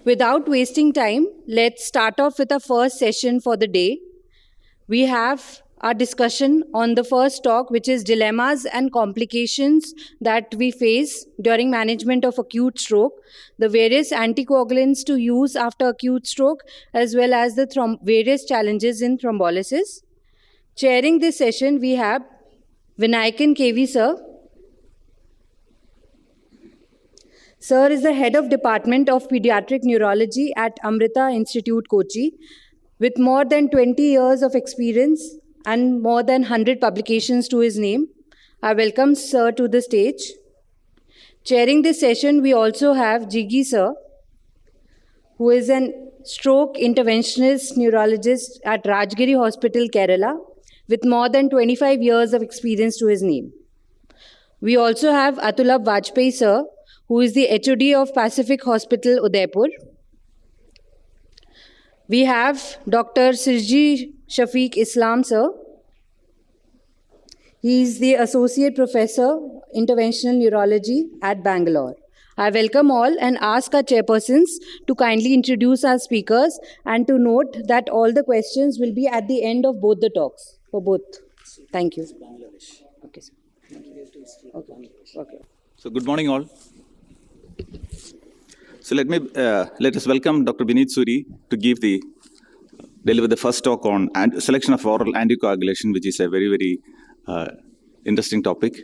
Without wasting time, let's start off with our first session for the day. We have our discussion on the first talk, which is dilemmas and complications that we face during management of acute stroke, the various anticoagulants to use after acute stroke, as well as the various challenges in thrombolysis. Chairing this session, we have Vinayakan KV sir. Sir is the head of Department of Pediatric Neurology at Amrita Institute, Kochi, with more than 20 years of experience and more than 100 publications to his name. I welcome Sir to the stage. Chairing this session, we also have Jiggy Sir, who is an stroke interventionist neurologist at Rajgiri Hospital, Kerala, with more than 25 years of experience to his name. We also have Atulab Vajpayee Sir, who is the HOD of Pacific Hospital, Udaipur. We have Dr. Sirji Shafiq Islam sir. He is the Associate Professor, Interventional Neurology at Bangalore. I welcome all and ask our chairpersons to kindly introduce our speakers and to note that all the questions will be at the end of both the talks, for both. Thank you. Okay, sir. Okay. So good morning all. So let us welcome Dr. Vineet Suri to deliver the first talk on selection of oral anticoagulation, which is a very, very interesting topic.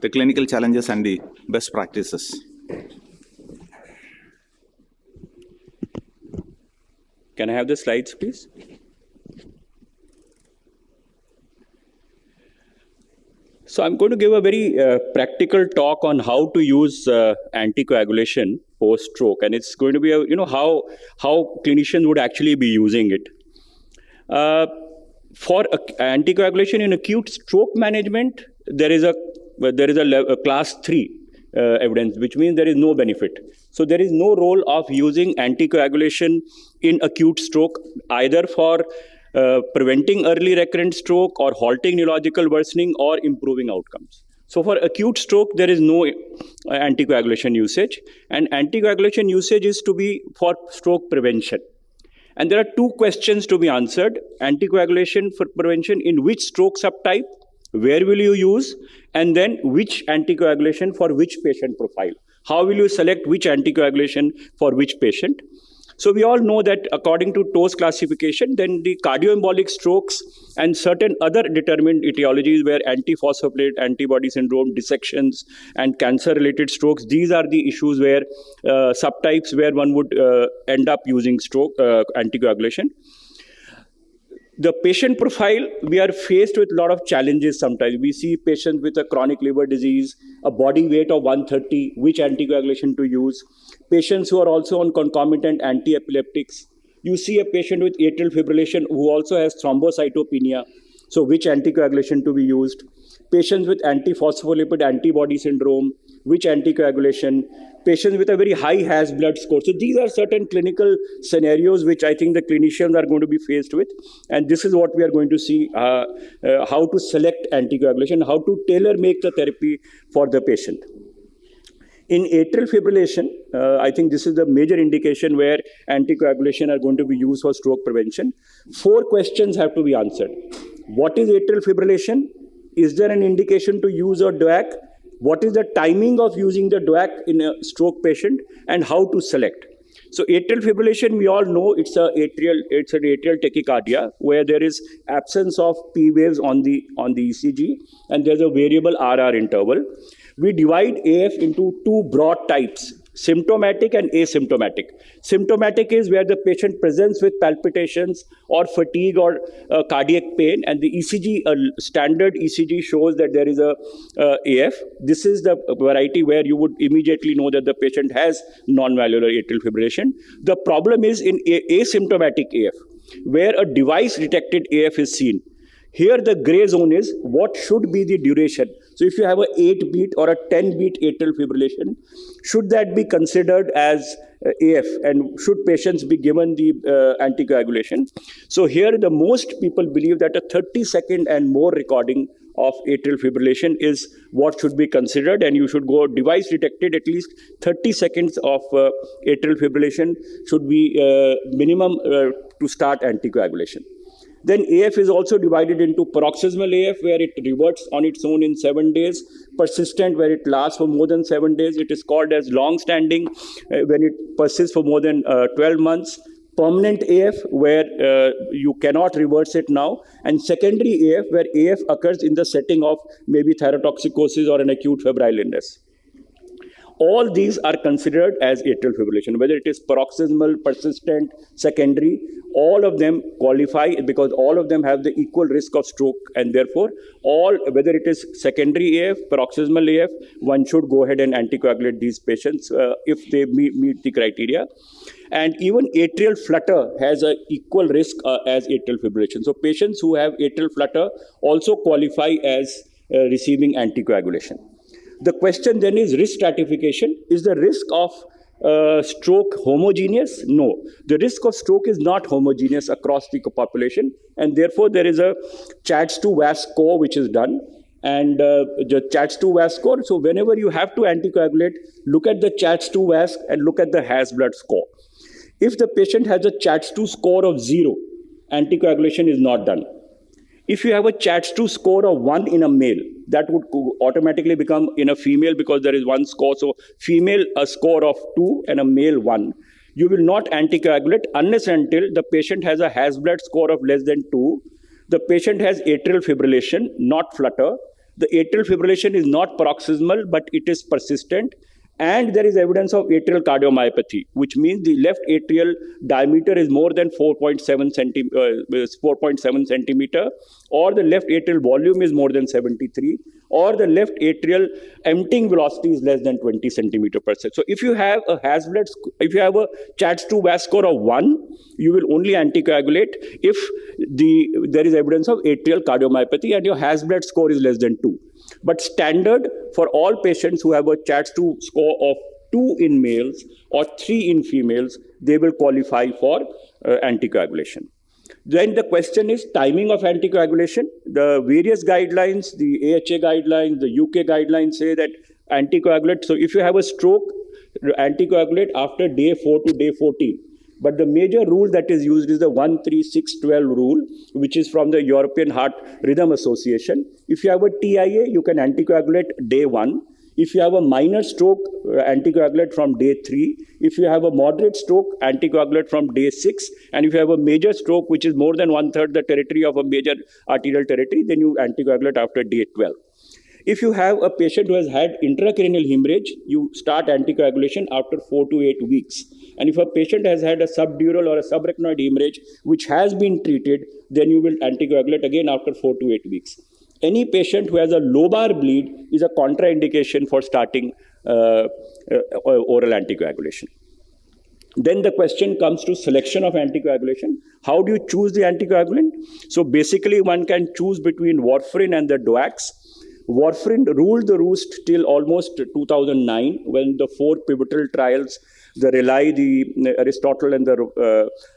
The clinical challenges and the best practices. Can I have the slides, please? So I'm going to give a very practical talk on how to use anticoagulation post-stroke, and it's going to be how clinicians would actually be using it. For anticoagulation in acute stroke management, there is a class 3 evidence, which means there is no benefit. So there is no role of using anticoagulation in acute stroke, either for preventing early recurrent stroke or halting neurological worsening or improving outcomes. So for acute stroke, there is no anticoagulation usage, and anticoagulation usage is to be for stroke prevention. And there are two questions to be answered: anticoagulation for prevention in which stroke subtype, where will you use, and then which anticoagulation for which patient profile. How will you select which anticoagulation for which patient? So we all know that according to TOS classification, then the cardioembolic strokes and certain other determined etiologies where antiphospholipid antibody syndrome, dissections, and cancer-related strokes, these are the issues where subtypes where one would end up using stroke anticoagulation. The patient profile, we are faced with a lot of challenges sometimes. We see patients with a chronic liver disease, a body weight of 130, which anticoagulation to use. Patients who are also on concomitant anti-epileptics. You see a patient with atrial fibrillation who also has thrombocytopenia. So which anticoagulation to be used? Patients with antiphospholipid antibody syndrome, which anticoagulation? Patients with a very high Has blood score. So these are certain clinical scenarios which I think the clinicians are going to be faced with. And this is what we are going to see, how to select anticoagulation, how to tailor-make the therapy for the patient. In atrial fibrillation, I think this is the major indication where anticoagulation are going to be used for stroke prevention. 4 questions have to be answered. What is atrial fibrillation? Is there an indication to use a DOAC? What is the timing of using the DOAC in a stroke patient, and how to select? So atrial fibrillation, we all know it's an atrial tachycardia where there is absence of P waves on the ECG, and there's a variable RR interval. We divide AF into 2 broad types: symptomatic and asymptomatic. Symptomatic is where the patient presents with palpitations or fatigue or cardiac pain, and the ECG, standard ECG shows that there is a AF. This is the variety where you would immediately know that the patient has non-valvular atrial fibrillation. The problem is in asymptomatic AF, where a device-detected AF is seen. Here the gray zone is what should be the duration. So if you have a 8-beat or a 10-beat atrial fibrillation, should that be considered as AF, and should patients be given the anticoagulation? So here the most people believe that a 30-second and more recording of atrial fibrillation is what should be considered, and you should go device detected at least 30 seconds of atrial fibrillation should be minimum to start anticoagulation. Then AF is also divided into paroxysmal AF, where it reverts on its own in 7 days, persistent, where it lasts for more than 7 days. It is called as long-standing, when it persists for more than 12 months. Permanent AF, where you cannot reverse it now, and secondary AF, where AF occurs in the setting of maybe thyrotoxicosis or an acute febrile illness. All these are considered as atrial fibrillation, whether it is paroxysmal, persistent, secondary, all of them qualify because all of them have the equal risk of stroke, and therefore whether it is secondary AF, paroxysmal AF, one should go ahead and anticoagulate these patients if they meet the criteria. And even atrial flutter has an equal risk as atrial fibrillation. So patients who have atrial flutter also qualify as receiving anticoagulation. The question then is risk stratification. Is the risk of stroke homogeneous? No. The risk of stroke is not homogeneous across the population, and therefore there is a CHADS2-VASc score which is done. And the CHADS2-VASc score, so whenever you have to anticoagulate, look at the CHADS2-VASc and look at the Has-blood score. If the patient has a CHADS2 score of 0, anticoagulation is not done. If you have a CHADS2 score of 1 in a male, that would automatically become in a female because there is one score. So female a score of 2 and a male 1. You will not anticoagulate unless until the patient has a Has-blood score of less than 2. The patient has atrial fibrillation, not flutter. The atrial fibrillation is not paroxysmal, but it is persistent. And there is evidence of atrial cardiomyopathy, which means the left atrial diameter is more than 4.7 centimeter, or the left atrial volume is more than 73, or the left atrial emptying velocity is less than 20 centimeter per second. So if you have a if you have a CHADS2-VASc score of 1, you will only anticoagulate if there is evidence of atrial cardiomyopathy and your Has-blood score is less than 2. But standard for all patients who have a CHADS2 score of 2 in males or 3 in females, they will qualify for anticoagulation. Then the question is timing of anticoagulation. The various guidelines, the AHA guidelines, the UK guidelines say that anticoagulate. So if you have a stroke, anticoagulate after day 4 to day 14. But the major rule that is used is the 1-3-6-12 rule, which is from the European Heart Rhythm Association. If you have a TIA, you can anticoagulate day 1. If you have a minor stroke, anticoagulate from day 3. If you have a moderate stroke, anticoagulate from day 6. And if you have a major stroke, which is more than 1/3 the territory of a major arterial territory, then you anticoagulate after day 12. If you have a patient who has had intracranial hemorrhage, you start anticoagulation after 4 to 8 weeks. And if a patient has had a subdural or a subarachnoid hemorrhage, which has been treated, then you will anticoagulate again after 4 to 8 weeks. Any patient who has a lobar bleed is a contraindication for starting oral anticoagulation. Then the question comes to selection of anticoagulation. How do you choose the anticoagulant? So basically one can choose between warfarin and the DOACs. Warfarin ruled the roost till almost 2009 when the 4 pivotal trials, the Relive, the Aristotle and the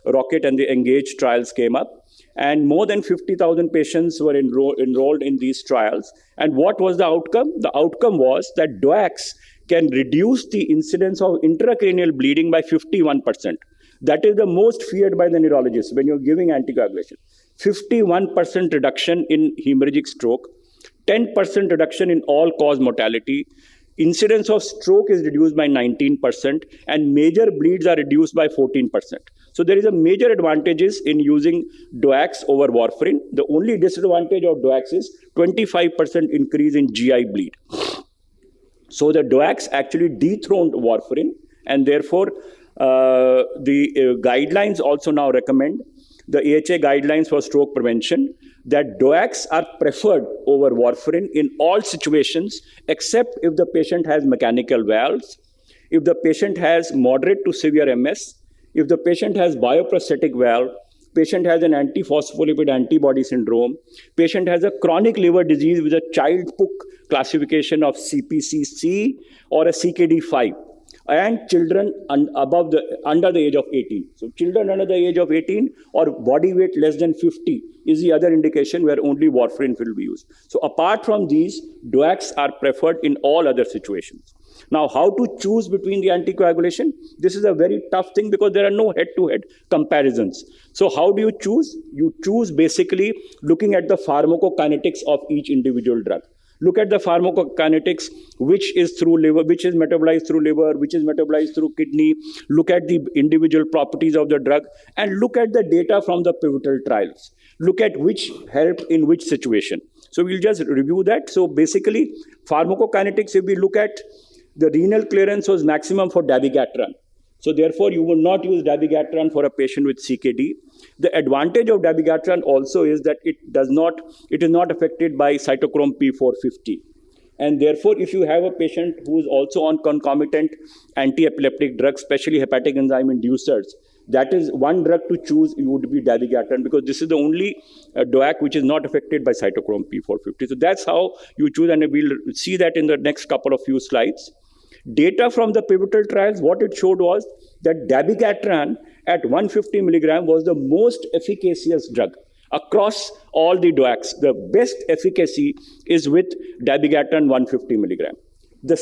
Rocket and the Engage trials came up. And more than 50,000 patients were enrolled in these trials. And what was the outcome? The outcome was that DOACs can reduce the incidence of intracranial bleeding by 51%. That is the most feared by the neurologists when you're giving anticoagulation. 51% reduction in hemorrhagic stroke, 10% reduction in all-cause mortality. Incidence of stroke is reduced by 19%, and major bleeds are reduced by 14%. So there is a major advantages in using DOACs over warfarin. The only disadvantage of DOACs is 25% increase in GI bleed. So the DOACs actually dethroned warfarin, and therefore the guidelines also now recommend, the AHA guidelines for stroke prevention, that DOACs are preferred over warfarin in all situations except if the patient has mechanical valves, if the patient has moderate to severe MS, if the patient has bioprosthetic valve, patient has an antiphospholipid antibody syndrome, patient has a chronic liver disease with a child PUC classification of CPC-C or a CKD5. and children under the age of 18. So children under the age of 18 or body weight less than 50 is the other indication where only warfarin will be used. So apart from these, DOACs are preferred in all other situations. Now, how to choose between the anticoagulation? This is a very tough thing because there are no head-to-head comparisons. So how do you choose? You choose basically looking at the pharmacokinetics of each individual drug. Look at the pharmacokinetics, which is through liver, which is metabolized through liver, which is metabolized through kidney. Look at the individual properties of the drug and look at the data from the pivotal trials. Look at which helped in which situation. So we'll just review that. So basically, pharmacokinetics, if we look at the renal clearance was maximum for dabigatran. So therefore, you will not use dabigatran for a patient with CKD. The advantage of dabigatran also is that it is not affected by cytochrome P450. And therefore, if you have a patient who is also on concomitant anti-epileptic drugs, especially hepatic enzyme inducers, that is one drug to choose, it would be dabigatran, because this is the only DOAC which is not affected by cytochrome P450. So that's how you choose, and we'll see that in the next couple of few slides. Data from the pivotal trials, what it showed was that dabigatran at 150 milligram was the most efficacious drug across all the DOACs. The best efficacy is with dabigatran 150 milligram. The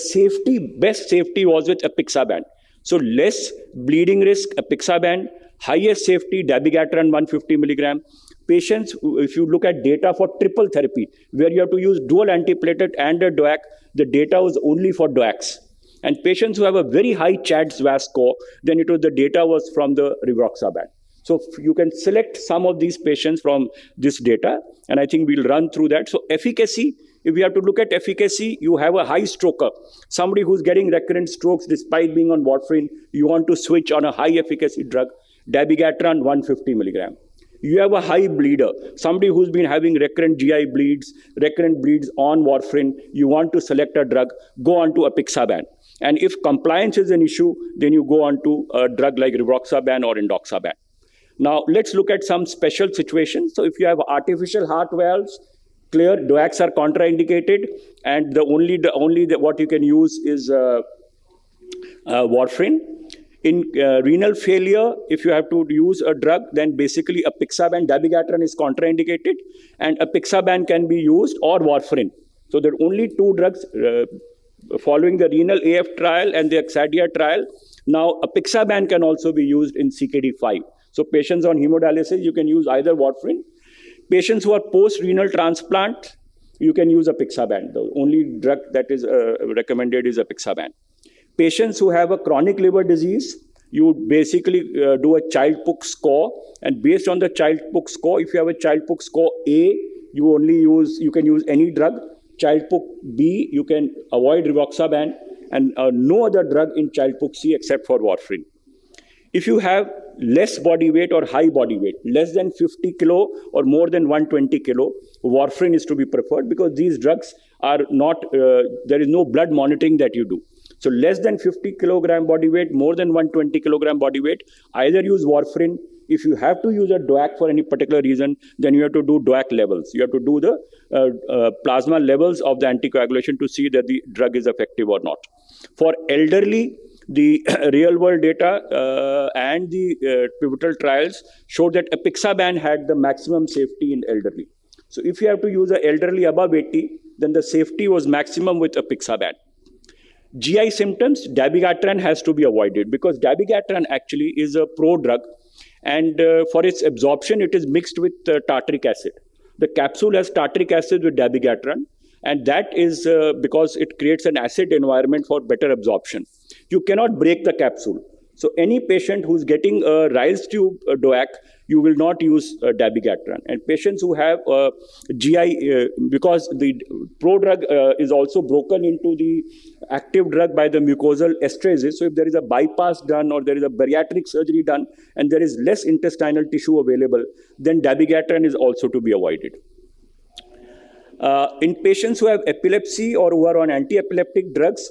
best safety was with apixaban. So less bleeding risk, apixaban, highest safety, dabigatran 150 milligram. Patients, if you look at data for triple therapy, where you have to use dual antiplatelet and a DOAC, the data was only for DOACs. And patients who have a very high CHADS-VAS score, then the data was from the rivaroxaban. So you can select some of these patients from this data, and I think we'll run through that. So efficacy, if we have to look at efficacy, you have a high stroker, somebody who's getting recurrent strokes despite being on warfarin, you want to switch on a high efficacy drug, dabigatran 150 milligram. You have a high bleeder, somebody who's been having recurrent GI bleeds, recurrent bleeds on warfarin, you want to select a drug, go on to apixaban. And if compliance is an issue, then you go on to a drug like rivaroxaban or indoxaban. Now, let's look at some special situations. So if you have artificial heart valves, clear, DOACs are contraindicated, and what you can use is warfarin. In renal failure, if you have to use a drug, then basically apixaban, dabigatran is contraindicated, and apixaban can be used or warfarin. So there are only two drugs following the renal AF trial and the Exadia trial. Now, apixaban can also be used in CKD5. So patients on hemodialysis, you can use either warfarin. Patients who are post-renal transplant, you can use apixaban. The only drug that is recommended is apixaban. Patients who have a chronic liver disease, you basically do a Child-Pugh score, and based on the Child-Pugh score, if you have a Child-Pugh score A, you can use any drug. Child-Pugh B, you can avoid rivaroxaban, and no other drug in Child-Pugh C except for warfarin. If you have less body weight or high body weight, less than 50 kilo or more than 120 kilo, warfarin is to be preferred because these drugs are not, there is no blood monitoring that you do. So less than 50 kilogram body weight, more than 120 kilogram body weight, either use warfarin. If you have to use a DOAC for any particular reason, then you have to do DOAC levels. You have to do the plasma levels of the anticoagulation to see that the drug is effective or not. For elderly, the real-world data and the pivotal trials showed that apixaban had the maximum safety in elderly. So if you have to use an elderly above 80, then the safety was maximum with apixaban. GI symptoms, dabigatran has to be avoided because dabigatran actually is a pro-drug, and for its absorption, it is mixed with tartaric acid. The capsule has tartaric acid with dabigatran, and that is because it creates an acid environment for better absorption. You cannot break the capsule. So any patient who's getting a Riles tube DOAC, you will not use dabigatran. And patients who have GI, because the pro-drug is also broken into the active drug by the mucosal esterases. So if there is a bypass done or there is a bariatric surgery done and there is less intestinal tissue available, then dabigatran is also to be avoided. In patients who have epilepsy or who are on anti-epileptic drugs,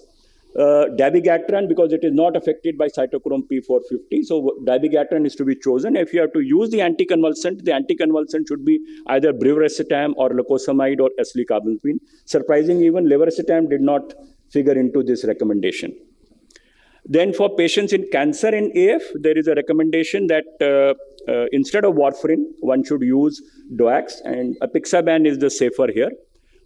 dabigatran, because it is not affected by cytochrome P450, so dabigatran is to be chosen. If you have to use the anticonvulsant should be either brivaracetam or lacosamide or eslicarbazepine. Surprisingly, even levetiracetam did not figure into this recommendation. Then for patients in cancer and AF, there is a recommendation that instead of warfarin, one should use DOACs, and apixaban is the safer here.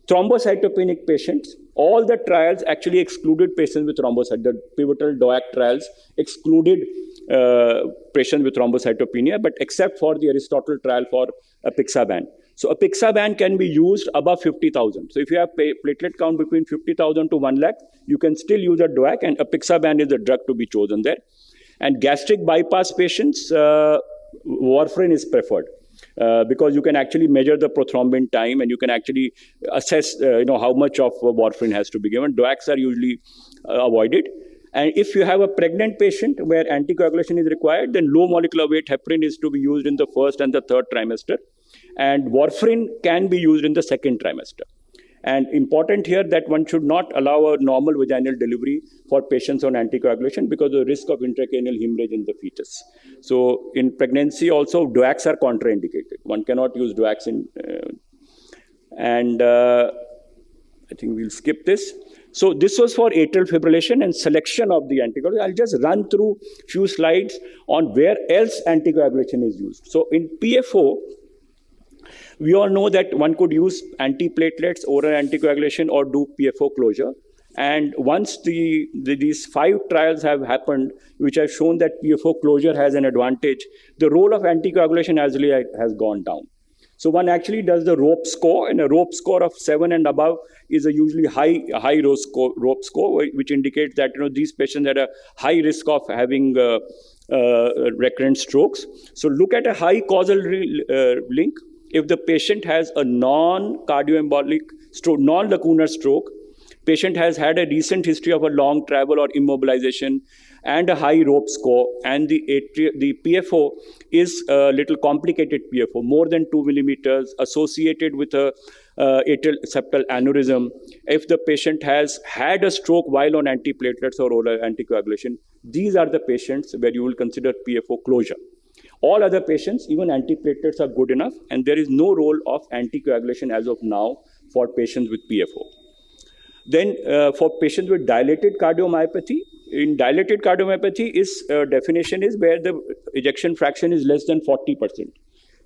Thrombocytopenic patients, all the trials actually excluded patients with thrombocytopenia. The pivotal DOAC trials excluded patients with thrombocytopenia, but except for the Aristotle trial for apixaban. So apixaban can be used above 50,000. So if you have platelet count between 50,000 to 1 lakh, you can still use a DOAC, and apixaban is the drug to be chosen there. And gastric bypass patients, warfarin is preferred. Because you can actually measure the prothrombin time, and you can actually assess how much of warfarin has to be given. DOACs are usually avoided. And if you have a pregnant patient where anticoagulation is required, then low molecular weight heparin is to be used in the first and the third trimester. And warfarin can be used in the second trimester. And important here that one should not allow a normal vaginal delivery for patients on anticoagulation because of the risk of intracranial hemorrhage in the fetus. So in pregnancy also, DOACs are contraindicated. One cannot use DOACs in, I think we'll skip this. So this was for atrial fibrillation and selection of the anticoagulation. I'll just run through a few slides on where else anticoagulation is used. So in PFO, we all know that one could use antiplatelets, oral anticoagulation, or do PFO closure. And once these 5 trials have happened, which have shown that PFO closure has an advantage, the role of anticoagulation has gone down. So one actually does the rope score, and a rope score of 7 and above is a usually high rope score, which indicates that these patients are at a high risk of having recurrent strokes. So look at a high causal link. If the patient has a non-cardioembolic stroke, non-lacunar stroke, patient has had a recent history of a long travel or immobilization and a high rope score, and the PFO is a little complicated PFO, more than 2 millimeters, associated with a atrial septal aneurysm. If the patient has had a stroke while on antiplatelets or oral anticoagulation, these are the patients where you will consider PFO closure. All other patients, even antiplatelets, are good enough, and there is no role of anticoagulation as of now for patients with PFO. Then for patients with dilated cardiomyopathy, in dilated cardiomyopathy, definition is where the ejection fraction is less than 40%.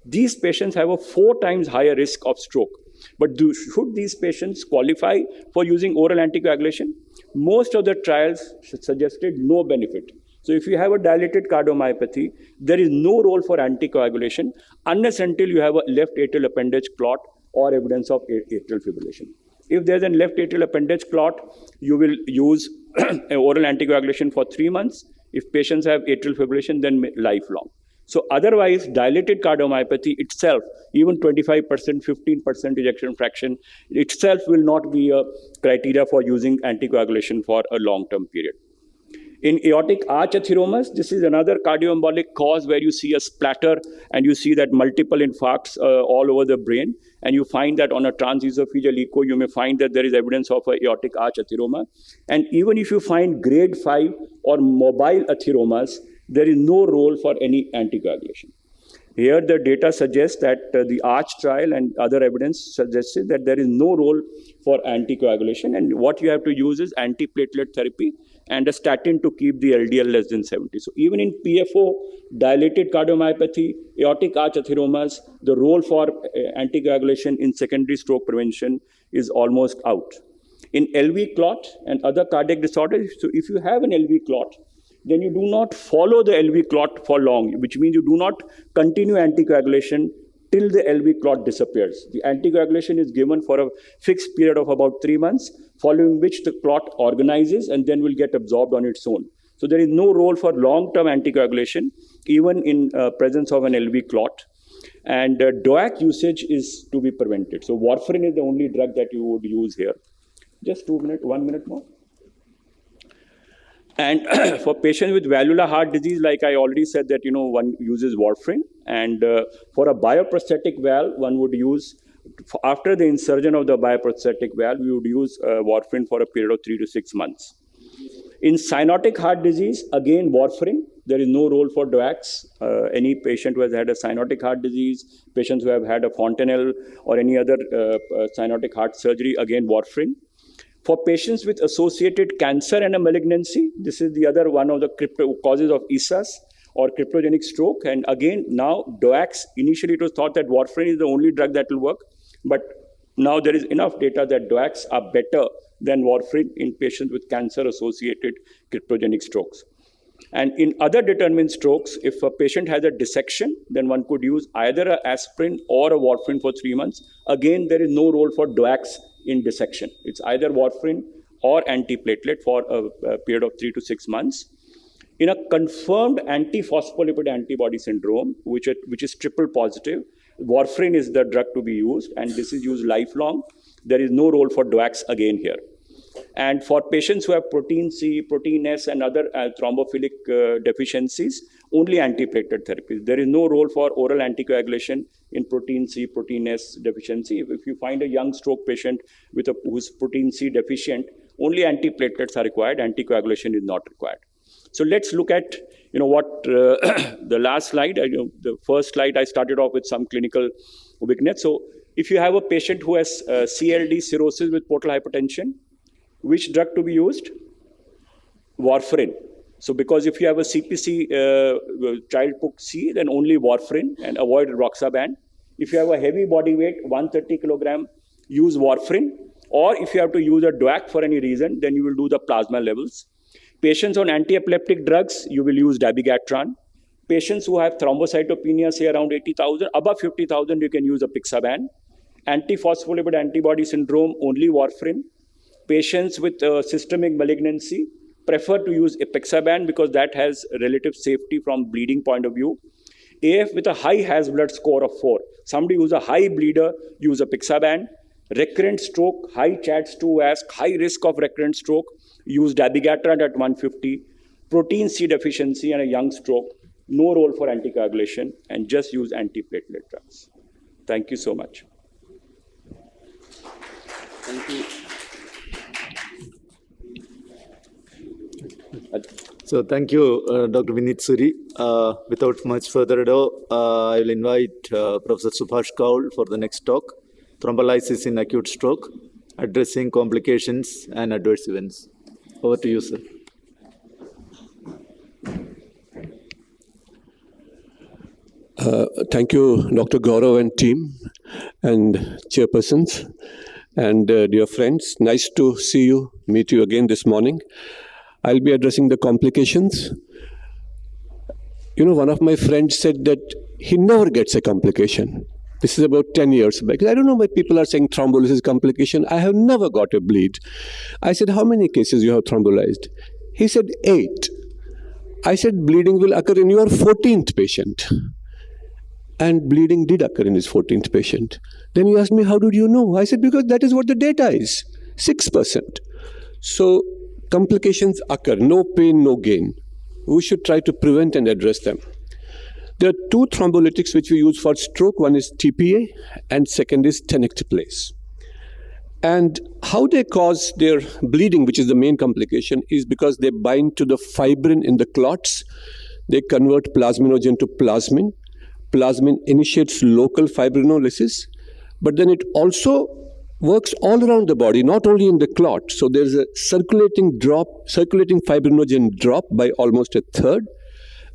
These patients have a 4 times higher risk of stroke. But should these patients qualify for using oral anticoagulation? Most of the trials suggested no benefit. So if you have a dilated cardiomyopathy, there is no role for anticoagulation unless until you have a left atrial appendage clot or evidence of atrial fibrillation. If there's a left atrial appendage clot, you will use oral anticoagulation for 3 months. If patients have atrial fibrillation, then lifelong. So otherwise, dilated cardiomyopathy itself, even 25%, 15% ejection fraction itself will not be a criteria for using anticoagulation for a long-term period. In aortic arch atheromas, this is another cardioembolic cause where you see a splatter and you see that multiple infarcts all over the brain. And you find that on a transesophageal echo, you may find that there is evidence of an aortic arch atheroma. And even if you find grade 5 or mobile atheromas, there is no role for any anticoagulation. Here, the data suggests that the ARCH trial and other evidence suggested that there is no role for anticoagulation, and what you have to use is antiplatelet therapy and a statin to keep the LDL less than 70. So even in PFO, dilated cardiomyopathy, aortic arch atheromas, the role for anticoagulation in secondary stroke prevention is almost out. In LV clot and other cardiac disorders, so if you have an LV clot, then you do not follow the LV clot for long, which means you do not continue anticoagulation till the LV clot disappears. The anticoagulation is given for a fixed period of about 3 months, following which the clot organizes and then will get absorbed on its own. So there is no role for long-term anticoagulation, even in presence of an LV clot. And DOAC usage is to be prevented. So warfarin is the only drug that you would use here. Just 1 minute more. And for patients with valvular heart disease, like I already said that, one uses warfarin. And for a bioprosthetic valve, one would use, after the insertion of the bioprosthetic valve, we would use warfarin for a period of 3 to 6 months. In cyanotic heart disease, again, warfarin. There is no role for DOACs. Any patient who has had a cyanotic heart disease, patients who have had a fontanelle or any other cyanotic heart surgery, again, warfarin. For patients with associated cancer and a malignancy, this is the other one of the causes of ESAS or cryptogenic stroke. And again, now DOACs, initially it was thought that warfarin is the only drug that will work, but now there is enough data that DOACs are better than warfarin in patients with cancer-associated cryptogenic strokes. And in other determined strokes, if a patient has a dissection, then one could use either an aspirin or a warfarin for 3 months. Again, there is no role for DOACs in dissection. It's either warfarin or antiplatelet for a period of 3 to 6 months. In a confirmed antiphospholipid antibody syndrome, which is triple positive, warfarin is the drug to be used, and this is used lifelong. There is no role for DOACs again here. And for patients who have protein C, protein S, and other thrombophilic deficiencies, only antiplatelet therapies. There is no role for oral anticoagulation in protein C, protein S deficiency. If you find a young stroke patient who's protein C deficient, only antiplatelets are required. Anticoagulation is not required. So let's look at what the last slide. The first slide I started off with some clinical weakness. So if you have a patient who has CLD cirrhosis with portal hypertension, which drug to be used? Warfarin. So because if you have a CPC child PUC-C, then only warfarin and avoid roxaban. If you have a heavy body weight, 130 kilogram, use warfarin. Or if you have to use a DOAC for any reason, then you will do the plasma levels. Patients on anti-epileptic drugs, you will use dabigatran. Patients who have thrombocytopenia, say around 80,000, above 50,000, you can use a pixaban. Antiphospholipid antibody syndrome, only warfarin. Patients with systemic malignancy prefer to use ipixaban because that has relative safety from bleeding point of view. AF with a high Has blood score of 4. Somebody who's a high bleeder, use a pixaban. Recurrent stroke, high CHADS2 ASC, high risk of recurrent stroke, use dabigatran at 150. Protein C deficiency and a young stroke, no role for anticoagulation, and just use antiplatelet drugs. Thank you so much. Thank you. So thank you, Dr. Vineet Suri. Without much further ado, I will invite Professor Subhash Kaul for the next talk, Thrombolysis in Acute Stroke, Addressing Complications and Adverse Events. Over to you, sir. Thank you, Dr. Gaurav and team and chairpersons and dear friends. Nice to see you, meet you again this morning. I'll be addressing the complications. One of my friends said that he never gets a complication. This is about 10 years back. I don't know why people are saying thrombolysis complication. I have never got a bleed. I said, how many cases you have thrombolized? He said, 8. I said, bleeding will occur in your 14th patient. And bleeding did occur in his 14th patient. Then he asked me, how did you know? I said, because that is what the data is, 6%. So complications occur, no pain, no gain. We should try to prevent and address them. There are 2 thrombolytics which we use for stroke. One is TPA and second is tenecteplase. And how they cause their bleeding, which is the main complication, is because they bind to the fibrin in the clots. They convert plasminogen to plasmin. Plasmin initiates local fibrinolysis, but then it also works all around the body, not only in the clot. So there's a circulating fibrinogen drop by almost a third.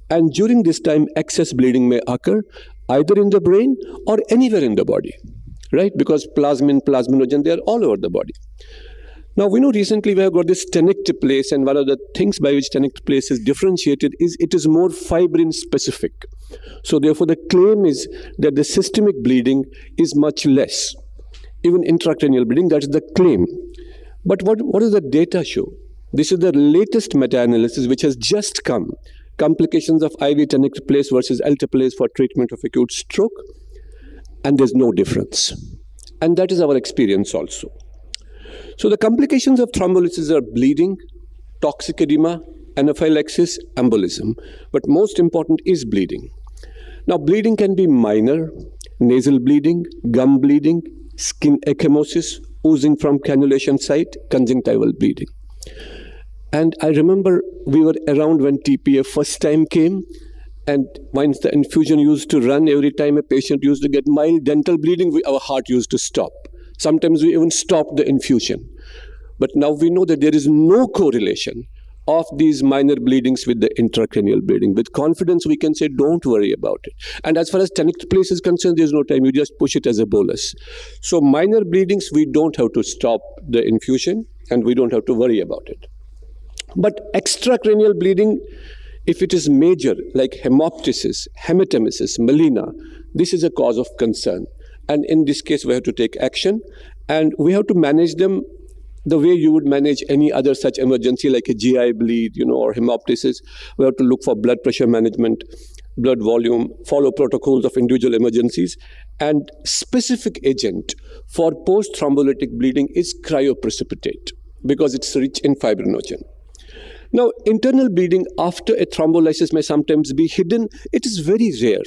And during this time, excess bleeding may occur either in the brain or anywhere in the body, right? Because plasminogen, they are all over the body. Now, we know recently we have got this tenecteplase, and one of the things by which tenecteplase is differentiated is it is more fibrin specific. So therefore, the claim is that the systemic bleeding is much less. Even intracranial bleeding, that's the claim. But what does the data show? This is the latest meta-analysis which has just come. Complications of IV tenecteplase versus alteplase for treatment of acute stroke. And there's no difference. And that is our experience also. So the complications of thrombolysis are bleeding, toxic edema, anaphylaxis, embolism. But most important is bleeding. Now, bleeding can be minor, nasal bleeding, gum bleeding, skin ecchymosis, oozing from cannulation site, conjunctival bleeding. And I remember we were around when TPA first time came, and once the infusion used to run, every time a patient used to get mild dental bleeding, our heart used to stop. Sometimes we even stopped the infusion. But now we know that there is no correlation of these minor bleedings with the intracranial bleeding. With confidence, we can say, don't worry about it. And as far as tenecteplase is concerned, there's no time. You just push it as a bolus. So minor bleedings, we don't have to stop the infusion, and we don't have to worry about it. But extracranial bleeding, if it is major, like hemoptysis, hematemesis, melena, this is a cause of concern. And in this case, we have to take action, and we have to manage them the way you would manage any other such emergency, like a GI bleed, or hemoptysis. We have to look for blood pressure management, blood volume, follow protocols of individual emergencies. And specific agent for post-thrombolytic bleeding is cryoprecipitate, because it's rich in fibrinogen. Now, internal bleeding after a thrombolysis may sometimes be hidden. It is very rare,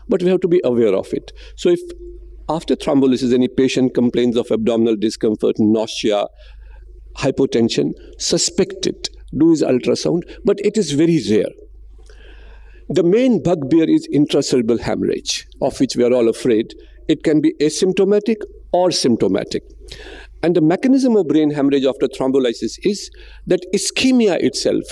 but we have to be aware of it. So if after thrombolysis any patient complains of abdominal discomfort, nausea, hypotension, suspect it. Do his ultrasound, but it is very rare. The main bugbear is intracerebral hemorrhage, of which we are all afraid. It can be asymptomatic or symptomatic. And the mechanism of brain hemorrhage after thrombolysis is that ischemia itself,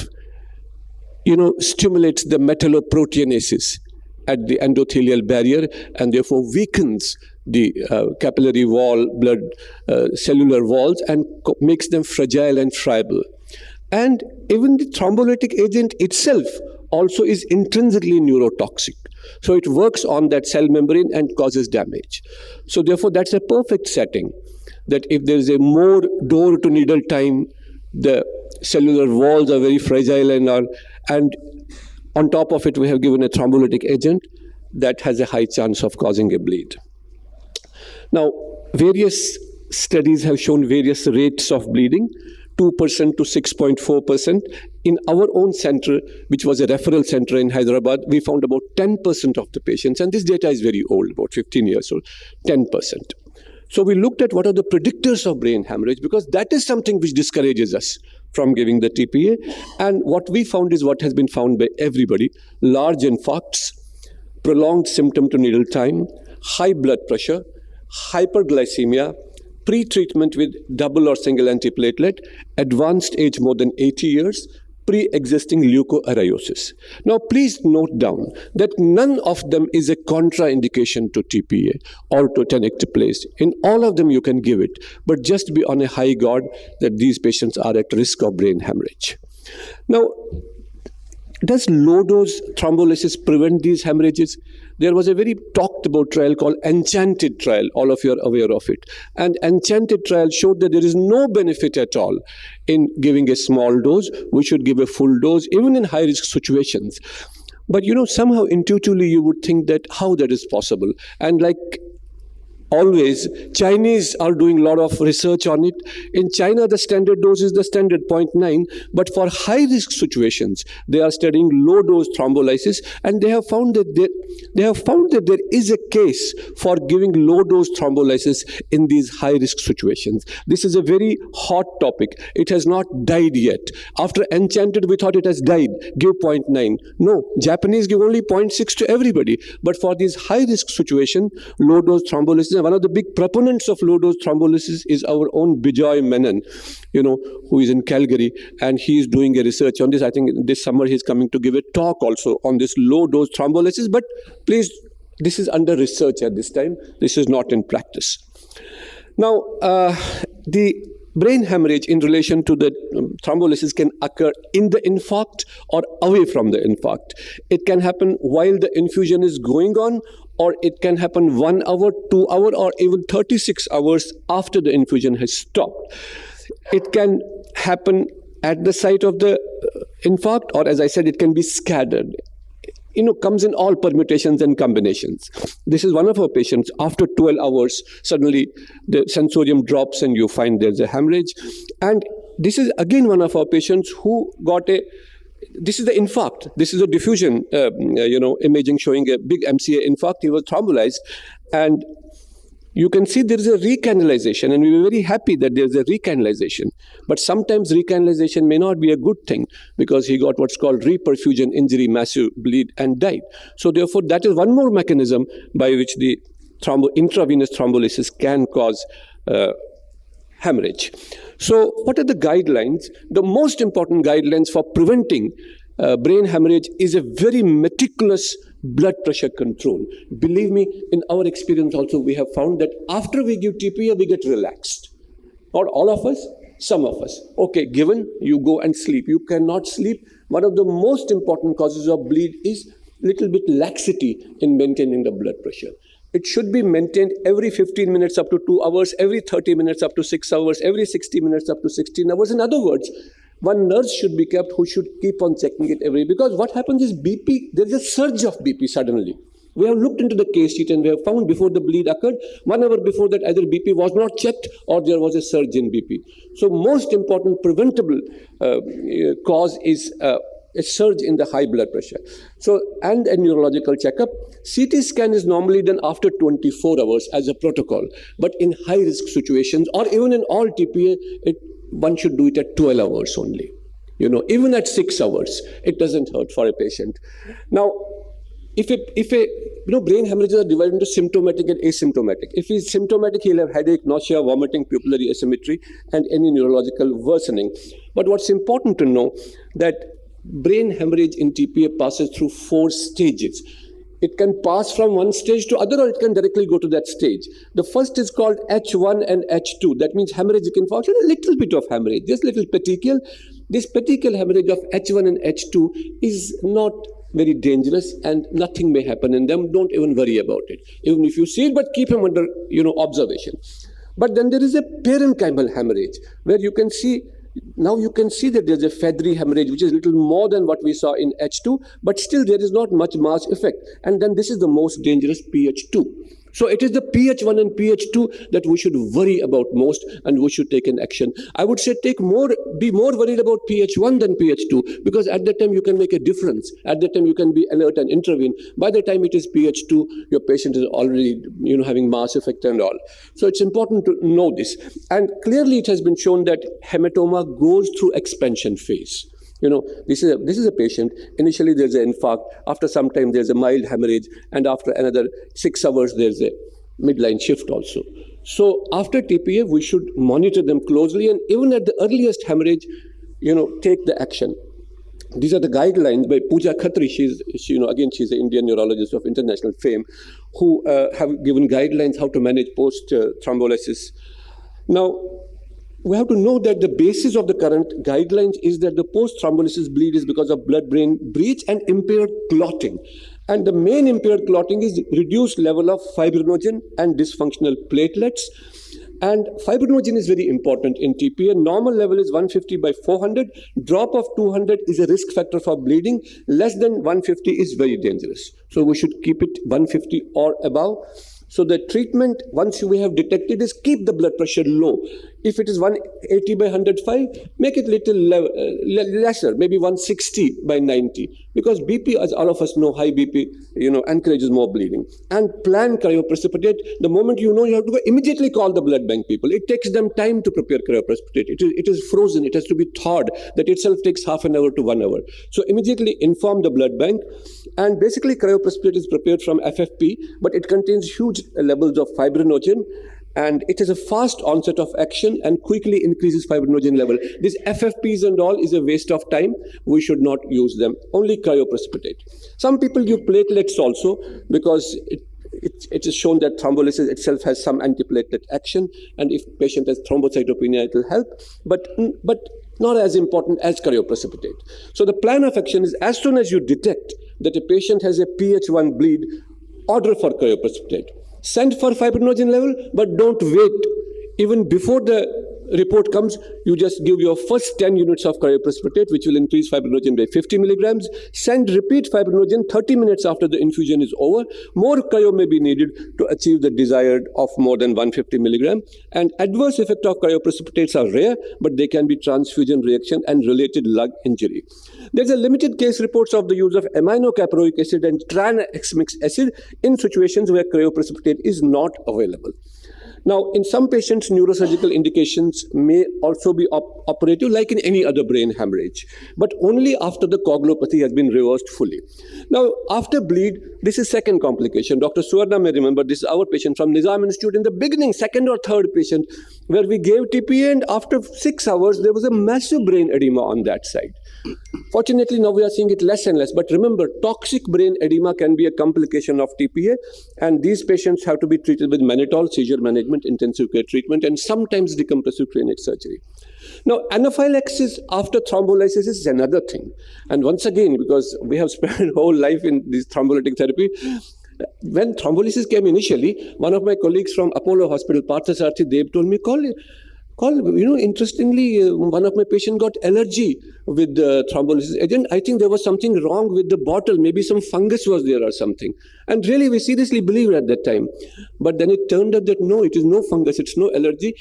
stimulates the metalloproteinases at the endothelial barrier, and therefore weakens the capillary wall, blood cellular walls, and makes them fragile and friable. And even the thrombolytic agent itself also is intrinsically neurotoxic. So it works on that cell membrane and causes damage. So therefore, that's a perfect setting, that if there is a more door to needle time, the cellular walls are very fragile and on top of it, we have given a thrombolytic agent that has a high chance of causing a bleed. Now, various studies have shown various rates of bleeding, 2% to 6.4%. In our own center, which was a referral center in Hyderabad, we found about 10% of the patients, and this data is very old, about 15 years old, 10%. So we looked at what are the predictors of brain hemorrhage, because that is something which discourages us from giving the TPA. And what we found is what has been found by everybody: large infarcts, prolonged symptom to needle time, high blood pressure, hyperglycemia, pre-treatment with double or single antiplatelet, advanced age more than 80 years, pre-existing leukoariosis. Now, please note down that none of them is a contraindication to TPA or to tenecteplase. In all of them, you can give it, but just be on a high guard that these patients are at risk of brain hemorrhage. Now, does low-dose thrombolysis prevent these hemorrhages? There was a very talked about trial called Enchanted trial. All of you are aware of it. And Enchanted trial showed that there is no benefit at all in giving a small dose. We should give a full dose, even in high-risk situations. But somehow intuitively you would think that how that is possible. And like always, Chinese are doing a lot of research on it. In China, the standard dose is the standard 0.9, but for high-risk situations, they are studying low-dose thrombolysis, and they have found that there is a case for giving low-dose thrombolysis in these high-risk situations. This is a very hot topic. It has not died yet. After Enchanted, we thought it has died. Give 0.9. No, Japanese give only 0.6 to everybody. But for these high-risk situations, low-dose thrombolysis. One of the big proponents of low-dose thrombolysis is our own Bijoy Menon, who is in Calgary, and he is doing a research on this. I think this summer he's coming to give a talk also on this low-dose thrombolysis. But please, this is under research at this time. This is not in practice. Now, the brain hemorrhage in relation to the thrombolysis can occur in the infarct or away from the infarct. It can happen while the infusion is going on, or it can happen 1 hour, 2 hours, or even 36 hours after the infusion has stopped. It can happen at the site of the infarct, or as I said, it can be scattered. Comes in all permutations and combinations. This is one of our patients. After 12 hours, suddenly the sensorium drops and you find there's a hemorrhage. And this is again one of our patients who got this is the infarct. This is a diffusion, imaging showing a big MCA infarct. He was thrombolized, and you can see there is a recanalization, and we were very happy that there's a recanalization. But sometimes recanalization may not be a good thing, because he got what's called reperfusion injury, massive bleed, and died. So therefore, that is one more mechanism by which the intravenous thrombolysis can cause hemorrhage. So what are the guidelines? The most important guidelines for preventing brain hemorrhage is a very meticulous blood pressure control. Believe me, in our experience also, we have found that after we give TPA, we get relaxed. Not all of us, some of us. Okay, given, you go and sleep. You cannot sleep. One of the most important causes of bleed is little bit laxity in maintaining the blood pressure. It should be maintained every 15 minutes up to 2 hours, every 30 minutes up to 6 hours, every 60 minutes up to 16 hours. In other words, one nurse should be kept who should keep on checking it because what happens is BP, there is a surge of BP suddenly. We have looked into the case sheet and we have found before the bleed occurred, 1 hour before that either BP was not checked or there was a surge in BP. So most important preventable cause is a surge in the high blood pressure. So, and a neurological checkup. CT scan is normally done after 24 hours as a protocol. But in high risk situations or even in all TPA, one should do it at 12 hours only. Even at 6 hours, it doesn't hurt for a patient. Now, if brain hemorrhages are divided into symptomatic and asymptomatic. If he's symptomatic, he'll have headache, nausea, vomiting, pupillary asymmetry, and any neurological worsening. But what's important to know that brain hemorrhage in TPA passes through 4 stages. It can pass from one stage to other, or it can directly go to that stage. The first is called H1 and H2. That means hemorrhagic infarction, a little bit of hemorrhage, just little petechial. This petechial hemorrhage of H1 and H2 is not very dangerous and nothing may happen in them. Don't even worry about it. Even if you see it, but keep him under observation. But then there is a parenchymal hemorrhage where you can see, now you can see that there's a feathery hemorrhage, which is a little more than what we saw in H2, but still there is not much mass effect. And then this is the most dangerous PH2. So it is the PH1 and PH2 that we should worry about most and we should take an action. I would say be more worried about PH1 than PH2 because at that time you can make a difference. At that time you can be alert and intervene. By the time it is PH2, your patient is already having mass effect and all. So it's important to know this. And clearly it has been shown that hematoma goes through expansion phase. This is a patient. Initially, there's an infarct. After some time, there's a mild hemorrhage. And after another 6 hours, there's a midline shift also. So after TPA, we should monitor them closely. And even at the earliest hemorrhage, take the action. These are the guidelines by Pooja Khatri. She's an Indian neurologist of international fame who have given guidelines how to manage post-thrombolysis. Now, we have to know that the basis of the current guidelines is that the post-thrombolysis bleed is because of blood-brain breach and impaired clotting. And the main impaired clotting is reduced level of fibrinogen and dysfunctional platelets. And fibrinogen is very important in TPA. Normal level is 150/400. Drop of 200 is a risk factor for bleeding. Less than 150 is very dangerous. So we should keep it 150 or above. So the treatment, once we have detected, is keep the blood pressure low. If it is 180/105, make it little lesser, maybe 160/90. Because BP, as all of us know, high BP, encourages more bleeding. And plan cryoprecipitate. The moment you have to go, immediately call the blood bank people. It takes them time to prepare cryoprecipitate. It is frozen. It has to be thawed. That itself takes half an hour to 1 hour. So immediately inform the blood bank. And basically, cryoprecipitate is prepared from FFP, but it contains huge levels of fibrinogen. And it has a fast onset of action and quickly increases fibrinogen level. These FFPs and all is a waste of time. We should not use them. Only cryoprecipitate. Some people give platelets also because it is shown that thrombolysis itself has some antiplatelet action. And if patient has thrombocytopenia, it will help. But not as important as cryoprecipitate. So the plan of action is as soon as you detect that a patient has a PH1 bleed, order for cryoprecipitate. Send for fibrinogen level, but don't wait. Even before the report comes, you just give your first 10 units of cryoprecipitate, which will increase fibrinogen by 50 milligrams. Send repeat fibrinogen 30 minutes after the infusion is over. More cryo may be needed to achieve the desired of more than 150 milligram. And adverse effect of cryoprecipitates are rare, but they can be transfusion reaction and related lung injury. There's a limited case reports of the use of aminocaproic acid and tranexamic acid in situations where cryoprecipitate is not available. Now, in some patients, neurosurgical indications may also be operative, like in any other brain hemorrhage, but only after the coagulopathy has been reversed fully. Now, after bleed, this is second complication. Dr. Suvarna may remember, this is our patient from Nizam Institute in the beginning, second or third patient, where we gave TPA, and after 6 hours, there was a massive brain edema on that side. Fortunately, now we are seeing it less and less. But remember, toxic brain edema can be a complication of TPA, and these patients have to be treated with mannitol, seizure management, intensive care treatment, and sometimes decompressive cranioid surgery. Now, anaphylaxis after thrombolysis is another thing. And once again, because we have spent whole life in this thrombolytic therapy, when thrombolysis came initially, one of my colleagues from Apollo Hospital, Parthasarthi Dev, told me, call, interestingly, one of my patients got allergy with the thrombolysis agent. I think there was something wrong with the bottle. Maybe some fungus was there or something. And really, we seriously believed at that time. But then it turned out that no, it is no fungus, it's no allergy.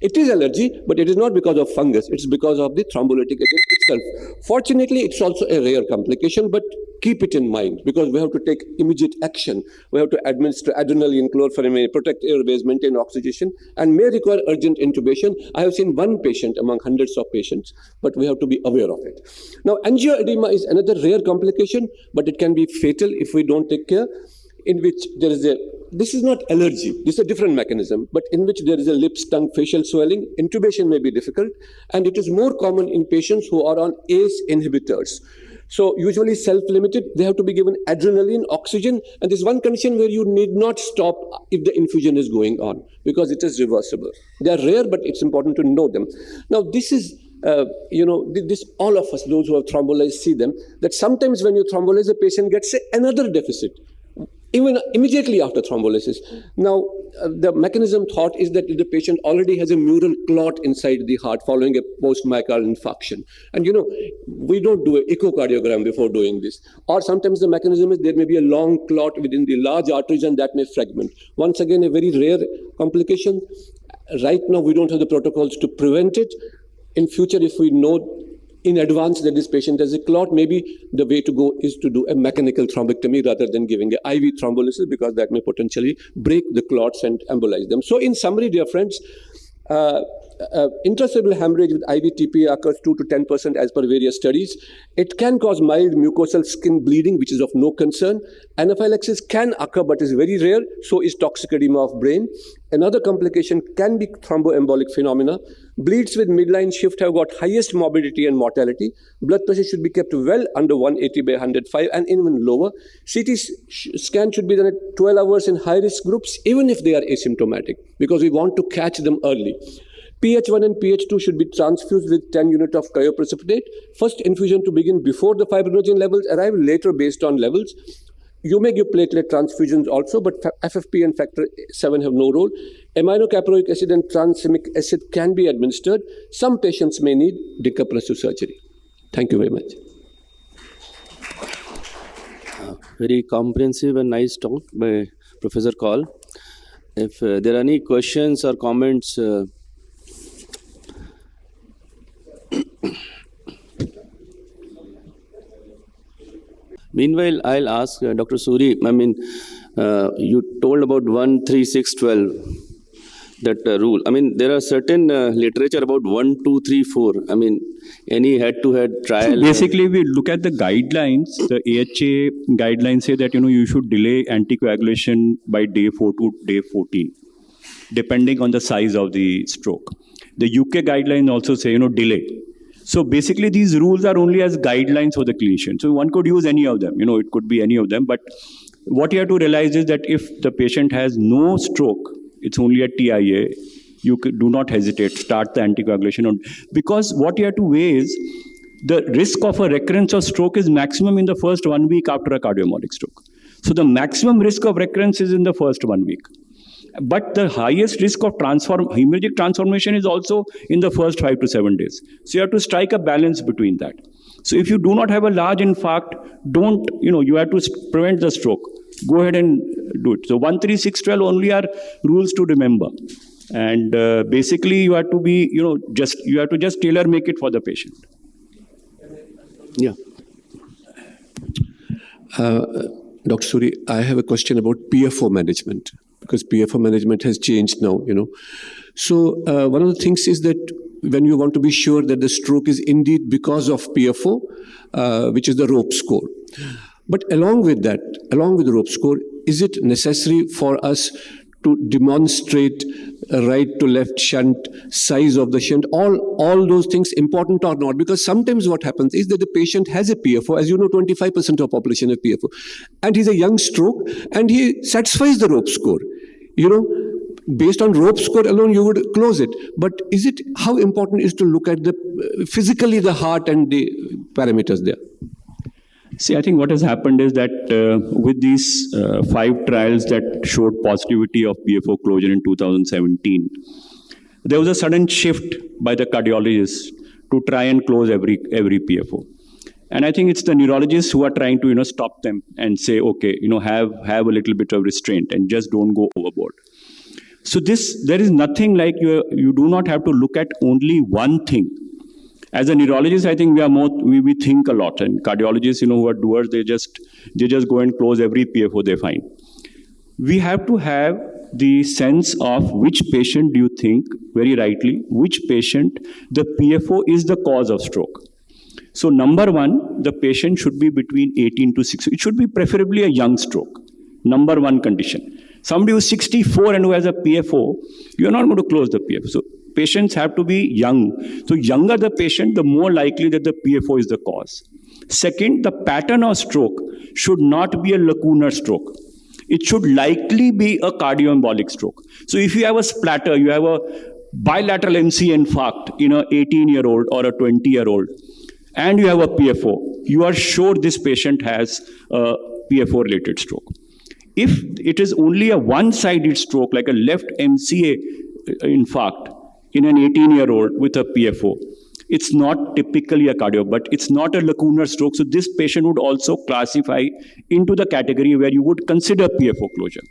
It is allergy, but it is not because of fungus. It's because of the thrombolytic agent itself. Fortunately, it's also a rare complication, but keep it in mind because we have to take immediate action. We have to administer adrenaline, chlorpheniramine, protect airways, maintain oxygenation, and may require urgent intubation. I have seen one patient among hundreds of patients, but we have to be aware of it. Now, angioedema is another rare complication, but it can be fatal if we don't take care, in which there is this is not allergy, this is a different mechanism, but in which there is a lips, tongue, facial swelling. Intubation may be difficult, and it is more common in patients who are on ACE inhibitors. So usually self-limited, they have to be given adrenaline, oxygen, and there's one condition where you need not stop if the infusion is going on, because it is reversible. They are rare, but it's important to know them. Now, this is this all of us, those who have thrombolized, see them, that sometimes when you thrombolize, a patient gets another deficit, even immediately after thrombolysis. Now, the mechanism thought is that the patient already has a mural clot inside the heart following a post-myocardial infarction. And we don't do an echocardiogram before doing this. Or sometimes the mechanism is there may be a long clot within the large arteries and that may fragment. Once again, a very rare complication. Right now, we don't have the protocols to prevent it. In future, if we know in advance that this patient has a clot, maybe the way to go is to do a mechanical thrombectomy rather than giving an IV thrombolysis, because that may potentially break the clots and embolize them. So in summary, dear friends, intracerebral hemorrhage with IV TPA occurs 2 to 10% as per various studies. It can cause mild mucosal skin bleeding, which is of no concern. Anaphylaxis can occur, but is very rare. So is toxic edema of brain. Another complication can be thromboembolic phenomena. Bleeds with midline shift have got highest morbidity and mortality. Blood pressure should be kept well under 180 by 105 and even lower. CT scan should be done at 12 hours in high-risk groups, even if they are asymptomatic, because we want to catch them early. pH1 and pH2 should be transfused with 10 units of cryoprecipitate. First infusion to begin before the fibrinogen levels arrive, later based on levels. You may give platelet transfusions also, but FFP and factor 7 have no role. Aminocaproic acid and tranexamic acid can be administered. Some patients may need decompressive surgery. Thank you very much. Very comprehensive and nice talk by Professor Kaul. If there are any questions or comments, meanwhile, I'll ask Dr. Suri. You told about 1, 3, 6, 12, that rule. There are certain literature about 1, 2, 3, 4. Any head-to-head trial. So basically, we look at the guidelines. The AHA guidelines say that you should delay anticoagulation by day 4 to day 14, depending on the size of the stroke. The UK guidelines also say delay. So basically, these rules are only as guidelines for the clinician. So one could use any of them. It could be any of them. But what you have to realize is that if the patient has no stroke, it's only a TIA, you do not hesitate, start the anticoagulation. Because what you have to weigh is the risk of a recurrence of stroke is maximum in the first 1 week after a cardiomyopathic stroke. So the maximum risk of recurrence is in the first 1 week. But the highest risk of hemorrhagic transformation is also in the first 5 to 7 days. So you have to strike a balance between that. So if you do not have a large infarct, you have to prevent the stroke. Go ahead and do it. So 1, 3, 6, 12 only are rules to remember. And basically you have to be, you have to just tailor make it for the patient. Yeah. Dr. Suri, I have a question about PFO management. because PFO management has changed now, So one of the things is that when you want to be sure that the stroke is indeed because of PFO, which is the rope score. But along with that, along with the rope score, is it necessary for us to demonstrate right to left shunt, size of the shunt, all those things important or not? Because sometimes what happens is that the patient has a PFO, as you know, 25% of population have PFO, and he's a young stroke, and he satisfies the rope score. Based on rope score alone, you would close it. But how important is to look at physically the heart and the parameters there? See, I think what has happened is that with these 5 trials that showed positivity of PFO closure in 2017, there was a sudden shift by the cardiologists to try and close every PFO. And I think it's the neurologists who are trying to stop them and say, okay, have a little bit of restraint and just don't go overboard. So there is nothing like you do not have to look at only one thing. As a neurologist, I think we think a lot, and cardiologists, who are doers, they just go and close every PFO they find. We have to have the sense of which patient do you think, very rightly, which patient the PFO is the cause of stroke. So number one, the patient should be between 18 to 60. It should be preferably a young stroke. Number one condition. Somebody who's 64 and who has a PFO, you're not going to close the PFO. So patients have to be young. So younger the patient, the more likely that the PFO is the cause. Second, the pattern of stroke should not be a lacunar stroke. It should likely be a cardioembolic stroke. So if you have a splatter, you have a bilateral MC infarct in an 18-year-old or a 20-year-old, and you have a PFO, you are sure this patient has a PFO-related stroke. If it is only a one-sided stroke, like a left MCA infarct in an 18-year-old with a PFO, it's not typically a cardio, but it's not a lacunar stroke. So this patient would also classify into the category where you would consider PFO closure.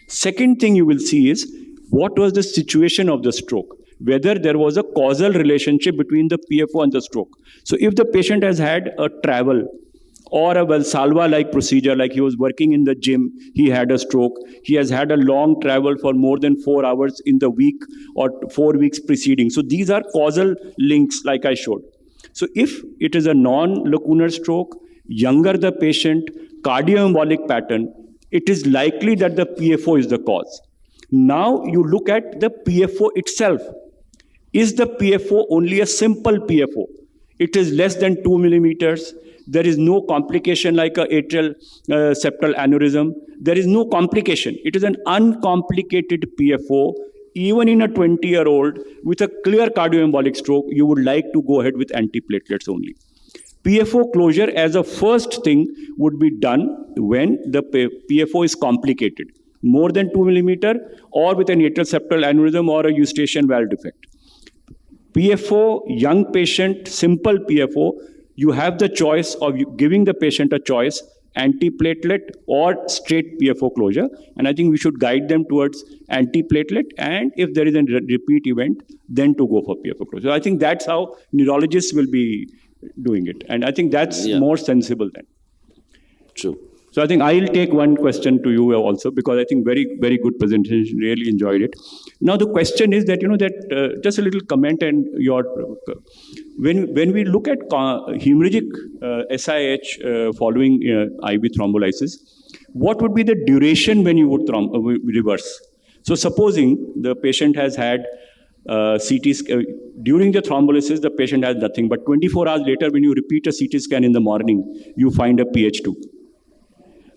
Second thing you will see is what was the situation of the stroke, whether there was a causal relationship between the PFO and the stroke. So if the patient has had a travel or a Valsalva-like procedure, like he was working in the gym, he had a stroke, he has had a long travel for more than 4 hours in the week or 4 weeks preceding. So these are causal links, like I showed. So if it is a non-lacunar stroke, younger the patient, cardioembolic pattern, it is likely that the PFO is the cause. Now you look at the PFO itself. Is the PFO only a simple PFO? It is less than 2 millimeters. There is no complication like a atrial septal aneurysm. There is no complication. It is an uncomplicated PFO. Even in a 20-year-old with a clear cardioembolic stroke, you would like to go ahead with antiplatelets only. PFO closure as a first thing would be done when the PFO is complicated, more than 2 millimeter, or with an atrial septal aneurysm or a eustachian valve defect. PFO, young patient, simple PFO, you have the choice of giving the patient a choice, antiplatelet or straight PFO closure. And I think we should guide them towards antiplatelet, and if there is a repeat event, then to go for PFO closure. So I think that's how neurologists will be doing it. And I think that's more sensible then. True. So I think I'll take one question to you also, because I think very, very good presentation, really enjoyed it. Now the question is that, just a little comment and when we look at hemorrhagic SIH following IV thrombolysis, what would be the duration when you would reverse? So supposing the patient has had CT scan, during the thrombolysis, the patient has nothing, but 24 hours later, when you repeat a CT scan in the morning, you find a PH2.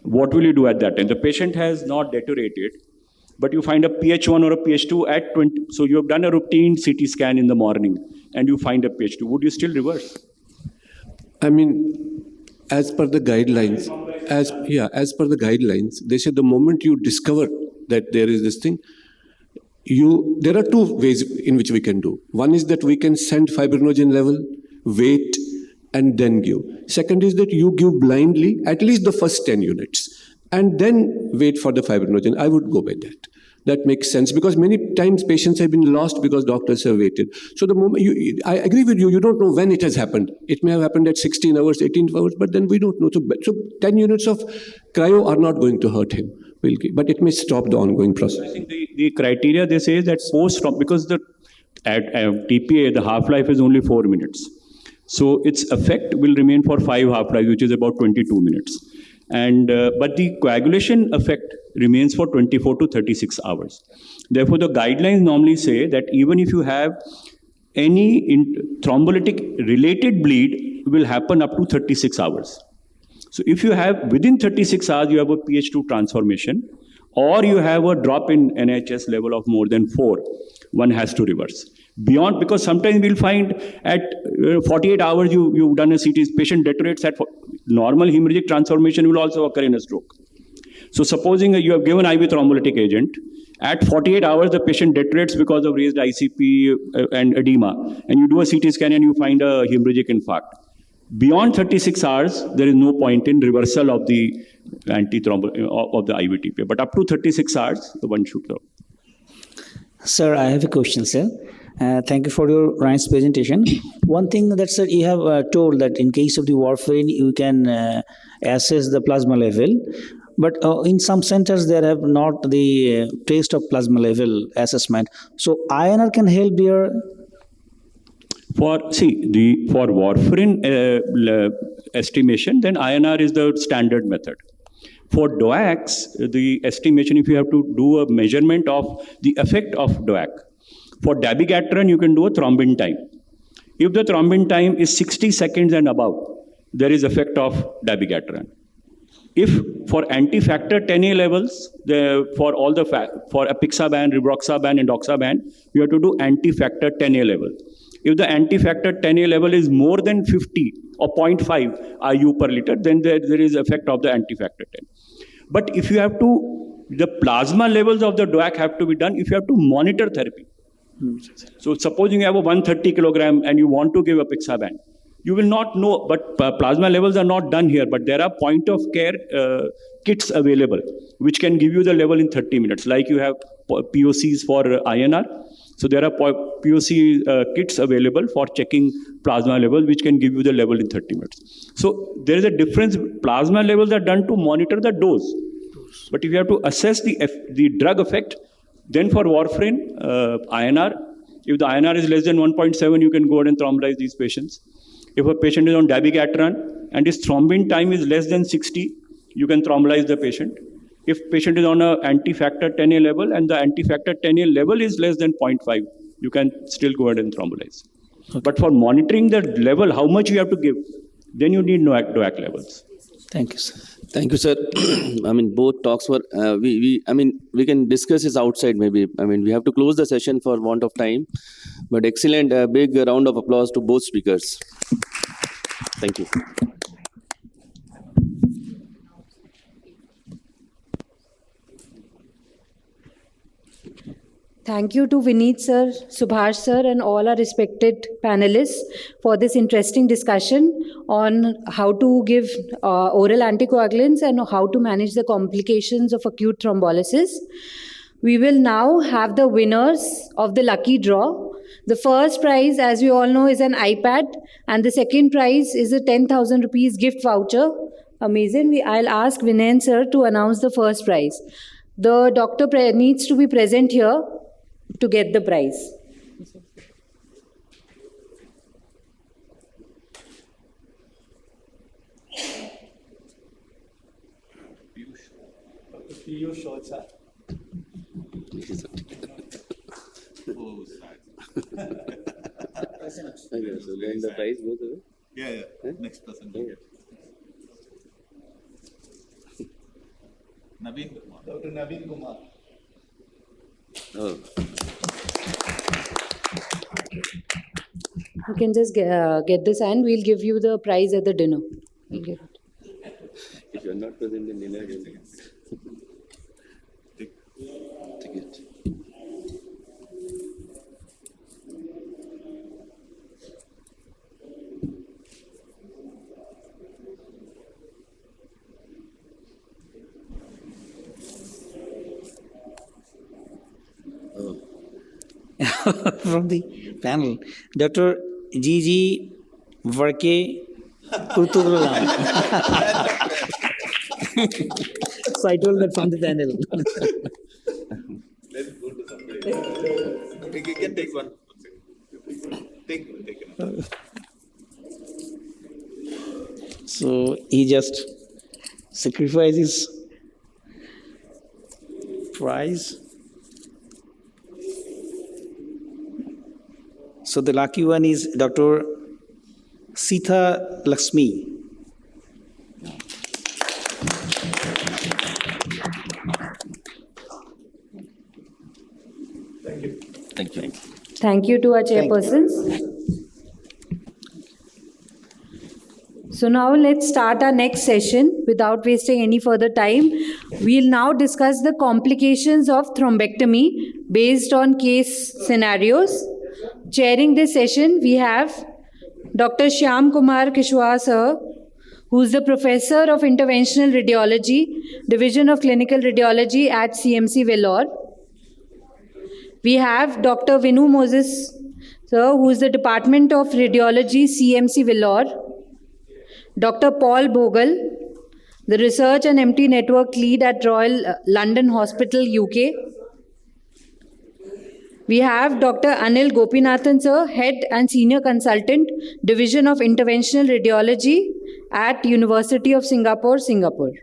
What will you do at that time? The patient has not deteriorated, but you find a PH1 or a PH2 at 20. So you have done a routine CT scan in the morning and you find a PH2. Would you still reverse? I mean, as per the guidelines, they say the moment you discover that there is this thing, there are two ways in which we can do. One is that we can send fibrinogen level, wait, and then give. Second is that you give blindly at least the first 10 units and then wait for the fibrinogen. I would go by that. That makes sense, because many times patients have been lost because doctors have waited. So the moment I agree with you, you don't know when it has happened. It may have happened at 16 hours, 18 hours, but then we don't know. So 10 units of cryo are not going to hurt him. we'll give, but it may stop the ongoing process. I think the criteria they say is that because at TPA, the half-life is only 4 minutes. So its effect will remain for 5 half-life, which is about 22 minutes. And but the coagulation effect remains for 24 to 36 hours. Therefore, the guidelines normally say that even if you have any thrombolytic related bleed will happen up to 36 hours. So if you have within 36 hours, you have a pH2 transformation, or you have a drop in NHS level of more than 4, one has to reverse. Beyond, because sometimes we'll find at 48 hours you've done a CT, patient deteriorates at normal hemorrhagic transformation will also occur in a stroke. So supposing you have given IV thrombolytic agent, at 48 hours the patient deteriorates because of raised ICP and edema, and you do a CT scan and you find a hemorrhagic infarct. Beyond 36 hours, there is no point in reversal of the of the IV TPA. But up to 36 hours, the one should go. Sir, I have a question, sir. Thank you for your nice presentation. One thing that, sir, you have told that in case of the warfarin, you can assess the plasma level. But in some centers, there have not the taste of plasma level assessment. So INR can help here. For warfarin estimation, then INR is the standard method. For DOACs, the estimation, if you have to do a measurement of the effect of DOAC. For dabigatran, you can do a thrombin time. If the thrombin time is 60 seconds and above, there is effect of dabigatran. If for anti-factor 10A levels, for apixaban, rivaroxaban, and endoxaban, you have to do anti-factor 10A level. If the anti-factor 10A level is more than 50 or 0.5 IU per liter, then there is effect of the anti-factor 10. But if you have to, the plasma levels of the DOAC have to be done if you have to monitor therapy. So supposing you have a 130 kilogram and you want to give apixaban, you will not know, but plasma levels are not done here, but there are point of care kits available, which can give you the level in 30 minutes, like you have POCs for INR. So there are POC kits available for checking plasma level, which can give you the level in 30 minutes. So there is a difference. Plasma levels are done to monitor the dose. But if you have to assess the drug effect, then for warfarin, INR, if the INR is less than 1.7, you can go ahead and thrombolize these patients. If a patient is on dabigatran and his thrombin time is less than 60, you can thrombolize the patient. If patient is on an anti-factor 10A level and the anti-factor 10A level is less than 0.5, you can still go ahead and thrombolize. Okay. But for monitoring the level, how much you have to give, then you need DOAC levels. Thank you, sir. Thank you, sir. I mean, both talks were, we can discuss this outside maybe. I mean, we have to close the session for want of time. But excellent, big round of applause to both speakers. Thank you. Thank you to Vineet sir, Subhash sir, and all our respected panelists for this interesting discussion on how to give oral anticoagulants and how to manage the complications of acute thrombolysis. We will now have the winners of the lucky draw. The first prize, as we all know, is an iPad, and the second prize is a 10,000 rupees gift voucher. Amazing. I'll ask Vinay sir to announce the first prize. The doctor needs to be present here to get the prize. So then the prize goes away? Yeah. Next person will get. Naveen Kumar. Dr. Naveen Kumar. Oh. You can just get this and we'll give you the prize at the dinner. We'll give it. If you're not present in dinner, take it. From the panel, Dr. Gigi Varke Kurtugulam. So I told that from the panel. Let's go to somebody. You can take one. Take it. So he just sacrifices prize. So the lucky one is Dr. Sita Lakshmi. Thank you. Thank you to our chairpersons. So now let's start our next session without wasting any further time. We'll now discuss the complications of thrombectomy based on case scenarios. Chairing this session, we have Dr. Shyam Kumar Kishwa sir, who is the Professor of Interventional Radiology, Division of Clinical Radiology at CMC Vellore. We have Dr. Vinu Moses sir, who is the Department of Radiology, CMC Vellore. Dr. Paul Bogle, the Research and MT Network Lead at Royal London Hospital, UK. We have Dr. Anil Gopinathan sir, Head and Senior Consultant, Division of Interventional Radiology at University of Singapore, Singapore.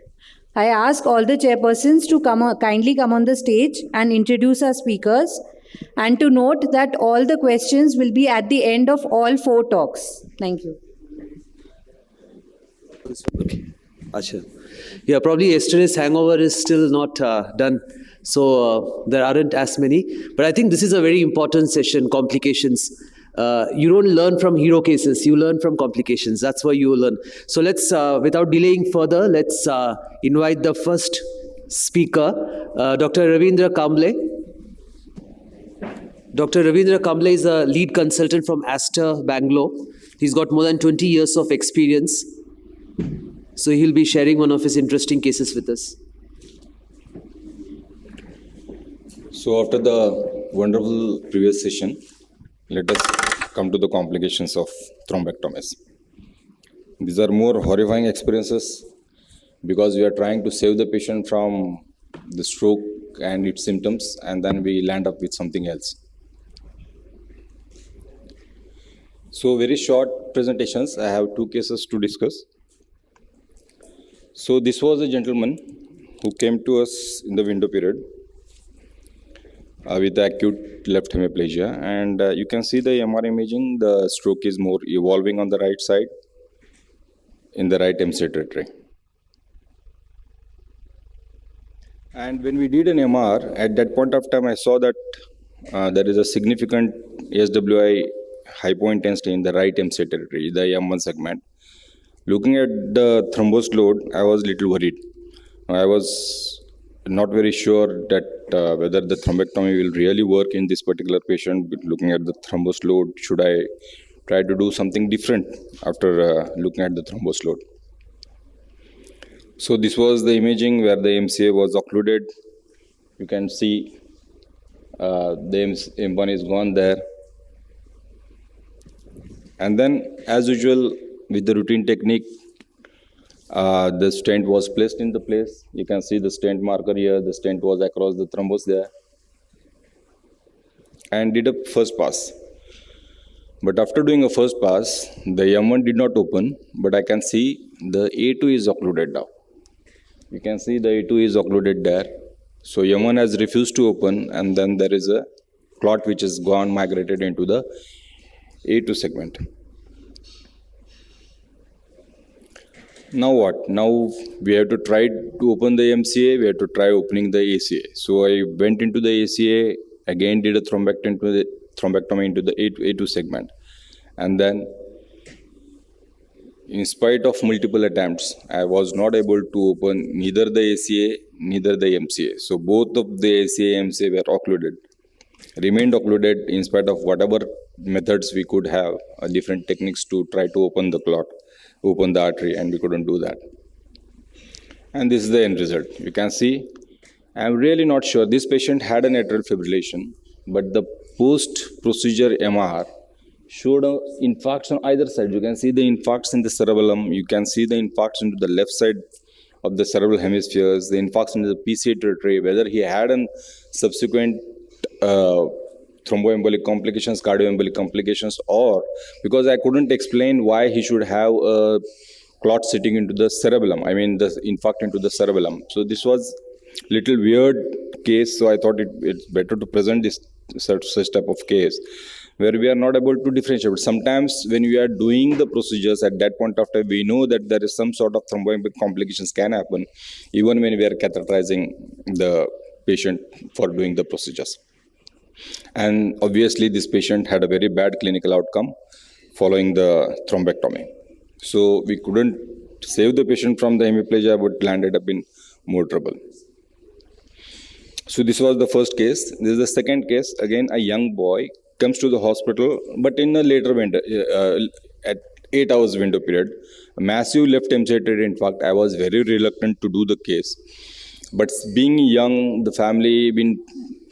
I ask all the chairpersons to kindly come on the stage and introduce our speakers, and to note that all the questions will be at the end of all 4 talks. Thank you. Okay. Asha. Yeah, probably yesterday's hangover is still not done. So there aren't as many. But I think this is a very important session, complications. You don't learn from hero cases, you learn from complications. That's why you learn. So let's, without delaying further, let's invite the first speaker, Dr. Ravindra Kamble. Dr. Ravindra Kamble is a lead consultant from Aster, Bangalore. He's got more than 20 years of experience. So he'll be sharing one of his interesting cases with us. So after the wonderful previous session, let us come to the complications of thrombectomies. These are more horrifying experiences because we are trying to save the patient from the stroke and its symptoms, and then we land up with something else. So very short presentations. I have 2 cases to discuss. So this was a gentleman who came to us in the window period with acute left hemiplegia, and you can see the MR imaging, the stroke is more evolving on the right side in the right MC territory. And when we did an MR, at that point of time I saw that there is a significant SWI hypointensity in the right MC territory, the M1 segment. Looking at the thrombosed load, I was a little worried. I was not very sure that whether the thrombectomy will really work in this particular patient. Looking at the thrombosed load, should I try to do something different after looking at the thrombosed load? So this was the imaging where the MCA was occluded. You can see the M1 is gone there. And then, as usual, with the routine technique, the stent was placed in the place. You can see the stent marker here. The stent was across the thrombus there. And did a first pass. But after doing a first pass, the M1 did not open, but I can see the A2 is occluded now. You can see the A2 is occluded there. So M1 has refused to open, and then there is a clot which has gone migrated into the A2 segment. Now what? Now we have to try to open the MCA, we have to try opening the ACA. So I went into the ACA, again did a thrombectomy into the A2 segment. And then, in spite of multiple attempts, I was not able to open neither the ACA, neither the MCA. So both of the ACA and MCA were occluded, remained occluded in spite of whatever methods we could have, different techniques to try to open the clot, open the artery, and we couldn't do that. And this is the end result. You can see, I'm really not sure. This patient had an atrial fibrillation, but the post-procedure MR showed infarcts on either side. You can see the infarcts in the cerebellum. You can see the infarcts into the left side of the cerebral hemispheres, the infarction in the PCA territory, whether he had a subsequent thromboembolic complications, cardioembolic complications, or because I couldn't explain why he should have a clot sitting into the cerebellum, I mean the infarct into the cerebellum. So this was little weird case, so I thought it's better to present this such type of case where we are not able to differentiate. But sometimes when we are doing the procedures at that point of time, we know that there is some sort of thromboembolic complications can happen even when we are catheterizing the patient for doing the procedures. And obviously this patient had a very bad clinical outcome following the thrombectomy. So we couldn't save the patient from the hemiplegia, but landed up in more trouble. So this was the first case. This is the second case. Again, a young boy comes to the hospital, but in a later window, at 8 hours window period, a massive left hemicytated infarct. I was very reluctant to do the case. But being young, the family been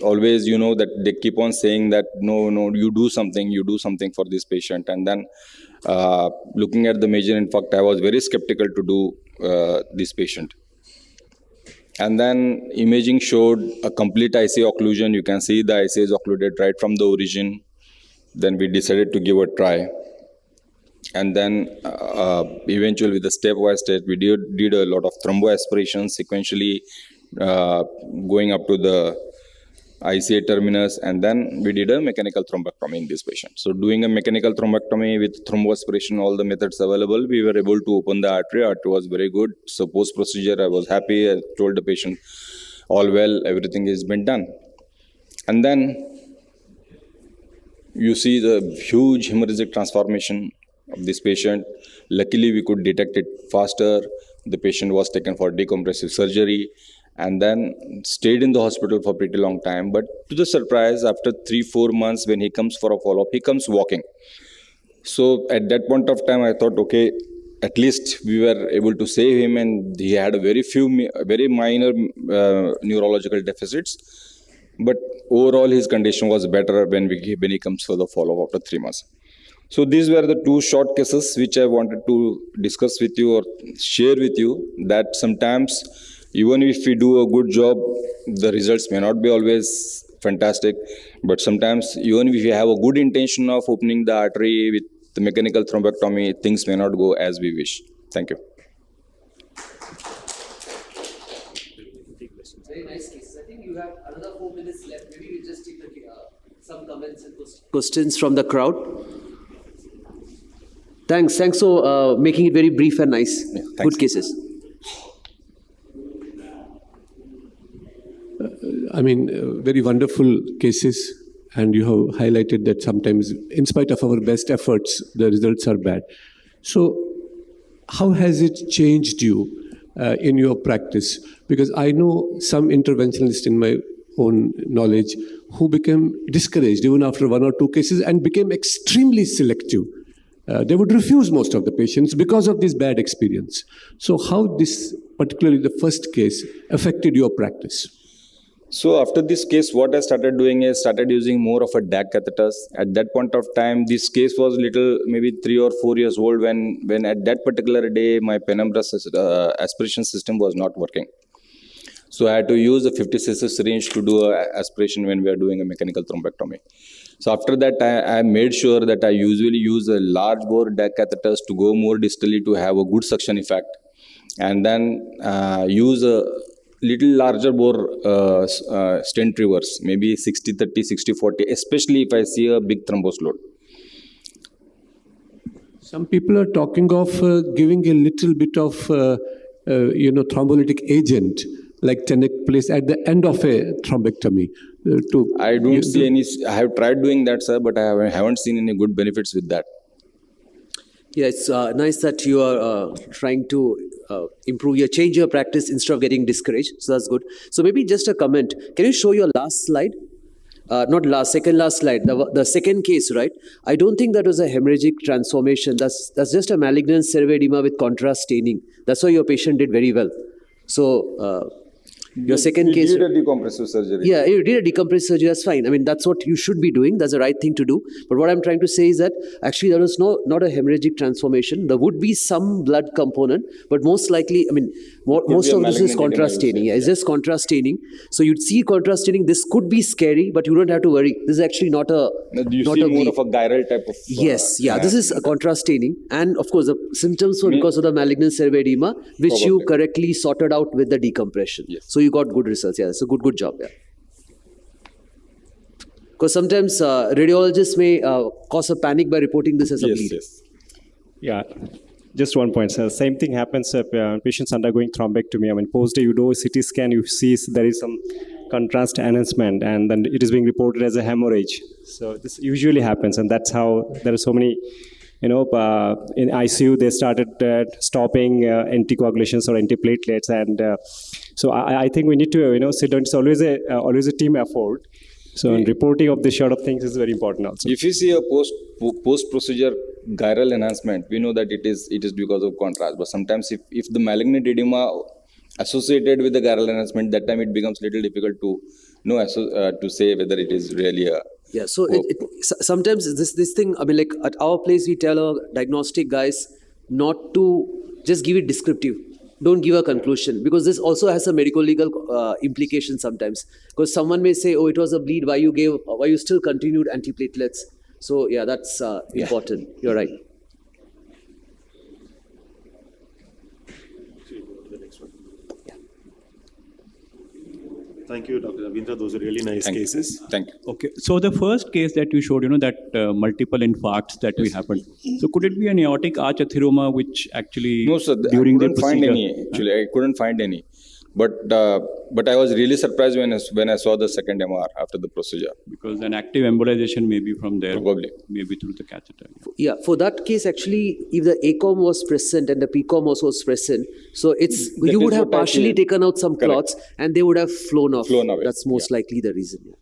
always, that they keep on saying that, no, you do something for this patient. And then looking at the major infarct, I was very skeptical to do this patient. And then imaging showed a complete ICA occlusion. You can see the ICA is occluded right from the origin. Then we decided to give a try. And then eventually with the stepwise test, we did a lot of thromboaspirations sequentially going up to the ICA terminus, and then we did a mechanical thrombectomy in this patient. So doing a mechanical thrombectomy with thromboaspiration, all the methods available, we were able to open the artery. Artery was very good. So post-procedure, I was happy. I told the patient, all well, everything has been done. And then you see the huge hemorrhagic transformation of this patient. Luckily, we could detect it faster. The patient was taken for decompressive surgery and then stayed in the hospital for a pretty long time. But to the surprise, after 3-4 months, when he comes for a follow-up, he comes walking. So at that point of time, I thought, okay, at least we were able to save him, and he had a very minor neurological deficits. But overall, his condition was better when he comes for the follow-up after 3 months. So these were the 2 short cases which I wanted to discuss with you or share with you, that sometimes even if we do a good job, the results may not be always fantastic. But sometimes even if we have a good intention of opening the artery with the mechanical thrombectomy, things may not go as we wish. Thank you. Very nice cases. I think you have another 4 minutes left. Maybe we just take some comments and questions from the crowd. Thanks for making it very brief and nice. Yeah, good cases. Very wonderful cases, and you have highlighted that sometimes, in spite of our best efforts, the results are bad. So, how has it changed you in your practice? Because I know some interventionalists in my own knowledge who became discouraged even after 1 or 2 cases and became extremely selective. They would refuse most of the patients because of this bad experience. So how this, particularly the first case, affected your practice? So after this case, what I started doing is started using more of a DAC catheters. At that point of time, this case was maybe 3 or 4 years old when at that particular day, my penumbra aspiration system was not working. So I had to use a 50 cc syringe to do aspiration when we are doing a mechanical thrombectomy. So after that, I made sure that I usually use a large bore DAC catheters to go more distally to have a good suction effect. And then use a little larger bore stent reverse, maybe 60-30, 60-40, especially if I see a big thrombus load. Some people are talking of giving a little bit of thrombolytic agent like tenecteplase at the end of a thrombectomy. I don't see any. I have tried doing that, sir, but I haven't seen any good benefits with that. Yeah, it's nice that you are trying to change your practice instead of getting discouraged. So that's good. So maybe just a comment. Can you show your last slide? Second last slide. The second case, right? I don't think that was a hemorrhagic transformation. That's just a malignant cerebral edema with contrast staining. That's why your patient did very well. So Your second We case. did a decompressive surgery. Yeah, you did a decompressive surgery, that's fine. I mean, that's what you should be doing. That's the right thing to do. But what I'm trying to say is that actually there was not a hemorrhagic transformation. There would be some blood component, but most likely, I mean, most of this is contrast staining. Yeah, it's just contrast staining. So you'd see contrast staining. This could be scary, but you don't have to worry. This is actually not a You not see a more bleed. of a gyral type of. Yes, yeah, this is a contrast staining. And of course, the symptoms were because of the malignant cerebral edema, which you Probably. correctly sorted out with the decompression. Yes. So you got good results. Yeah, it's a good job. Yeah. Because sometimes radiologists may cause a panic by reporting this as a Yes, bleed. yes. Yeah, just one point, sir. Same thing happens patients undergoing thrombectomy. I mean, post-day, you do a CT scan, you see there is some contrast enhancement, and then it is being reported as a hemorrhage. So this usually happens, and that's how there are so many, in ICU, they started stopping anticoagulations or antiplatelets, and so I think we need to, sit down. It's always a team effort. So reporting of this sort of things is very important also. If you see a post-procedure gyral enhancement, we know that it is because of contrast. But sometimes if the malignant edema associated with the gyral enhancement, that time it becomes little difficult to say whether it is really a. Yeah, so sometimes this thing, I mean, like at our place, we tell our diagnostic guys not to just give it descriptive. Don't give a conclusion, because this also has a medico-legal implication sometimes. Because someone may say, "Oh, it was a bleed. Why you still continued antiplatelets?" So yeah, that's important. You're right. Thank you, Dr. Ravindra. Those are really nice cases. Thank you. Okay, so the first case that you showed, that multiple infarcts that we happened. So could it be an aortic arch athyroma, which actually No, sir. during I the couldn't find procedure? any. Actually, I couldn't find any. But I was really surprised when I saw the second MR after the procedure. Because an active embolization may be from there, Probably. maybe through the catheter. Yeah, for that case, actually, if the ACOM was present and the PCOM also was present, so you would is have what I partially feel. taken out some Correct. clots and they would have flown off. Flown away. That's most likely the reason. Yeah.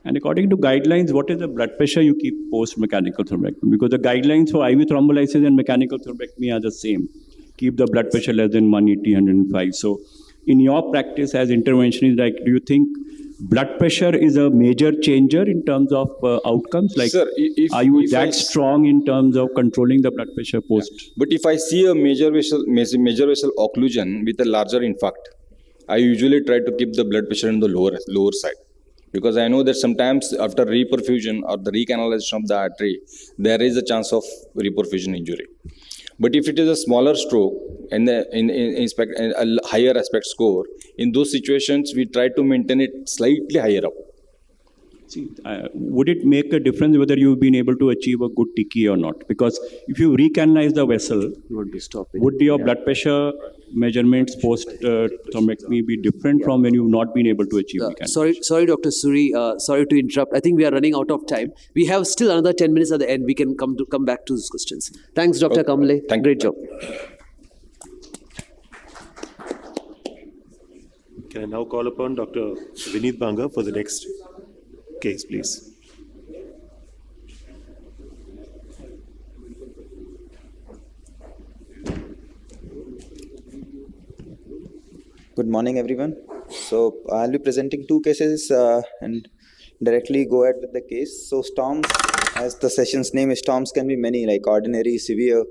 And according to guidelines, what is the blood pressure you keep post-mechanical thrombectomy? Because the guidelines for IV thrombolysis and mechanical thrombectomy are the same. Keep the blood pressure less than 180, 105. So in your practice as interventionist, do you think blood pressure is a major changer in terms of outcomes? Sir, are you that strong in terms of controlling the blood pressure post? But if I see a major vessel occlusion with a larger infarct, I usually try to keep the blood pressure in the lower side. Because I know that sometimes after reperfusion or the recanalization of the artery, there is a chance of reperfusion injury. But if it is a smaller stroke and a higher aspect score, in those situations, we try to maintain it slightly higher up. See, would it make a difference whether you've been able to achieve a good TK or not? Because if you recanalize the vessel, You want to stop it. would your blood pressure measurements post-thrombectomy be different from when you've not been able to achieve recanalization? Sorry, Dr. Suri. Sorry to interrupt. I think we are running out of time. We have still another 10 minutes at the end. We can come back to these questions. Thanks, Dr. Kamle. Great job. Can I now call upon Dr. Vineet Banga for the next case, please? Good morning, everyone. So I'll be presenting two cases and directly go ahead with the case. So storms, as the session's name is, storms can be many, like ordinary, severe.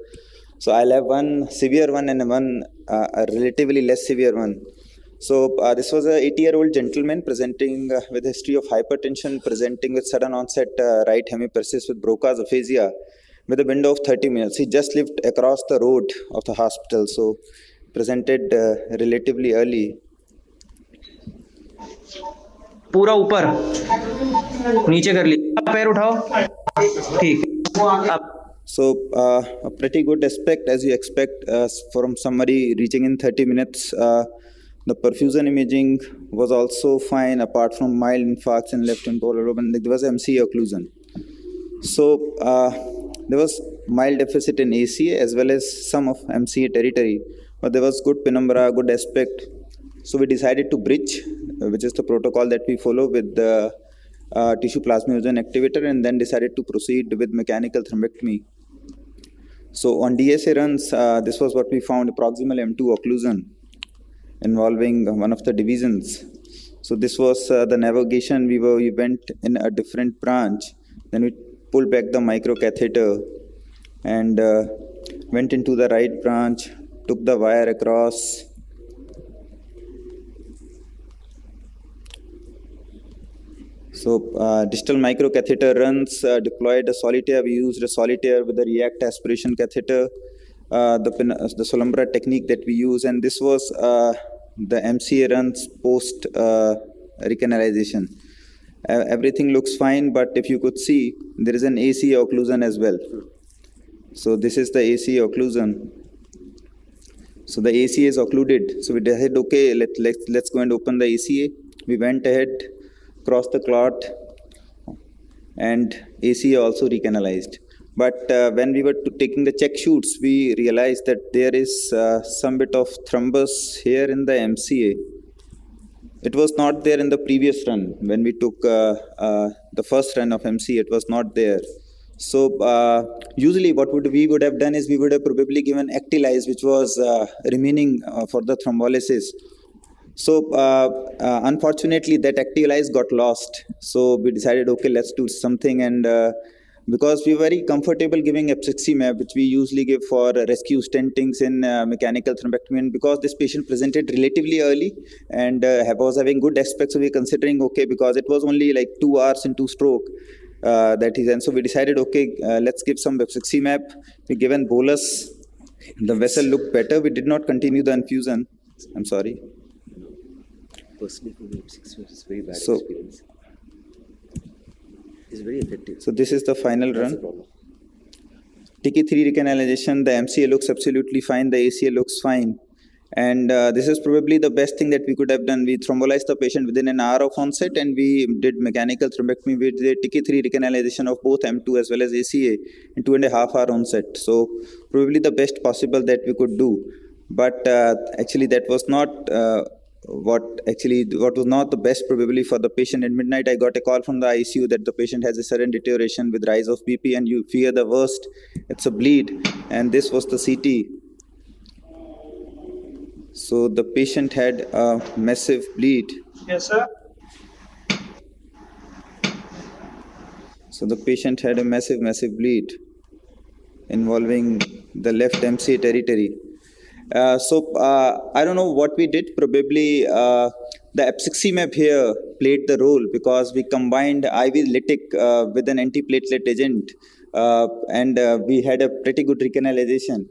So I'll have one severe one and one a relatively less severe one. So this was a 80-year-old gentleman presenting with history of hypertension, presenting with sudden onset right hemiparesis with Broca's aphasia with a window of 30 minutes. He just lived across the road of the hospital, so presented relatively early. पूरा ऊपर नीचे कर लिया, पैर उठाओ, ठीक. So a pretty good aspect, as you expect from somebody reaching in 30 minutes. The perfusion imaging was also fine, apart from mild infarcts in left temporal lobe, and there was MCA occlusion. So there was mild deficit in ACA as well as some of MCA territory, but there was good penumbra, good aspect. So we decided to bridge, which is the protocol that we follow with the tissue plasminogen activator, and then decided to proceed with mechanical thrombectomy. So on DSA runs, this was what we found, proximal M2 occlusion. involving one of the divisions. So this was the navigation. We went in a different branch. Then we pulled back the microcatheter and went into the right branch, took the wire across. So distal microcatheter runs, deployed a solitaire. We used a solitaire with a react aspiration catheter, the Solumbra technique that we use, and this was the MCA runs post recanalization. Everything looks fine, but if you could see, there is an ACA occlusion as well. So this is the ACA occlusion. So the ACA is occluded. So we decided, okay, let's go and open the ACA. We went ahead, crossed the clot, and ACA also recanalized. But when we were taking the check shoots, we realized that there is some bit of thrombus here in the MCA. It was not there in the previous run. When we took the first run of MCA, it was not there. So usually what we would have done is we would have probably given Actilize, which was remaining for the thrombolysis. So unfortunately, that Actilize got lost. So we decided, okay, let's do something. And because we were very comfortable giving epsiximab, which we usually give for rescue stentings in mechanical thrombectomy, and because this patient presented relatively early and was having good aspects, so we were considering, okay, because it was only like 2 hours into stroke, and so we decided, okay, let's give some epsiximab. We given bolus. The vessel looked better. We did not continue the infusion. I'm sorry. Personally, for me, it's very bad So, experience. It's very effective. So this is the final run. TK3 recanalization, the MCA looks absolutely fine, the ACA looks fine. And this is probably the best thing that we could have done. We thrombolized the patient within an hour of onset, and we did mechanical thrombectomy with the TK3 recanalization of both M2 as well as ACA in 2.5 hour onset. So probably the best possible that we could do. But actually that was not what was not the best probably for the patient. At midnight, I got a call from the ICU that the patient has a sudden deterioration with rise of BP, and you fear the worst. It's a bleed, and this was the CT. So the patient had a massive bleed. Yes, sir. So the patient had a massive bleed involving the left MCA territory. I don't know what we did. Probably the epsiximab here played the role because we combined IV lytic with an antiplatelet agent, and we had a pretty good recanalization.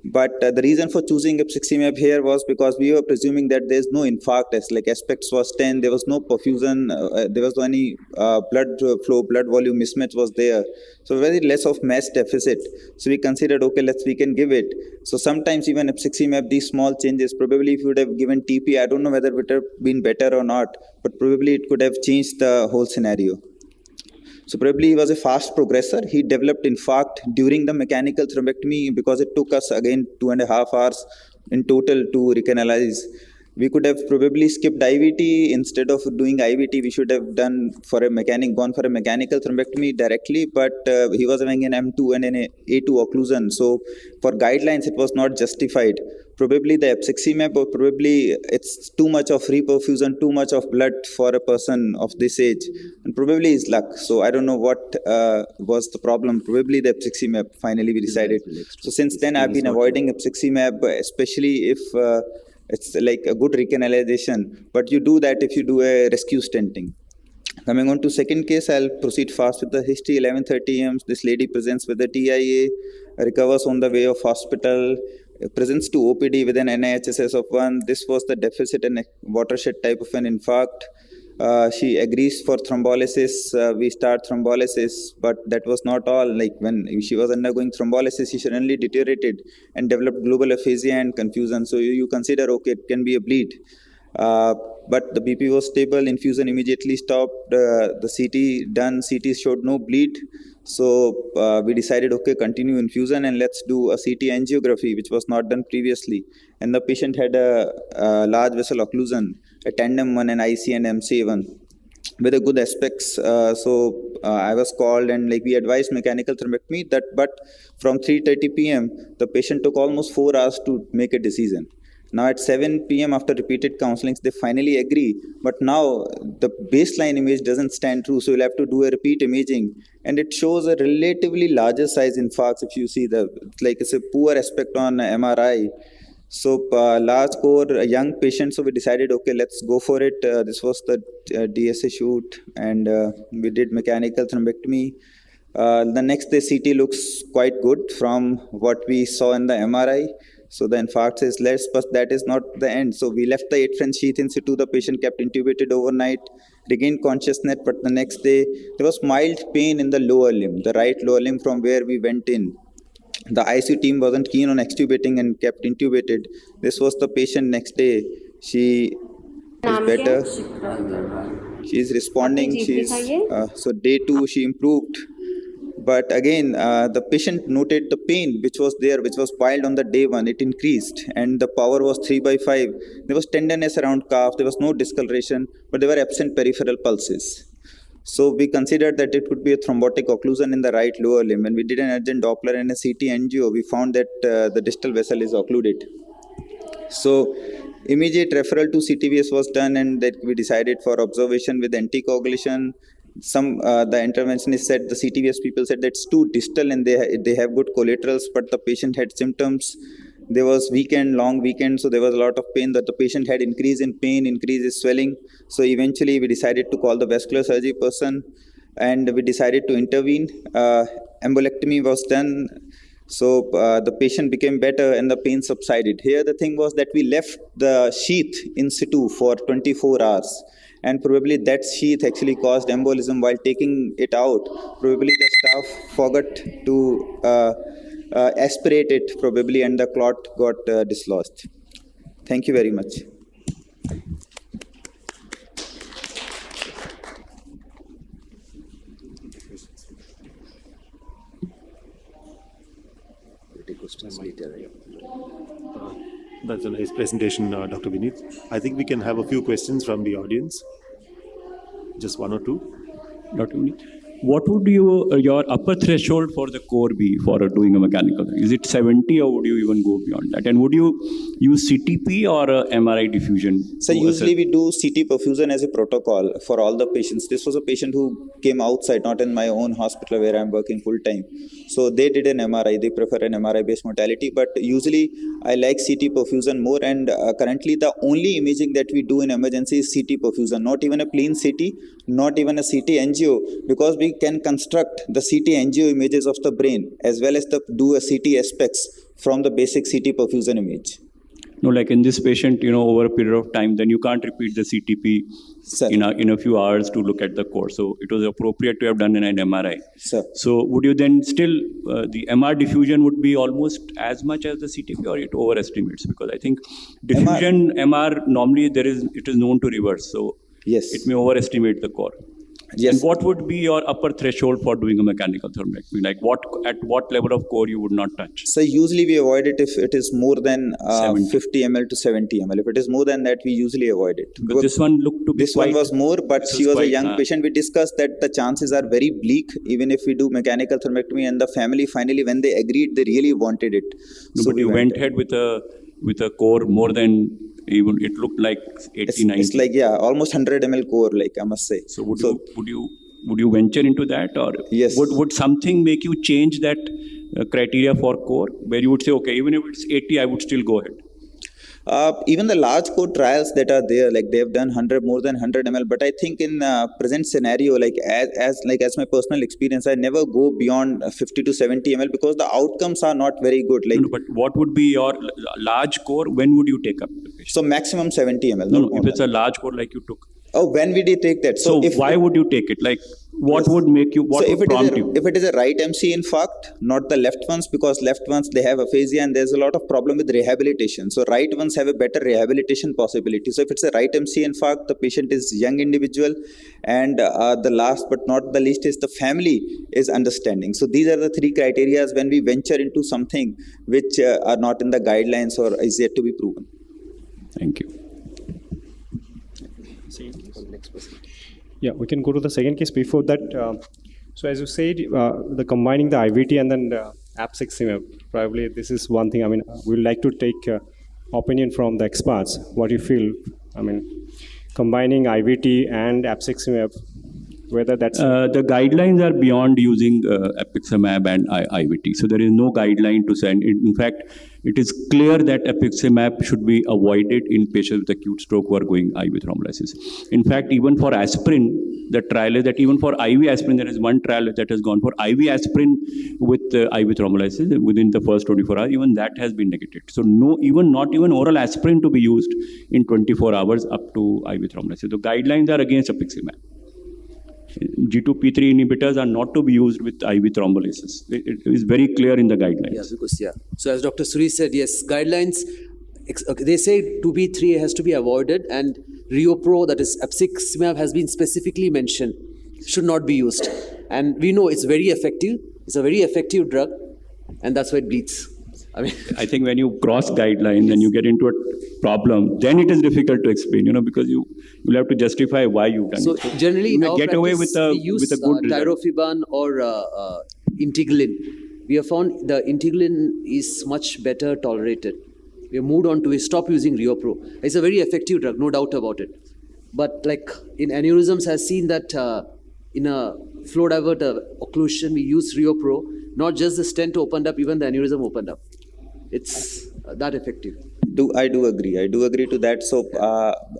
But the reason for choosing epsiximab here was because we were presuming that there's no infarct, as like aspects was 10, there was no perfusion, there was no any blood flow, blood volume mismatch was there. So very less of mass deficit. So we considered, okay, we can give it. So sometimes even epsiximab, these small changes, probably if you would have given TP, I don't know whether it would have been better or not, but probably it could have changed the whole scenario. So probably he was a fast progressor. He developed infarct during the mechanical thrombectomy because it took us again 2.5 hours in total to recanalize. We could have probably skipped IVT instead of doing IVT. We should have gone for a mechanical thrombectomy directly, but he was having an M2 and an A2 occlusion. So for guidelines, it was not justified. Probably the epsiximab, or probably it's too much of reperfusion, too much of blood for a person of this age, and probably his luck. So I don't know what was the problem. Probably the epsiximab. Finally, we decided. So since then, I've been avoiding epsiximab, especially if it's like a good recanalization. But you do that if you do a rescue stenting. Coming on to second case, I'll proceed fast with the history. 11:30 a.m. This lady presents with a TIA, recovers on the way of hospital, presents to OPD with an NIHSS of 1. This was the deficit and watershed type of an infarct. She agrees for thrombolysis. We start thrombolysis, but that was not all. Like when she was undergoing thrombolysis, she suddenly deteriorated and developed global aphasia and confusion. So you consider, okay, it can be a bleed. But the BP was stable, infusion immediately stopped, the CT done, CT showed no bleed. So we decided, okay, continue infusion and let's do a CT angiography, which was not done previously. And the patient had a large vessel occlusion, a tandem 1 and IC and MC1 with a good aspects. I was called and like we advised mechanical thrombectomy, but from 3:30 p.m., the patient took almost 4 hours to make a decision. Now at 7 p.m. after repeated counselings, they finally agree. But now the baseline image doesn't stand true, so you'll have to do a repeat imaging. And it shows a relatively larger size infarct. If you see it's a poor aspect on MRI. So large core, young patient, so we decided, okay, let's go for it. This was the DSA shoot, and we did mechanical thrombectomy. The next day CT looks quite good from what we saw in the MRI. So the infarct is less, but that is not the end. So we left the 8 French sheath in situ. The patient kept intubated overnight, regained consciousness, but the next day there was mild pain in the lower limb, the right lower limb from where we went in. The ICU team wasn't keen on extubating and kept intubated. This was the patient next day. She is better. She is responding. So day 2 she improved. But again, the patient noted the pain which was there, which was piled on the day 1. It increased, and the power was 3/5. There was tenderness around calf. There was no discoloration, but there were absent peripheral pulses. So we considered that it could be a thrombotic occlusion in the right lower limb. When we did an urgent Doppler and a CT angio, we found that the distal vessel is occluded. So immediate referral to CTVS was done, and that we decided for observation with anticoagulation. The interventionist said, the CTVS people said that's too distal and they have good collaterals, but the patient had symptoms. There was long weekend, so there was a lot of pain, that the patient had increase in pain, increase in swelling. So eventually we decided to call the vascular surgery person, and we decided to intervene. Embolectomy was done. So the patient became better and the pain subsided. Here the thing was that we left the sheath in situ for 24 hours. And probably that sheath actually caused embolism while taking it out. Probably the staff forgot to aspirate it probably, and the clot got dislodged. Thank you very much. That's a nice presentation, Dr. Vineet. I think we can have a few questions from the audience. Just 1 or 2. Dr. Vineet, what would your upper threshold for the core be for doing a mechanical? Is it 70, or would you even go beyond that? And would you use CTP or MRI diffusion? So usually we do CT perfusion as a protocol for all the patients. This was a patient who came outside, not in my own hospital where I'm working full time. So they did an MRI. They prefer an MRI based modality, but usually I like CT perfusion more. And currently the only imaging that we do in emergency is CT perfusion, not even a plain CT, not even a CT angio, because we can construct the CT angio images of the brain as well as do a CT aspects from the basic CT perfusion image. No, like in this patient, over a period of time, then you can't repeat the CTP in a few hours to look at the core. So it was appropriate to have done an MRI. Sir. So would you then still, the MR diffusion would be almost as much as the CTP, or it overestimates? Because I think diffusion MR normally it is known to reverse. So yes, it may overestimate the core. Yes. And what would be your upper threshold for doing a mechanical thrombectomy? Like at what level of core you would not touch? So usually we avoid it if it is more than 50 ml to 70 ml. If it is more than that, we usually avoid it. Because this one looked to be This one was more, but she was a young patient. We discussed that the chances are very bleak, even if we do mechanical thrombectomy, and the family finally, when they agreed, they really wanted it. No, so but you went ahead with a core more than, even it looked like 80, 90. It's like, yeah, almost 100 ml core, like I must say. So would you venture into that, or yes, would something make you change that criteria for core, where you would say, okay, even if it's 80, I would still go ahead? Even the large core trials that are there, like they have done more than 100 ml. But I think in present scenario, like as my personal experience, I never go beyond 50 to 70 ml because the outcomes are not very good. Like, no, but what would be your large core? When would you take up the patient? So maximum 70 ml. No, if it's a large core like you took. Oh, when did you take that? So why would you take it? Like, what would make you, what would prompt you? If it is a right MC infarct, not the left ones, because left ones, they have aphasia and there's a lot of problem with rehabilitation. So right ones have a better rehabilitation possibility. So if it's a right MC infarct, the patient is young individual, and the last but not the least is the family is understanding. So these are the 3 criteria when we venture into something which are not in the guidelines or is yet to be proven. Thank you. Yeah, we can go to the second case. Before that, so as you said, the combining the IVT and then the absciximab, probably this is one thing. I mean, we would like to take opinion from the experts. What you feel? I mean, combining IVT and apixaban, whether that's the guidelines are beyond using apixaban and IVT. So there is no guideline to send. In fact, it is clear that apixaban should be avoided in patients with acute stroke who are going IV thrombolysis. In fact, even for aspirin, the trial is that even for IV aspirin, there is one trial that has gone for IV aspirin with IV thrombolysis within the first 24 hours. Even that has been negated. So not even oral aspirin to be used in 24 hours up to IV thrombolysis. The guidelines are against apixaban. G2P3 inhibitors are not to be used with IV thrombolysis. It is very clear in the guidelines. Yeah, because, yeah. So as Dr. Suri said, yes, guidelines, they say 2B3 has to be avoided, and Riopro, that is apixaban, has been specifically mentioned, should not be used. And we know it's very effective. It's a very effective drug, and that's why it bleeds. I think when you cross guidelines and you get into a problem, then it is difficult to explain, because you'll have to justify why you've done it. So generally, you may get away with a good result. Tirofiban or Integrelin. We have found the Integrelin is much better tolerated. We have moved on to, we stopped using Riopro. It's a very effective drug, no doubt about it. But like in aneurysms, has seen that in a flow divert occlusion, we use Riopro. Not just the stent opened up, even the aneurysm opened up. It's that effective. I do agree. I do agree to that. So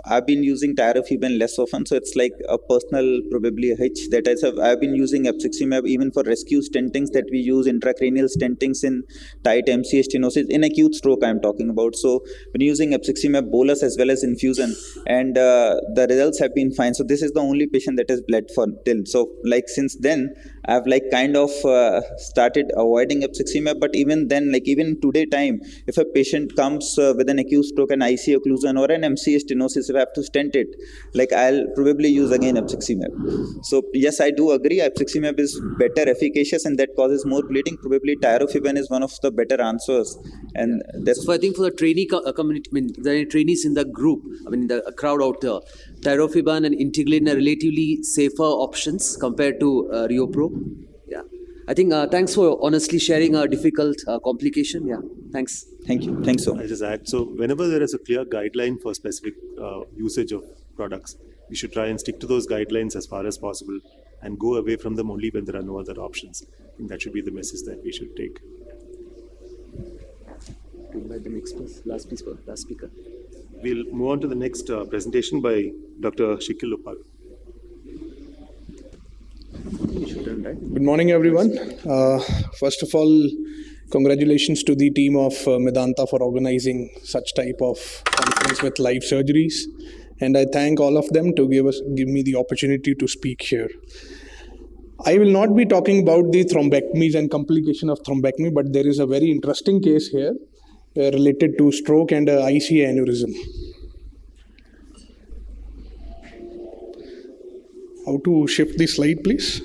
I've been using tirofiban less often. So it's like a personal, probably a hitch that I've been using apixaban even for rescue stentings that we use, intracranial stentings in tight MCA stenosis, in acute stroke I'm talking about. So when using apixaban bolus as well as infusion, and the results have been fine. So this is the only patient that has bled for till. So like since then, I've like kind of started avoiding apixaban. But even then, like even today time, if a patient comes with an acute stroke, an IC occlusion or an MCA stenosis, if I have to stent it, like I'll probably use again apixaban. So yes, I do agree. Apixaban is better efficacious and that causes more bleeding. Probably tirofiban is one of the better answers. And that's so I think for the trainee community, the trainees in the group, the crowd out there, tirofiban and Integrelin are relatively safer options compared to Riopro. Yeah. I think thanks for honestly sharing a difficult complication. Yeah, thanks. Thank you. Thanks so much. I just add, so whenever there is a clear guideline for specific usage of products, we should try and stick to those guidelines as far as possible and go away from them only when there are no other options. I think that should be the message that we should take. The next last speaker. We'll move on to the next presentation by Dr. Shikil Uppal. Good morning, everyone. First of all, congratulations to the team of Medanta for organizing such type of conference with live surgeries. And I thank all of them to give me the opportunity to speak here. I will not be talking about the thrombectomies and complication of thrombectomy, but there is a very interesting case here related to stroke and ICA aneurysm. How to shift the slide, please?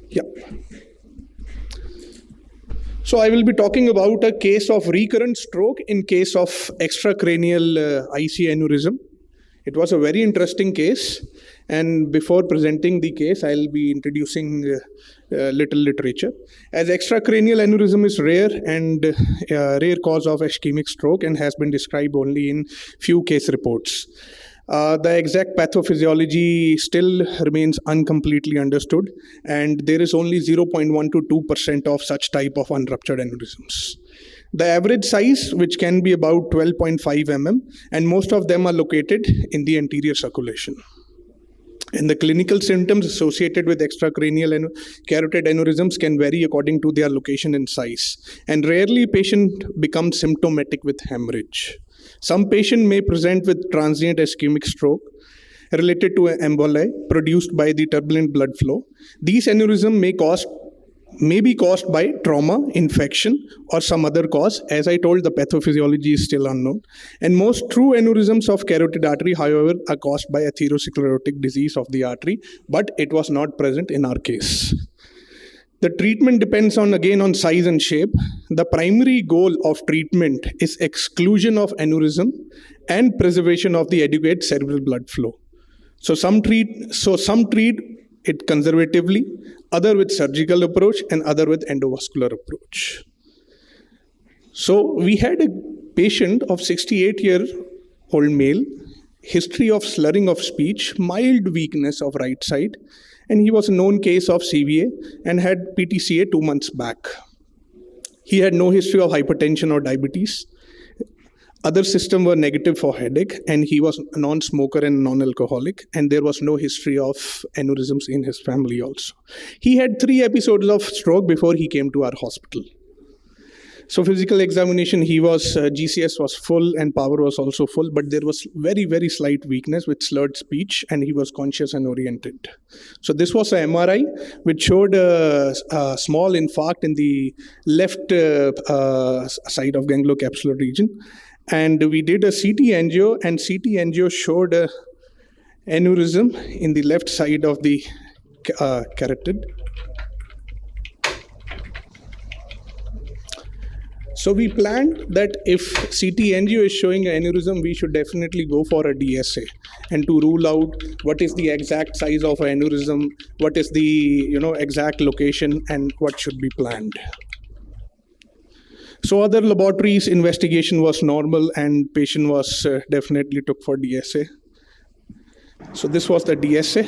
Yeah. So I will be talking about a case of recurrent stroke in case of extracranial IC aneurysm. It was a very interesting case. And before presenting the case, I'll be introducing little literature. As extracranial aneurysm is rare and rare cause of ischemic stroke and has been described only in few case reports. The exact pathophysiology still remains uncompletely understood, and there is only 0.1 to 2% of such type of unruptured aneurysms. The average size, which can be about 12.5 mm, and most of them are located in the anterior circulation. And the clinical symptoms associated with extracranial and carotid aneurysms can vary according to their location and size. And rarely patient becomes symptomatic with hemorrhage. Some patient may present with transient ischemic stroke related to emboli produced by the turbulent blood flow. These aneurysms may be caused by trauma, infection, or some other cause. As I told, the pathophysiology is still unknown. And most true aneurysms of carotid artery, however, are caused by atherosclerotic disease of the artery, but it was not present in our case. The treatment depends on size and shape. The primary goal of treatment is exclusion of aneurysm and preservation of the adequate cerebral blood flow. Some treat it conservatively, other with surgical approach, and other with endovascular approach. So we had a patient of 68-year-old male, history of slurring of speech, mild weakness of right side, and he was a known case of CVA and had PTCA 2 months back. He had no history of hypertension or diabetes. Other systems were negative for headache, and he was a non-smoker and non-alcoholic, and there was no history of aneurysms in his family also. He had 3 episodes of stroke before he came to our hospital. So physical examination, GCS was full and power was also full, but there was very, very slight weakness with slurred speech, and he was conscious and oriented. So this was an MRI which showed a small infarct in the left side of gangliocapsular region. And we did a CT angio, and CT angio showed a aneurysm in the left side of the carotid. So we planned that if CT angio is showing an aneurysm, we should definitely go for a DSA and to rule out what is the exact size of an aneurysm, what is the exact location, and what should be planned. So other laboratories investigation was normal, and patient was definitely took for DSA. So this was the DSA,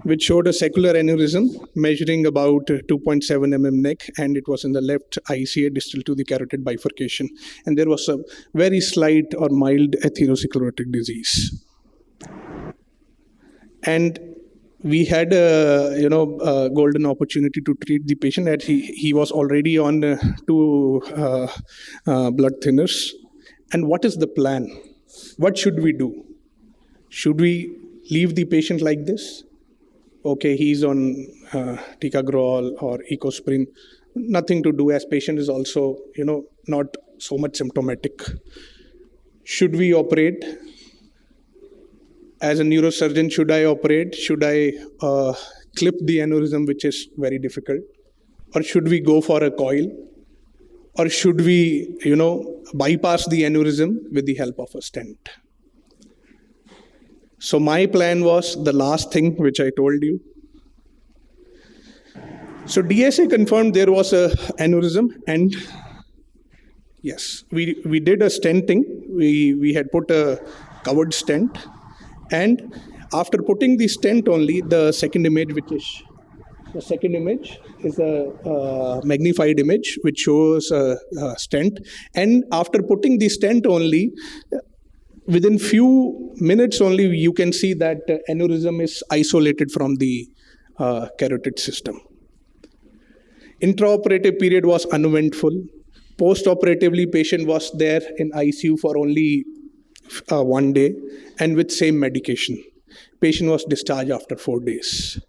which showed a secular aneurysm measuring about 2.7 mm neck, and it was in the left ICA distal to the carotid bifurcation. And there was a very slight or mild atherosclerotic disease. And we had a golden opportunity to treat the patient, that he was already on 2 blood thinners. And what is the plan? What should we do? Should we leave the patient like this? Okay, he's on ticagrelor or ecosprin. Nothing to do, as patient is also not so much symptomatic. Should we operate? As a neurosurgeon, should I operate? Should I clip the aneurysm, which is very difficult? Or should we go for a coil? Or should we, bypass the aneurysm with the help of a stent? So my plan was the last thing which I told you. So DSA confirmed there was a aneurysm, and yes, we did a stenting. We had put a covered stent, and after putting the stent only, the second image is a magnified image which shows a stent, and after putting the stent only, within few minutes only, you can see that aneurysm is isolated from the carotid system. Intraoperative period was uneventful. Post-operatively, patient was there in ICU for only 1 day, and with same medication. Patient was discharged after 4 days.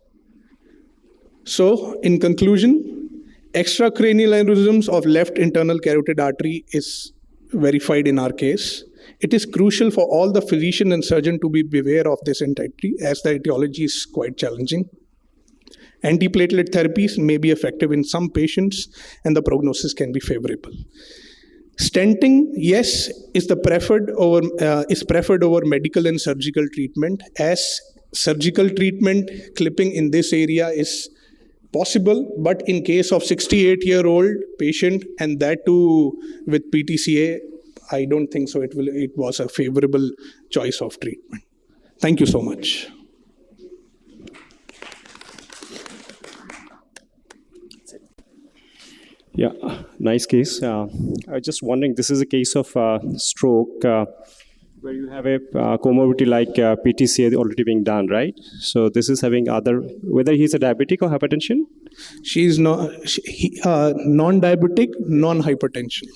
So, in conclusion, extracranial aneurysms of left internal carotid artery is verified in our case. It is crucial for all the physician and surgeon to be beware of this entity, as the etiology is quite challenging. Antiplatelet therapies may be effective in some patients, and the prognosis can be favorable. Stenting, yes, is preferred over medical and surgical treatment, as surgical treatment clipping in this area is possible, but in case of 68-year-old patient, and that too with PTCA, I don't think so. It was a favorable choice of treatment. Thank you so much. Yeah, nice case. I was just wondering, this is a case of stroke where you have a comorbidity like PTCA already being done, right? So this is having whether he's a diabetic or hypertension? She's non-diabetic, non-hypertension.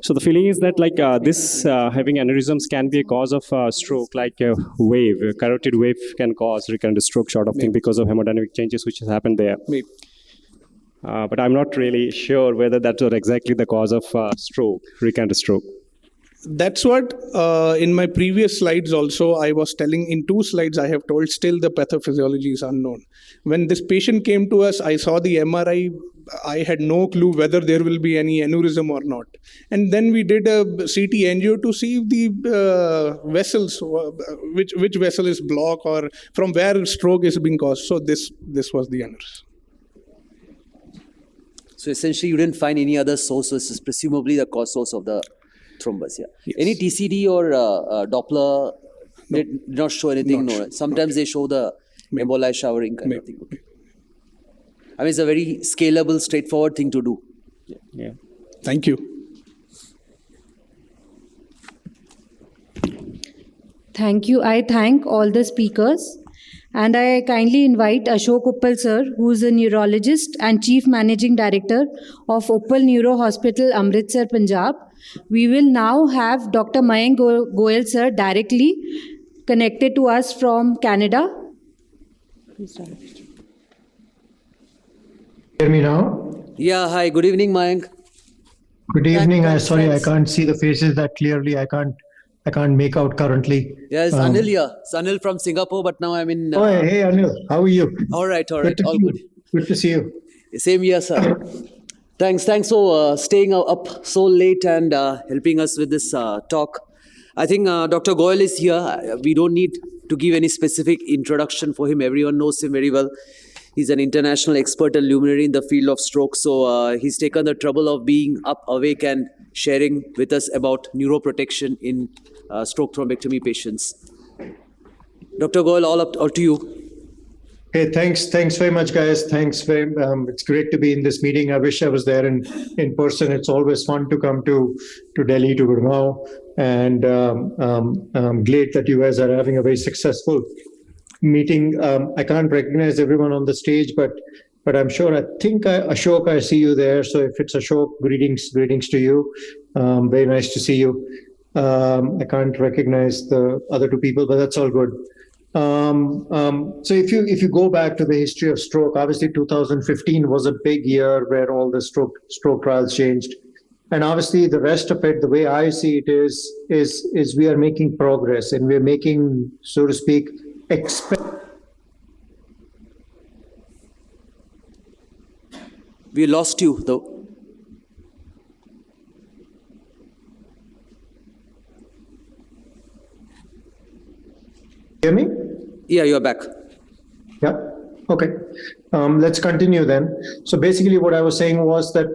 So the feeling is that this having aneurysms can be a cause of stroke, like a wave, a carotid wave can cause recurrent stroke sort of thing because of hemodynamic changes which has happened there. Maybe. But I'm not really sure whether that's exactly the cause of stroke, recurrent stroke. That's what in my previous slides also I was telling. In 2 slides I have told still the pathophysiology is unknown. When this patient came to us, I saw the MRI I had no clue whether there will be any aneurysm or not. And then we did a CT angio to see the vessels, which vessel is blocked or from where stroke is being caused. So this was the aneurysm. So essentially, you didn't find any other source. So this is presumably the cause source of the thrombus. Yeah. Yes. Any TCD or Doppler did not show anything. Not No. sure. Sometimes they show the emboli showering kind of thing. Maybe. I mean, it's a very scalable, straightforward thing to do. Yeah. Thank you. Thank you. I thank all the speakers. And I kindly invite Ashok Uppal sir, who is a neurologist and Chief Managing Director of Uppal Neuro Hospital, Amritsar, Punjab. We will now have Dr. Mayank Goyal sir directly connected to us from Canada. Hear me now? Yeah, hi, good evening, Mayank. Good evening. Sorry, thanks. I can't see the faces that clearly. I can't make out currently. Yeah, it's Anil here. It's Anil from Singapore, but now I'm in... Oh, hey, Anil. How are you? All right, all Good to all see you. good. Good to see you. Same here, sir. Thanks for staying up so late and helping us with this talk. I think Dr. Goyal is here. We don't need to give any specific introduction for him. Everyone knows him very well. He's an international expert and luminary in the field of stroke. So he's taken the trouble of being up, awake, and sharing with us about neuroprotection in stroke thrombectomy patients. Dr. Goyal, all to you. Hey, thanks very much, guys. It's great to be in this meeting. I wish I was there in person. It's always fun to come to Delhi, to Gurgaon, and I'm glad that you guys are having a very successful meeting. I can't recognize everyone on the stage, but I'm sure, Ashok, I see you there. So if it's Ashok, greetings to you. Very nice to see you. I can't recognize the other two people, but that's all good. So if you go back to the history of stroke, obviously 2015 was a big year where all the stroke trials changed. And obviously the rest of it, the way I see it is we are making progress, and we're making, so to speak, We lost you, though. Hear me? Yeah, you're back. Yeah. Okay. Let's continue then. So basically, what I was saying was that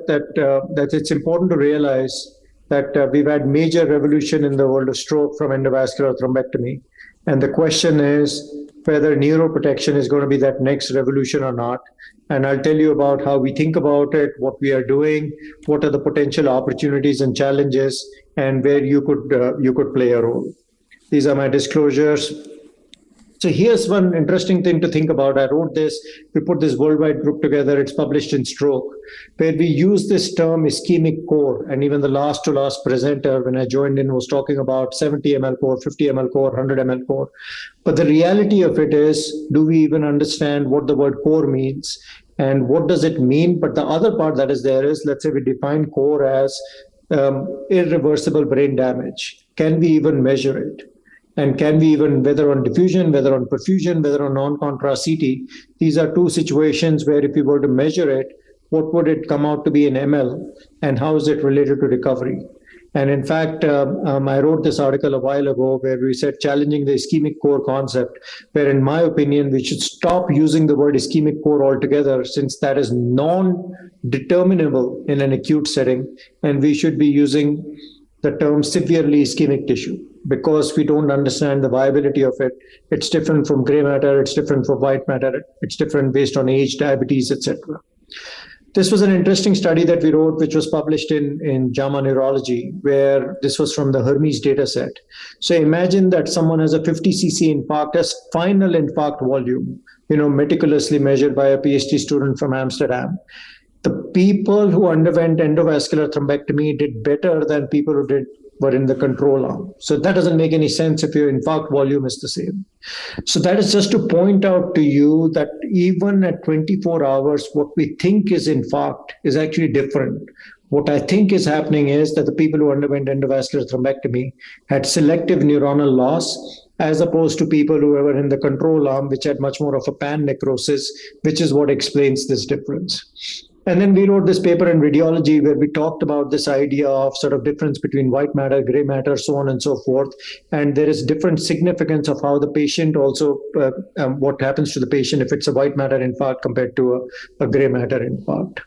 it's important to realize that we've had major revolution in the world of stroke from endovascular thrombectomy, and the question is whether neuroprotection is going to be that next revolution or not. And I'll tell you about how we think about it, what we are doing, what are the potential opportunities and challenges, and where you could play a role. These are my disclosures. So here's one interesting thing to think about. I wrote this, we put this worldwide group together, it's published in Stroke, where we use this term ischemic core. And even the last presenter, when I joined in, was talking about 70 ml core, 50 ml core, 100 ml core. But the reality of it is, do we even understand what the word core means? And what does it mean? But the other part that is there is, let's say we define core as irreversible brain damage. Can we even measure it? And can we even, whether on diffusion, whether on perfusion, whether on non-contrast CT, these are two situations where if you were to measure it, what would it come out to be in ml, and how is it related to recovery? And in fact, I wrote this article a while ago where we said challenging the ischemic core concept, where in my opinion, we should stop using the word ischemic core altogether, since that is non-determinable in an acute setting, and we should be using the term severely ischemic tissue, because we don't understand the viability of it. It's different from gray matter, it's different from white matter, it's different based on age, diabetes, etc. This was an interesting study that we wrote, which was published in JAMA Neurology, where this was from the Hermes data set. So imagine that someone has a 50 cc infarct, has final infarct volume, meticulously measured by a PhD student from Amsterdam. The people who underwent endovascular thrombectomy did better than people who were in the control arm. So that doesn't make any sense if your infarct volume is the same. So that is just to point out to you that even at 24 hours, what we think is infarct is actually different. What I think is happening is that the people who underwent endovascular thrombectomy had selective neuronal loss, as opposed to people who were in the control arm, which had much more of a pan necrosis, which is what explains this difference. And then we wrote this paper in Radiology where we talked about this idea of sort of difference between white matter, gray matter, so on and so forth. And there is different significance of how the patient also, what happens to the patient if it's a white matter infarct compared to a gray matter infarct.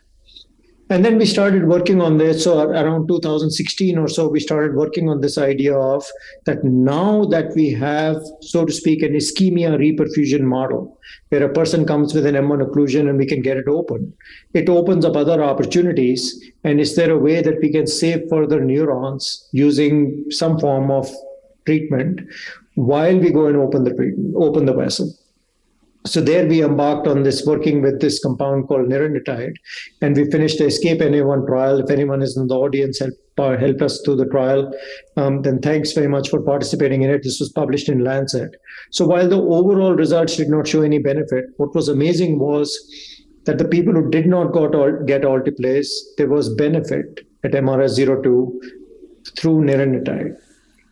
And then we started working on this. So around 2016 or so, we started working on this idea of that now that we have, so to speak, an ischemia reperfusion model, where a person comes with an M1 occlusion and we can get it open. It opens up other opportunities. And is there a way that we can save further neurons using some form of treatment while we go and open the vessel? So there we embarked on this, working with this compound called neurointervention, and we finished the ESCAPE NA1 trial. If anyone is in the audience, help us through the trial, then thanks very much for participating in it. This was published in Lancet. So while the overall results did not show any benefit, what was amazing was that the people who did not get alteplase, there was benefit at MRS02 through neurointervention.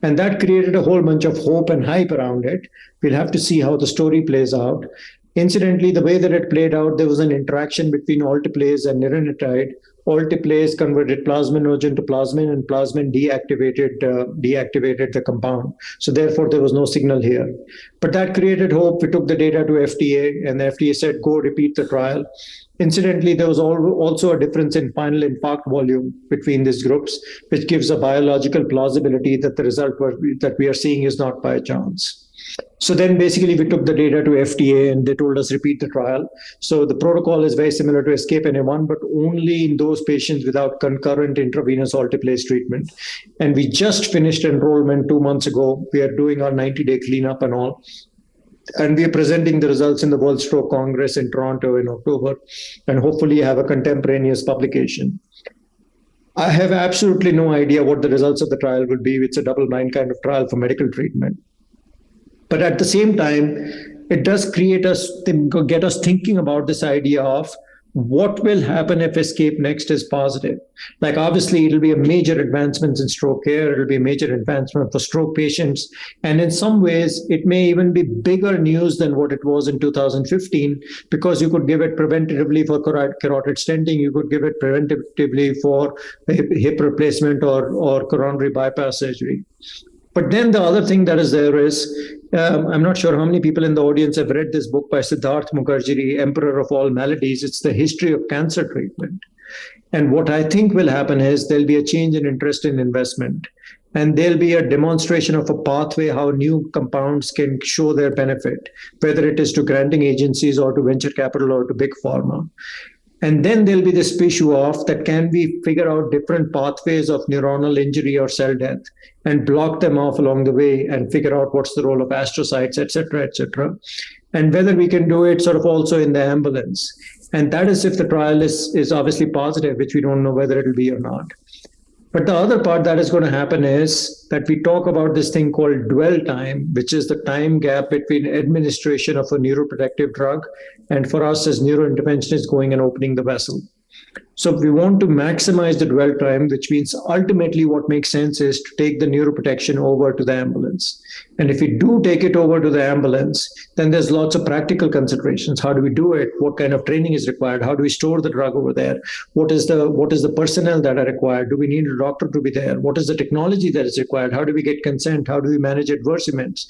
And that created a whole bunch of hope and hype around it. We'll have to see how the story plays out. Incidentally, the way that it played out, there was an interaction between alteplase and neurointervention. Alteplase converted plasminogen to plasmin, and plasmin deactivated the compound. So therefore, there was no signal here. But that created hope. We took the data to FDA, and the FDA said, go repeat the trial. Incidentally, there was also a difference in final infarct volume between these groups, which gives a biological plausibility that the result that we are seeing is not by chance. So then basically we took the data to FDA and they told us repeat the trial. So the protocol is very similar to ESCAPE NA1, but only in those patients without concurrent intravenous alteplase treatment. And we just finished enrollment 2 months ago. We are doing our 90-day cleanup and all. And we are presenting the results in the World Stroke Congress in Toronto in October, and hopefully have a contemporaneous publication. I have absolutely no idea what the results of the trial will be. It's a double-blind kind of trial for medical treatment. But at the same time, it does get us thinking about this idea of what will happen if ESCAPE Next is positive. Like obviously it'll be a major advancement in stroke care. It'll be a major advancement for stroke patients. And in some ways, it may even be bigger news than what it was in 2015, because you could give it preventatively for carotid stenting. You could give it preventatively for hip replacement or coronary bypass surgery. But then the other thing that is there is, I'm not sure how many people in the audience have read this book by Siddharth Mukherjee, Emperor of All Maladies. It's the history of cancer treatment. And what I think will happen is there'll be a change in interest in investment. And there'll be a demonstration of a pathway how new compounds can show their benefit, whether it is to granting agencies or to venture capital or to big pharma. And then there'll be this issue of that, can we figure out different pathways of neuronal injury or cell death and block them off along the way and figure out what's the role of astrocytes, et cetera, and whether we can do it sort of also in the ambulance. And that is if the trial is obviously positive, which we don't know whether it'll be or not. But the other part that is going to happen is that we talk about this thing called dwell time, which is the time gap between administration of a neuroprotective drug and for us as neurointerventionists going and opening the vessel. So if we want to maximize the dwell time, which means ultimately what makes sense is to take the neuroprotection over to the ambulance. And if we do take it over to the ambulance, then there's lots of practical considerations. How do we do it? What kind of training is required? How do we store the drug over there? What is the personnel that are required? Do we need a doctor to be there? What is the technology that is required? How do we get consent? How do we manage adverse events?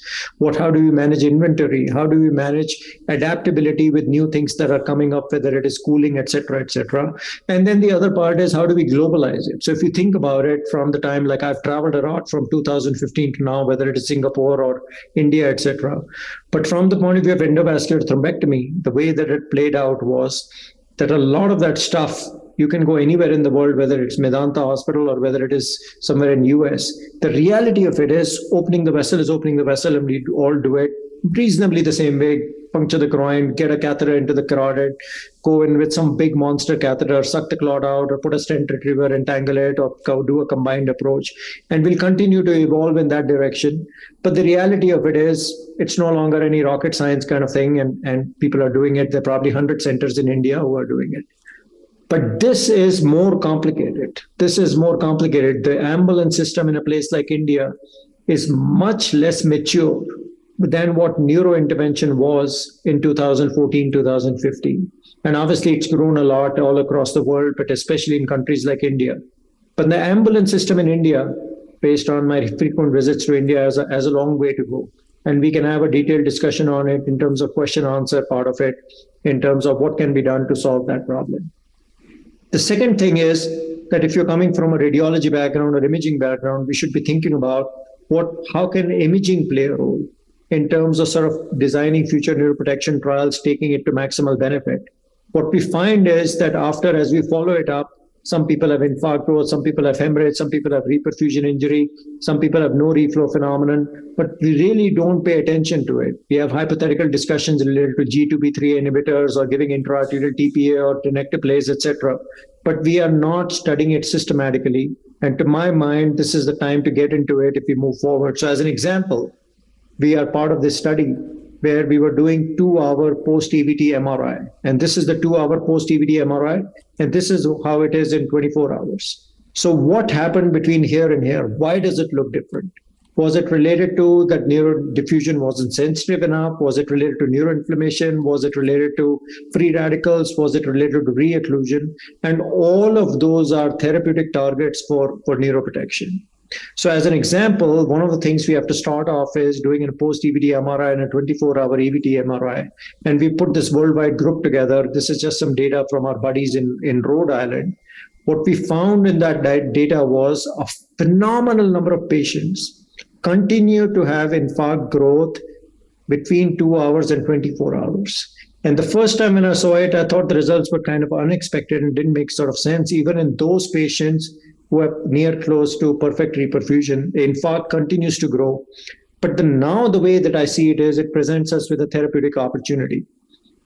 How do we manage inventory? How do we manage adaptability with new things that are coming up, whether it is cooling, et cetera, et cetera? And then the other part is how do we globalize it? So if you think about it from the time, like I've traveled a lot from 2015 to now, whether it is Singapore or India, et cetera. But from the point of view of endovascular thrombectomy, the way that it played out was that a lot of that stuff, you can go anywhere in the world, whether it's Medanta Hospital or whether it is somewhere in US. The reality of it is opening the vessel is opening the vessel, and we all do it reasonably the same way. Puncture the groin, get a catheter into the carotid, go in with some big monster catheter, suck the clot out, or put a stent retriever, entangle it, or do a combined approach. And we'll continue to evolve in that direction. But the reality of it is, it's no longer any rocket science kind of thing, and people are doing it. There are probably 100 centers in India who are doing it. But this is more complicated. The ambulance system in a place like India is much less mature than what neurointervention was in 2014, 2015. And obviously, it's grown a lot all across the world, but especially in countries like India. But the ambulance system in India, based on my frequent visits to India, has a long way to go. And we can have a detailed discussion on it in terms of question answer part of it, in terms of what can be done to solve that problem. The second thing is that if you're coming from a radiology background or imaging background, we should be thinking about how can imaging play a role in terms of sort of designing future neuroprotection trials, taking it to maximal benefit. What we find is that as we follow it up, some people have infarct growth, some people have hemorrhage, some people have reperfusion injury, some people have no reflow phenomenon, but we really don't pay attention to it. We have hypothetical discussions related to G2B3 inhibitors or giving intraarterial TPA or tenecteplase, etc. But we are not studying it systematically. And to my mind, this is the time to get into it if we move forward. So as an example, we are part of this study where we were doing 2-hour post-EVT MRI. And this is the 2-hour post-EVT MRI. And this is how it is in 24 hours. So what happened between here and here? Why does it look different? Was it related to that neurodiffusion wasn't sensitive enough? Was it related to neuroinflammation? Was it related to free radicals? Was it related to re-occlusion? And all of those are therapeutic targets for neuroprotection. So as an example, one of the things we have to start off is doing a post-EVT MRI and a 24-hour EVT MRI. And we put this worldwide group together. This is just some data from our buddies in Rhode Island. What we found in that data was a phenomenal number of patients continue to have infarct growth between 2 hours and 24 hours. And the first time when I saw it, I thought the results were kind of unexpected and didn't make sort of sense. Even in those patients who are near close to perfect reperfusion, the infarct continues to grow. But now the way that I see it is it presents us with a therapeutic opportunity.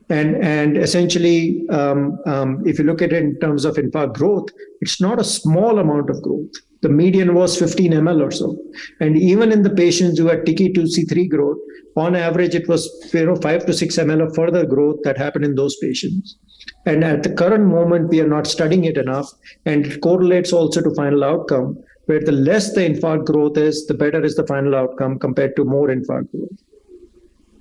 And essentially, if you look at it in terms of infarct growth, it's not a small amount of growth. The median was 15 ml or so. And even in the patients who had TK2C3 growth, on average, it was 5 to 6 ml of further growth that happened in those patients. And at the current moment, we are not studying it enough. And it correlates also to final outcome, where the less the infarct growth is, the better is the final outcome compared to more infarct growth.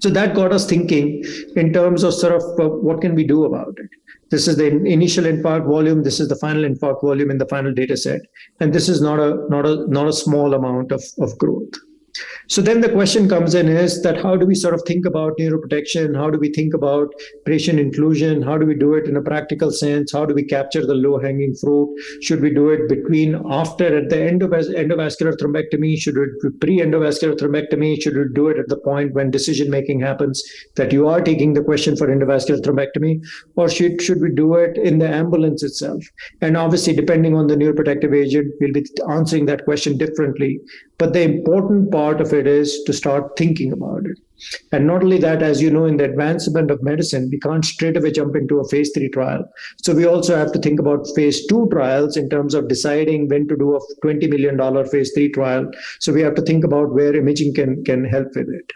So that got us thinking in terms of sort of what can we do about it. This is the initial infarct volume. This is the final infarct volume in the final data set. And this is not a small amount of growth. So then the question comes in is that how do we sort of think about neuroprotection? How do we think about patient inclusion? How do we do it in a practical sense? How do we capture the low-hanging fruit? Should we do it at the end of endovascular thrombectomy? Should it be pre-endovascular thrombectomy? Should we do it at the point when decision-making happens that you are taking the question for endovascular thrombectomy? Or should we do it in the ambulance itself? And obviously, depending on the neuroprotective agent, we'll be answering that question differently. But the important part of it is to start thinking about it. And not only that, as you know, in the advancement of medicine, we can't straight away jump into a phase 3 trial. So we also have to think about phase 2 trials in terms of deciding when to do a $20 million phase 3 trial. So we have to think about where imaging can help with it.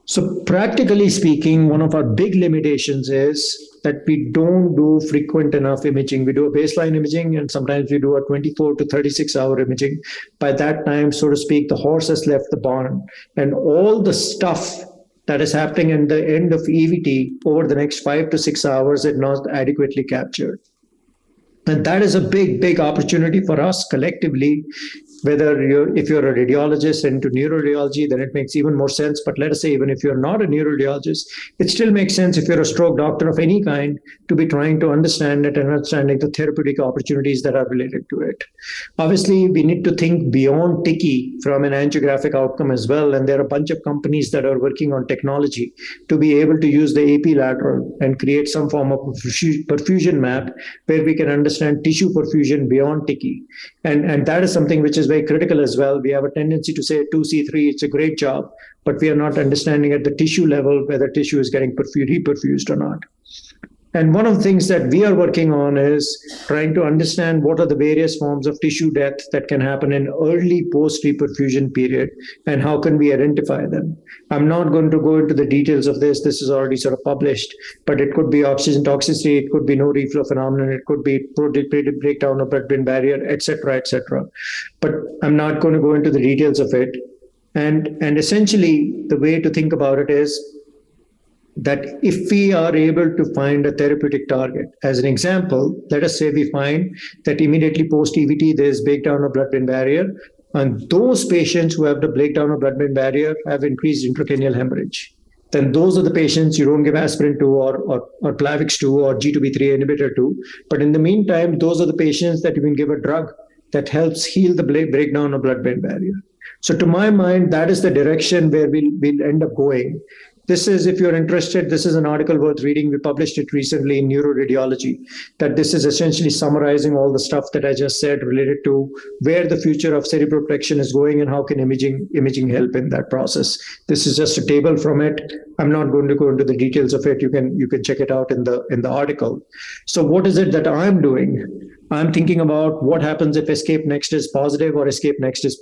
So practically speaking, one of our big limitations is that we don't do frequent enough imaging. We do a baseline imaging, and sometimes we do a 24 to 36-hour imaging. By that time, so to speak, the horse has left the barn. And all the stuff that is happening at the end of EVT over the next 5 to 6 hours is not adequately captured. And that is a big, big opportunity for us collectively. If you're a radiologist into neuroradiology, then it makes even more sense. But let us say, even if you're not a neuroradiologist, it still makes sense if you're a stroke doctor of any kind to be trying to understand it and understanding the therapeutic opportunities that are related to it. Obviously, we need to think beyond TICI from an angiographic outcome as well. And there are a bunch of companies that are working on technology to be able to use the AP lateral and create some form of perfusion map where we can understand tissue perfusion beyond TICI. And that is something which is very critical as well. We have a tendency to say 2C3, it's a great job, but we are not understanding at the tissue level whether tissue is getting reperfused or not. And one of the things that we are working on is trying to understand what are the various forms of tissue death that can happen in early post-reperfusion period and how can we identify them. I'm not going to go into the details of this. This is already sort of published, but it could be oxygen toxicity, it could be no reflow phenomenon, it could be protein breakdown of blood-brain barrier, etc., etc. But I'm not going to go into the details of it. And essentially, the way to think about it is that if we are able to find a therapeutic target, as an example, let us say we find that immediately post EVT, there's breakdown of blood-brain barrier, and those patients who have the breakdown of blood-brain barrier have increased intracranial hemorrhage. Then those are the patients you don't give aspirin to or Plavix to or G2B3 inhibitor to. But in the meantime, those are the patients that you can give a drug that helps heal the breakdown of blood-brain barrier. So to my mind, that is the direction where we'll end up going. This is, if you're interested, this is an article worth reading. We published it recently in Neuroradiology, that this is essentially summarizing all the stuff that I just said related to where the future of cerebroprotection is going and how can imaging help in that process. This is just a table from it. I'm not going to go into the details of it. You can check it out in the article. So what is it that I'm doing? I'm thinking about what happens if escape next is positive or escape next is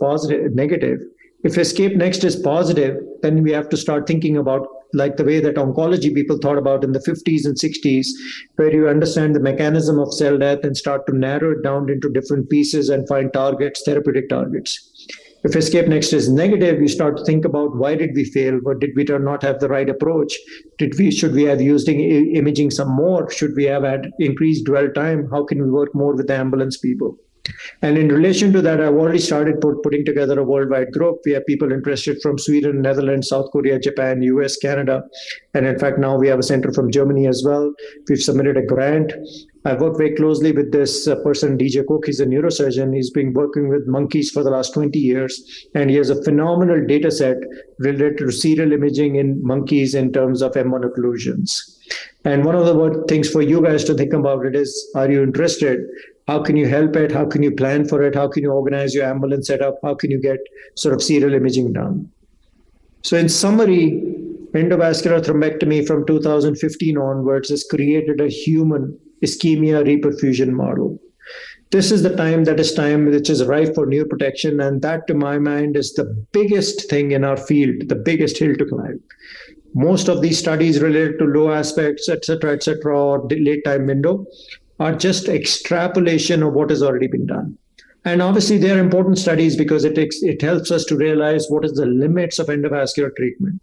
negative. If escape next is positive, then we have to start thinking about like the way that oncology people thought about in the 50s and 60s, where you understand the mechanism of cell death and start to narrow it down into different pieces and find targets, therapeutic targets. If escape next is negative, you start to think about why did we fail? What did we not have the right approach? Should we have used imaging some more? Should we have had increased dwell time? How can we work more with the ambulance people? And in relation to that, I've already started putting together a worldwide group. We have people interested from Sweden, Netherlands, South Korea, Japan, US, Canada. And in fact, now we have a center from Germany as well. We've submitted a grant. I've worked very closely with this person, DJ Cook. He's a neurosurgeon. He's been working with monkeys for the last 20 years. And he has a phenomenal data set related to serial imaging in monkeys in terms of M1 occlusions. And one of the things for you guys to think about it is, are you interested? How can you help it? How can you plan for it? How can you organize your ambulance setup? How can you get sort of serial imaging done? So in summary, endovascular thrombectomy from 2015 onwards has created a human ischemia reperfusion model. This is the time which is ripe for neuroprotection, and that to my mind is the biggest thing in our field, the biggest hill to climb. Most of these studies related to low aspects, et cetera, or late time window are just extrapolation of what has already been done. And obviously they are important studies because it helps us to realize what is the limits of endovascular treatment.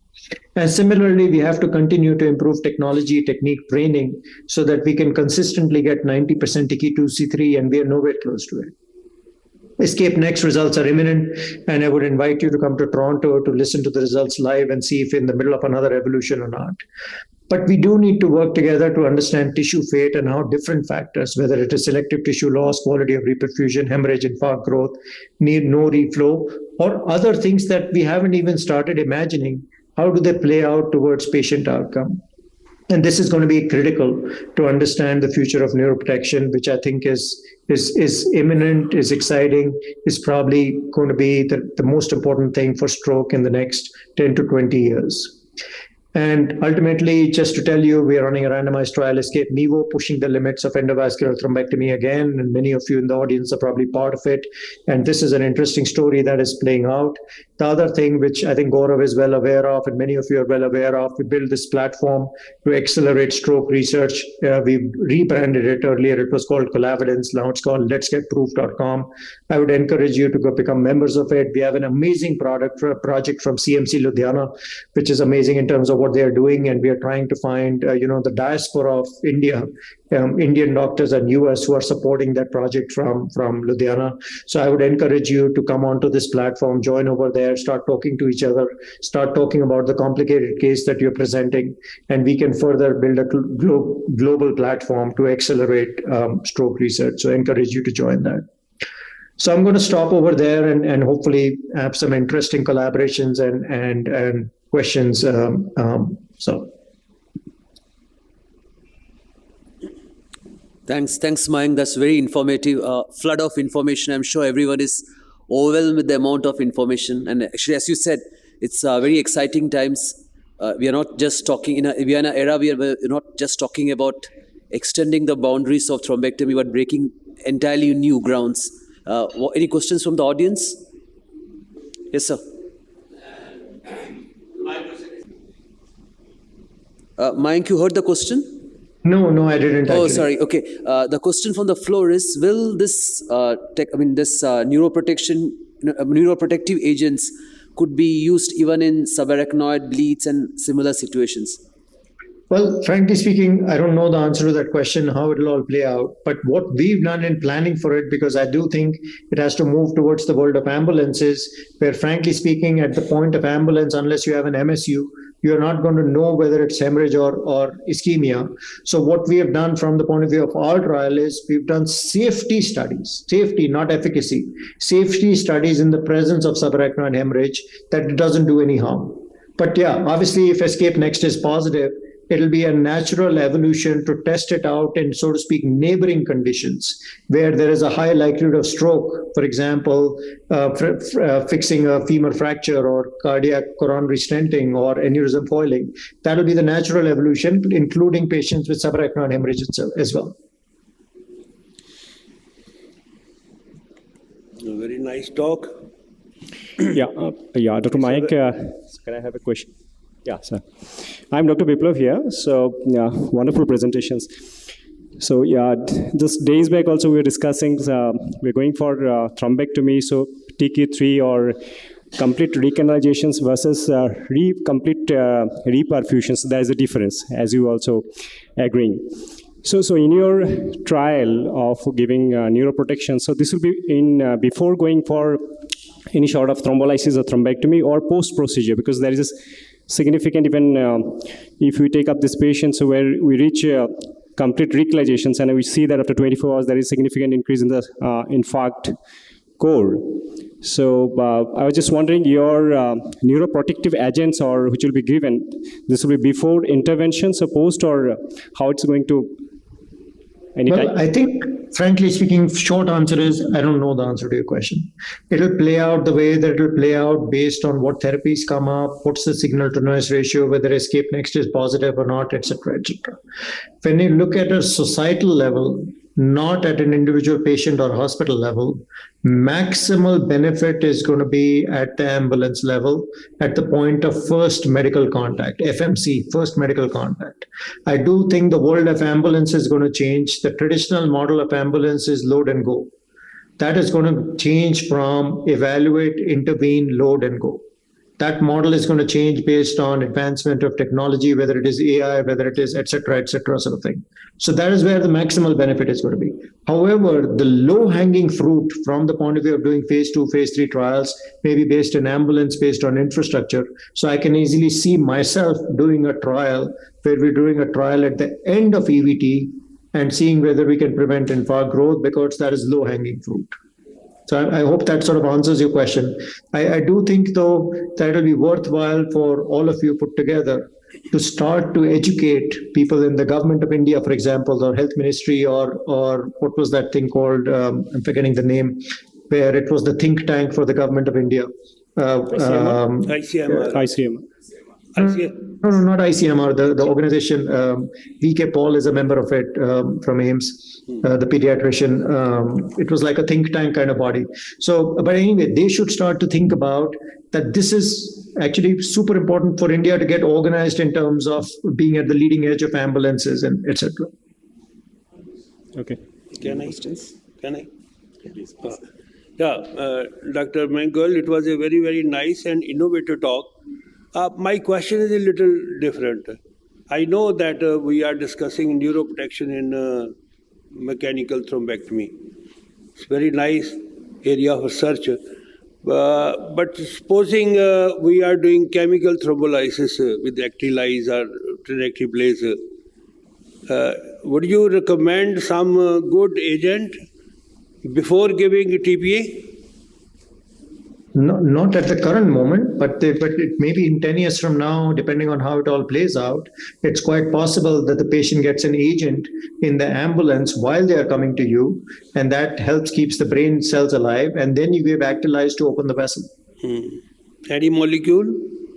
And similarly, we have to continue to improve technology, technique, training so that we can consistently get 90% TK2C3, and we are nowhere close to it. Escape Next results are imminent, and I would invite you to come to Toronto to listen to the results live and see if in the middle of another evolution or not. But we do need to work together to understand tissue fate and how different factors, whether it is selective tissue loss, quality of reperfusion, hemorrhage, infarct growth, no reflow, or other things that we haven't even started imagining, how do they play out towards patient outcome? And this is going to be critical to understand the future of neuroprotection, which I think is imminent, is exciting, is probably going to be the most important thing for stroke in the next 10 to 20 years. And ultimately, just to tell you, we are running a randomized trial, Escape Nevo, pushing the limits of endovascular thrombectomy again. And many of you in the audience are probably part of it. And this is an interesting story that is playing out. The other thing, which I think Gaurav is well aware of, and many of you are well aware of, we built this platform to accelerate stroke research. We rebranded it earlier. It was called Collavidence. Now it's called letsgetproof.com. I would encourage you to go become members of it. We have an amazing project from CMC Ludhiana, which is amazing in terms of what they are doing, and we are trying to find the diaspora of India, Indian doctors and US who are supporting that project from Ludhiana. So I would encourage you to come onto this platform, join over there, start talking to each other, start talking about the complicated case that you're presenting, and we can further build a global platform to accelerate stroke research. So I encourage you to join that. So I'm going to stop over there and hopefully have some interesting collaborations and questions. Thanks, Mayank. That's very informative. Flood of information. I'm sure everyone is overwhelmed with the amount of information. And actually, as you said, it's very exciting times. We are not just talking we are in an era where we're not just talking about extending the boundaries of thrombectomy, but breaking entirely new grounds. Any questions from the audience? Yes, sir. Mayank, you heard the question? No, I didn't. Oh, sorry. Okay. The question from the floor is: will this neuroprotective agents could be used even in subarachnoid bleeds and similar situations? Well, frankly speaking, I don't know the answer to that question, how it'll all play out. But what we've done in planning for it, because I do think it has to move towards the world of ambulances, where frankly speaking, at the point of ambulance, unless you have an MSU, you're not going to know whether it's hemorrhage or ischemia. So what we have done from the point of view of our trial is we've done safety studies, safety, not efficacy, safety studies in the presence of subarachnoid hemorrhage that it doesn't do any harm. But yeah, obviously if escape next is positive, it'll be a natural evolution to test it out in, so to speak, neighboring conditions where there is a high likelihood of stroke, for example, fixing a femur fracture or cardiac coronary stenting or aneurysm foiling. That'll be the natural evolution, including patients with subarachnoid hemorrhage as well. A very nice talk. Yeah, Dr. Mayank, can I have a question? Yeah, sir. I'm Dr. Biplav here. So, yeah, wonderful presentations. So, yeah, just days back also we were discussing, we're going for thrombectomy, so TQ3 or complete recanalizations versus complete reperfusions. There is a difference, as you also agreeing. So in your trial of giving neuroprotection, so this will be in before going for any sort of thrombolysis or thrombectomy or post-procedure, because there is a significant, even if we take up this patient, so where we reach complete recanalizations, and we see that after 24 hours there is significant increase in the infarct core. So I was just wondering your neuroprotective agents or which will be given, this will be before interventions or post, or how it's going to Well, I think, frankly speaking, short answer is I don't know the answer to your question. It'll play out the way that it'll play out based on what therapies come up, what's the signal to noise ratio, whether escape next is positive or not, etc., etc. When you look at a societal level, not at an individual patient or hospital level, maximal benefit is going to be at the ambulance level at the point of first medical contact, FMC, first medical contact. I do think the world of ambulance is going to change. The traditional model of ambulance is load and go. That is going to change from evaluate, intervene, load and go. That model is going to change based on advancement of technology, whether it is AI, whether it is et cetera, sort of thing. So that is where the maximal benefit is going to be. However, the low-hanging fruit from the point of view of doing phase 2, phase 3 trials may be based on ambulance, based on infrastructure. So I can easily see myself doing a trial where we're doing a trial at the end of EVT and seeing whether we can prevent infarct growth, because that is low-hanging fruit. So I hope that sort of answers your question. I do think, though, that it'll be worthwhile for all of you put together to start to educate people in the government of India, for example, or health ministry, or what was that thing called? I'm forgetting the name, where it was the think tank for the government of India. ICMR. No, not ICMR, the organization. VK Paul is a member of it from AIMS, the pediatrician. It was like a think tank kind of body. So, but anyway, they should start to think about that this is actually super important for India to get organized in terms of being at the leading edge of ambulances and etc. Okay. Can I? Dr. Mangal, it was a very, very nice and innovative talk. My question is a little different. I know that we are discussing neuroprotection in mechanical thrombectomy. It's a very nice area of research. But supposing we are doing chemical thrombolysis with actylyze or tenecteplase, would you recommend some good agent before giving TPA? No, not at the current moment, but it may be in 10 years from now, depending on how it all plays out. It's quite possible that the patient gets an agent in the ambulance while they are coming to you, and that helps keeps the brain cells alive, and then you give actylyze to open the vessel. Any molecule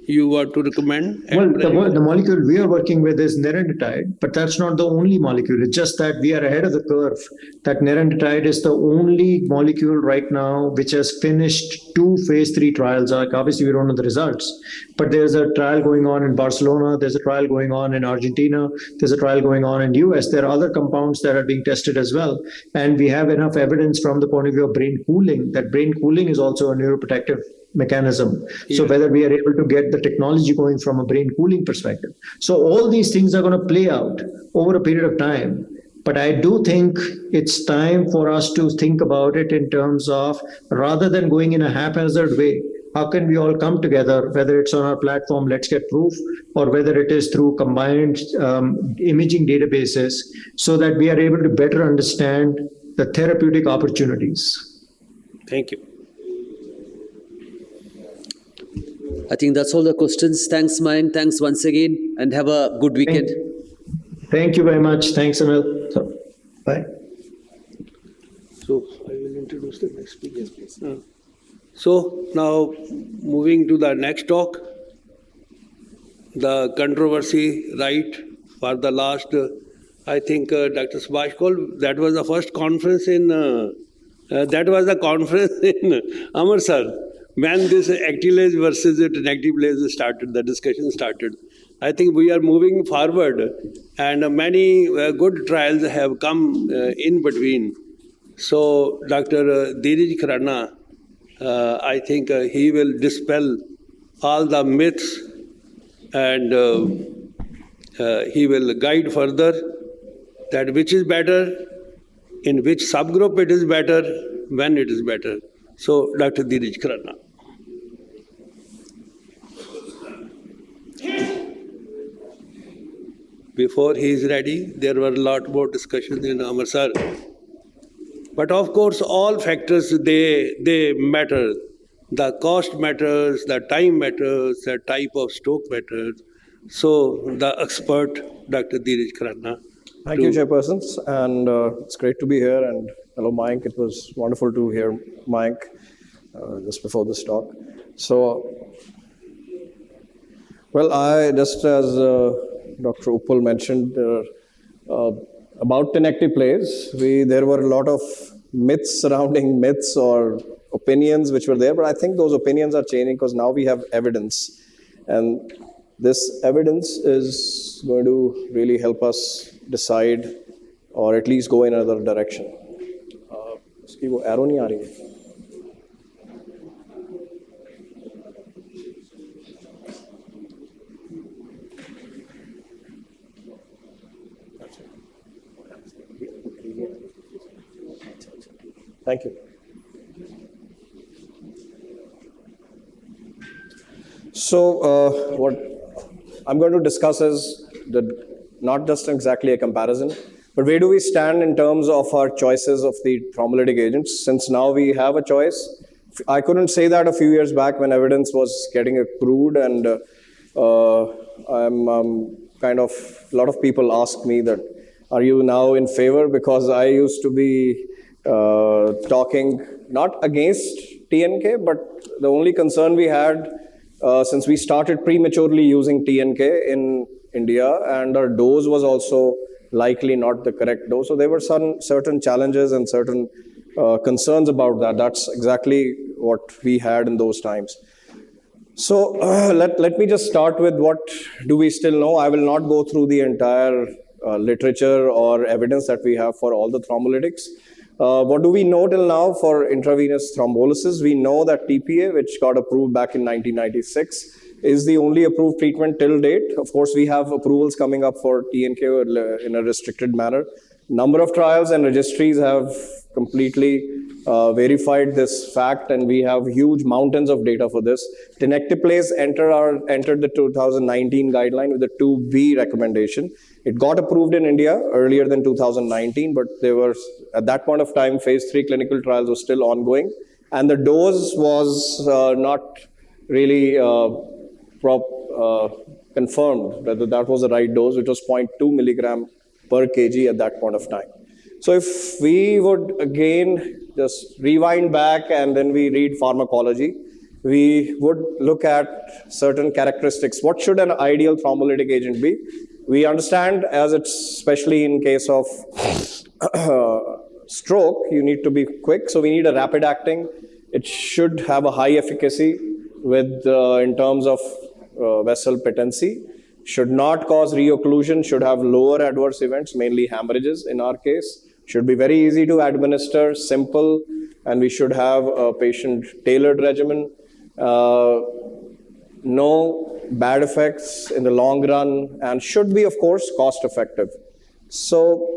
you want to recommend? Well, the molecule we are working with is nerenditide, but that's not the only molecule. It's just that we are ahead of the curve. That nerenditide is the only molecule right now which has finished 2 phase 3 trials. Obviously, we don't know the results, but there's a trial going on in Barcelona. There's a trial going on in Argentina. There's a trial going on in US. There are other compounds that are being tested as well. And we have enough evidence from the point of view of brain cooling, that brain cooling is also a neuroprotective mechanism. So whether we are able to get the technology going from a brain cooling perspective. So all these things are going to play out over a period of time. But I do think it's time for us to think about it in terms of, rather than going in a haphazard way, how can we all come together, whether it's on our platform, Let's Get Proof, or whether it is through combined imaging databases, so that we are able to better understand the therapeutic opportunities. Thank you. I think that's all the questions. Thanks, Mayank. Thanks once again, and have a good weekend. Thank you very much. Thanks, Anil. So, bye. So I will introduce the next speaker. Yes, please. So now moving to the next talk, the controversy, right, for the last, I think Dr. Subhash Kaul, that was the first conference in, that was the conference in Amritsar when this actilase versus tenecteplase started, the discussion started. I think we are moving forward, and many good trials have come in between. So Dr. Dheeraj Khurana, I think he will dispel all the myths, and he will guide further that which is better, in which subgroup it is better, when it is better. So Dr. Dheeraj Khurana. Before he is ready, there were a lot more discussions in Amritsar. But of course, all factors, they matter. The cost matters, the time matters, the type of stroke matters. So the expert, Dr. Dheeraj Khurana. Thank you, Chairpersons, and it's great to be here. And hello, Mayank. It was wonderful to hear Mayank just before this talk. So, well, I just as Dr. Uppal mentioned about tenecteplase, there were a lot of myths surrounding myths or opinions which were there, but I think those opinions are changing because now we have evidence, and this evidence is going to really help us decide or at least go in another direction. Uski wo arrow nahi aa rahi hai. Thank you. So what I'm going to discuss is not just exactly a comparison, but where do we stand in terms of our choices of the thrombolytic agents, since now we have a choice. I couldn't say that a few years back when evidence was getting accrued, and I'm kind of, a lot of people ask me that, are you now in favor? Because I used to be talking not against TNK, but the only concern we had since we started prematurely using TNK in India, and our dose was also likely not the correct dose. So there were some certain challenges and certain concerns about that. That's exactly what we had in those times. So let me just start with what do we still know. I will not go through the entire literature or evidence that we have for all the thrombolytics. What do we know till now for intravenous thrombolysis? We know that TPA, which got approved back in 1996, is the only approved treatment till date. Of course, we have approvals coming up for TNK in a restricted manner. Number of trials and registries have completely verified this fact, and we have huge mountains of data for this. Tenecteplase entered the 2019 guideline with a 2B recommendation. It got approved in India earlier than 2019, but there were, at that point of time, phase 3 clinical trials were still ongoing, and the dose was not really confirmed whether that was the right dose. It was 0.2 milligram per kg at that point of time. So if we would again just rewind back and then we read pharmacology, we would look at certain characteristics. What should an ideal thrombolytic agent be? We understand, as it's especially in case of stroke, you need to be quick. So we need a rapid acting. It should have a high efficacy with in terms of vessel patency. Should not cause reocclusion, should have lower adverse events, mainly hemorrhages in our case. Should be very easy to administer, simple, and we should have a patient-tailored regimen. no bad effects in the long run, and should be, of course, cost effective. So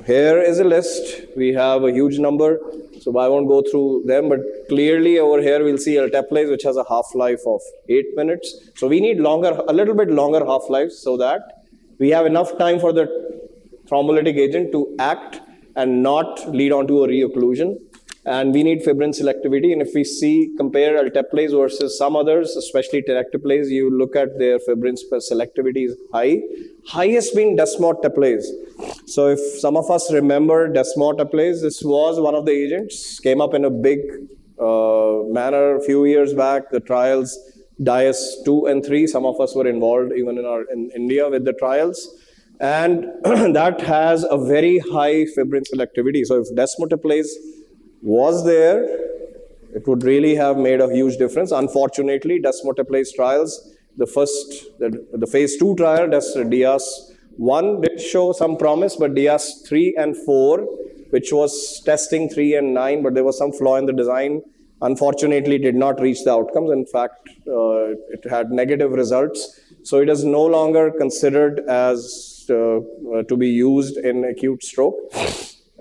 here is a list. We have a huge number, so I won't go through them, but clearly over here we'll see alteplase, which has a half-life of 8 minutes. So we need a little bit longer half-life so that we have enough time for the thrombolytic agent to act and not lead on to a reocclusion. And we need fibrin selectivity. And if we compare alteplase versus some others, especially tenecteplase, you look at their fibrin selectivity is high. Highest being desmoteplase. So if some of us remember desmoteplase, this was one of the agents, came up in a big manner a few years back. The trials, DIAS 2 and 3, some of us were involved even in India with the trials. And that has a very high fibrin selectivity. So if desmoteplase was there, it would really have made a huge difference. Unfortunately, desmoteplase trials, the phase 2 trial, DIAS 1 did show some promise, but DIAS 3 and 4, which was testing 3 and 9, but there was some flaw in the design, unfortunately did not reach the outcomes. In fact, it had negative results. So it is no longer considered as to be used in acute stroke.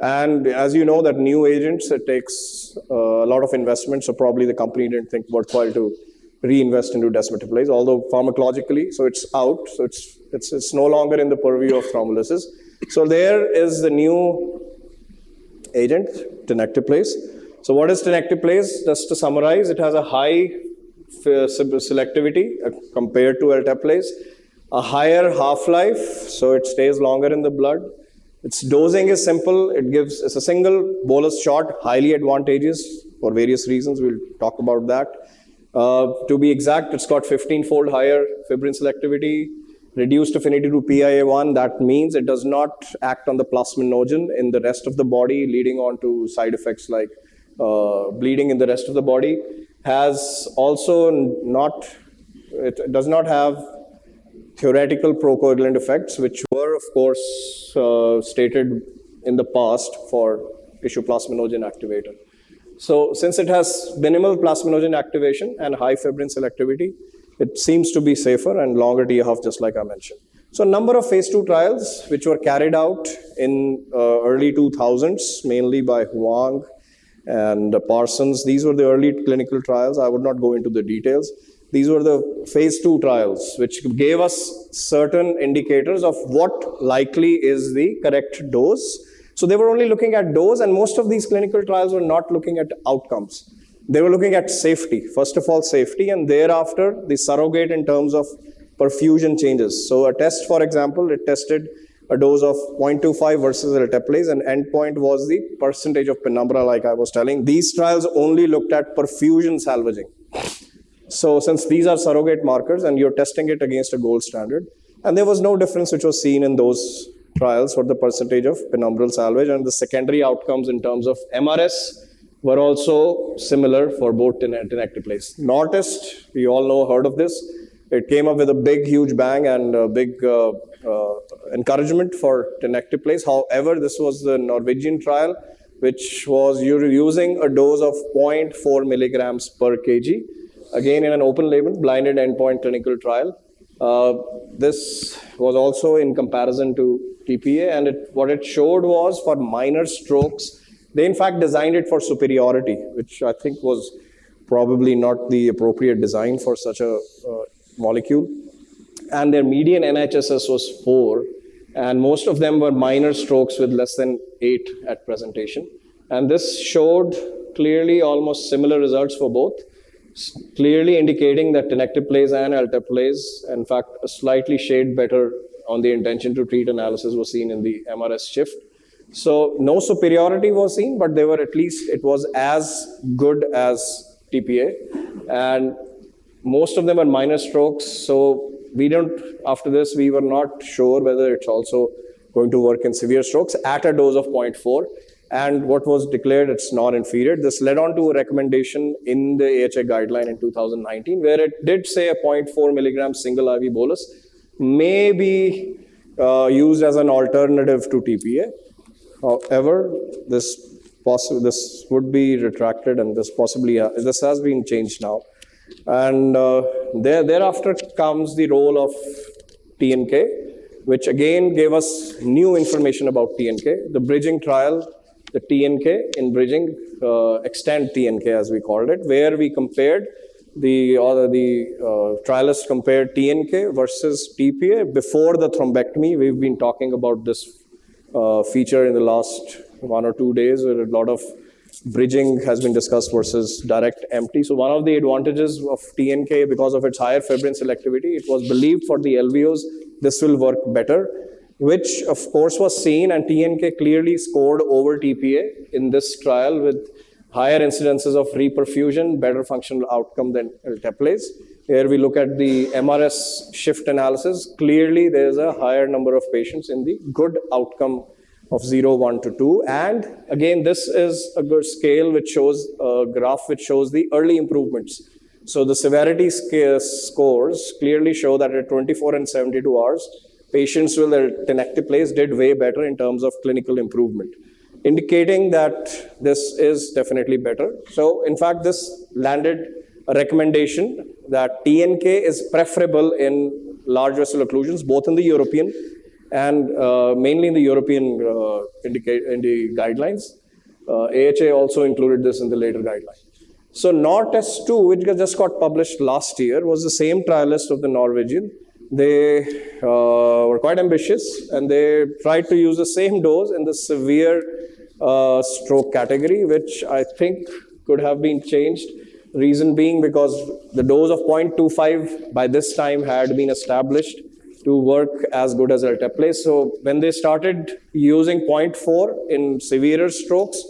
And as you know, that new agents, it takes a lot of investment, so probably the company didn't think worthwhile to reinvest into desmoteplase, although pharmacologically, so it's out, so it's no longer in the purview of thrombolysis. So there is the new agent, tenecteplase. So what is tenecteplase? Just to summarize, it has a high selectivity compared to alteplase, a higher half-life, so it stays longer in the blood. Its dosing is simple. It's a single bolus shot, highly advantageous for various reasons. We'll talk about that. To be exact, it's got 15-fold higher fibrin selectivity, reduced affinity to PIA1. That means it does not act on the plasminogen in the rest of the body, leading on to side effects like bleeding in the rest of the body. It does not have theoretical procoagulant effects, which were, of course, stated in the past for tissue plasminogen activator. So since it has minimal plasminogen activation and high fibrin selectivity, it seems to be safer and longer TF, just like I mentioned. So a number of phase 2 trials, which were carried out in early 2000s, mainly by Huang and Parsons. These were the early clinical trials. I would not go into the details. These were the phase 2 trials, which gave us certain indicators of what likely is the correct dose. So they were only looking at dose, and most of these clinical trials were not looking at outcomes. They were looking at safety. First of all, safety, and thereafter, the surrogate in terms of perfusion changes. So a test, for example, it tested a dose of 0.25 versus alteplase, and endpoint was the percentage of penumbra, like I was telling. These trials only looked at perfusion salvaging. So since these are surrogate markers and you're testing it against a gold standard, and there was no difference which was seen in those trials for the percentage of penumbral salvage, and the secondary outcomes in terms of MRS were also similar for both tenecteplase. Nortest, we all know, heard of this. It came up with a big, huge bang and a big encouragement for tenecteplase. However, this was the Norwegian trial, which was using a dose of 0.4 milligrams per kg. Again, in an open label, blinded endpoint clinical trial. This was also in comparison to TPA, and what it showed was for minor strokes, they in fact designed it for superiority, which I think was probably not the appropriate design for such a molecule. And their median NHSS was 4, and most of them were minor strokes with less than 8 at presentation. And this showed clearly almost similar results for both, clearly indicating that tenecteplase and alteplase, in fact, a slightly shade better on the intention to treat analysis was seen in the MRS shift. So no superiority was seen, but they were, at least it was as good as TPA, and most of them were minor strokes. So after this, we were not sure whether it's also going to work in severe strokes at a dose of 0.4. And what was declared, it's non-inferior. This led on to a recommendation in the AHA guideline in 2019, where it did say a 0.4 milligram single IV bolus may be used as an alternative to TPA. However, this would be retracted, and this has been changed now. And thereafter comes the role of TNK, which again gave us new information about TNK. The bridging trial, the TNK in bridging, extend TNK as we called it, where we compared the trialists compared TNK versus TPA before the thrombectomy. We've been talking about this feature in the last 1 or 2 days, where a lot of bridging has been discussed versus direct empty. So one of the advantages of TNK, because of its higher fibrin selectivity, it was believed for the LVOs this will work better, which of course was seen, and TNK clearly scored over TPA in this trial with higher incidences of reperfusion, better functional outcome than alteplase. Here we look at the MRS shift analysis. Clearly there is a higher number of patients in the good outcome of 0, 1 to 2. And again, this is a good scale which shows a graph which shows the early improvements. So the severity scores clearly show that at 24 and 72 hours, patients with tenecteplase did way better in terms of clinical improvement, indicating that this is definitely better. So in fact, this landed a recommendation that TNK is preferable in large vessel occlusions, both in the European and mainly in the European in the guidelines. AHA also included this in the later guideline. So NORTEST2, which just got published last year, was the same trialist of the Norwegian. They were quite ambitious, and they tried to use the same dose in the severe stroke category, which I think could have been changed. Reason being because the dose of 0.25 by this time had been established to work as good as alteplase. So when they started using 0.4 in severe strokes,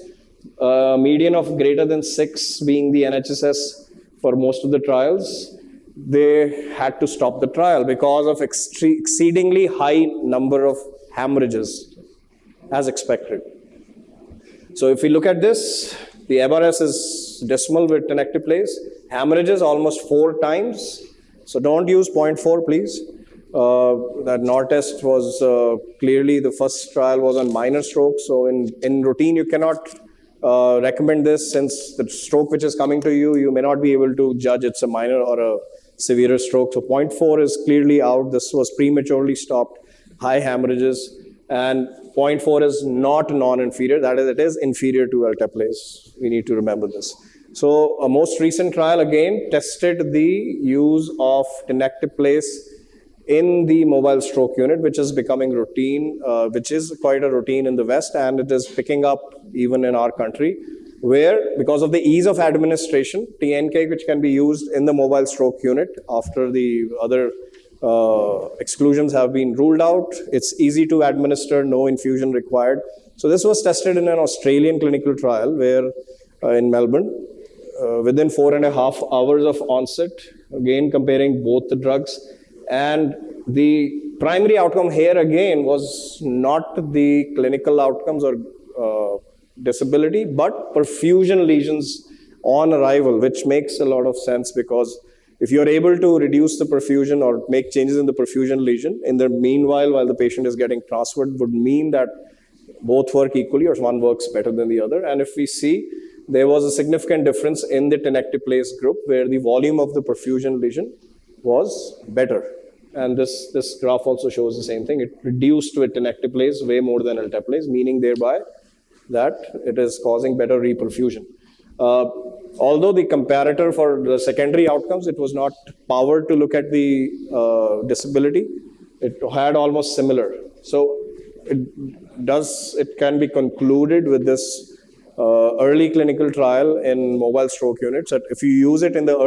median of greater than 6 being the NHSS for most of the trials, they had to stop the trial because of exceedingly high number of hemorrhages, as expected. So if we look at this, the MRS is decimal with tenecteplase, hemorrhages almost 4 times. So don't use 0.4, please. That NORTEST was clearly the first trial was on minor strokes. So in routine, you cannot recommend this, since the stroke which is coming to you, you may not be able to judge it's a minor or a severe stroke. So 0.4 is clearly out. This was prematurely stopped, high hemorrhages, and 0.4 is not non-inferior. That is, it is inferior to alteplase. We need to remember this. So a most recent trial again tested the use of tenecteplase in the mobile stroke unit, which is becoming routine, which is quite a routine in the West, and it is picking up even in our country, where because of the ease of administration, TNK, which can be used in the mobile stroke unit after the other exclusions have been ruled out, it's easy to administer, no infusion required. So this was tested in an Australian clinical trial where in Melbourne, within 4.5 hours of onset, again comparing both the drugs. And the primary outcome here again was not the clinical outcomes or disability, but perfusion lesions on arrival, which makes a lot of sense, because if you're able to reduce the perfusion or make changes in the perfusion lesion in the meanwhile while the patient is getting transferred, would mean that both work equally or one works better than the other. And if we see, there was a significant difference in the tenecteplase group where the volume of the perfusion lesion was better. And this graph also shows the same thing. It reduced with tenecteplase way more than alteplase, meaning thereby that it is causing better reperfusion. Although the comparator for the secondary outcomes, it was not powered to look at the disability. It had almost similar. So it can be concluded with this early clinical trial in mobile stroke units that if you use it in the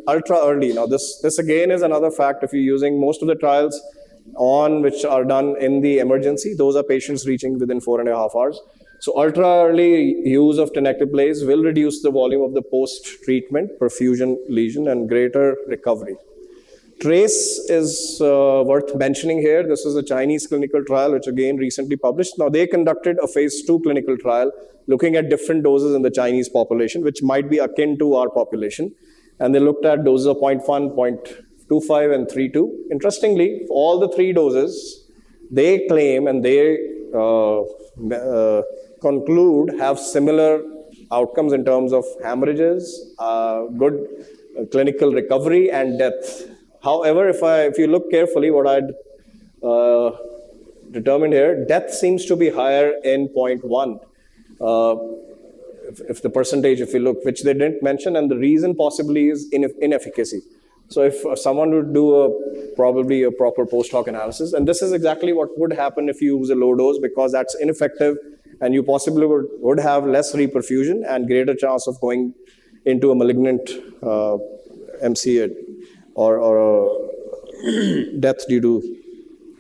ultra early, now this again is another fact. If you're using most of the trials on which are done in the emergency, those are patients reaching within 4.5 hours. So ultra early use of tenecteplase will reduce the volume of the post-treatment perfusion lesion and greater recovery. TRACE is worth mentioning here. This is a Chinese clinical trial which again recently published. Now they conducted a phase 2 clinical trial looking at different doses in the Chinese population, which might be akin to our population. And they looked at doses of 0.1, 0.25 and 3.2. Interestingly, all the 3 doses, they claim and they conclude have similar outcomes in terms of hemorrhages, good clinical recovery and death. However, if you look carefully, what I'd determined here, death seems to be higher in 0.1. If the percentage, if you look, which they didn't mention, and the reason possibly is inefficacy. So if someone would do probably a proper post hoc analysis, and this is exactly what would happen if you use a low dose, because that's ineffective, and you possibly would have less reperfusion and greater chance of going into a malignant MCA or death due to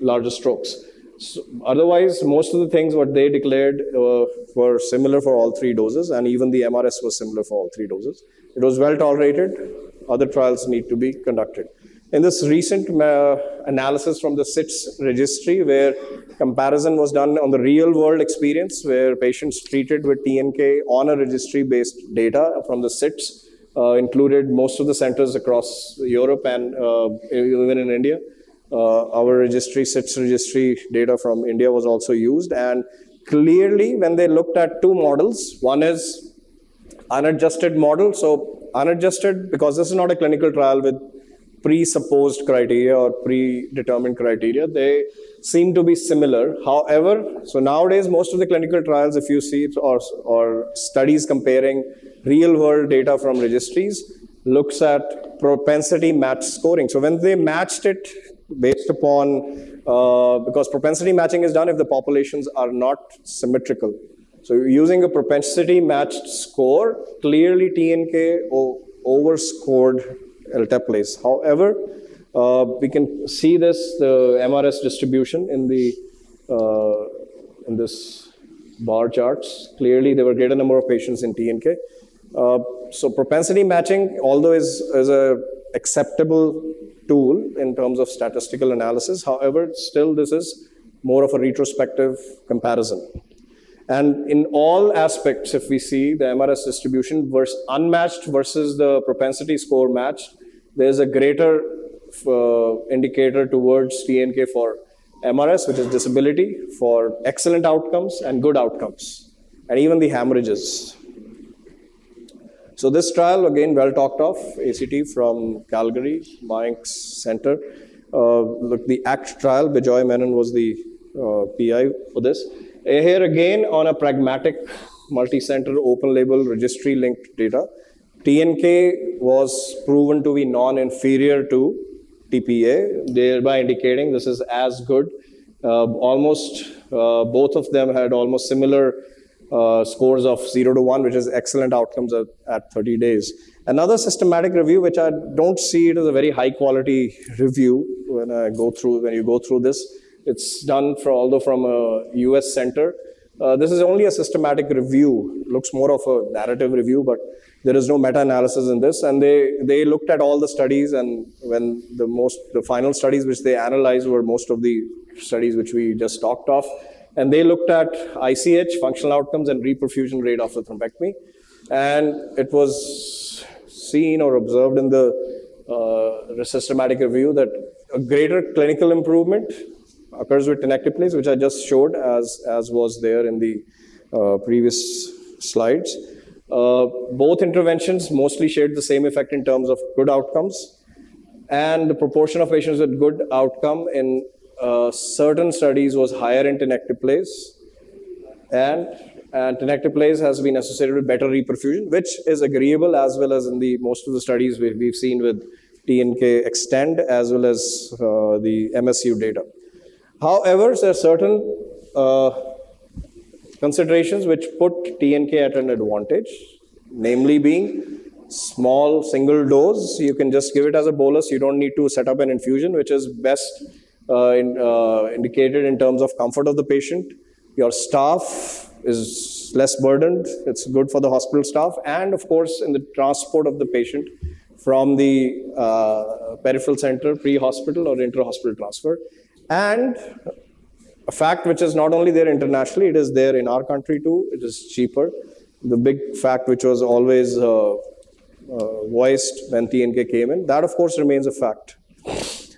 larger strokes. So otherwise, most of the things what they declared were similar for all 3 doses, and even the MRS was similar for all 3 doses. It was well tolerated. Other trials need to be conducted. In this recent analysis from the SITS registry, where comparison was done on the real world experience, where patients treated with TNK on a registry-based data from the SITS, included most of the centers across Europe and even in India. Our registry, SITS registry data from India was also used. And clearly, when they looked at 2 models, one is unadjusted model. So unadjusted, because this is not a clinical trial with presupposed criteria or predetermined criteria, they seem to be similar. However, so nowadays, most of the clinical trials, if you see it, or studies comparing real world data from registries, looks at propensity match scoring. So when they matched it based upon, because propensity matching is done if the populations are not symmetrical. So using a propensity matched score, clearly TNK overscored eltaplase. However, we can see this, the MRS distribution in the in this bar charts. Clearly, there were greater number of patients in TNK. So propensity matching, although is a acceptable tool in terms of statistical analysis, however, still this is more of a retrospective comparison. And in all aspects, if we see the MRS distribution versus unmatched versus the propensity score matched, there's a greater indicator towards TNK for MRS, which is disability, for excellent outcomes and good outcomes, and even the hemorrhages. So this trial, again, well talked of, ACT from Calgary, Mayank's center. Look, the ACT trial, Bijoy Menon was the PI for this. Here again, on a pragmatic, multi-center, open-label, registry-linked data, TNK was proven to be non-inferior to TPA, thereby indicating this is as good. Almost both of them had almost similar scores of 0 to 1, which is excellent outcomes at 30 days. Another systematic review, which I don't see it as a very high-quality review when you go through this. It's done although from a US center. This is only a systematic review. Looks more of a narrative review, but there is no meta-analysis in this. And they looked at all the studies, and when the final studies which they analyzed were most of the studies which we just talked of. And they looked at ICH, functional outcomes, and reperfusion rate after thrombectomy. And it was seen or observed in the systematic review that a greater clinical improvement occurs with tenecteplase, which I just showed as was there in the previous slides. Both interventions mostly shared the same effect in terms of good outcomes, and the proportion of patients with good outcome in certain studies was higher in tenecteplase, and tenecteplase has been associated with better reperfusion, which is agreeable, as well as in the most of the studies we've seen with TNK extend, as well as the MSU data. However, there are certain considerations which put TNK at an advantage, namely being small single dose. You can just give it as a bolus. You don't need to set up an infusion, which is best indicated in terms of comfort of the patient. Your staff is less burdened. It's good for the hospital staff. And of course, in the transport of the patient from the peripheral center, pre-hospital or intra-hospital transfer. And a fact which is not only there internationally, it is there in our country too. It is cheaper. The big fact which was always voiced when TNK came in, that of course remains a fact.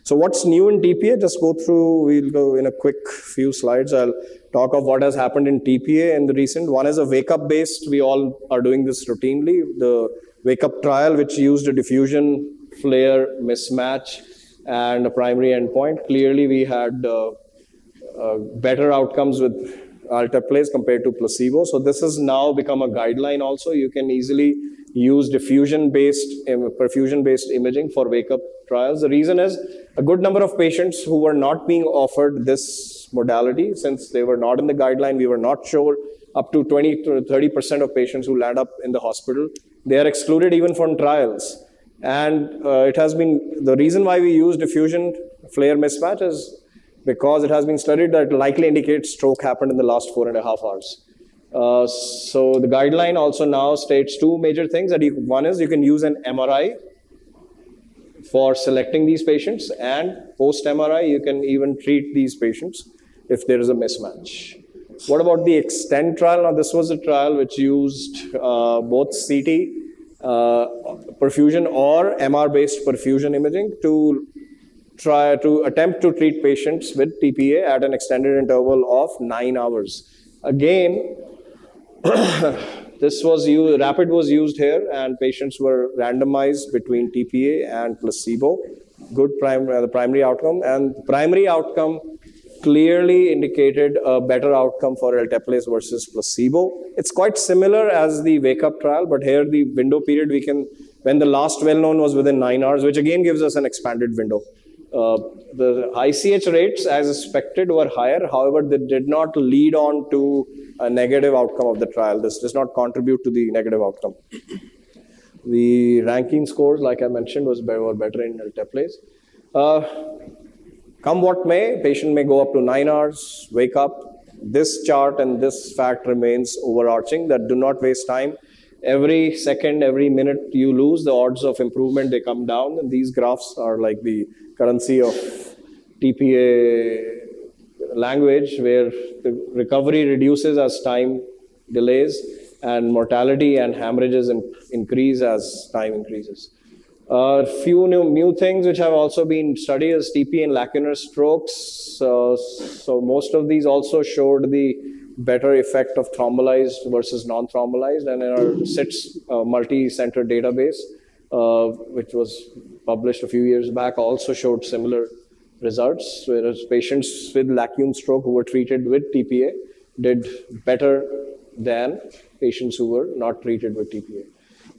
So what's new in TPA? Just go through, we'll go in a quick few slides. I'll talk of what has happened in TPA in the recent. One is a wake-up based. We all are doing this routinely. The wake-up trial, which used a diffusion flare mismatch and a primary endpoint. Clearly, we had better outcomes with alteplase compared to placebo. So this has now become a guideline also. You can easily use diffusion-based, perfusion-based imaging for wake-up trials. The reason is a good number of patients who were not being offered this modality, since they were not in the guideline, we were not sure, up to 20 to 30% of patients who land up in the hospital, they are excluded even from trials. And it has been, the reason why we use diffusion flare mismatch is because it has been studied that it likely indicates stroke happened in the last 4.5 hours. So the guideline also now states two major things. That one is you can use an MRI for selecting these patients, and post-MRI you can even treat these patients if there is a mismatch. What about the extend trial? Now this was a trial which used both CT perfusion or MR-based perfusion imaging to try to attempt to treat patients with TPA at an extended interval of 9 hours. Again, this was used, rapid was used here, and patients were randomized between TPA and placebo. Good the primary outcome, and primary outcome clearly indicated a better outcome for alteplase versus placebo. It's quite similar as the wake-up trial, but here the window period we can, when the last well-known was within 9 hours, which again gives us an expanded window. The ICH rates, as expected, were higher. However, they did not lead on to a negative outcome of the trial. This does not contribute to the negative outcome. The ranking scores, like I mentioned, were better in alteplase. Come what may, patient may go up to 9 hours, wake up. This chart and this fact remains overarching, that do not waste time. Every second, every minute you lose, the odds of improvement, they come down. And these graphs are like the currency of TPA language, where the recovery reduces as time delays, and mortality and hemorrhages increase as time increases. A few new things which have also been studied is TPA and lacunar strokes. So most of these also showed the better effect of thrombolized versus non-thrombolized, and in our SITS multi-center database, which was published a few years back, also showed similar results, whereas patients with lacune stroke who were treated with TPA did better than patients who were not treated with TPA.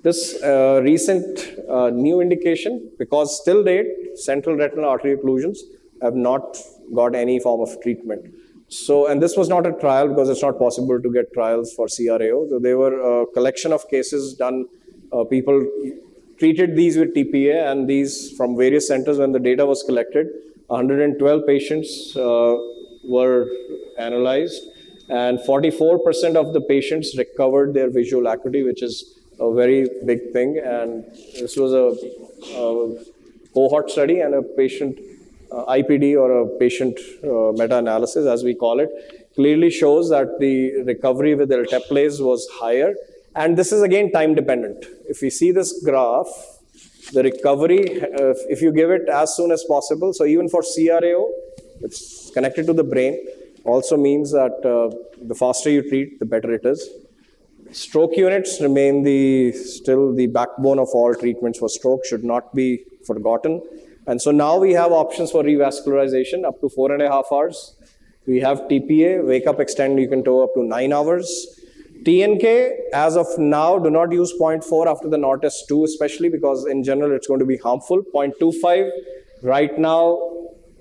This recent new indication, because till date, central retinal artery occlusions have not got any form of treatment. So, and this was not a trial because it's not possible to get trials for CRAO. So there were a collection of cases done, people treated these with TPA, and these from various centers. When the data was collected, 112 patients were analyzed, and 44% of the patients recovered their visual acuity, which is a very big thing. And this was a cohort study and a patient IPD, or a patient meta-analysis, as we call it, clearly shows that the recovery with alteplase was higher. And this is again time dependent. If we see this graph, the recovery, if you give it as soon as possible, so even for CRAO, it's connected to the brain, also means that the faster you treat, the better it is. Stroke units remain still the backbone of all treatments for stroke, should not be forgotten. And so now we have options for revascularization up to 4.5 hours. We have TPA, wake up extend, you can tow up to 9 hours. TNK, as of now, do not use 0.4 after the NORTES 2, especially because in general it's going to be harmful. 0.25 right now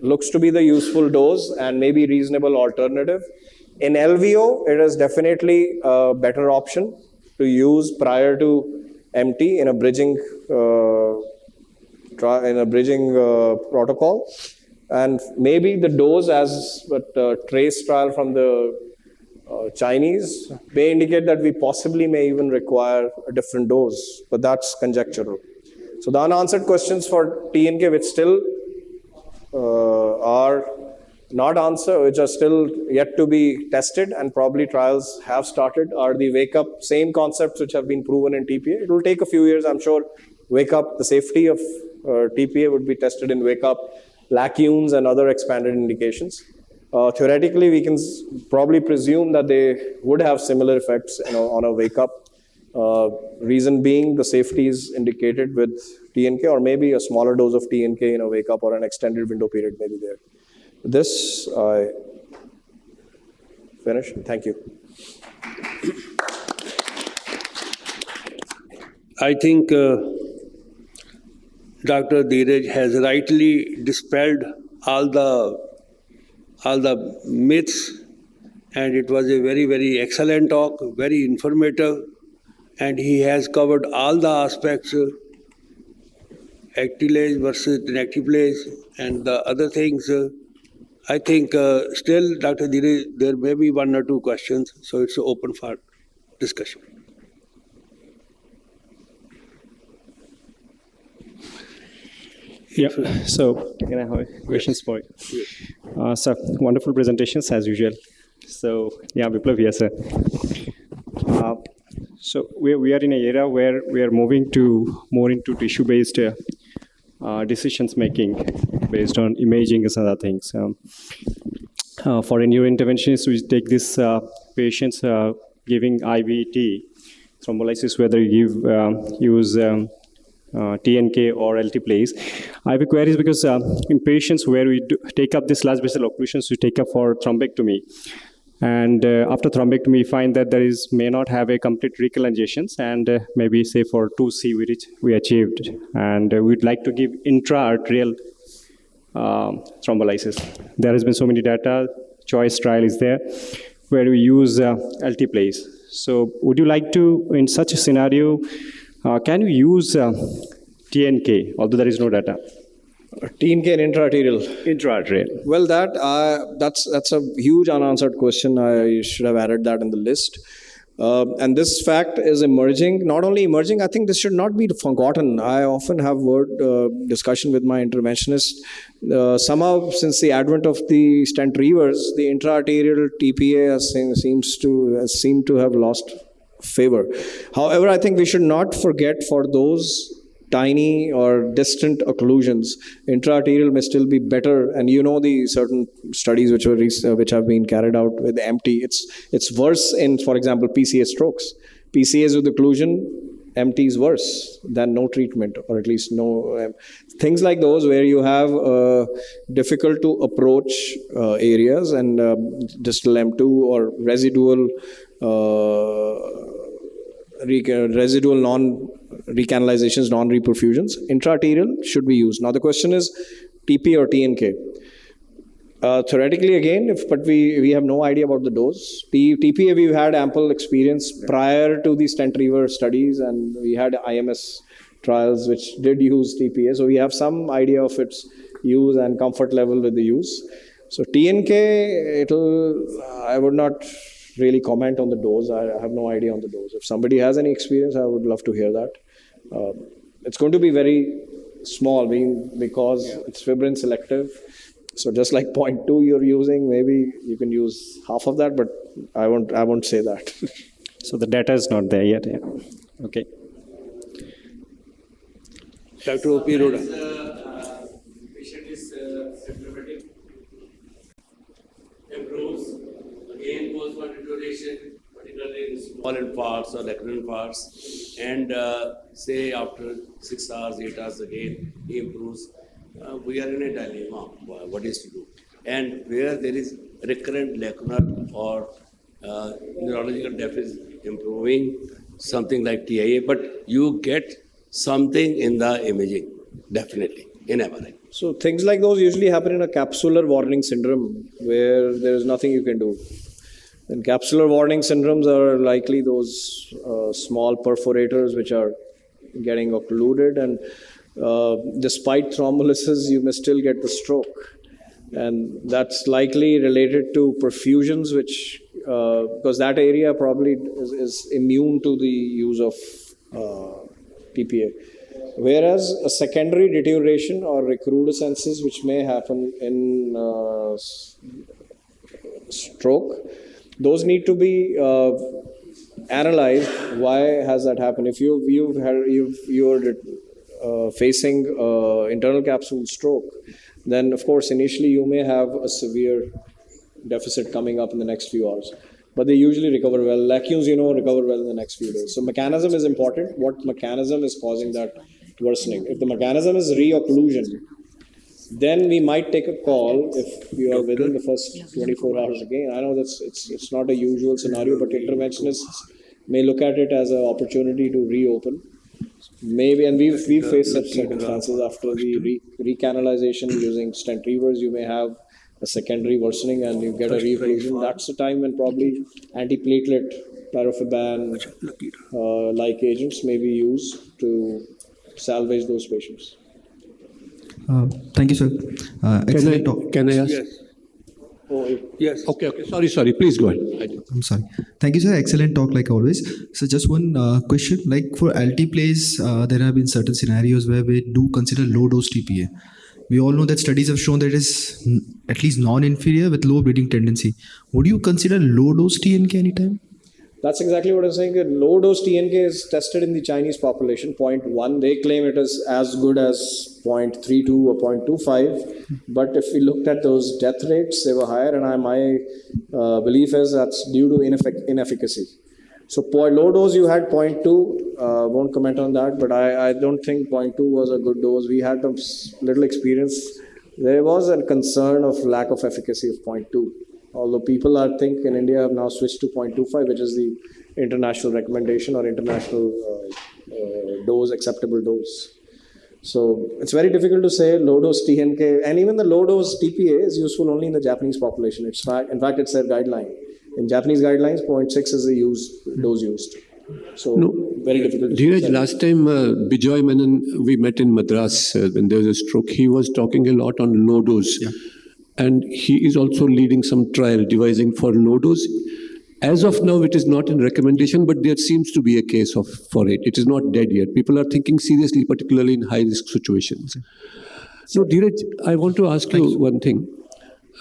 looks to be the useful dose and maybe reasonable alternative. In LVO, it is definitely a better option to use prior to MT in a bridging protocol. And maybe the dose, as trace trial from the Chinese may indicate that we possibly may even require a different dose, but that's conjectural. So the unanswered questions for TNK, which still are not answered, which are still yet to be tested, and probably trials have started, are the wake up, same concepts which have been proven in TPA. It will take a few years, I'm sure. Wake up, the safety of TPA would be tested in wake up, lacunes and other expanded indications. Theoretically, we can probably presume that they would have similar effects, on a wake up. Reason being, the safety is indicated with TNK, or maybe a smaller dose of TNK in a wake-up or an extended window period may be there. This, I finish. Thank you. I think Dr. Dheeraj has rightly dispelled all the myths, and it was a very, very excellent talk, very informative, and he has covered all the aspects, actilage versus inactilage, and the other things. I think still, Dr. Dheeraj, there may be one or two questions, so it's open for discussion. Yeah, so can I have questions for you? Sir, wonderful presentations as usual. So, yeah, Biplav here, sir. So we are in an era where we are moving more into tissue-based decisions making based on imaging and other things. For a neurointerventionist, we take these patients giving IVT thrombolysis, whether you use TNK or alteplase. I have a query because in patients where we take up this large vessel occlusions, we take up for thrombectomy. And after thrombectomy, we find that may not have a complete recholangizations, and maybe say for 2C which we achieved. And we'd like to give intra-arterial thrombolysis. There has been so many data, choice trial is there, where we use alteplase. So would you like to, in such a scenario, can you use TNK, although there is no data? TNK and intra-arterial. Intra-arterial. Well, that's a huge unanswered question. I should have added that in the list. And this fact is emerging. Not only emerging, I think this should not be forgotten. I often have discussion with my interventionists. Somehow, since the advent of the stent reavers, the intra-arterial TPA seemed to have lost favor. However, I think we should not forget, for those tiny or distant occlusions, intra-arterial may still be better. And you know the certain studies which have been carried out with MT. It's worse in, for example, PCA strokes. PCAs with occlusion, MT is worse than no treatment, or at least no things like those where you have difficult to approach areas, and distal M2 or residual non-recanalizations, non-reperfusions, intra-arterial should be used. Now the question is TP or TNK. Theoretically again, but we have no idea about the dose. TPA we've had ample experience prior to the stent reaver studies, and we had IMS trials which did use TPA. So we have some idea of its use and comfort level with the use. So TNK, I would not really comment on the dose. I have no idea on the dose. If somebody has any experience, I would love to hear that. It's going to be very small because it's fibrin selective. So just like 0.2 you're using, maybe you can use half of that, but I won't say that. So the data is not there yet. Yeah. Okay. Dr. O.P. Roda. Patient is symptomatic, improves, again goes for deterioration, particularly in small parts or recurrent parts, and say after 6 hours, 8 hours again, he improves. We are in a dilemma, what is to do. And where there is recurrent lacunar or neurological deficit improving, something like TIA, but you get something in the imaging, definitely, in MRI. So things like those usually happen in a capsular warning syndrome where there is nothing you can do. And capsular warning syndromes are likely those small perforators which are getting occluded, and despite thrombolysis, you may still get the stroke. And that's likely related to perfusions, which, because that area probably is immune to the use of TPA. Whereas a secondary deterioration or recrudescences, which may happen in stroke, those need to be analyzed. Why has that happened? If you're facing internal capsule stroke, then of course initially you may have a severe deficit coming up in the next few hours. but they usually recover well. Lacunes, recover well in the next few days. So mechanism is important. What mechanism is causing that worsening? If the mechanism is reocclusion, then we might take a call if you are within the first 24 hours again. I know that's it's not a usual scenario, but interventionists may look at it as an opportunity to reopen. Maybe, and we've faced such circumstances after the recanalization using stent reavers. You may have a secondary worsening and you get a reocclusion. That's the time when probably antiplatelet, pyrophobam, like agents may be used to salvage those patients. Thank you, sir. Excellent talk. Can I ask? Yes. Yes. Okay. Sorry. Please go ahead. I'm sorry. Thank you, sir. Excellent talk, like always. So just one question. Like for alteplase, there have been certain scenarios where we do consider low dose TPA. We all know that studies have shown that it is at least non-inferior with low bleeding tendency. Would you consider low dose TNK anytime? That's exactly what I'm saying. Low dose TNK is tested in the Chinese population, 0.1. They claim it is as good as 0.32 or 0.25. But if we looked at those death rates, they were higher. And my belief is that's due to inefficacy. So low dose, you had 0.2. Won't comment on that. But I don't think 0.2 was a good dose. We had a little experience. There was a concern of lack of efficacy of 0.2. Although people I think in India have now switched to 0.25, which is the international recommendation or international dose, acceptable dose. So it's very difficult to say low dose TNK, and even the low dose TPA is useful only in the Japanese population. In fact, it's their guideline. In Japanese guidelines, 0.6 is the dose used. So very difficult to Dheeraj, last time Bijoy Menon, we met in Madras when there was a stroke. He was talking a lot on low dose. Yeah. And he is also leading some trial devising for low dose. As of now, it is not in recommendation, but there seems to be a case for it. It is not dead yet. People are thinking seriously, particularly in high-risk situations. So, Dheeraj, I want to ask you one thing.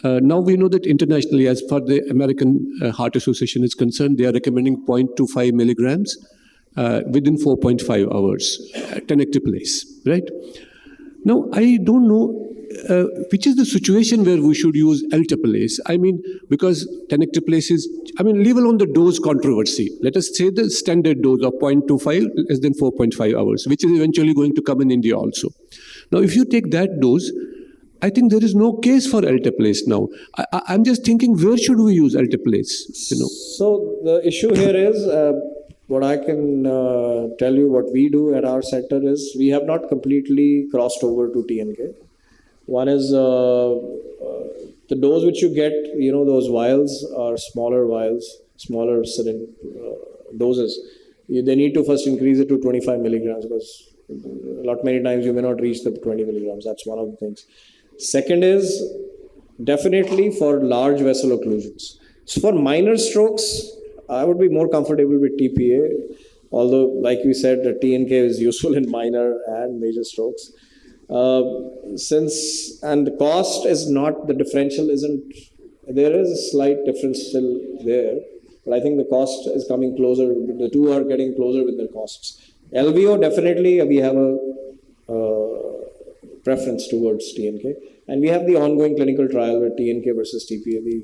Now we know that internationally, as far as the American Heart Association is concerned, they are recommending 0.25 milligrams within 4.5 hours, tenecteplase, right? Now, I don't know which is the situation where we should use alteplase. I mean, because tenecteplase is, leave alone the dose controversy. Let us say the standard dose of 0.25 less than 4.5 hours, which is eventually going to come in India also. Now, if you take that dose, I think there is no case for alteplase now. I'm just thinking, where should we use alteplase? So the issue here is, what I can tell you what we do at our center is, we have not completely crossed over to TNK. One is the dose which you get, those vials are smaller vials, smaller syringe doses. They need to first increase it to 25 milligrams because many times you may not reach the 20 milligrams. That's one of the things. Second is definitely for large vessel occlusions. So for minor strokes, I would be more comfortable with TPA, although like we said, the TNK is useful in minor and major strokes. And the cost is not, the differential isn't, there is a slight difference still there, but I think the cost is coming closer, the two are getting closer with their costs. LVO, definitely we have a preference towards TNK, and we have the ongoing clinical trial with TNK versus TPA, the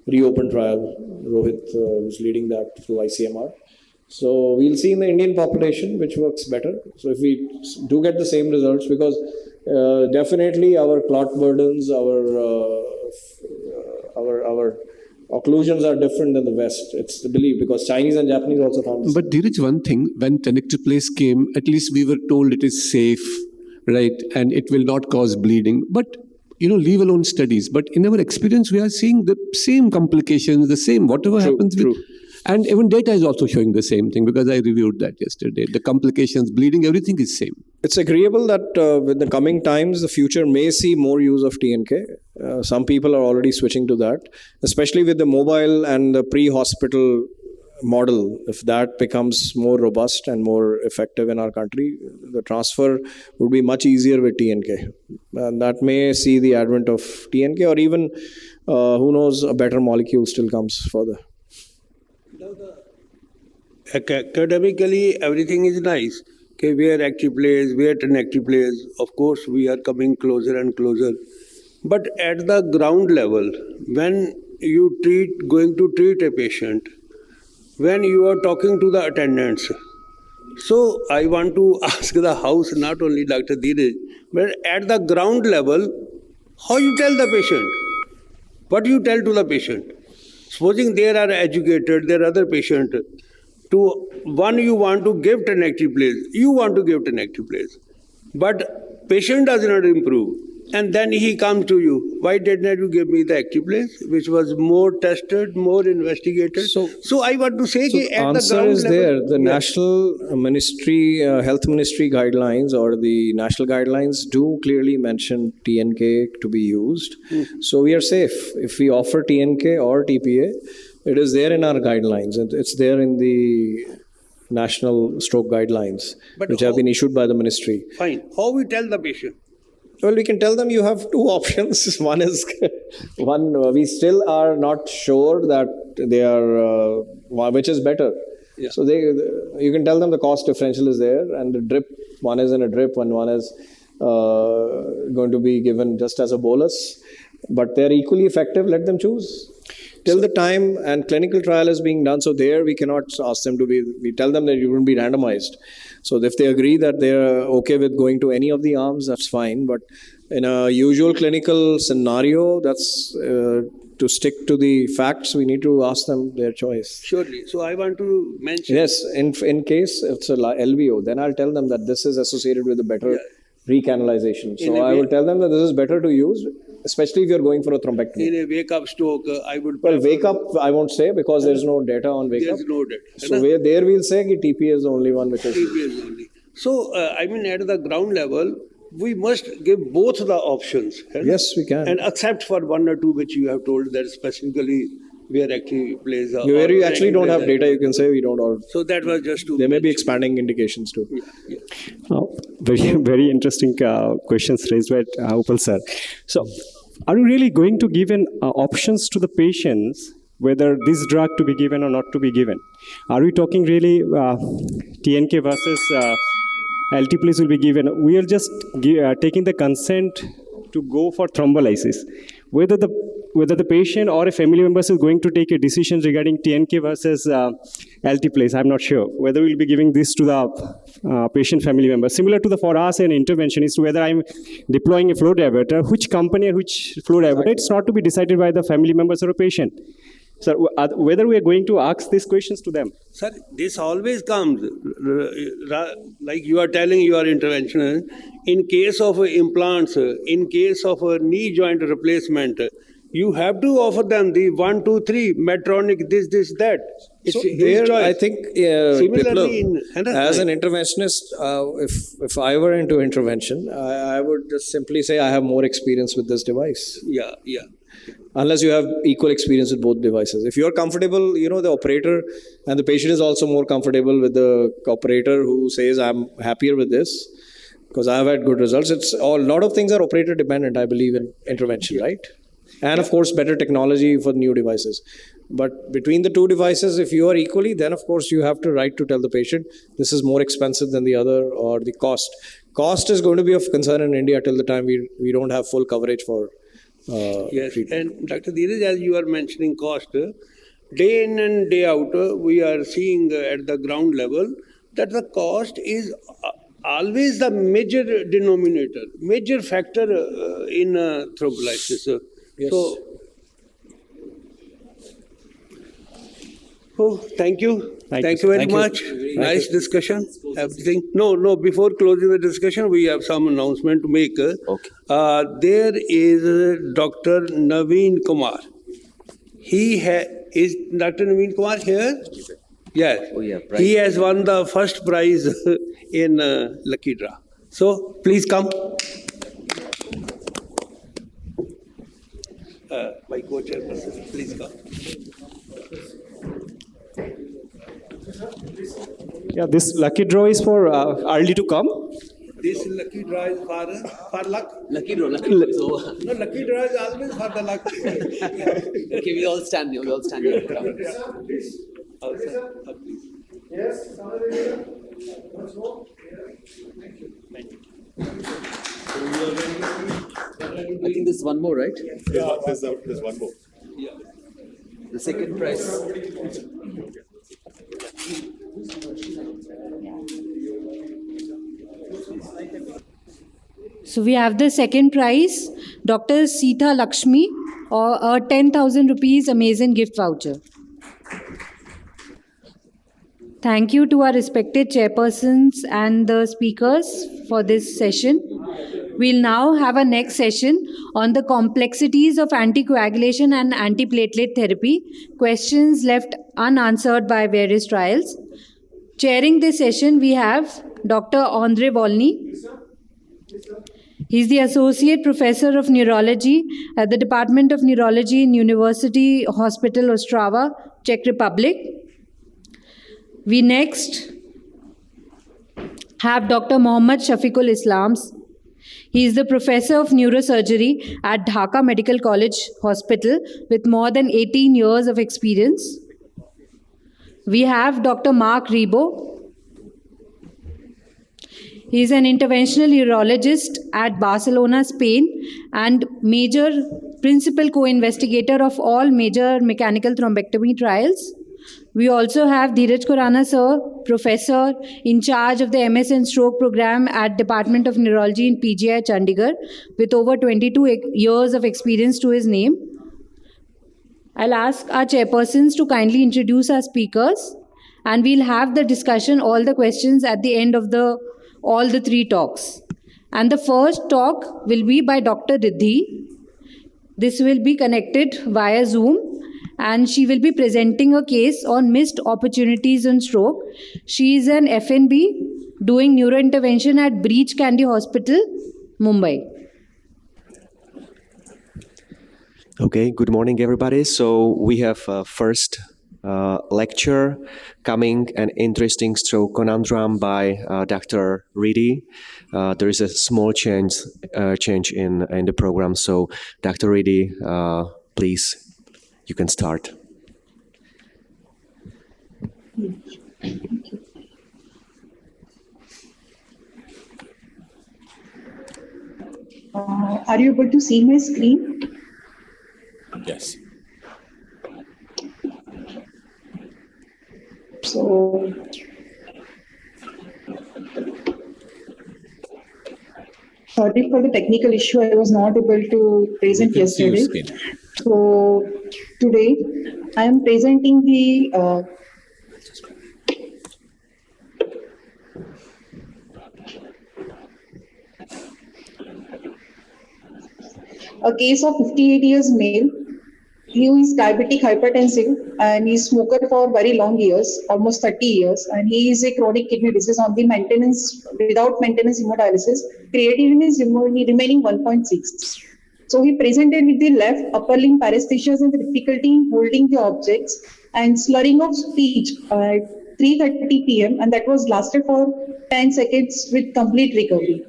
reopened trial. Rohit was leading that through ICMR. So we'll see in the Indian population which works better. So if we do get the same results, because definitely our clot burdens, our occlusions are different than the West. It's the belief, because Chinese and Japanese also found this. But there is one thing, when tenecteplase came, at least we were told it is safe, right? And it will not cause bleeding. But leave alone studies. But in our experience, we are seeing the same complications, the same, whatever happens. And even data is also showing the same thing, because I reviewed that yesterday. The complications, bleeding, everything is same. It's agreeable that with the coming times, the future may see more use of TNK. Some people are already switching to that, especially with the mobile and the pre-hospital model. If that becomes more robust and more effective in our country, the transfer would be much easier with TNK. And that may see the advent of TNK, or even, who knows, a better molecule still comes further. Academically, everything is nice. Okay, where actiplase, where tenecteplase, of course, we are coming closer and closer. But at the ground level, when you going to treat a patient, when you are talking to the attendants. So I want to ask the house, not only Dr. Dheeraj, but at the ground level, how you tell the patient? What you tell to the patient? Supposing there are educated, there are other patient. To one you want to give 10 active plays, you want to give 10 active plays, but patient does not improve. And then he comes to you. Why did not you give me the active place, which was more tested, more investigated? So I want to say, So at the answer ground is level, there. The yes. national ministry, health ministry guidelines or the national guidelines do clearly mention TNK to be used. So we are safe. If we offer TNK or TPA, it is there in our guidelines. It's there in the national stroke guidelines, But which have been issued by the ministry. Fine. How we tell the patient? Well, we can tell them you have two options. One is we still are not sure that they are which is better. Yeah. So you can tell them the cost differential is there, and the drip, one is in a drip and one is going to be given just as a bolus, but they're equally effective. Let them choose. Till the time and clinical trial is being done, so there we cannot ask them to be. We tell them that you won't be randomized. So if they agree that they're okay with going to any of the arms, that's fine. But in a usual clinical scenario, that's to stick to the facts. We need to ask them their choice. Surely. So I want to mention. Yes, in case it's a LVO, then I'll tell them that this is associated with a better recanalization. So I will tell them that this is better to use, especially if you're going for a thrombectomy. In a wake-up stroke, I would. Well, wake up, I won't say because there's no data on wake up. There's no data. So there we'll say that TP is the only one which is. TP is only. So I mean, at the ground level, we must give both the options. Yes, we can. And except for one or two which you have told that specifically where actually plays. Where you actually don't have data, you can say we don't. Or so that was just to. There may be expanding indications too. Very interesting questions raised by Upal sir. So, are you really going to give options to the patients whether this drug to be given or not to be given? Are we talking really TNK versus LT-Place will be given? We are just taking the consent to go for thrombolysis. Whether the patient or a family member is going to take a decision regarding TNK versus LT-Place, I'm not sure. Whether we'll be giving this to the patient family member. Similar to for us an intervention is whether I'm deploying a flow diverter, which company or which flow diverter, it's not to be decided by the family members or a patient. So whether we are going to ask these questions to them. Sir, this always comes, like you are telling your interventionist, in case of implants, in case of a knee joint replacement, you have to offer them the 1, 2, 3, Medtronic, this, that. It's so his there, choice. I think, Similarly, as an interventionist, if I were into intervention, I would just simply say I have more experience with this device. Yeah. Unless you have equal experience with both devices. If you're comfortable, the operator and the patient is also more comfortable with the operator who says, I'm happier with this because I've had good results. A lot of things are operator dependent, I believe, in intervention, right? And of course, better technology for new devices. But between the two devices, if you are equally, then of course you have to tell the patient, this is more expensive than the other, or the cost. Cost is going to be of concern in India till the time we don't have full coverage for yes, treatment. And Dr. Dheeraj, as you are mentioning cost, day in and day out, we are seeing at the ground level that the cost is always the major denominator, major factor in thrombolysis. Yes. So, thank you. Thank you very much. Nice discussion. Everything. No, before closing the discussion, we have some announcement to make. Okay. There is Dr. Naveen Kumar. Is Dr. Naveen Kumar here? Yes. Oh, yeah, He has won the first prize in Lucky Draw. So, please come. My co-chairperson, please come. Yeah, this lucky draw is for early to come. This lucky draw is for luck. Lucky draw. No, lucky draw is always for the luck. Okay, we all stand here. Yes, once more. Thank you. I think there's one more, right? Yeah, there's one more. The second prize. So we have the second prize, Dr. Sita Lakshmi, or a 10,000 rupees amazing gift voucher. Thank you to our respected chairpersons and the speakers for this session. We'll now have a next session on the complexities of anticoagulation and antiplatelet therapy, questions left unanswered by various trials. Chairing this session, we have Dr. Andrei Volny. He's the Associate Professor of Neurology at the Department of Neurology in University Hospital Ostrava, Czech Republic. We next have Dr. Mohammad Shafiqul Islam. He is the Professor of Neurosurgery at Dhaka Medical College Hospital with more than 18 years of experience. We have Dr. Mark Rebo. He is an interventional urologist at Barcelona, Spain, and major principal co-investigator of all major mechanical thrombectomy trials. We also have Dheeraj Khurana sir, professor in charge of the MS and Stroke program at Department of Neurology in PGI Chandigarh with over 22 years of experience to his name. I'll ask our chairpersons to kindly introduce our speakers, and we'll have the discussion, all the questions at the end of all the three talks. And the first talk will be by Dr. Riddhi. This will be connected via Zoom, and she will be presenting a case on missed opportunities in stroke. She is an FNB doing neurointervention at Breach Candy Hospital, Mumbai. Okay, good morning, everybody. So we have first lecture coming, an interesting stroke conundrum by Dr. Riddhi. There is a small change in the program. So Dr. Riddhi, please, you can start. Are you able to see my screen? Yes. So, sorry for the technical issue. I was not able to present yesterday. So today I am presenting the a case of 58 years male. He is diabetic hypertensive and he's smoker for very long years, almost 30 years, and he is a chronic kidney disease on the maintenance, without maintenance hemodialysis. Creatinine is remaining 1.6. So he presented with the left upper limb paresthesias and difficulty in holding the objects and slurring of speech at 3:30 p.m. and that was lasted for 10 seconds with complete recovery.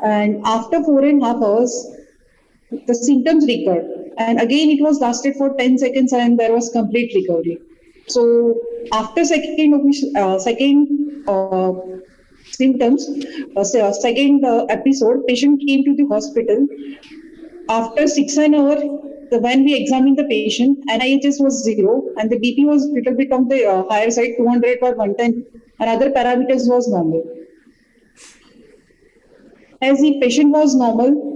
And after 4.5 hours, the symptoms recurred. And again, it was lasted for 10 seconds and there was complete recovery. So after second episode, patient came to the hospital. After 6 hours, when we examined the patient, NIHS was 0 and the BP was a little bit on the higher side, 200 or 110, and other parameters was normal. As the patient was normal,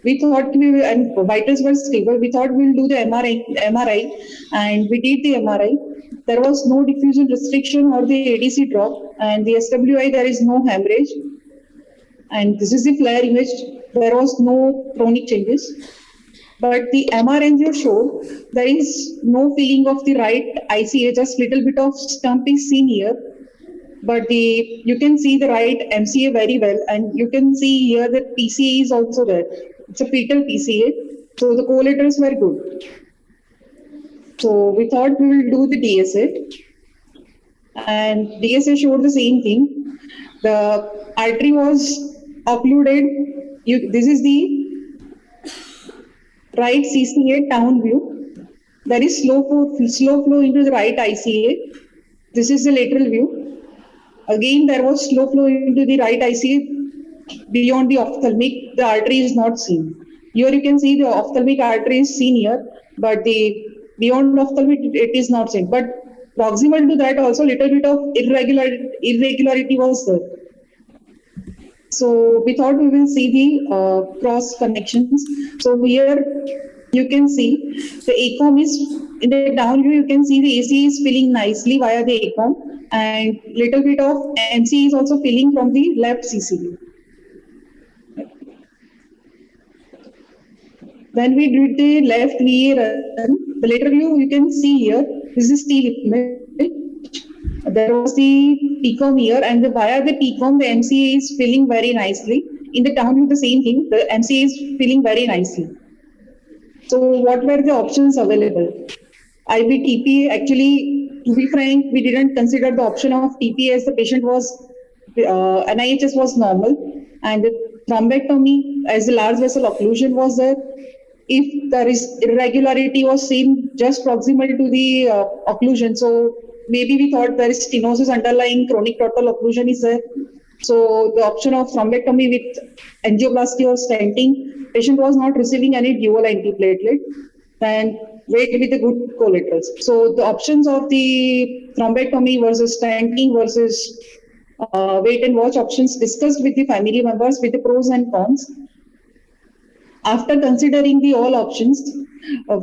we thought and vitals were stable. We thought we'll do the MRI, and we did the MRI. There was no diffusion restriction or the ADC drop, and the SWI there is no hemorrhage. And this is the flare image. There was no chronic changes. But the MR showed there is no feeling of the right ICA, just little bit of stump is seen here. But you can see the right MCA very well, and you can see here that PCA is also there. It's a fetal PCA, so the collaterals were good. So we thought we will do the DSA, and DSA showed the same thing. The artery was occluded. This is the right CCA town view. There is slow flow into the right ICA. This is the lateral view. Again, there was slow flow into the right ICA. Beyond the ophthalmic, the artery is not seen. Here you can see the ophthalmic artery is seen here, but the beyond ophthalmic it is not seen. But proximal to that also little bit of irregularity was there. So we thought we will see the cross connections. So here you can see the ACOM is in the down view. You can see the ACA is filling nicely via the ACOM, and little bit of MC is also filling from the left CCU. When we did the left VA run, the lateral view you can see here. This is the image. There was the PCOM here, and via the PCOM, the MCA is filling very nicely. In the down view, the same thing. The MCA is filling very nicely. So, what were the options available? IB-TPA, actually, to be frank, we didn't consider the option of TPA as the patient was, NIHS was normal, and the thrombectomy as the large vessel occlusion was there. If there is irregularity was seen just proximal to the occlusion, so maybe we thought there is stenosis underlying chronic total occlusion is there. So the option of thrombectomy with angioplasty or stenting, patient was not receiving any dual antiplatelet and wait with the good collaterals. So the options of the thrombectomy versus stenting versus wait and watch options discussed with the family members with the pros and cons. After considering the all options,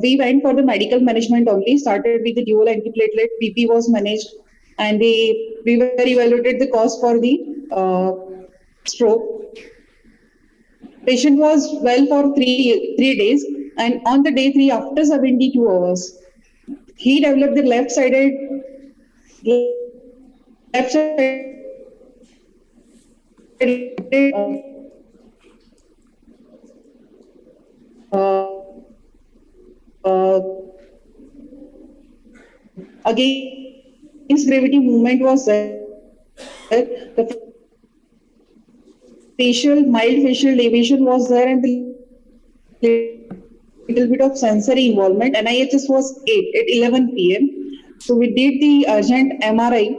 we went for the medical management only, started with the dual antiplatelet, BP was managed, and we evaluated the cost for the stroke. Patient was well for three days, and on the day 3, after 72 hours, he developed the left-sided against gravity movement was there. The mild facial deviation was there, and the little bit of sensory involvement. NIHS was 8 at 11 p.m. So we did the urgent MRI.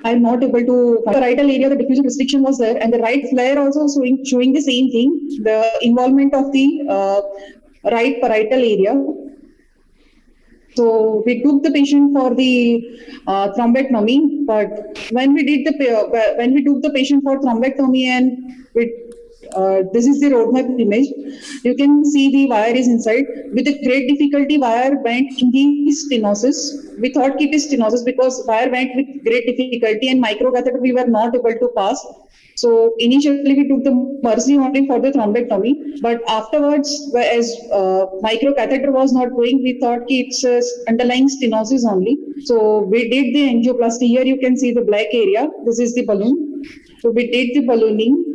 I'm not able to. The parietal area, the diffusion restriction was there, and the right flare also showing the same thing. The involvement of the right parietal area. So we took the patient for the thrombectomy, but when we took the patient for thrombectomy and this is the roadmap image, you can see the wire is inside. With a great difficulty, wire went in the stenosis. We thought it is stenosis because wire went with great difficulty, and microcatheter we were not able to pass. So initially we took the mercy only for the thrombectomy, but afterwards, as microcatheter was not going, we thought it's underlying stenosis only. So we did the angioplasty. Here you can see the black area. This is the balloon. So we did the ballooning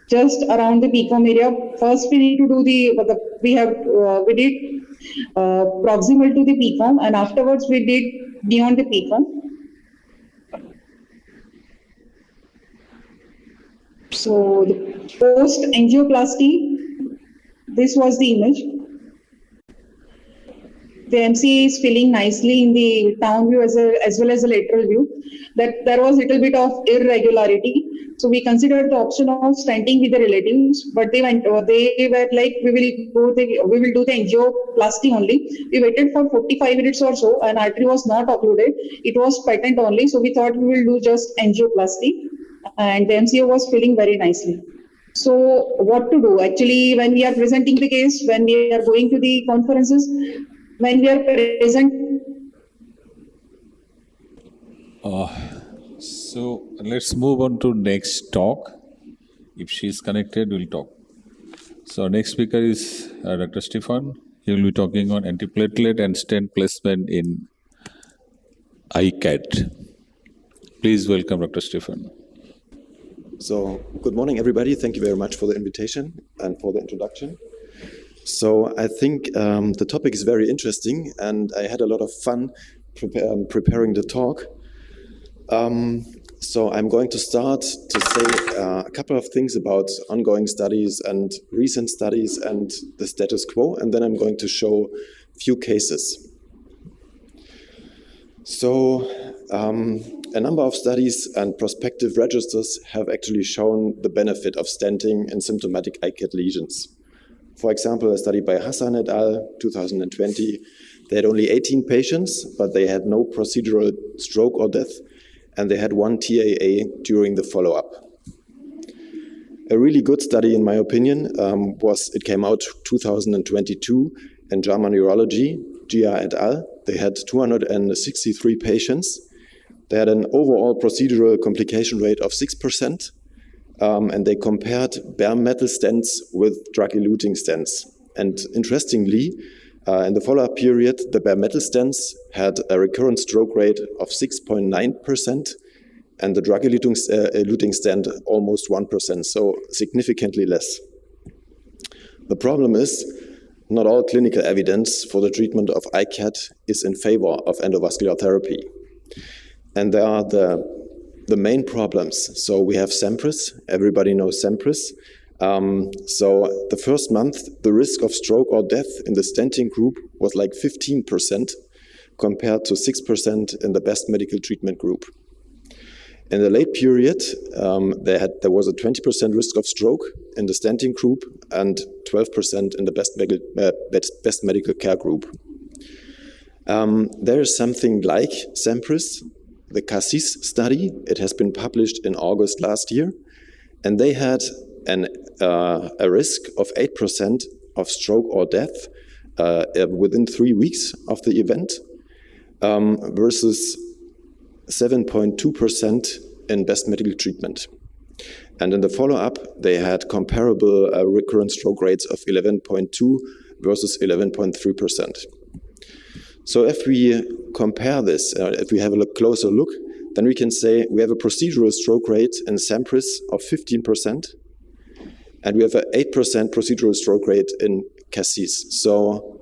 just around the PCOM area. First we need to do we did proximal to the PCOM, and afterwards we did beyond the PCOM. So the post angioplasty, this was the image. The MCA is filling nicely in the down view as well as the lateral view. That there was a little bit of irregularity. So we considered the option of stenting with the relatives, but they were like, we will do the angioplasty only. We waited for 45 minutes or so, and artery was not occluded. It was patent only, so we thought we will do just angioplasty, and the MCA was filling very nicely. So what to do? Actually, when we are presenting the case, when we are going to the conferences, when we are present. So let's move on to next talk. If she is connected, we'll talk. So next speaker is Dr. Stefan. He will be talking on antiplatelet and stent placement in ICAT. Please welcome Dr. Stefan. So good morning, everybody. Thank you very much for the invitation and for the introduction. So I think the topic is very interesting, and I had a lot of fun preparing the talk. So I'm going to start to say a couple of things about ongoing studies and recent studies and the status quo, and then I'm going to show a few cases. So a number of studies and prospective registers have actually shown the benefit of stenting in symptomatic ICAT lesions. For example, a study by Hassan et al., 2020, they had only 18 patients, but they had no procedural stroke or death, and they had 1 TAA during the follow-up. A really good study, in my opinion, it came out 2022 in JAMA Neurology, Gia et al. They had 263 patients. They had an overall procedural complication rate of 6%, and they compared bare metal stents with drug-eluting stents. And interestingly, in the follow-up period, the bare metal stents had a recurrent stroke rate of 6.9%, and the drug-eluting stent almost 1%, so significantly less. The problem is, not all clinical evidence for the treatment of ICAT is in favor of endovascular therapy. And there are the main problems. So we have Sampras, everybody knows Sampras. So the first month, the risk of stroke or death in the stenting group was like 15% compared to 6% in the best medical treatment group. In the late period, there was a 20% risk of stroke in the stenting group and 12% in the best medical care group. There is something like Sampras, the CASIS study. It has been published in August last year, and they had a risk of 8% of stroke or death within 3 weeks of the event versus 7.2% in best medical treatment. And in the follow-up, they had comparable recurrent stroke rates of 11.2 versus 11.3%. So if we compare this, if we have a closer look, then we can say we have a procedural stroke rate in Sampras of 15%, and we have an 8% procedural stroke rate in CASIS. So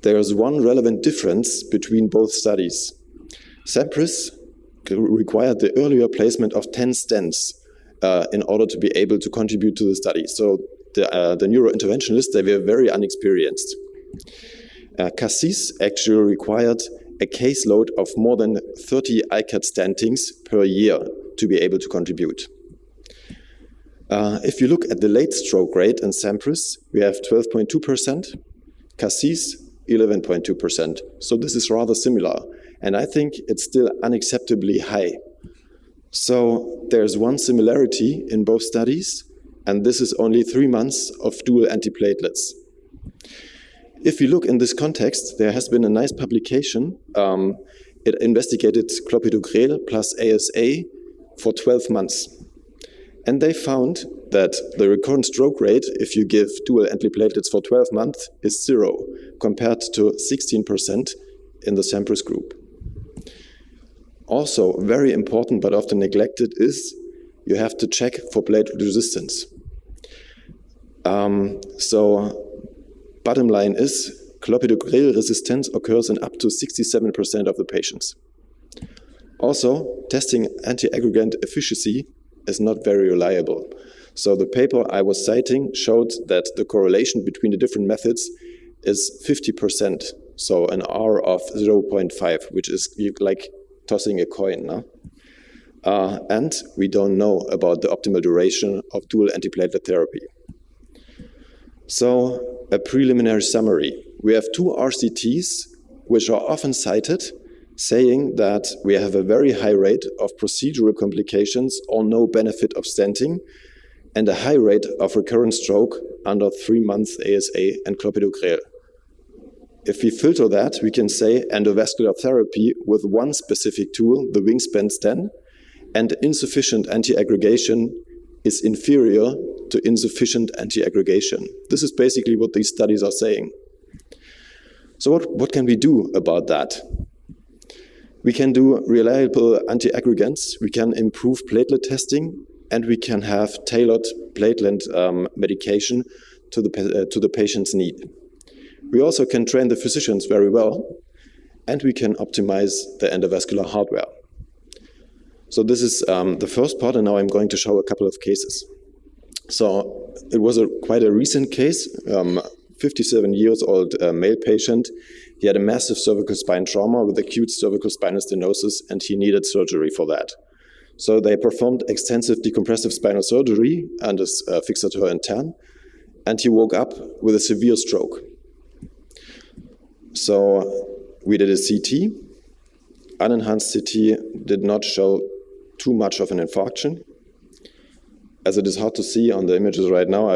there is one relevant difference between both studies. Sampras required the earlier placement of 10 stents in order to be able to contribute to the study. So the neurointerventionists, they were very unexperienced. CASIS actually required a caseload of more than 30 ICAT stentings per year to be able to contribute. If you look at the late stroke rate in Sampras, we have 12.2%, CASIS 11.2%. So this is rather similar. And I think it's still unacceptably high. So there's one similarity in both studies, and this is only 3 months of dual antiplatelets. If you look in this context, there has been a nice publication. It investigated clopidogrel plus ASA for 12 months. And they found that the recurrent stroke rate, if you give dual antiplatelets for 12 months, is 0, compared to 16% in the Sampras group. Also, very important but often neglected is you have to check for platelet resistance. Bottom line is clopidogrel resistance occurs in up to 67% of the patients. Also, testing anti-aggregant efficacy is not very reliable. So the paper I was citing showed that the correlation between the different methods is 50%, so an R of 0.5, which is like tossing a coin. No? And we don't know about the optimal duration of dual antiplatelet therapy. So a preliminary summary. We have 2 RCTs, which are often cited, saying that we have a very high rate of procedural complications or no benefit of stenting, and a high rate of recurrent stroke under 3 months ASA and clopidogrel. If we filter that, we can say endovascular therapy with one specific tool, the wingspan stent, and insufficient anti-aggregation is inferior to insufficient anti-aggregation. This is basically what these studies are saying. So what can we do about that? We can do reliable anti-aggregants, we can improve platelet testing, and we can have tailored platelet medication to the patient's need. We also can train the physicians very well, and we can optimize the endovascular hardware. So this is the first part, and now I'm going to show a couple of cases. So it was quite a recent case, 57 years old male patient. He had a massive cervical spine trauma with acute cervical spinal stenosis, and he needed surgery for that. So they performed extensive decompressive spinal surgery and a fixateur interne, and he woke up with a severe stroke. So we did a CT. Unenhanced CT did not show too much of an infarction. as it is hard to see on the images right now,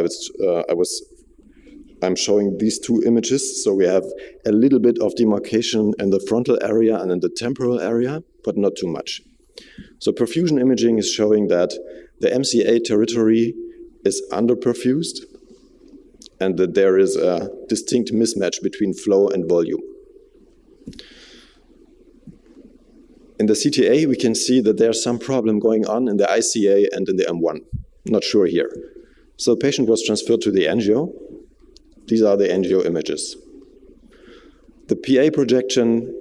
I'm showing these two images. So we have a little bit of demarcation in the frontal area and in the temporal area, but not too much. So perfusion imaging is showing that the MCA territory is underperfused and that there is a distinct mismatch between flow and volume. In the CTA, we can see that there's some problem going on in the ICA and in the M1. Not sure here. So the patient was transferred to the angio. These are the angio images. The PA projection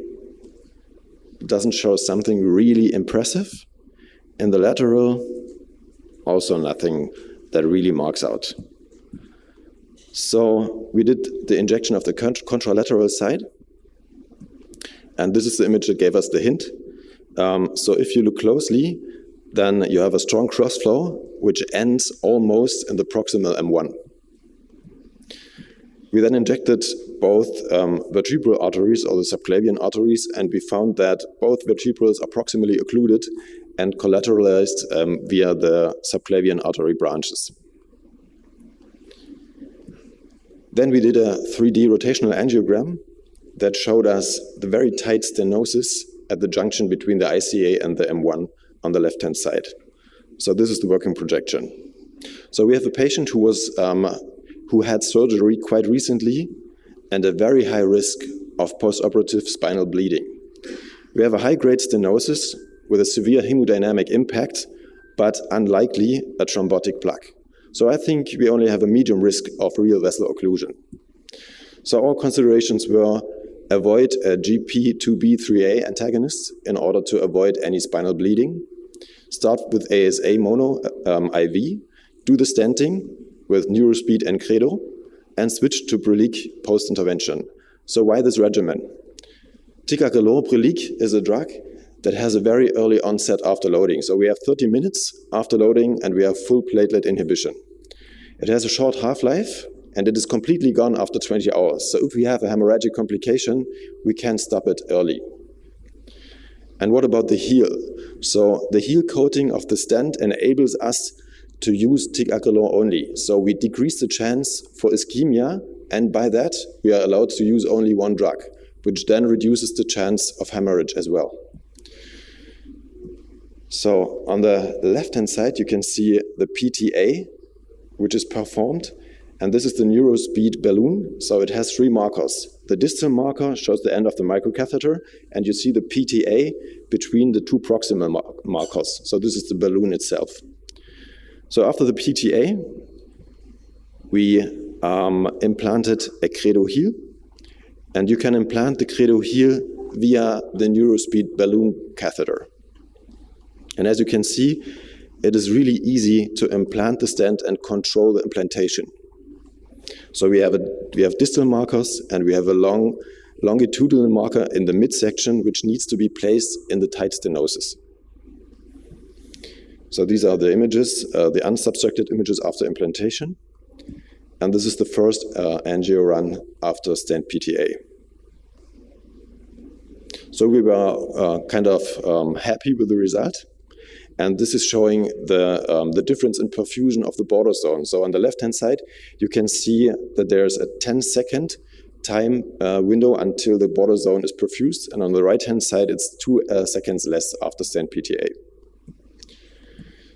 doesn't show something really impressive. In the lateral, also nothing that really marks out. So we did the injection of the contralateral side. And this is the image that gave us the hint. So if you look closely, then you have a strong crossflow, which ends almost in the proximal M1. We then injected both vertebral arteries or the subclavian arteries, and we found that both vertebrals are proximally occluded and collateralized via the subclavian artery branches. Then we did a 3D rotational angiogram that showed us the very tight stenosis at the junction between the ICA and the M1 on the left-hand side. So this is the working projection. So we have a patient who had surgery quite recently and a very high risk of postoperative spinal bleeding. We have a high-grade stenosis with a severe hemodynamic impact, but unlikely a thrombotic plaque. So I think we only have a medium risk of real vessel occlusion. So our considerations were avoid a GP2B3A antagonist in order to avoid any spinal bleeding. Start with ASA mono IV, do the stenting with Neurospeed and Credo, and switch to Brilic post-intervention. So why this regimen? Ticagrelor Brilic is a drug that has a very early onset after loading. So we have 30 minutes after loading and we have full platelet inhibition. It has a short half-life and it is completely gone after 20 hours. So if we have a hemorrhagic complication, we can stop it early. And what about the heel? So the heel coating of the stent enables us to use ticagrelor only. So we decrease the chance for ischemia, and by that we are allowed to use only one drug, which then reduces the chance of hemorrhage as well. So on the left-hand side, you can see the PTA, which is performed. And this is the Neurospeed balloon. So it has 3 markers. The distal marker shows the end of the microcatheter, and you see the PTA between the 2 proximal markers. So this is the balloon itself. So after the PTA, we implanted a Credo heel, and you can implant the Credo heel via the Neurospeed balloon catheter. And as you can see, it is really easy to implant the stent and control the implantation. So we have distal markers and we have a longitudinal marker in the midsection, which needs to be placed in the tight stenosis. So these are the images, the unsubstructed images after implantation. And this is the first angio run after stent PTA. So we were kind of happy with the result. And this is showing the difference in perfusion of the border zone. So on the left-hand side, you can see that there's a 10-second time window until the border zone is perfused. And on the right-hand side, it's 2 seconds less after stent PTA.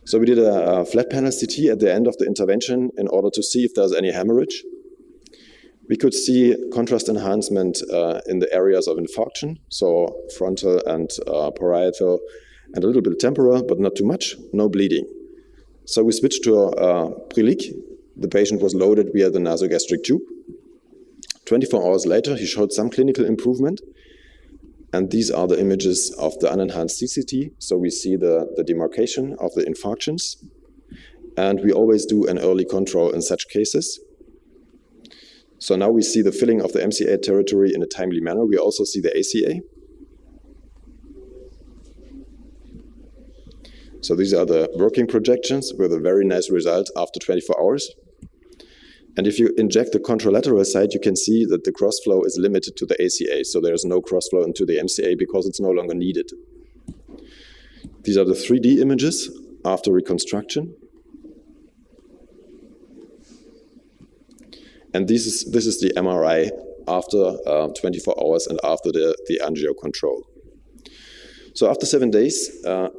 So we did a flat panel CT at the end of the intervention in order to see if there's any hemorrhage. We could see contrast enhancement in the areas of infarction, so frontal and parietal, and a little bit temporal, but not too much, no bleeding. So we switched to Brilic. The patient was loaded via the nasogastric tube. 24 hours later, he showed some clinical improvement. And these are the images of the unenhanced CCT. So we see the demarcation of the infarctions. And we always do an early control in such cases. So now we see the filling of the MCA territory in a timely manner. We also see the ACA. So these are the working projections with a very nice result after 24 hours. And if you inject the contralateral side, you can see that the crossflow is limited to the ACA. So there's no crossflow into the MCA because it's no longer needed. These are the 3D images after reconstruction. And this is the MRI after 24 hours and after the angio control. So after 7 days,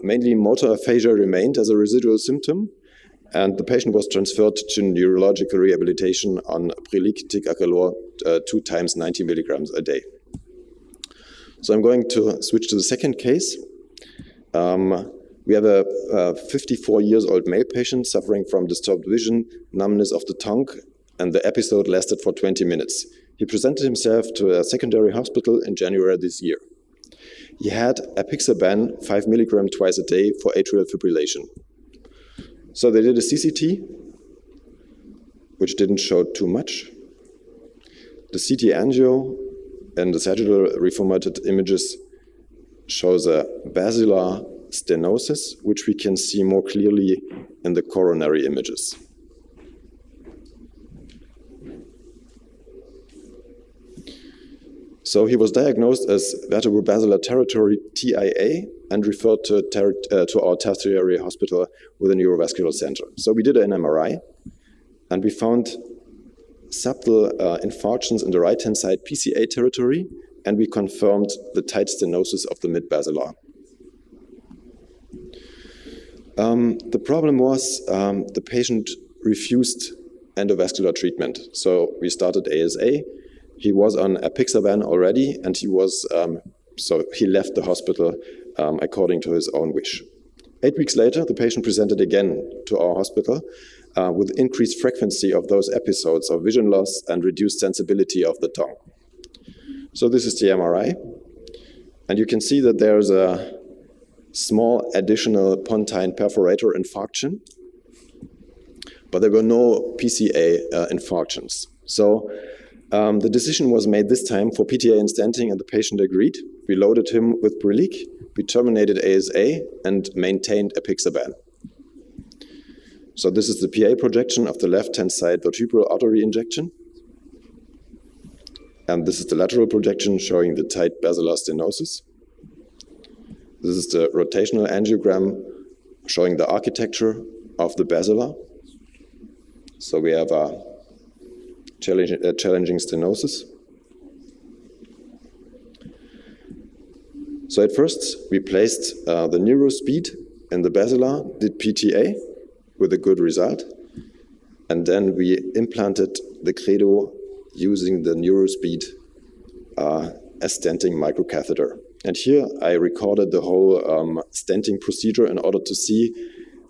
mainly motor aphasia remained as a residual symptom, and the patient was transferred to neurological rehabilitation on Brilique ticagrelor 2 times 90 milligrams a day. So I'm going to switch to the second case. We have a 54-year-old male patient suffering from disturbed vision, numbness of the tongue, and the episode lasted for 20 minutes. He presented himself to a secondary hospital in January this year. He had apixaban 5 milligram twice a day for atrial fibrillation. So they did a CCT, which didn't show too much. The CT angio and the sagittal reformatted images shows a basilar stenosis, which we can see more clearly in the coronary images. So he was diagnosed as vertebrobasilar territory TIA and referred to our tertiary hospital with a neurovascular center. So we did an MRI, and we found subtle infarctions in the right-hand side PCA territory, and we confirmed the tight stenosis of the mid-basilar. The problem was the patient refused endovascular treatment. So we started ASA. He was on apixaban already, and he was so he left the hospital according to his own wish. 8 weeks later, the patient presented again to our hospital with increased frequency of those episodes of vision loss and reduced sensibility of the tongue. So this is the MRI, and you can see that there's a small additional pontine perforator infarction, but there were no PCA infarctions. So the decision was made this time for PTA and stenting, and the patient agreed. We loaded him with Brilique, we terminated ASA, and maintained apixaban. So this is the PA projection of the left-hand side vertebral artery injection. And this is the lateral projection showing the tight basilar stenosis. This is the rotational angiogram showing the architecture of the basilar. So we have a challenging stenosis. So at first, we placed the neurospeed in the basilar, did PTA with a good result, and then we implanted the credo using the neurospeed as stenting microcatheter. And here I recorded the whole stenting procedure in order to see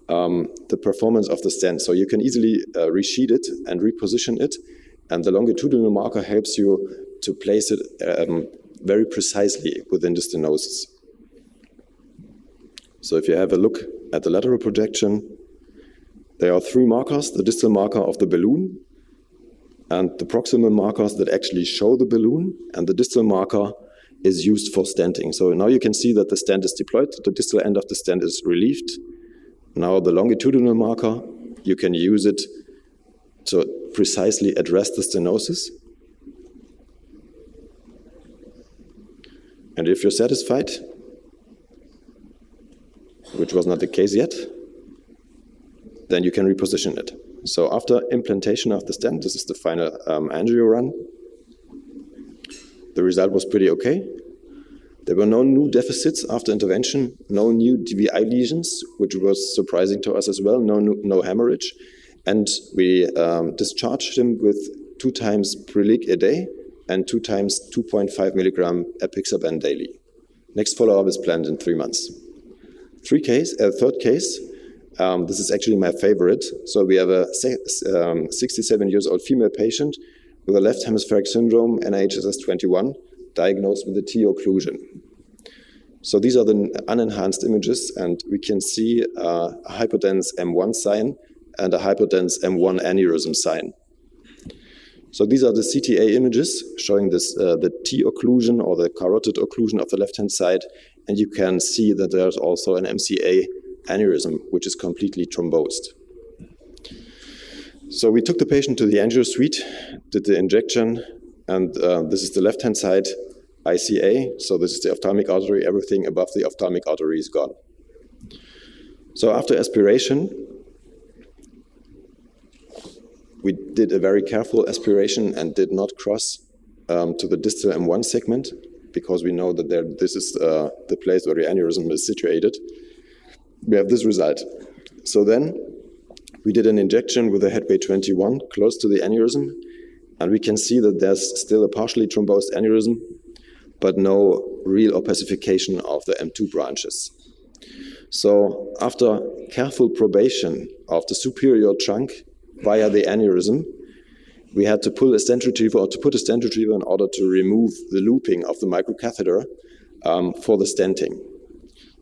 the performance of the stent. So you can easily resheet it and reposition it, and the longitudinal marker helps you to place it very precisely within the stenosis. So if you have a look at the lateral projection, there are 3 markers: the distal marker of the balloon, and the proximal markers that actually show the balloon, and the distal marker is used for stenting. So now you can see that the stent is deployed, the distal end of the stent is relieved. Now the longitudinal marker, you can use it to precisely address the stenosis. And if you're satisfied, which was not the case yet, then you can reposition it. So after implantation of the stent, this is the final angio run. The result was pretty okay. There were no new deficits after intervention, no new DVI lesions, which was surprising to us as well, no hemorrhage. And we discharged him with 2 times Brilique a day and 2 times 2.5 milligram apixaban daily. Next follow-up is planned in 3 months. Third case, this is actually my favorite. So we have a 67-year-old female patient with a left hemispheric syndrome, NIHSS21, diagnosed with a T occlusion. So these are the unenhanced images, and we can see a hypodense M1 sign and a hypodense M1 aneurysm sign. So these are the CTA images showing this, the T occlusion or the carotid occlusion of the left-hand side, and you can see that there's also an MCA aneurysm, which is completely thrombosed. So we took the patient to the angio suite, did the injection, and this is the left-hand side ICA. So this is the ophthalmic artery. Everything above the ophthalmic artery is gone. So after aspiration, We did a very careful aspiration and did not cross to the distal M1 segment, because we know that this is the place where the aneurysm is situated. We have this result. So then we did an injection with a head weight 21 close to the aneurysm, and we can see that there's still a partially thrombosed aneurysm, but no real opacification of the M2 branches. So after careful probation of the superior trunk via the aneurysm, we had to pull a stent retriever, or to put a stent retriever, in order to remove the looping of the microcatheter for the stenting.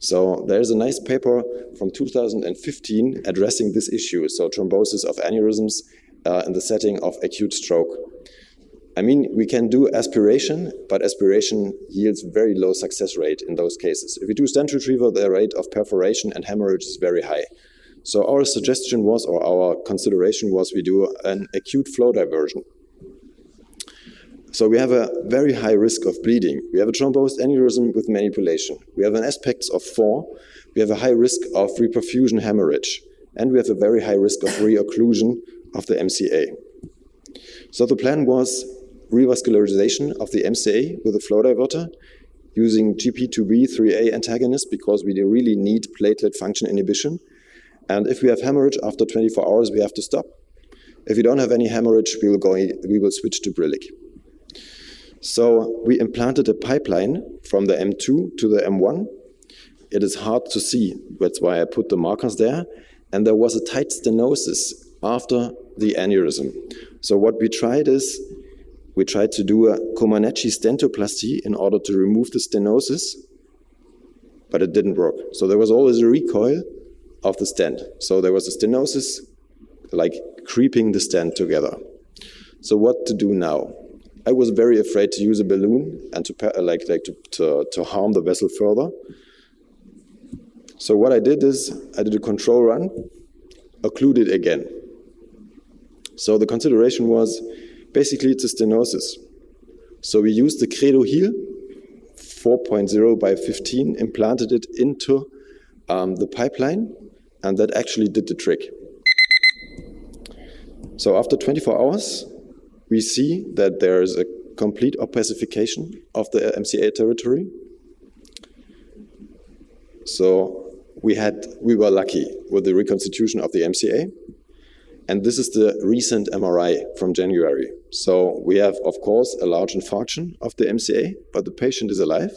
So there's a nice paper from 2015 addressing this issue, so thrombosis of aneurysms in the setting of acute stroke. I mean, we can do aspiration, but aspiration yields very low success rate in those cases. If we do stent retriever, the rate of perforation and hemorrhage is very high. So our suggestion was, or our consideration was, we do an acute flow diversion. So we have a very high risk of bleeding. We have a thrombosed aneurysm with manipulation. We have an aspects of 4. We have a high risk of reperfusion hemorrhage. And we have a very high risk of reocclusion of the MCA. So the plan was revascularization of the MCA with a flow diverter using GP2B3A antagonist, because we really need platelet function inhibition. And if we have hemorrhage after 24 hours, we have to stop. If we don't have any hemorrhage, we will switch to Brilich. So we implanted a pipeline from the M2 to the M1. It is hard to see, that's why I put the markers there. And there was a tight stenosis after the aneurysm. So what we tried is, we tried to do a Comaneci stentoplasty in order to remove the stenosis, but it didn't work. So there was always a recoil of the stent. So there was a stenosis, like creeping the stent together. So what to do now? I was very afraid to use a balloon and to harm the vessel further. So what I did is, I did a control run, occluded again. So the consideration was, basically it's a stenosis. So we used the Credo heel, 4.0 by 15, implanted it into the pipeline, and that actually did the trick. So after 24 hours, we see that there is a complete opacification of the MCA territory. So we were lucky with the reconstitution of the MCA. And this is the recent MRI from January. So we have, of course, a large infarction of the MCA, but the patient is alive.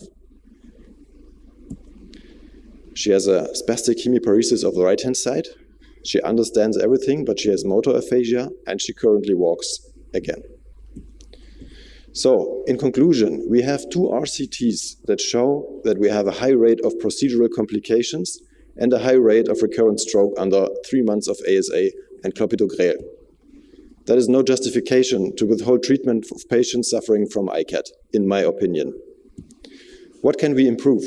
She has a spastic hemiparesis of the right-hand side. She understands everything, but she has motor aphasia, and she currently walks again. So, in conclusion, we have 2 RCTs that show that we have a high rate of procedural complications and a high rate of recurrent stroke under 3 months of ASA and clopidogrel. That is no justification to withhold treatment of patients suffering from ICAT, in my opinion. What can we improve?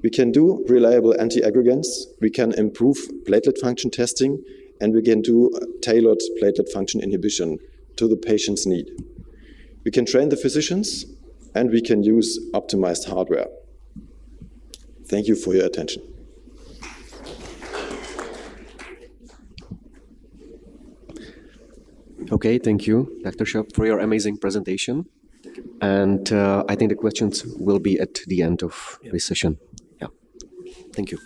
We can do reliable antiaggregants, we can improve platelet function testing, and we can do tailored platelet function inhibition to the patient's need. We can train the physicians, and we can use optimized hardware. Thank you for your attention. Okay, thank you, Dr. Schopp, for your amazing presentation. And I think the questions will be at the end of this session. Yeah, thank you.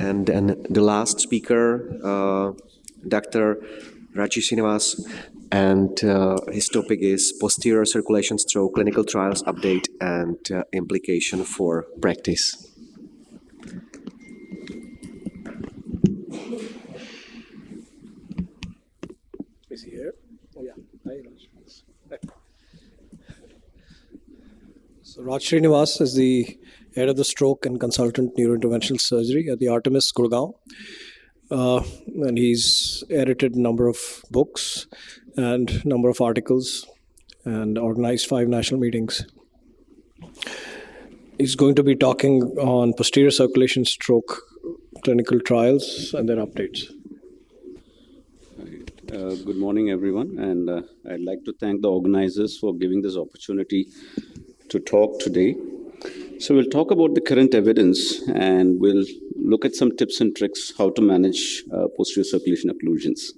And then the last speaker, Dr. Raji Srinivas, and his topic is posterior circulation stroke clinical trials update and implication for practice. Is he here? Oh yeah. Hi, Raj. So Raj Srinivas is the head of the stroke and consultant neurointerventional surgery at the Artemis Gurgaon. And he's edited a number of books and number of articles and organized 5 national meetings. He's going to be talking on posterior circulation stroke clinical trials and their updates. Good morning, everyone, and I'd like to thank the organizers for giving this opportunity to talk today. So we'll talk about the current evidence and we'll look at some tips and tricks how to manage posterior circulation occlusions.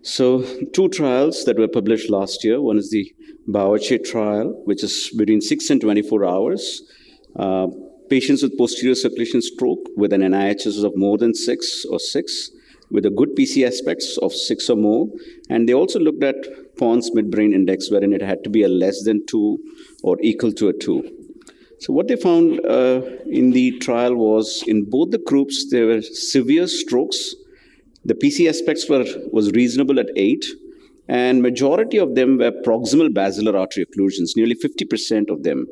So 2 trials that were published last year. One is the Bauerche trial, which is between 6 and 24 hours. Patients with posterior circulation stroke with an NIHS of more than 6 or 6, with a good PC aspects of 6 or more. And they also looked at Pons midbrain index, wherein it had to be a less than 2 or equal to a 2. So what they found in the trial was, in both the groups, there were severe strokes. The PC aspects was reasonable at 8, and majority of them were proximal basilar artery occlusions, nearly 50% of them.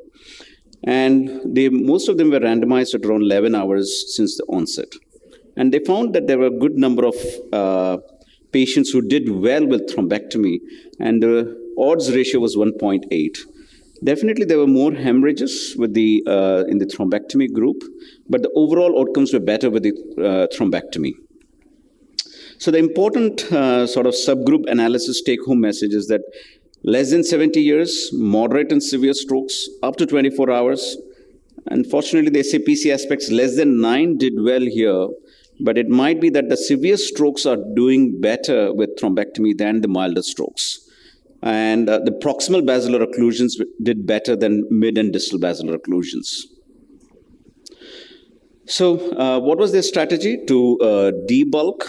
And most of them were randomized at around 11 hours since the onset. And they found that there were a good number of patients who did well with thrombectomy, and the odds ratio was 1.8. Definitely, there were more hemorrhages with in the thrombectomy group, but the overall outcomes were better with the thrombectomy. So the important sort of subgroup analysis take-home message is that less than 70 years, moderate and severe strokes, up to 24 hours. Unfortunately, they say PC aspects less than 9 did well here, but it might be that the severe strokes are doing better with thrombectomy than the milder strokes. And the proximal basilar occlusions did better than mid and distal basilar occlusions. So what was their strategy? To debulk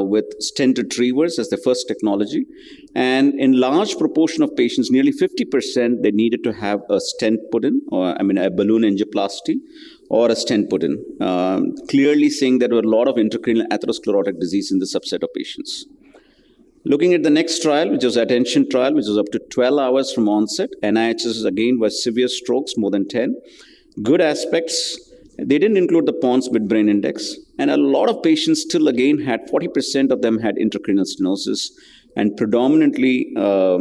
with stent retrievers as the first technology. And in large proportion of patients, nearly 50%, they needed to have a stent put in, or a balloon angioplasty, or a stent put in, clearly saying there were a lot of intracranial atherosclerotic disease in the subset of patients. Looking at the next trial, which was attention trial, which was up to 12 hours from onset, NIHS again was severe strokes, more than 10. Good aspects. They didn't include the Pons midbrain index, and a lot of patients still again had 40% of them had intracranial stenosis, and predominantly, there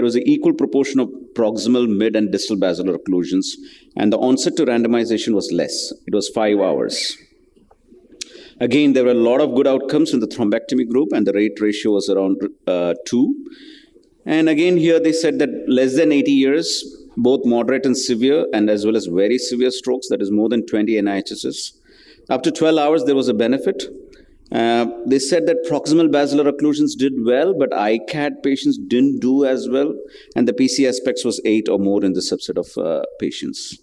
was an equal proportion of proximal, mid, and distal basilar occlusions, and the onset to randomization was less. It was 5 hours. Again, there were a lot of good outcomes in the thrombectomy group, and the rate ratio was around 2. And again, here they said that less than 80 years, both moderate and severe, and as well as very severe strokes, that is more than 20 NIHSs. Up to 12 hours, there was a benefit. They said that proximal basilar occlusions did well, but ICAD patients didn't do as well, and the PC aspects was 8 or more in the subset of patients.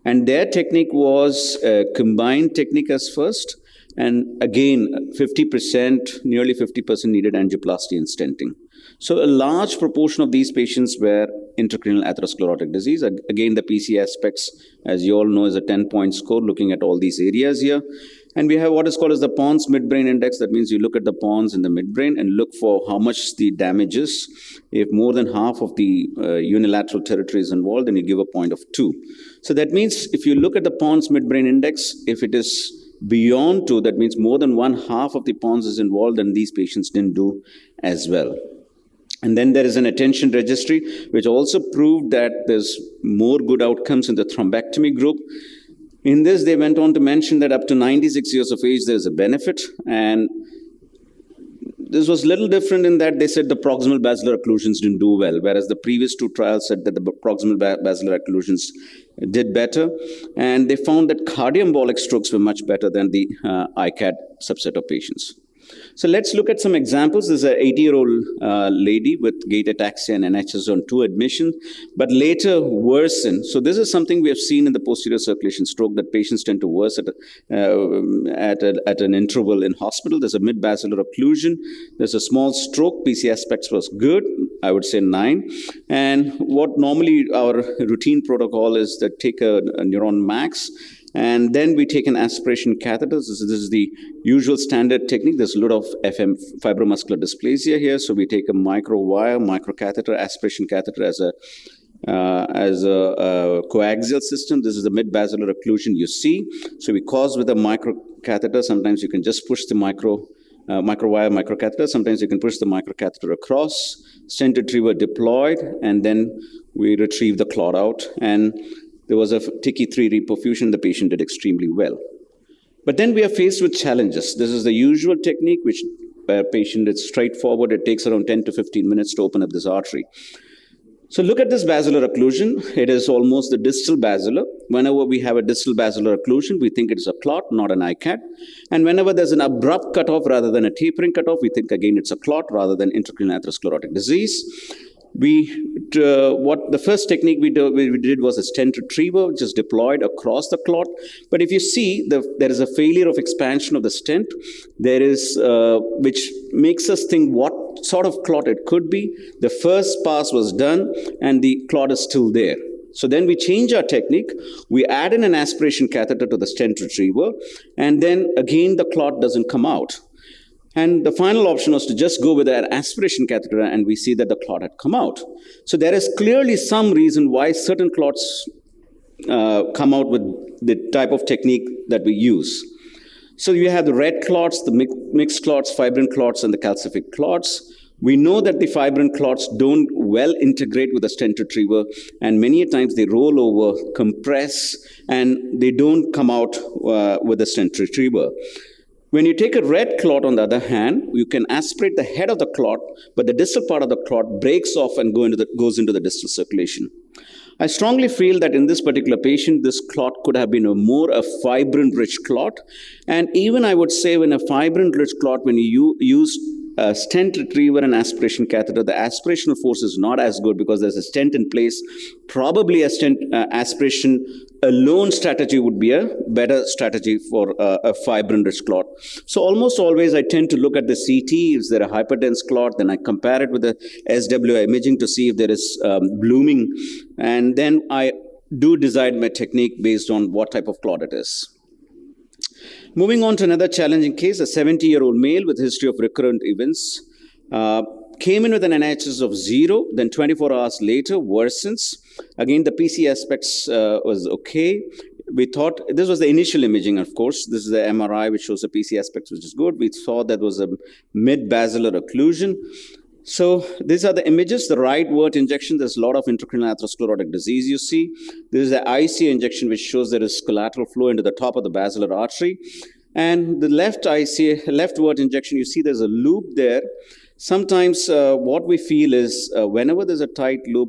And their technique was a combined technique as first, and again, 50%, nearly 50% needed angioplasty and stenting. So a large proportion of these patients were intracranial atherosclerotic disease. Again, the PC aspects, as you all know, is a 10-point score looking at all these areas here. And we have what is called as the Pons midbrain index. That means you look at the Pons in the midbrain and look for how much the damage is. If more than half of the unilateral territory is involved, then you give a point of 2. So that means if you look at the Pons midbrain index, if it is beyond 2, that means more than 1/2 of the Pons is involved, and these patients didn't do as well. And then there is an attention registry, which also proved that there's more good outcomes in the thrombectomy group. In this, they went on to mention that up to 96 years of age, there's a benefit. And this was a little different in that they said the proximal basilar occlusions didn't do well, whereas the previous 2 trials said that the proximal basilar occlusions did better. And they found that cardioembolic strokes were much better than the ICAD subset of patients. So let's look at some examples. There's an 80-year-old lady with gait ataxia and NHS on 2 admission, but later worsened. So this is something we have seen in the posterior circulation stroke, that patients tend to worsen at an interval in hospital. There's a mid-basilar occlusion. There's a small stroke. PC aspects was good, I would say 9. And what normally our routine protocol is that take a neuron max, and then we take an aspiration catheter. This is the usual standard technique. There's a lot of FM, fibromuscular dysplasia here. So we take a micro-wire, microcatheter, aspiration catheter as a coaxial system. This is the mid-basilar occlusion you see. So we cause with a microcatheter. Sometimes you can just push the micro-wire, microcatheter. Sometimes you can push the microcatheter across. Stent retriever deployed, and then we retrieve the clot out. And there was a TICI-3 reperfusion. The patient did extremely well. But then we are faced with challenges. This is the usual technique, which patient is straightforward. It takes around 10 to 15 minutes to open up this artery. So look at this basilar occlusion. It is almost the distal basilar. Whenever we have a distal basilar occlusion, we think it's a clot, not an ICAT. And whenever there's an abrupt cutoff rather than a tapering cutoff, we think again it's a clot rather than intracranial atherosclerotic disease. What the first technique we did was a stent retriever, which is deployed across the clot. But if you see, there is a failure of expansion of the stent. There is, which makes us think what sort of clot it could be. The first pass was done, and the clot is still there. So then we change our technique. We add in an aspiration catheter to the stent retriever, and then again the clot doesn't come out. And the final option was to just go with an aspiration catheter, and we see that the clot had come out. So there is clearly some reason why certain clots come out with the type of technique that we use. So you have the red clots, the mixed clots, fibrin clots, and the calcific clots. We know that the fibrin clots don't well integrate with the stent retriever, and many a times they roll over, compress, and they don't come out with the stent retriever. When you take a red clot, on the other hand, you can aspirate the head of the clot, but the distal part of the clot breaks off and goes into the distal circulation. I strongly feel that in this particular patient, this clot could have been a fibrin-rich clot. And even I would say when a fibrin-rich clot, when you use a stent retriever and aspiration catheter, the aspirational force is not as good because there's a stent in place. Probably a stent aspiration alone strategy would be a better strategy for a fibrin-rich clot. So almost always I tend to look at the CT. Is there a hyperdense clot? Then I compare it with the SWI imaging to see if there is blooming. And then I do decide my technique based on what type of clot it is. Moving on to another challenging case, a 70-year-old male with history of recurrent events. Came in with an NIHS of 0, then 24 hours later worsens. Again, the PC aspects was okay. We thought, this was the initial imaging, of course. This is the MRI, which shows the PC aspects, which is good. We saw that was a mid-basilar occlusion. So these are the images, the right wart injection. There's a lot of intracranial atherosclerotic disease you see. This is the IC injection, which shows there is collateral flow into the top of the basilar artery. And the left wart injection, you see there's a loop there. Sometimes what we feel is whenever there's a tight loop,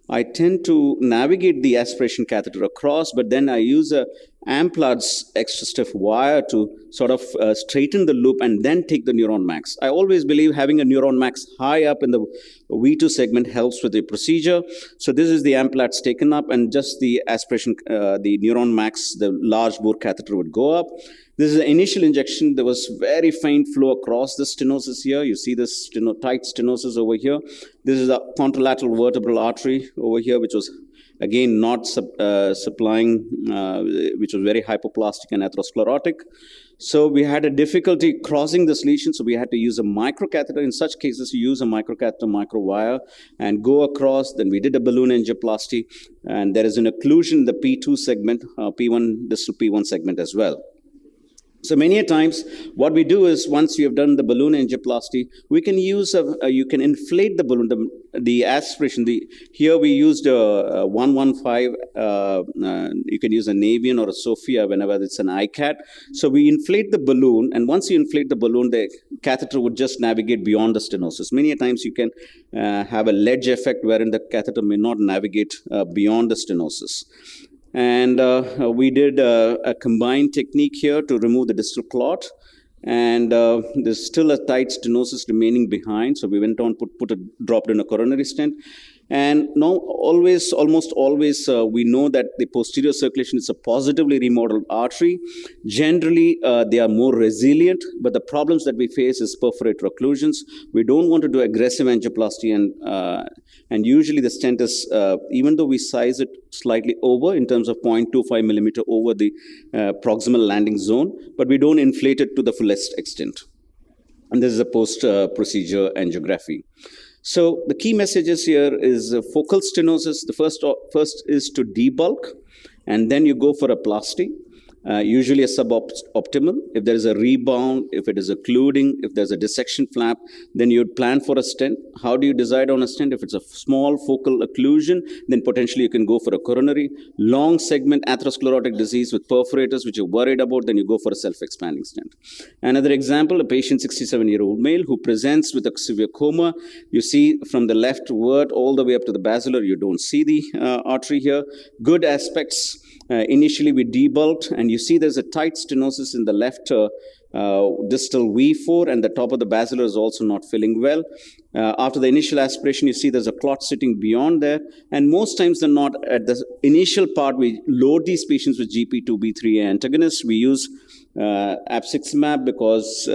I tend to navigate the aspiration catheter across, but then I use a Amplat's extra stiff wire to sort of straighten the loop and then take the neuron max. I always believe having a neuron max high up in the V2 segment helps with the procedure. So this is the Amplat's taken up, and just the aspiration, the neuron max, the large bore catheter would go up. This is the initial injection. There was very faint flow across the stenosis here. You see this tight stenosis over here. This is the contralateral vertebral artery over here, which was again not supplying, which was very hypoplastic and atherosclerotic. So we had a difficulty crossing this lesion, so we had to use a microcatheter. In such cases, you use a microcatheter, microwire, and go across. Then we did a balloon angioplasty, and there is an occlusion in the P2 segment, P1, distal P1 segment as well. So many a times, what we do is once you have done the balloon angioplasty, we can use you can inflate the balloon, the aspiration. Here we used a 115. You can use a Navian or a Sophia whenever it's an ICAT. So we inflate the balloon, and once you inflate the balloon, the catheter would just navigate beyond the stenosis. Many a times you can have a ledge effect wherein the catheter may not navigate beyond the stenosis. And we did a combined technique here to remove the distal clot. And there's still a tight stenosis remaining behind. So we went on, dropped in a coronary stent. And now almost always, we know that the posterior circulation is a positively remodeled artery. Generally, they are more resilient, but the problems that we face is perforator occlusions. We don't want to do aggressive angioplasty, and usually the stent is, even though we size it slightly over in terms of 0.25 millimeter over the proximal landing zone, but we don't inflate it to the fullest extent. And this is a post-procedure angiography. So the key messages here is focal stenosis. The first is to debulk, and then you go for a plasty. usually a suboptimal. If there is a rebound, if it is occluding, if there's a dissection flap, then you'd plan for a stent. How do you decide on a stent? If it's a small focal occlusion, then potentially you can go for a coronary. Long segment atherosclerotic disease with perforators, which you're worried about, then you go for a self-expanding stent. Another example, a patient, 67-year-old male, who presents with a severe coma. You see from the leftward all the way up to the basilar, you don't see the artery here. Good aspects. Initially, we debulked, and you see there's a tight stenosis in the left distal V4, and the top of the basilar is also not filling well. After the initial aspiration, you see there's a clot sitting beyond there, and most times than not, at the initial part, we load these patients with GP2B3 antagonists. We use abciximab because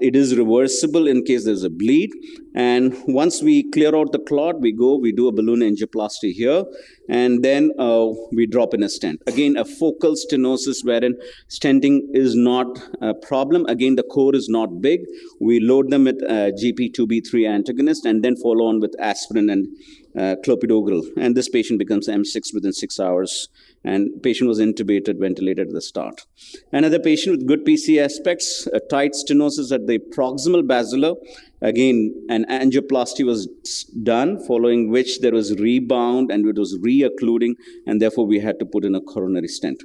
it is reversible in case there's a bleed. And once we clear out the clot, we do a balloon angioplasty here, and then we drop in a stent. Again, a focal stenosis wherein stenting is not a problem. Again, the core is not big. We load them with GP2B3 antagonist and then follow on with aspirin and clopidogrel. And this patient becomes M6 within 6 hours. And patient was intubated, ventilated at the start. Another patient with good PC aspects, a tight stenosis at the proximal basilar. Again, an angioplasty was done, following which there was rebound and it was re-occluding, and therefore we had to put in a coronary stent.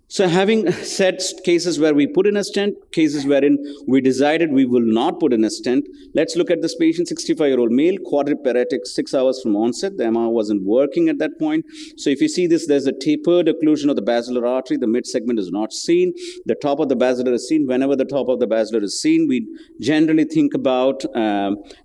So having said cases where we put in a stent, cases wherein we decided we will not put in a stent, let's look at this patient, 65-year-old male, quadriparetic, 6 hours from onset. The MR wasn't working at that point. So if you see this, there's a tapered occlusion of the basilar artery. The mid-segment is not seen. The top of the basilar is seen. Whenever the top of the basilar is seen, we generally think about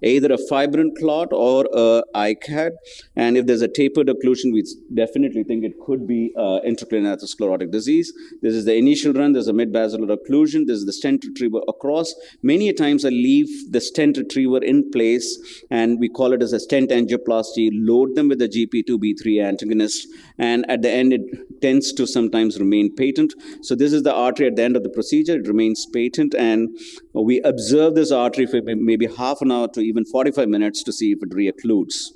either a fibrin clot or a ICAD. And if there's a tapered occlusion, we definitely think it could be intracranial atherosclerotic disease. This is the initial run. There's a mid-basilar occlusion. This is the stent retriever across. Many times I leave the stent retriever in place, and we call it as a stent angioplasty, load them with a GP2B3 antagonist, and at the end, it tends to sometimes remain patent. So this is the artery at the end of the procedure. It remains patent, and we observe this artery for maybe half an hour to even 45 minutes to see if it reoccludes.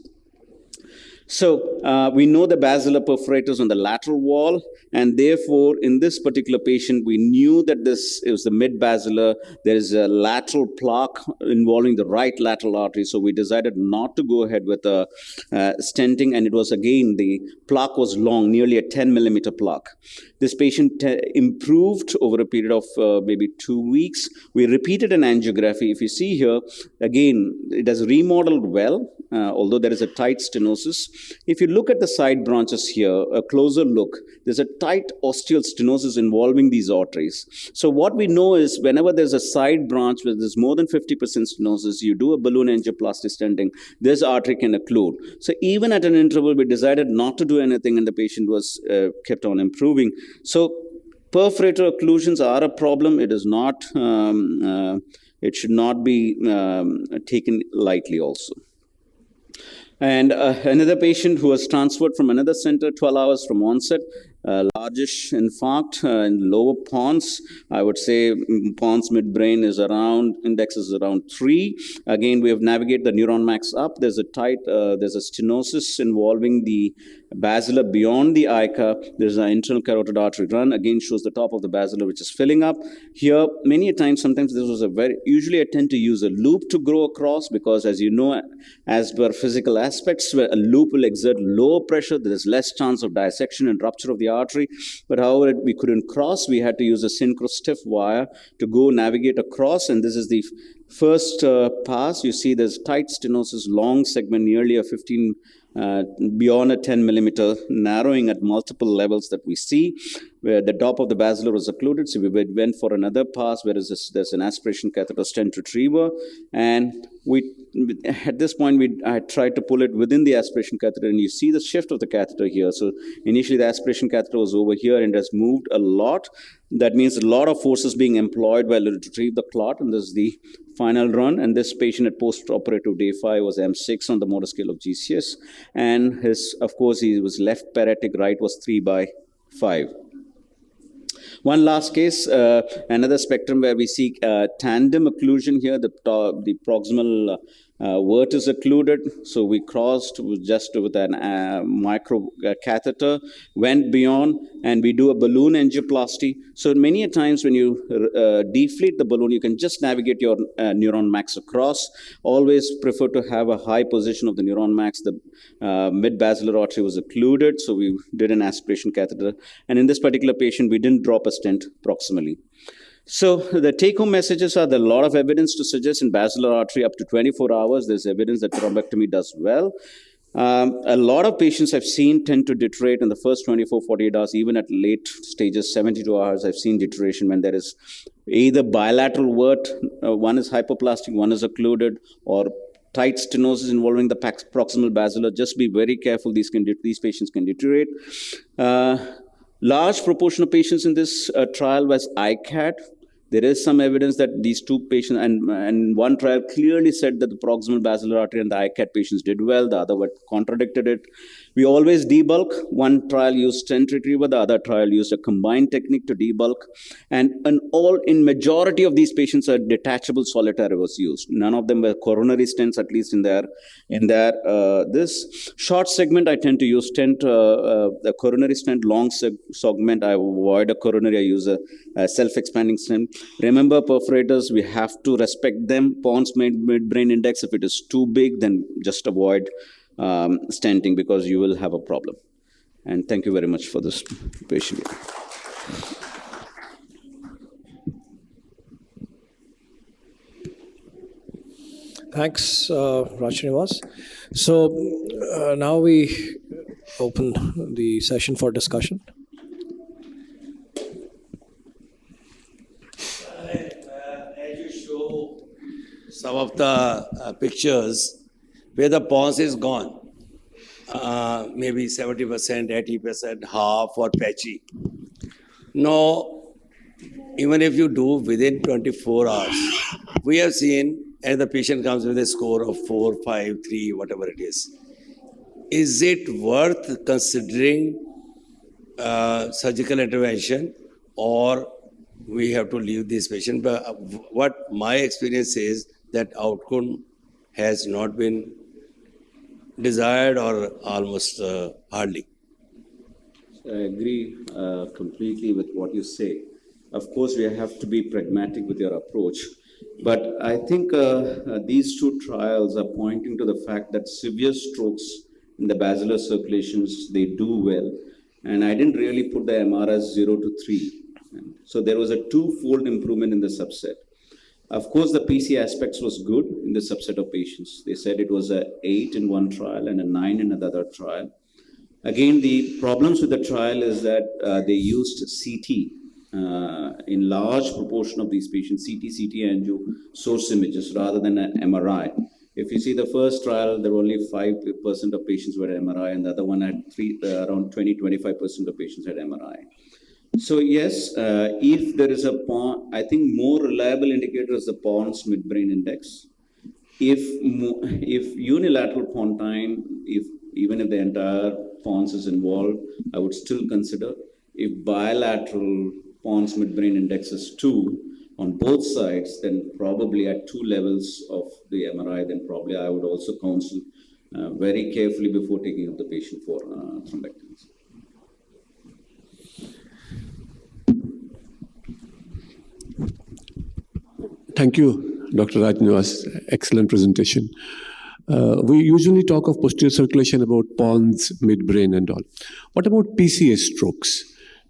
So we know the basilar perforators on the lateral wall, and therefore in this particular patient we knew that it was the mid-basilar. There is a lateral plaque involving the right lateral artery, so we decided not to go ahead with a stenting, and it was again, the plaque was long, nearly a 10-millimeter plaque. This patient improved over a period of maybe 2 weeks. We repeated an angiography. If you see here, again, it has remodeled well, although there is a tight stenosis. If you look at the side branches here, a closer look, there's a tight ostial stenosis involving these arteries. So what we know is whenever there's a side branch where there's more than 50% stenosis, you do a balloon angioplasty stenting, this artery can occlude. So even at an interval, we decided not to do anything, and the patient was kept on improving. So perforator occlusions are a problem. It is not, it should not be taken lightly also. And another patient who was transferred from another center 12 hours from onset, largish infarct in lower pons. I would say pons midbrain is around, index is around 3. Again, we have navigated the neuron max up. There's a tight, there's a stenosis involving the basilar beyond the ICA. There's an internal carotid artery run. Again, shows the top of the basilar, which is filling up. Here, many a times, sometimes this was usually I tend to use a loop to grow across, because as you know, as per physical aspects, where a loop will exert lower pressure, there is less chance of dissection and rupture of the artery. But however, we couldn't cross. We had to use a synchro stiff wire to go navigate across, and this is the first pass. You see there's tight stenosis, long segment, nearly a 15 beyond a 10-millimeter, narrowing at multiple levels that we see, where the top of the basilar was occluded. So we went for another pass, where there's an aspiration catheter stent retriever, and at this point I tried to pull it within the aspiration catheter, and you see the shift of the catheter here. So initially the aspiration catheter was over here and has moved a lot. That means a lot of forces being employed while it retrieve the clot, and this is the final run. And this patient at post-operative day 5 was M6 on the motor scale of GCS, and of course he was left paretic, right was 3/5. One last case, another spectrum where we see tandem occlusion here. The proximal Wort is occluded, so we crossed just with a micro catheter, went beyond, and we do a balloon angioplasty. So many a times when you deflate the balloon, you can just navigate your neuron max across. Always prefer to have a high position of the neuron max. The mid-basilar artery was occluded, so we did an aspiration catheter. And in this particular patient, we didn't drop a stent proximally. So the take-home messages are there a lot of evidence to suggest in basilar artery up to 24 hours, there's evidence that thrombectomy does well. A lot of patients I've seen tend to deteriorate in the first 24, 48 hours, even at late stages, 72 hours, I've seen deterioration when there is either bilateral wort, one is hypoplastic, one is occluded, or tight stenosis involving the proximal basilar. Just be very careful, these patients can deteriorate. Large proportion of patients in this trial was ICAT. There is some evidence that these two patients, and one trial clearly said that the proximal basilar artery and the ICAT patients did well, the other one contradicted it. We always debulk. One trial used stent retriever, the other trial used a combined technique to debulk. And in majority of these patients, a detachable solitaire was used. None of them were coronary stents, at least in their this short segment. I tend to use stent, the coronary stent. Long segment, I avoid a coronary. I use a self-expanding stent. Remember, perforators, we have to respect them. Pons midbrain index, if it is too big, then just avoid stenting, because you will have a problem. And thank you very much for this patient. Thanks, Raj Srinivas. So now we open the session for discussion. As you show some of the pictures where the pons is gone, maybe 70%, 80%, half or patchy. Now, even if you do within 24 hours, we have seen, and the patient comes with a score of 4, 5, 3, whatever it is it worth considering surgical intervention, or we have to leave this patient? But what my experience is that outcome has not been desired or almost hardly. I agree completely with what you say. Of course, we have to be pragmatic with your approach. But I think these two trials are pointing to the fact that severe strokes in the basilar circulations, they do well. And I didn't really put the MR as 0 to 3. So there was a twofold improvement in the subset. Of course, the PC aspects was good in the subset of patients. They said it was a 8 in one trial and a 9 in another trial. Again, the problems with the trial is that they used CT in large proportion of these patients, CT angio source images rather than an MRI. If you see the first trial, there were only 5% of patients who had MRI, and the other one had around 20-25% of patients had MRI. So yes, if there is a PON, I think more reliable indicator is the PONS midbrain index. If unilateral pontine, even if the entire PONS is involved, I would still consider. If bilateral PONS midbrain index is 2 on both sides, then probably at 2 levels of the MRI, then probably I would also counsel very carefully before taking up the patient for thrombectomy. Thank you, Dr. Raj Srinivas. Excellent presentation. We usually talk of posterior circulation about PONS, midbrain and all. What about PCA strokes?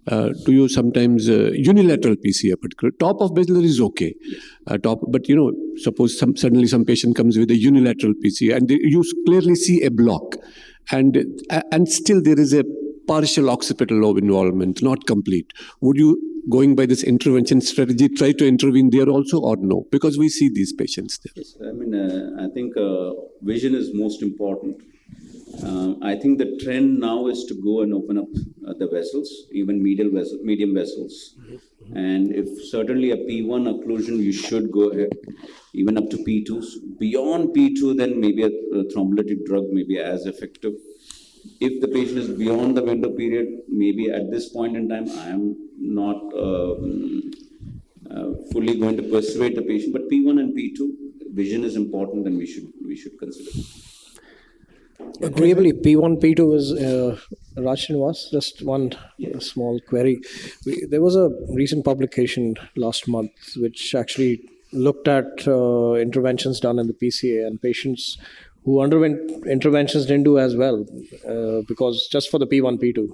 Do you sometimes, unilateral PCA particular, top of basilar is okay, but suppose suddenly some patient comes with a unilateral PCA and you clearly see a block and still there is a partial occipital lobe involvement, not complete. Would you, going by this intervention strategy, try to intervene there also or no? Because we see these patients there. Yes, I mean, I think vision is most important. I think the trend now is to go and open up the vessels, even medium vessels. And if certainly a P1 occlusion, you should go ahead, even up to P2. Beyond P2, then maybe a thrombolytic drug may be as effective. If the patient is beyond the window period, maybe at this point in time, I am not fully going to persuade the patient. But P1 and P2, vision is important, and we should we should consider. Agreeably, P1, P2 is Raj Srinivas. Just one small query. There was a recent publication last month which actually looked at interventions done in the PCA, and patients who underwent interventions didn't do as well because just for the P1, P2.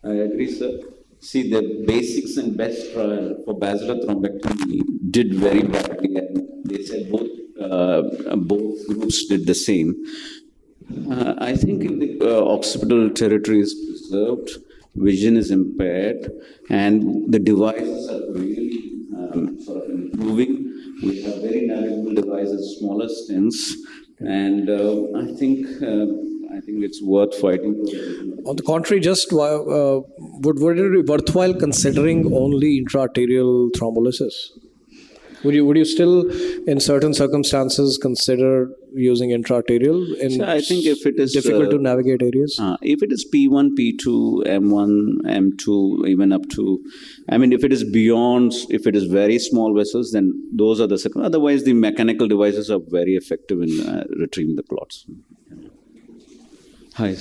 I agree, sir. See, the basics and best trial for basilar thrombectomy did very badly, and they said both groups did the same. I think in the occipital territory is preserved, vision is impaired, and the devices are really sort of improving. We have very navigable devices, smaller stents, and I think it's worth fighting for. On the contrary, just would it be worthwhile considering only intra-arterial thrombolysis? Would you still, in certain circumstances, consider using intra-arterial in So I think if it is difficult to navigate areas? If it is P1, P2, M1, M2, even up to, I mean, if it is beyond, if it is very small vessels, then those are the second. Otherwise, the mechanical devices are very effective in retrieving the clots. Hi.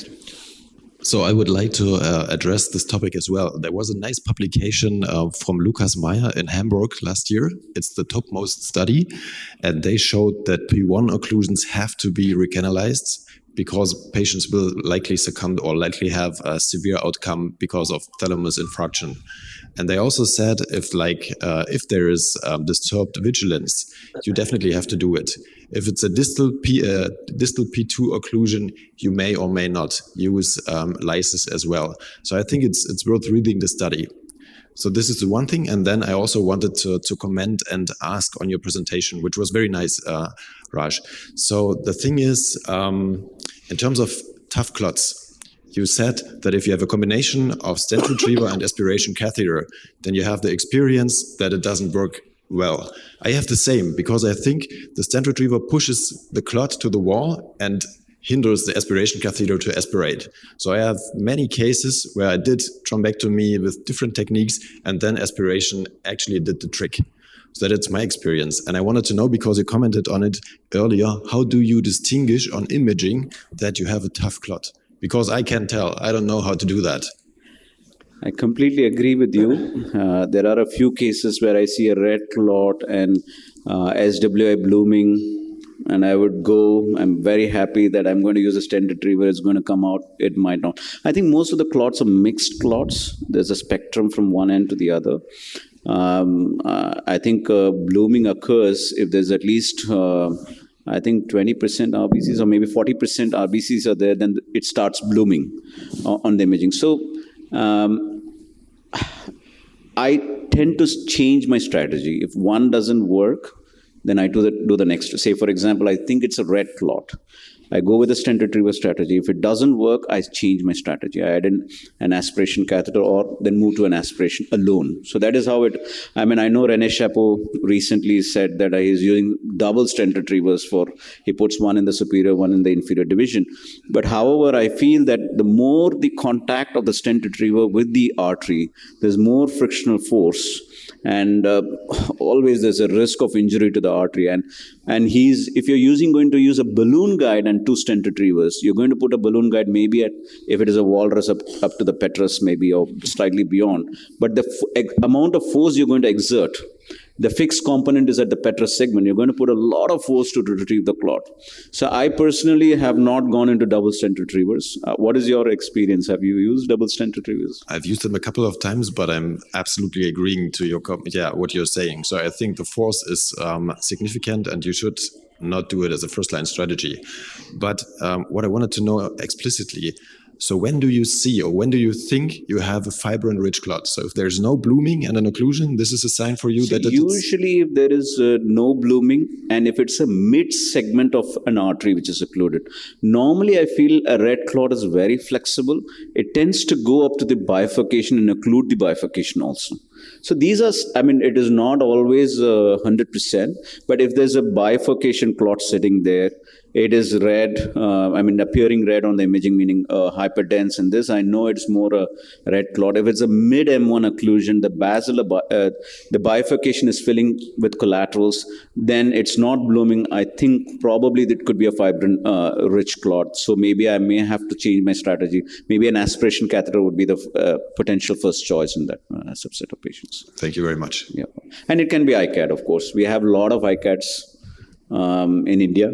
So I would like to address this topic as well. There was a nice publication from Lukas Meyer in Hamburg last year. It's the topmost study, and they showed that P1 occlusions have to be recanalized because patients will likely succumb or likely have a severe outcome because of thalamus infarction. And they also said if there is disturbed vigilance, you definitely have to do it. If it's a distal P2 occlusion, you may or may not use lysis as well. So I think it's worth reading the study. So this is the one thing. And then I also wanted to comment and ask on your presentation, which was very nice, Raj. So the thing is, in terms of tough clots, you said that if you have a combination of stent retriever and aspiration catheter, then you have the experience that it doesn't work well. I have the same, because I think the stent retriever pushes the clot to the wall and hinders the aspiration catheter to aspirate. So I have many cases where I did thrombectomy with different techniques, and then aspiration actually did the trick. So that's my experience. And I wanted to know, because you commented on it earlier, how do you distinguish on imaging that you have a tough clot? Because I can't tell. I don't know how to do that. I completely agree with you. There are a few cases where I see a red clot and SWI blooming, and I would go, I'm very happy that I'm going to use a stent retriever, it's going to come out, it might not. I think most of the clots are mixed clots. There's a spectrum from one end to the other. I think blooming occurs if there's at least I think 20% RBCs or maybe 40% RBCs are there, then it starts blooming on the imaging. So I tend to change my strategy. If one doesn't work, then I do the next. Say, for example, I think it's a red clot. I go with a stent retriever strategy. If it doesn't work, I change my strategy. I add in an aspiration catheter or then move to an aspiration alone. So that is how it, I mean, I know René Chapeau recently said that he's using double stent retrievers he puts one in the superior, one in the inferior division. But however, I feel that the more the contact of the stent retriever with the artery, there's more frictional force. And always there's a risk of injury to the artery. And if you're going to use a balloon guide and two stent retrievers, you're going to put a balloon guide maybe if it is a walrus up to the petrous maybe or slightly beyond. But the amount of force you're going to exert, the fixed component is at the petrous segment. You're going to put a lot of force to retrieve the clot. So I personally have not gone into double stent retrievers. What is your experience? Have you used double stent retrievers? I've used them a couple of times, but I'm absolutely agreeing to what you're saying. So I think the force is significant, and you should not do it as a first-line strategy. But what I wanted to know explicitly, so when do you see or when do you think you have a fibrin-rich clot? So if there's no blooming and an occlusion, this is a sign for you that usually if there is no blooming and if it's a mid-segment of an artery which is occluded, normally I feel a red clot is very flexible. It tends to go up to the bifurcation and occlude the bifurcation also. So these are, I mean, it is not always 100%, but if there's a bifurcation clot sitting there, it is red, appearing red on the imaging, meaning hyperdense. And this, I know it's more a red clot. If it's a mid-M1 occlusion, the the bifurcation is filling with collaterals, then it's not blooming. I think probably that could be a fibrin-rich clot. So maybe I may have to change my strategy. Maybe an aspiration catheter would be the potential first choice in that subset of patients. Thank you very much. Yeah, and it can be ICAD, of course. We have a lot of ICADs in India.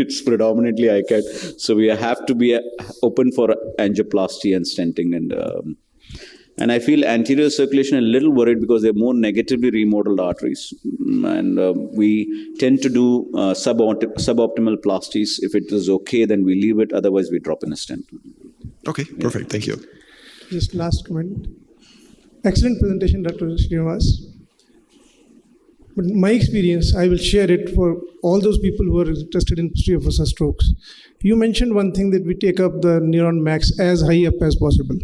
It's predominantly ICAD. So we have to be open for angioplasty and stenting. And I feel anterior circulation a little worried because they're more negatively remodeled arteries. And we tend to do suboptimal plasties. If it is okay, then we leave it. Otherwise, we drop in a stent. Okay, perfect. Thank you. Just last comment. Excellent presentation, Dr. Srinivas. But my experience, I will share it for all those people who are interested in posterior fossa strokes. You mentioned one thing, that we take up the neuron max as high up as possible.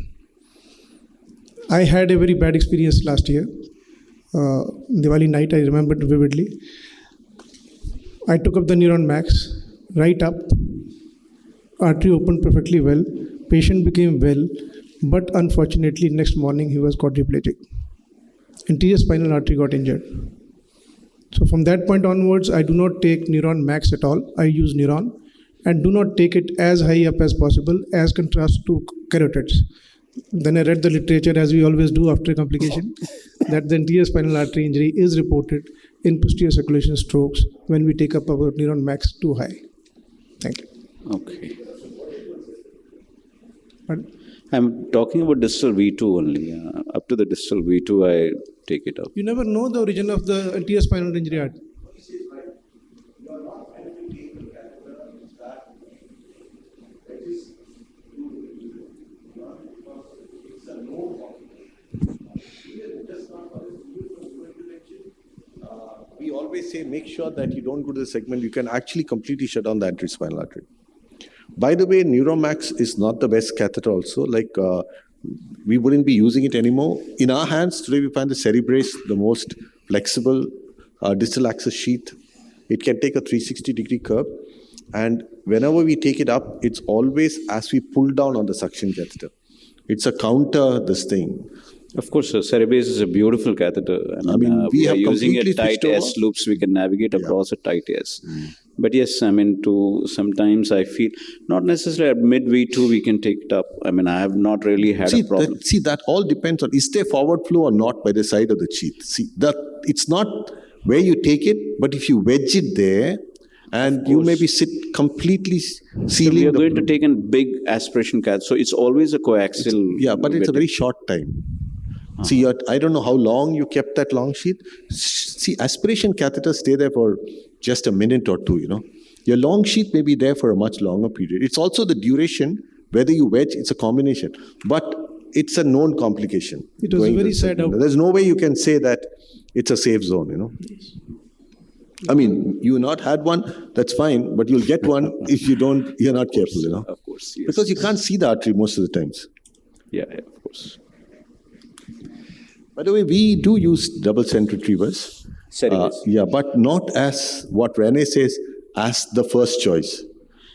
I had a very bad experience last year. Diwali night, I remember it vividly. I took up the neuron max, right up, artery opened perfectly well, patient became well, but unfortunately next morning he was quadriplegic. Anterior spinal artery got injured. So from that point onwards, I do not take neuron max at all. I use neuron and do not take it as high up as possible, as contrast to carotids. Then I read the literature, as we always do after a complication, that the anterior spinal artery injury is reported in posterior circulation strokes when we take up our neuron max too high. Thank you. Okay. Pardon? I'm talking about distal V2 only. Up to the distal V2, I take it up. You never know the origin of the anterior spinal injury artery. We always say make sure that you don't go to the segment. You can actually completely shut down the anterior spinal artery. By the way, Neuromax is not the best catheter also. We wouldn't be using it anymore. In our hands, today we find the Cerebrace the most flexible distal axis sheath. It can take a 360-degree curve. And whenever we take it up, it's always as we pull down on the suction catheter. It's a counter this thing. Of course, Cerebrace is a beautiful catheter. We are using a tight S loops. We can navigate across a tight S. But yes, sometimes I feel not necessarily at mid V2 we can take it up. I have not really had a problem. That all depends on, is there forward flow or not by the side of the sheath? It's not where you take it, but if you wedge it there, and you maybe sit completely sealing. So we are going to take a big aspiration catheter. So it's always a coaxial. But it's a very short time. See, I don't know how long you kept that long sheath. See, aspiration catheters stay there for just a minute or two, Your long sheath may be there for a much longer period. It's also the duration, whether you wedge, it's a combination. But it's a known complication. It was very sad. There's no way you can say that it's a safe zone, You not had one, that's fine, but you'll get one if you're not careful, Of course, yes. Because you can't see the artery most of the times. Yeah, of course. By the way, we do use double stent retrievers. But not as what Rene says, as the first choice.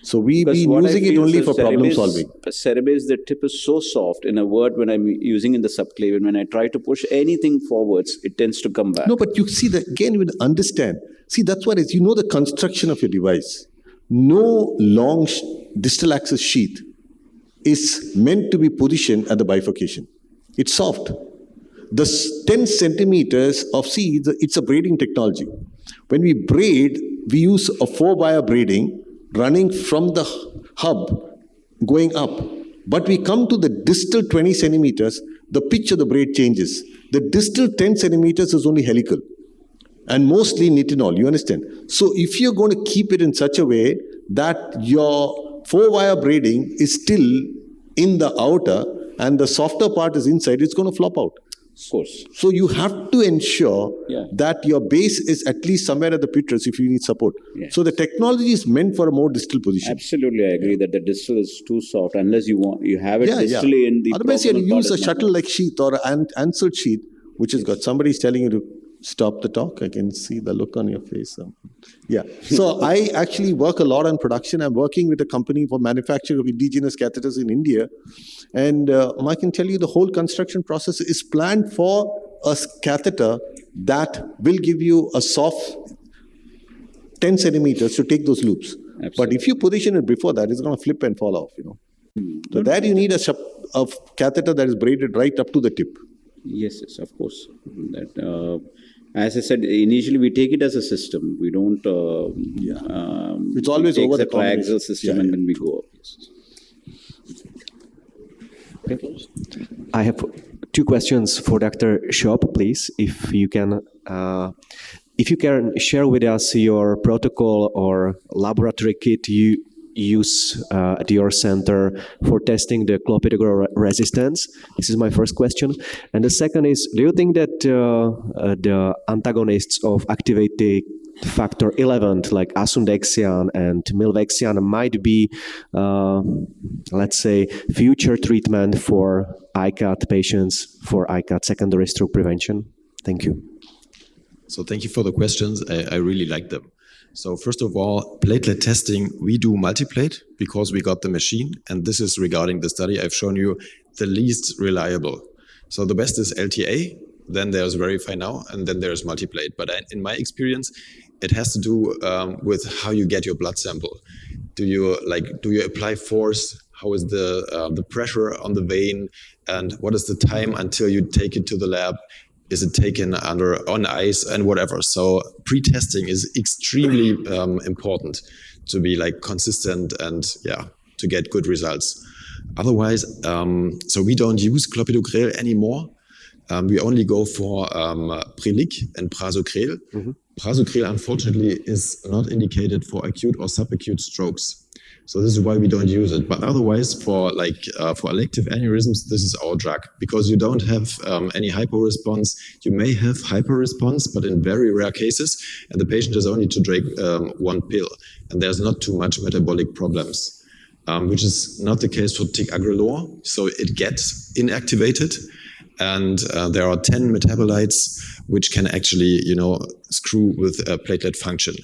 So we've been using it only for problem solving. Cerebrace, the tip is so soft in a word when I'm using in the subclave, and when I try to push anything forwards, it tends to come back. No, but you see that again, you understand. See, that's what it is. You know the construction of your device. No long distal axis sheath is meant to be positioned at the bifurcation. It's soft. The 10 centimeters of it's a braiding technology. When we braid, we use a 4-wire braiding running from the hub going up. But we come to the distal 20 centimeters, the pitch of the braid changes. The distal 10 centimeters is only helical and mostly nitinol, you understand? So if you're going to keep it in such a way that your 4-wire braiding is still in the outer and the softer part is inside, it's going to flop out. Of course. So you have to ensure that your base is at least somewhere at the pitras if you need support. Yeah. So the technology is meant for a more distal position. Absolutely, I agree that the distal is too soft unless you have it distally in the. Otherwise, you use a shuttle-like sheath or an answered sheath, which has got somebody's telling you to stop the talk? I can see the look on your face. Yeah. So I actually work a lot on production. I'm working with a company for manufacture of indigenous catheters in India. And I can tell you the whole construction process is planned for a catheter that will give you a soft 10 centimeters to take those loops. Absolutely. But if you position it before that, it's going to flip and fall off, So there you need a catheter that is braided right up to the tip. Yes, of course. That, as I said, initially we take it as a system. We don't. It's always over the triaxial system and then we go up. Yes. I have 2 questions for Dr. Shop, please. If you can share with us your protocol or laboratory kit you use at your center for testing the clopidogrel resistance. This is my first question. And the second is, do you think that the antagonists of activating factor 11, like asundexian and milvexian, might be, let's say, future treatment for ICAT patients for ICAT secondary stroke prevention? Thank you. So thank you for the questions. I really like them. So first of all, platelet testing, we do multiplate because we got the machine. And this is regarding the study I've shown you, the least reliable. So the best is LTA, then there's Verify Now, and then there's multiplate. But in my experience, it has to do with how you get your blood sample. Do you apply force? How is the pressure on the vein? And what is the time until you take it to the lab? Is it taken on ice and whatever? So pre-testing is extremely important to be consistent and to get good results. Otherwise, so we don't use clopidogrel anymore. We only go for Prilic and Prasugrel. Prasugrel, unfortunately, is not indicated for acute or subacute strokes. So this is why we don't use it. But otherwise, for elective aneurysms, this is our drug because you don't have any hyporesponse. You may have hyperresponse, but in very rare cases, and the patient has only to take 1 pill, and there's not too much metabolic problems, which is not the case for ticagrelor. So it gets inactivated, and there are 10 metabolites which can actually, screw with platelet function.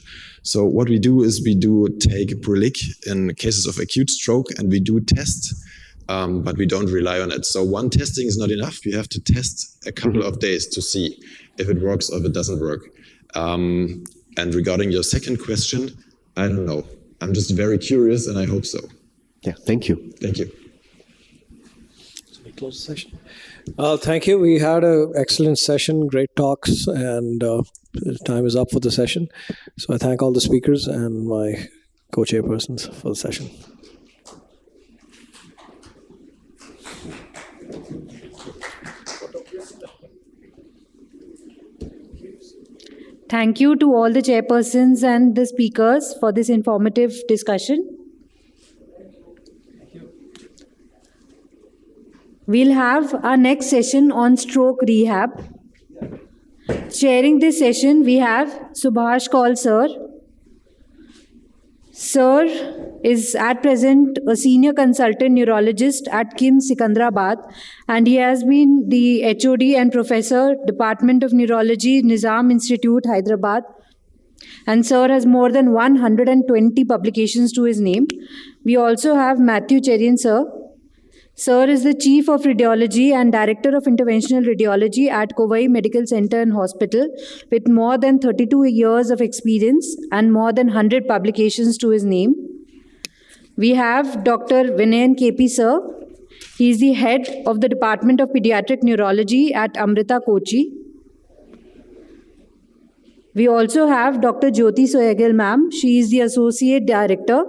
So what we do is we do take Prilic in cases of acute stroke, and we do test, but we don't rely on it. So one testing is not enough. You have to test a couple of days to see if it works or if it doesn't work. And regarding your second question, I don't know. I'm just very curious, and I hope so. Yeah, thank you. Thank you. So we close the session. Thank you. We had an excellent session, great talks, and time is up for the session. So I thank all the speakers and my co-chairpersons for the session. Thank you to all the chairpersons and the speakers for this informative discussion. We'll have our next session on stroke rehab. Chairing this session, we have Subhash Kaul sir. Sir is at present a senior consultant neurologist at KIMS Secunderabad, and he has been the HOD and Professor, Department of Neurology, Nizam Institute, Hyderabad. And sir has more than 120 publications to his name. We also have Matthew Cherian sir. Sir is the Chief of Radiology and Director of Interventional Radiology at Kovai Medical Center and Hospital with more than 32 years of experience and more than 100 publications to his name. We have Dr. Vinayan KP sir. He is the head of the Department of Pediatric Neurology at Amrita, Kochi. We also have Dr. Jyoti Soyagal ma'am. She is the Associate Director,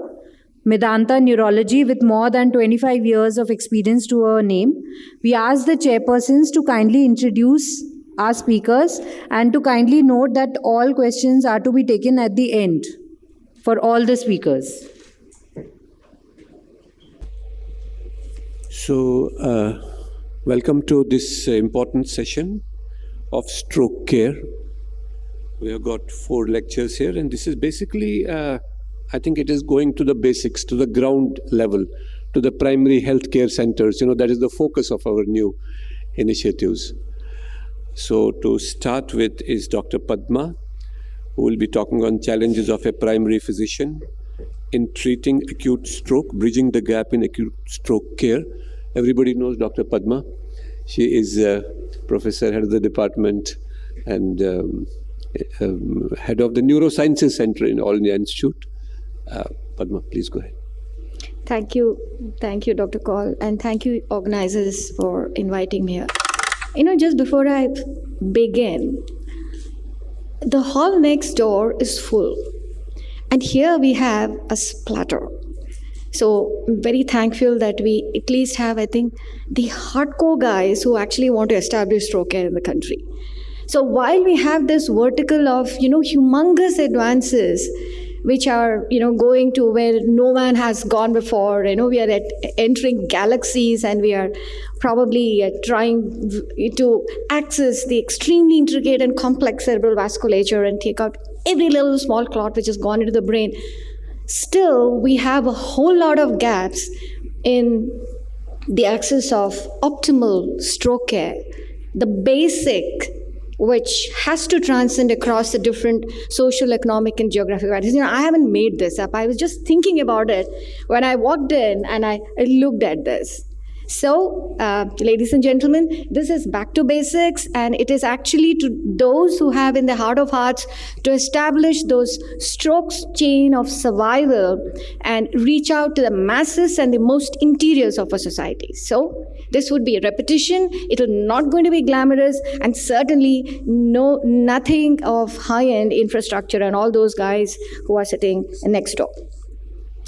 Medanta Neurology, with more than 25 years of experience to her name. We ask the chairpersons to kindly introduce our speakers and to kindly note that all questions are to be taken at the end for all the speakers. So, welcome to this important session of stroke care. We have got 4 lectures here, and this is basically I think it is going to the basics, to the ground level, to the primary healthcare centers. That is the focus of our new initiatives. So to start with is Dr. Padma, who will be talking on challenges of a primary physician in treating acute stroke, bridging the gap in acute stroke care. Everybody knows Dr. Padma. She is a professor, head of the department, and head of the Neurosciences Center in All India Institute. Padma, please go ahead. Thank you, Dr. Kaul, and thank you, organizers, for inviting me here. Just before I begin, the hall next door is full, and here we have a splatter. So I'm very thankful that we at least have, I think, the hardcore guys who actually want to establish stroke care in the country. So while we have this vertical of, humongous advances, which are, going to where no man has gone before, we are entering galaxies, and we are probably trying to access the extremely intricate and complex cerebral vasculature and take out every little small clot which has gone into the brain. Still, we have a whole lot of gaps in the access of optimal stroke care, the basic, which has to transcend across the different social, economic, and geographic boundaries. I haven't made this up. I was just thinking about it when I walked in and I looked at this. So, ladies and gentlemen, this is back to basics, and it is actually to those who have in the heart of hearts to establish those strokes chain of survival and reach out to the masses and the most interiors of a society. So, this would be a repetition. It is not going to be glamorous, and certainly nothing of high-end infrastructure and all those guys who are sitting next door.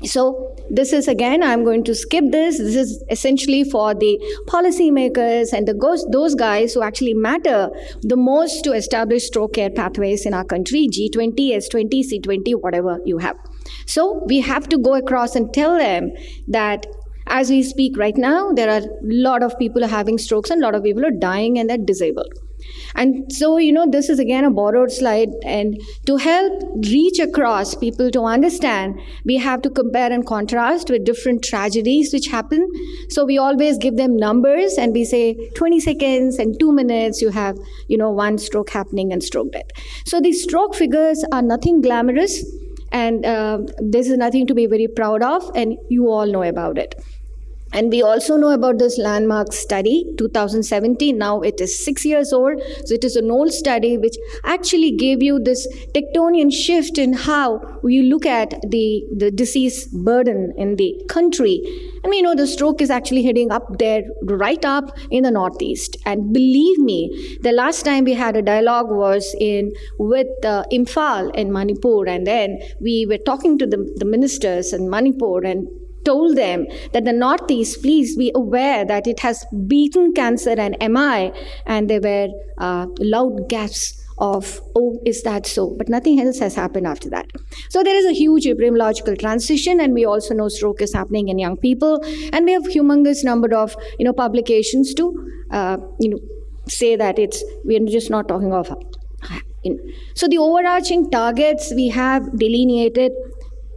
So this is, again, I'm going to skip this. This is essentially for the policymakers and those guys who actually matter the most to establish stroke care pathways in our country, G20, S20, C20, whatever you have. So we have to go across and tell them that as we speak right now, there are a lot of people having strokes and a lot of people are dying and they're disabled. And so, this is again a borrowed slide, and to help reach across people to understand, we have to compare and contrast with different tragedies which happen. So we always give them numbers and we say 20 seconds and 2 minutes, you have, one stroke happening and stroke death. So these stroke figures are nothing glamorous, and this is nothing to be very proud of, and you all know about it. And we also know about this landmark study, 2017. Now it is 6 years old. So it is an old study which actually gave you this tectonic shift in how you look at the disease burden in the country. And we know the stroke is actually heading up there, right up in the Northeast. And believe me, the last time we had a dialogue was with Imphal in Manipur. And then we were talking to the ministers in Manipur and told them that the Northeast, please be aware that it has beaten cancer and MI, and there were loud gasps of, oh, is that so? But nothing else has happened after that. So there is a huge epidemiological transition, and we also know stroke is happening in young people, and we have humongous number of publications to say that we're just not talking of. So the overarching targets we have delineated.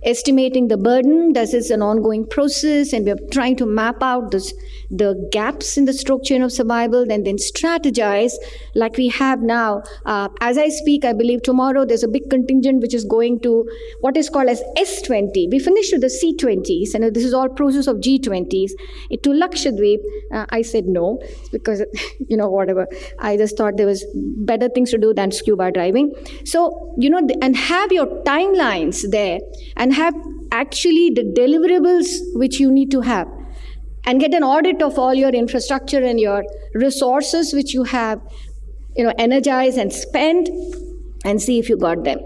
Estimating the burden, this is an ongoing process, and we're trying to map out the gaps in the stroke chain of survival, and then strategize like we have now. As I speak, I believe tomorrow there's a big contingent which is going to what is called as S20. We finished with the C20s, and this is all process of G20s. To Lakshadweep, I said no, because, whatever. I just thought there was better things to do than scuba diving. So, and have your timelines there, and have actually the deliverables which you need to have, and get an audit of all your infrastructure and your resources which you have, energize and spend, and see if you got them.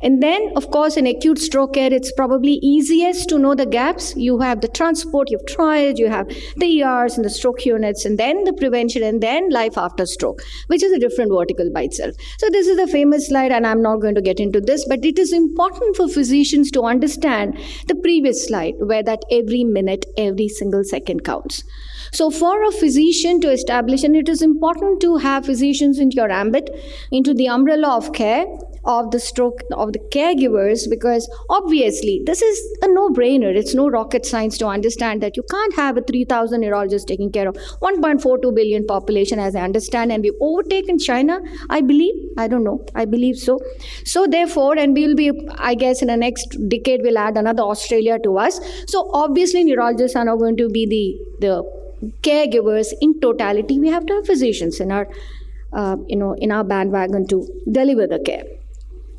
And then, of course, in acute stroke care, it's probably easiest to know the gaps. You have the transport, you have triage, you have the ERs and the stroke units, and then the prevention, and then life after stroke, which is a different vertical by itself. So this is the famous slide, and I'm not going to get into this, but it is important for physicians to understand the previous slide, where that every minute, every single second counts. So for a physician to establish, and it is important to have physicians into your ambit, into the umbrella of care, of the stroke of the caregivers, because obviously this is a no-brainer. It's no rocket science to understand that you can't have a 3,000 neurologist taking care of 1.42 billion population, as I understand, and we've overtaken China, I believe. I don't know. I believe so. So therefore, and we'll be, I guess, in the next decade, we'll add another Australia to us. So obviously, neurologists are not going to be the caregivers in totality. We have to have physicians in our in our bandwagon to deliver the care.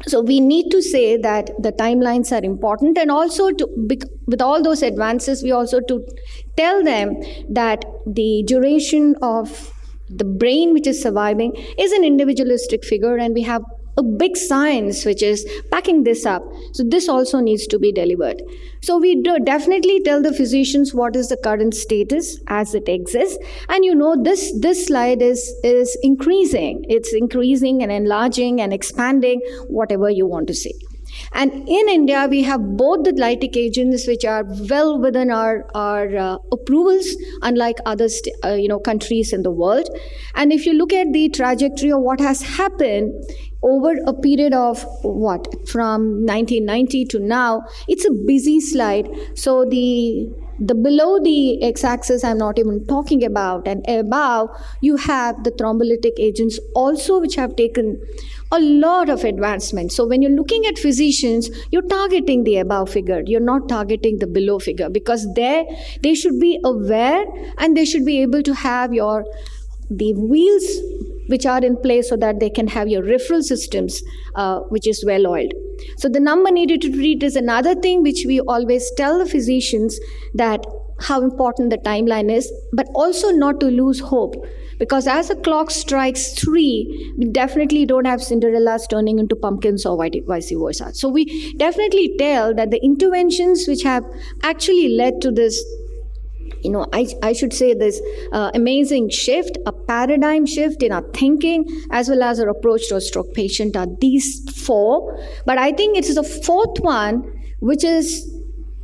So we need to say that the timelines are important, and also with all those advances, we also to tell them that the duration of the brain which is surviving is an individualistic figure, and we have a big science which is backing this up. So this also needs to be delivered. So we do definitely tell the physicians what is the current status as it exists. And this slide is increasing. It's increasing and enlarging and expanding, whatever you want to say. And in India, we have both the lytic agents which are well within our approvals, unlike other countries in the world. And if you look at the trajectory of what has happened over a period of from 1990 to now, it's a busy slide. So the below the x-axis I'm not even talking about, and above you have the thrombolytic agents also, which have taken a lot of advancement. So when you're looking at physicians, you're targeting the above figure, you're not targeting the below figure, because they should be aware and they should be able to have the wheels which are in place so that they can have your referral systems which is well oiled. So the number needed to treat is another thing which we always tell the physicians, that how important the timeline is, but also not to lose hope. Because as the clock strikes 3, we definitely don't have Cinderellas turning into pumpkins or vice versa. So we definitely tell that the interventions which have actually led to this, I should say this amazing shift, a paradigm shift in our thinking, as well as our approach to a stroke patient, are these 4. But I think it's the 4th one, which is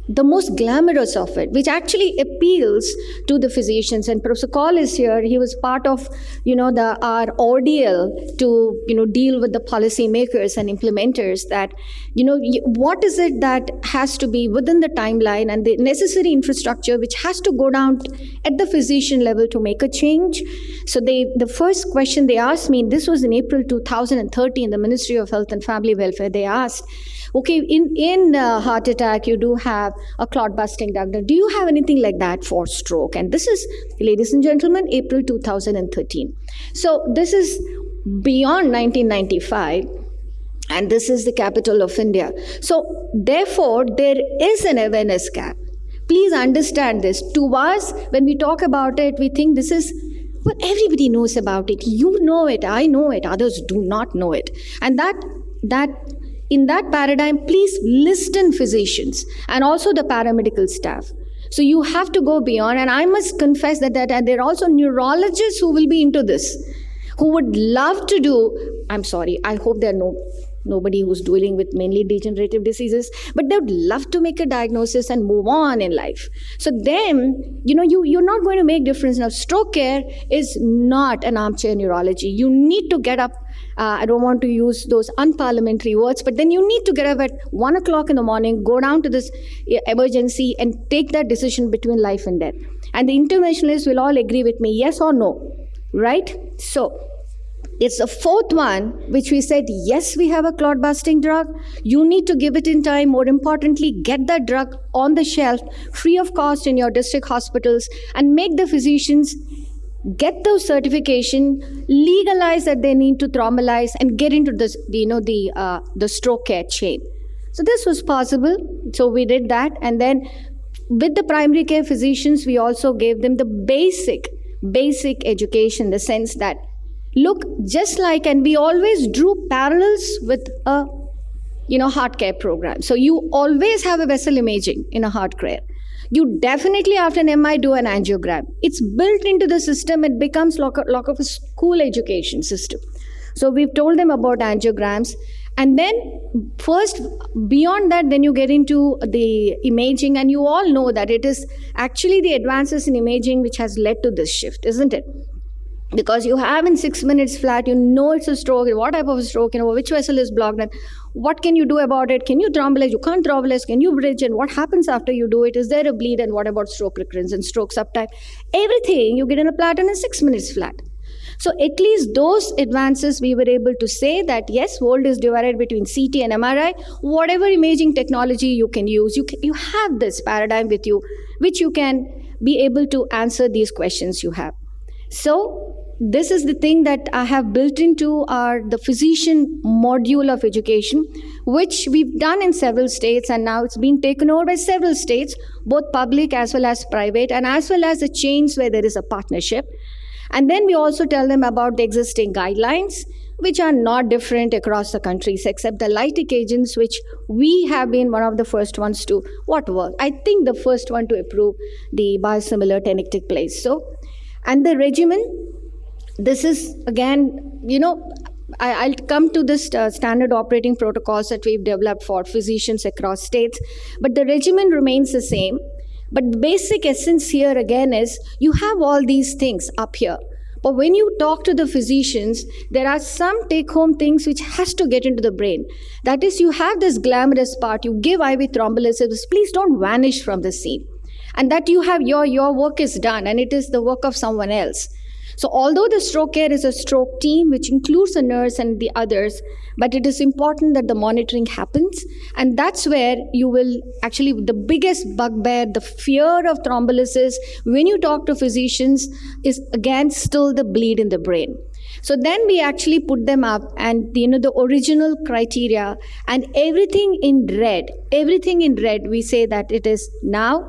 the most glamorous of it, which actually appeals to the physicians. And Professor Kaul is here. He was part of, our ordeal to, deal with the policymakers and implementers, that, what is it that has to be within the timeline and the necessary infrastructure which has to go down at the physician level to make a change. So the first question they asked me, this was in April 2013, the Ministry of Health and Family Welfare, they asked, okay, in heart attack, you do have a clot-busting drug. Do you have anything like that for stroke? And this is, ladies and gentlemen, April 2013. So this is beyond 1995, and this is the capital of India. So therefore, there is an awareness gap. Please understand this. To us, when we talk about it, we think this is, well, everybody knows about it. You know it, I know it, others do not know it. And in that paradigm, please listen physicians and also the paramedical staff. So you have to go beyond, and I must confess that there are also neurologists who will be into this, who would love to do, I'm sorry, I hope there are nobody who's dealing with mainly degenerative diseases, but they would love to make a diagnosis and move on in life. So then, you're not going to make difference. Now, stroke care is not an armchair neurology. You need to get up. I don't want to use those unparliamentary words, but then you need to get up at 1 o'clock in the morning, go down to this emergency and take that decision between life and death. And the interventionalists will all agree with me, yes or no, right? So it's the 4th one, which we said, yes, we have a clot-busting drug. You need to give it in time. More importantly, get that drug on the shelf, free of cost in your district hospitals, and make the physicians get those certification, legalize that they need to thrombolyze, and get into this, the stroke care chain. So this was possible. So we did that. And then with the primary care physicians, we also gave them the basic education, the sense that, look, just like, and we always drew parallels with a, heart care program. So you always have a vessel imaging in a heart care. You definitely, after an MI, do an angiogram. It's built into the system. It becomes like of a school education system. So we've told them about angiograms. And then first, beyond that, then you get into the imaging. And you all know that it is actually the advances in imaging which has led to this shift, isn't it? Because you have in 6 minutes flat, you know it's a stroke, what type of a stroke, which vessel is blocked, and what can you do about it? Can you thrombolize? You can't thrombolize. Can you bridge? And what happens after you do it? Is there a bleed? And what about stroke recurrence and stroke subtype? Everything you get in a platen in 6 minutes flat. So at least those advances, we were able to say that yes, world is divided between CT and MRI. Whatever imaging technology you can use, you have this paradigm with you, which you can be able to answer these questions you have. So this is the thing that I have built into the physician module of education, which we've done in several states, and now it's been taken over by several states, both public as well as private, and as well as the chains where there is a partnership. And then we also tell them about the existing guidelines, which are not different across the countries, except the lytic agents, which we have been one of the first ones to work. I think the first one to approve the biosimilar tenecteplase. So, and the regimen, this is again, I'll come to this standard operating protocols that we've developed for physicians across states, but the regimen remains the same. But the basic essence here again is you have all these things up here. But when you talk to the physicians, there are some take-home things which has to get into the brain. That is, you have this glamorous part, you give IV thrombolysis, please don't vanish from the scene. And that you have your work is done and it is the work of someone else. So although the stroke care is a stroke team, which includes the nurse and the others, but it is important that the monitoring happens. And that's where you will actually, the biggest bugbear, the fear of thrombolysis, when you talk to physicians, is again still the bleed in the brain. So then we actually put them up and the original criteria and everything in red, we say that it is now,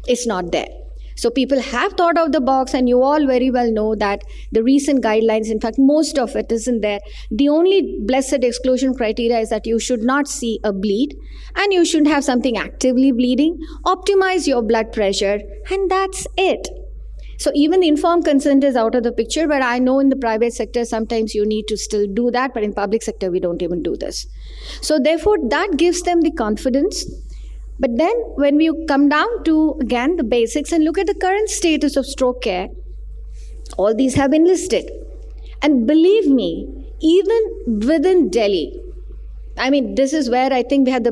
it's not there. So people have thought of the box, and you all very well know that the recent guidelines, in fact, most of it isn't there. The only blessed exclusion criteria is that you should not see a bleed, and you shouldn't have something actively bleeding. Optimize your blood pressure, and that's it. So even the informed consent is out of the picture, but I know in the private sector, sometimes you need to still do that, but in public sector, we don't even do this. So therefore, that gives them the confidence. But then when we come down to, again, the basics and look at the current status of stroke care, all these have been listed. And believe me, even within Delhi, I mean, this is where I think we had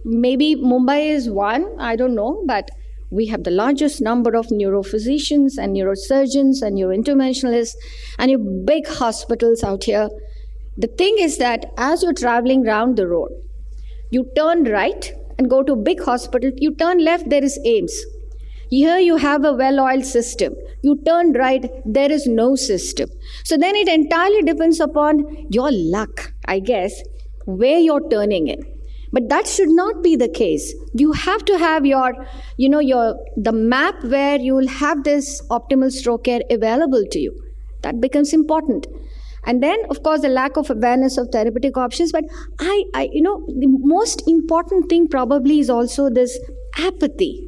maybe Mumbai is one, I don't know, but we have the largest number of neurophysicians and neurosurgeons and neurointerventionalists and your big hospitals out here. The thing is that as you're traveling around the road, you turn right and go to a big hospital, you turn left, there is AIMS. Here you have a well-oiled system. You turn right, there is no system. So then it entirely depends upon your luck, I guess, where you're turning in. But that should not be the case. You have to have the map where you will have this optimal stroke care available to you. That becomes important. And then, of course, the lack of awareness of therapeutic options. But the most important thing probably is also this apathy.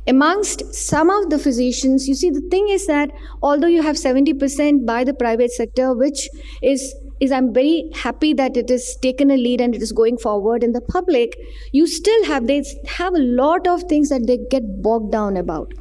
Amongst some of the physicians, you see, the thing is that although you have 70% by the private sector, which is I'm very happy that it is taken a lead and it is going forward in the public, they have a lot of things that they get bogged down about.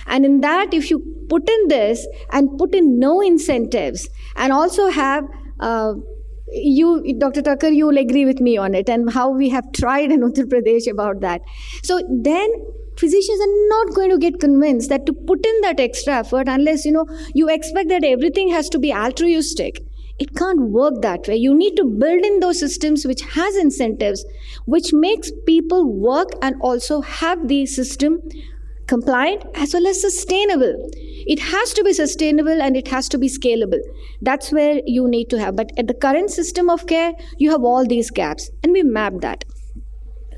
And in that, if you put in this and put in no incentives and also have, Dr. Tucker, you will agree with me on it and how we have tried in Uttar Pradesh about that. So then physicians are not going to get convinced that to put in that extra effort unless, you expect that everything has to be altruistic. It can't work that way. You need to build in those systems which has incentives, which makes people work and also have the system compliant as well as sustainable. It has to be sustainable and it has to be scalable. That's where you need to have. But at the current system of care, you have all these gaps and we mapped that.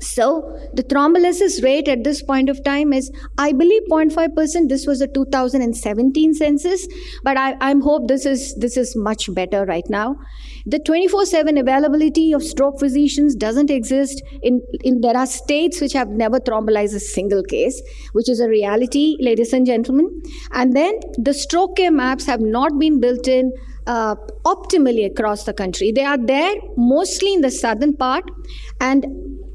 So the thrombolysis rate at this point of time is, I believe, 0.5%. This was a 2017 census, but I hope this is much better right now. The 24/7 availability of stroke physicians doesn't exist. There are states which have never thrombolized a single case, which is a reality, ladies and gentlemen. And then the stroke care maps have not been built in optimally across the country. They are there mostly in the southern part, and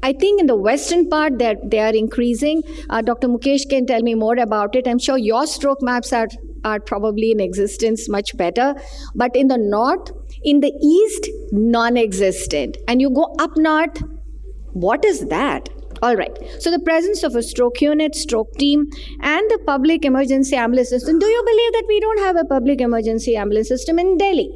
I think in the western part they are increasing. Dr. Mukesh can tell me more about it. I'm sure your stroke maps are are probably in existence much better. But in the north, in the east, non-existent. And you go up north, what is that? All right. So the presence of a stroke unit, stroke team, and the public emergency ambulance system. Do you believe that we don't have a public emergency ambulance system in Delhi?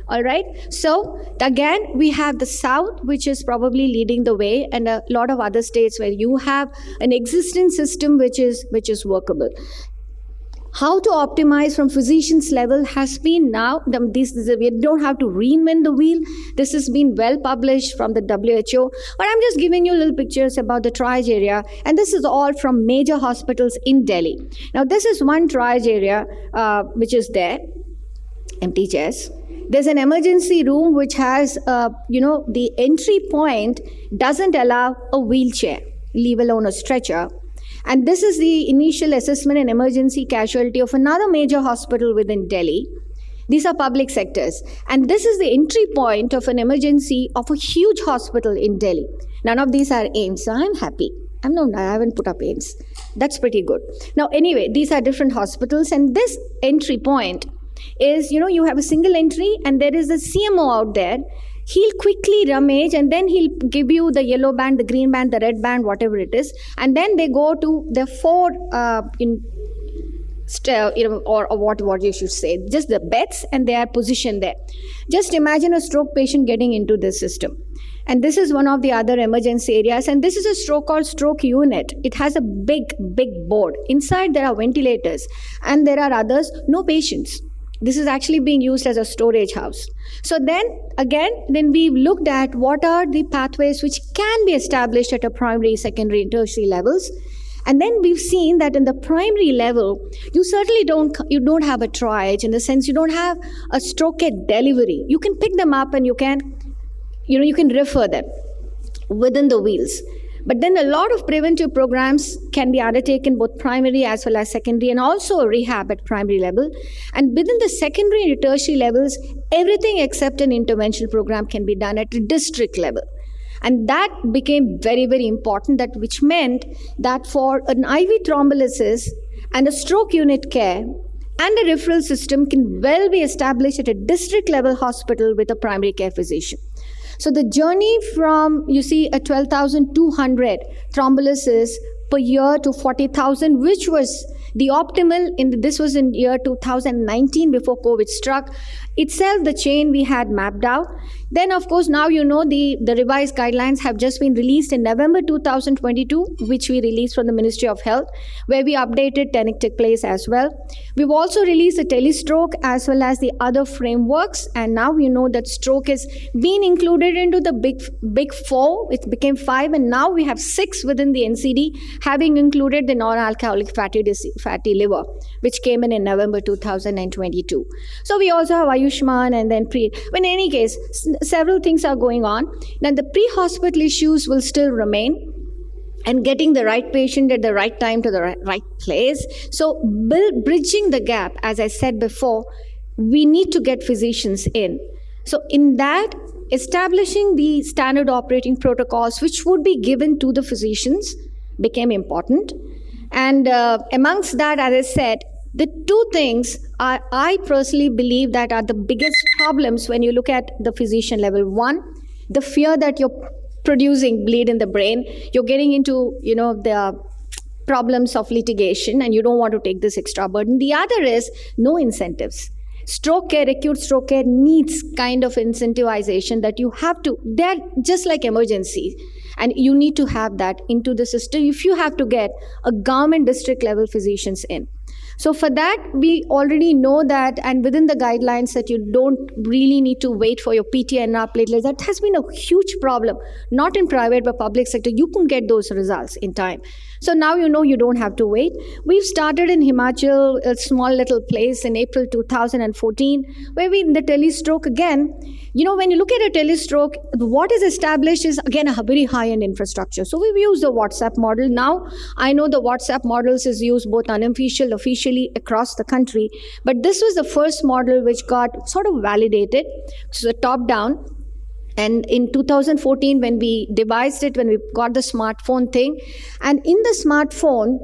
All right. So again, we have the south, which is probably leading the way, and a lot of other states where you have an existing system which is workable. How to optimize from physician's level has been now, we don't have to reinvent the wheel. This has been well published from the WHO. But I'm just giving you little pictures about the triage area. And this is all from major hospitals in Delhi. Now, this is one triage area which is there, empty chairs. There's an emergency room which has, the entry point doesn't allow a wheelchair, leave alone a stretcher. And this is the initial assessment and emergency casualty of another major hospital within Delhi. These are public sectors. And this is the entry point of an emergency of a huge hospital in Delhi. None of these are AIIMS, so I'm happy. I haven't put up AIIMS. That's pretty good. Now, anyway, these are different hospitals. And this entry point is, you have a single entry and there is a CMO out there. He'll quickly rummage and then he'll give you the yellow band, the green band, the red band, whatever it is. And then they go to the four, or what you should say, just the beds, and they are positioned there. Just imagine a stroke patient getting into this system. And this is one of the other emergency areas. And this is a stroke called stroke unit. It has a big board. Inside there are ventilators and there are others, no patients. This is actually being used as a storage house. So then we've looked at what are the pathways which can be established at a primary, secondary, and tertiary levels. And then we've seen that in the primary level, you certainly don't have a triage, in the sense you don't have a stroke care delivery. You can pick them up and you can refer them within the wheels. But then a lot of preventive programs can be undertaken both primary as well as secondary, and also rehab at primary level. And within the secondary and tertiary levels, everything except an interventional program can be done at a district level. And that became very, very important, which meant that for an IV thrombolysis and a stroke unit care and a referral system can well be established at a district level hospital with a primary care physician. So the journey from, a 12,200 thrombolysis per year to 40,000, which was the optimal, this was in year 2019 before COVID struck, itself the chain we had mapped out. Then, of course, now the revised guidelines have just been released in November 2022, which we released from the Ministry of Health, where we updated technical place as well. We've also released the telestroke as well as the other frameworks, and now that stroke is being included into the big four. It became 5, and now we have 6 within the NCD, having included the non-alcoholic fatty liver, which came in November 2022. So we also have Ayushman and then in any case, several things are going on. Now the pre-hospital issues will still remain, and getting the right patient at the right time to the right place. So bridging the gap, as I said before, we need to get physicians in. So in that, establishing the standard operating protocols, which would be given to the physicians, became important. And amongst that, as I said, the two things I personally believe that are the biggest problems when you look at the physician level. One, the fear that you're producing bleed in the brain. You're getting into, the problems of litigation, and you don't want to take this extra burden. The other is no incentives. Stroke care, acute stroke care needs kind of incentivization that you have to, they're just like emergency. And you need to have that into the system if you have to get a government district level physicians in. So for that, we already know that, and within the guidelines, that you don't really need to wait for your PTNR platelets. That has been a huge problem, not in private but public sector. You can get those results in time. So now you don't have to wait. We've started in Himachal, a small little place in April 2014, where in the telestroke again, when you look at a telestroke, what is established is again a very high-end infrastructure. So we've used the WhatsApp model. Now I know the WhatsApp models is used both unofficial, officially across the country, but this was the first model which got sort of validated. So the top-down. And in 2014, when we devised it, when we got the smartphone thing, and in the smartphone,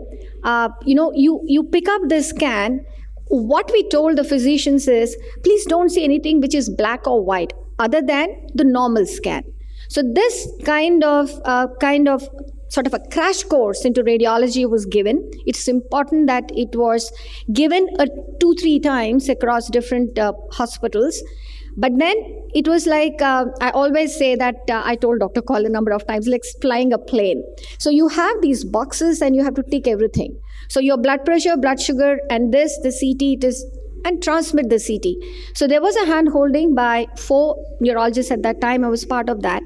you pick up the scan, what we told the physicians is, please don't see anything which is black or white other than the normal scan. So this kind of sort of a crash course into radiology was given. It's important that it was given 2-3 times across different hospitals. But then it was like, I always say that I told Dr. Kaul a number of times, like flying a plane. So you have these boxes and you have to tick everything. So your blood pressure, blood sugar, and the CT, and transmit the CT. So there was a hand holding by 4 neurologists at that time. I was part of that.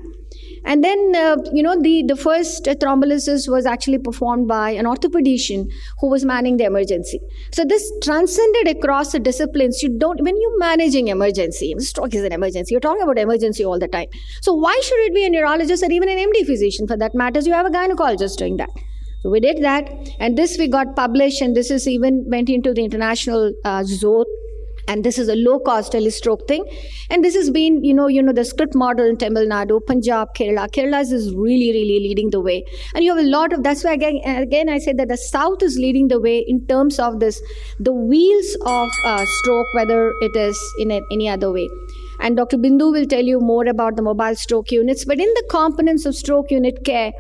And then, the first thrombolysis was actually performed by an orthopedician who was manning the emergency. So this transcended across the disciplines. When you're managing emergency, stroke is an emergency, you're talking about emergency all the time. So why should it be a neurologist or even an MD physician for that matters? You have a gynecologist doing that. So we did that, and this we got published, and this is even went into the international zone. And this is a low-cost telestroke thing. And this has been, the script model in Tamil Nadu, Punjab, Kerala. Kerala is really, really leading the way. And you have a lot of, that's why again I said that the South is leading the way in terms of this, the wheels of stroke, whether it is in any other way. And Dr. Bindu will tell you more about the mobile stroke units. But in the components of stroke unit care,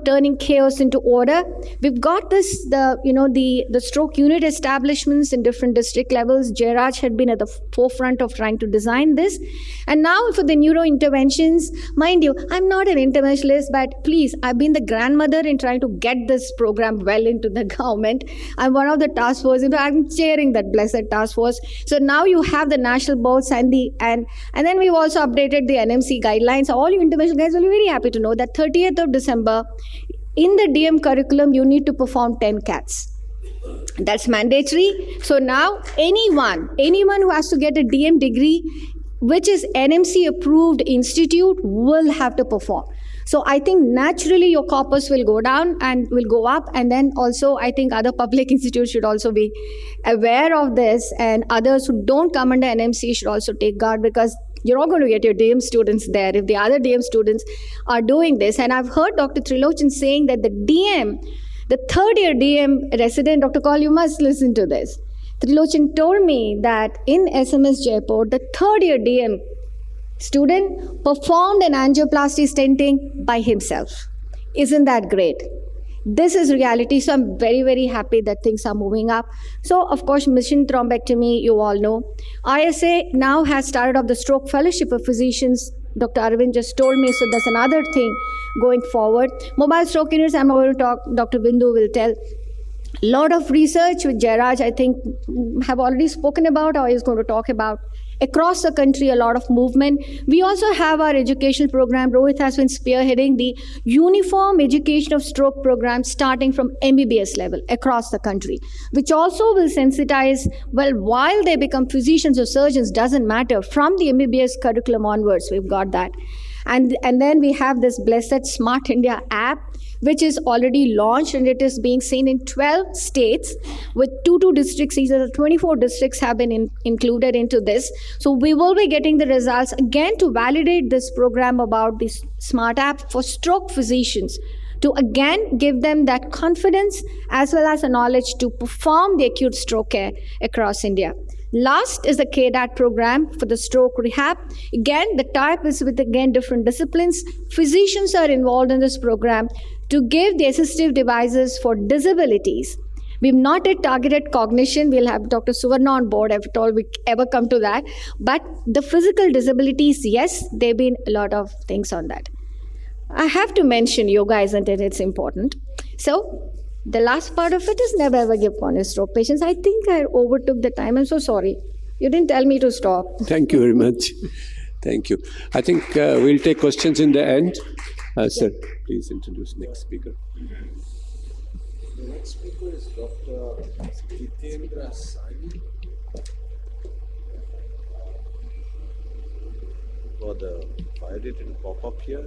turning chaos into order. We've got the stroke unit establishments in different district levels. Jairaj had been at the forefront of trying to design this. And now for the neurointerventions, mind you, I'm not an interventionalist, but please, I've been the grandmother in trying to get this program well into the government. I'm one of the task force. I'm chairing that blessed task force. So now you have the national boards and then we've also updated the NMC guidelines. All you interventional guys will be very happy to know that 30th of December, in the DM curriculum, you need to perform 10 CATs. That's mandatory. So now anyone who has to get a DM degree, which is NMC approved institute, will have to perform. So I think naturally your corpus will go down and will go up. And then also I think other public institutes should also be aware of this, and others who don't come under NMC should also take guard, because you're all going to get your DM students there if the other DM students are doing this. And I've heard Dr. Trilochan saying that the third year DM resident, Dr. Kaul, you must listen to this. Trilochan told me that in SMS Jaipur, the third year DM student performed an angioplasty stenting by himself. Isn't that great? This is reality. So I'm very, very happy that things are moving up. So of course, mission thrombectomy, you all know. ISA now has started off the stroke fellowship of physicians. Dr. Arvind just told me, so that's another thing going forward. Mobile stroke units, I'm going to talk, Dr. Bindu will tell. A lot of research with Jairaj, I think, have already spoken about, or is going to talk about. Across the country, a lot of movement. We also have our educational program. Rohit has been spearheading the uniform education of stroke program starting from MBBS level across the country, which also will sensitize, while they become physicians or surgeons, doesn't matter. From the MBBS curriculum onwards, we've got that. And then we have this blessed Smart India app, which is already launched, and it is being seen in 12 states with 2 districts. These are the 24 districts have been included into this. So we will be getting the results again to validate this program about this smart app for stroke physicians, to again give them that confidence as well as the knowledge to perform the acute stroke care across India. Last is the KDAT program for the stroke rehab. Again, the type is with, different disciplines. Physicians are involved in this program to give the assistive devices for disabilities. We've not yet targeted cognition. We'll have Dr. Suvarna on board if at all we ever come to that. But the physical disabilities, yes, there have been a lot of things on that. I have to mention yoga, isn't it? It's important. So the last part of it is never ever give corner stroke patients. I think I overtook the time. I'm so sorry. You didn't tell me to stop. Thank you very much. Thank you. I think we'll take questions in the end. Sir, please introduce next speaker. The next speaker is Dr. Jitendra Sani. For the biodata to pop up here.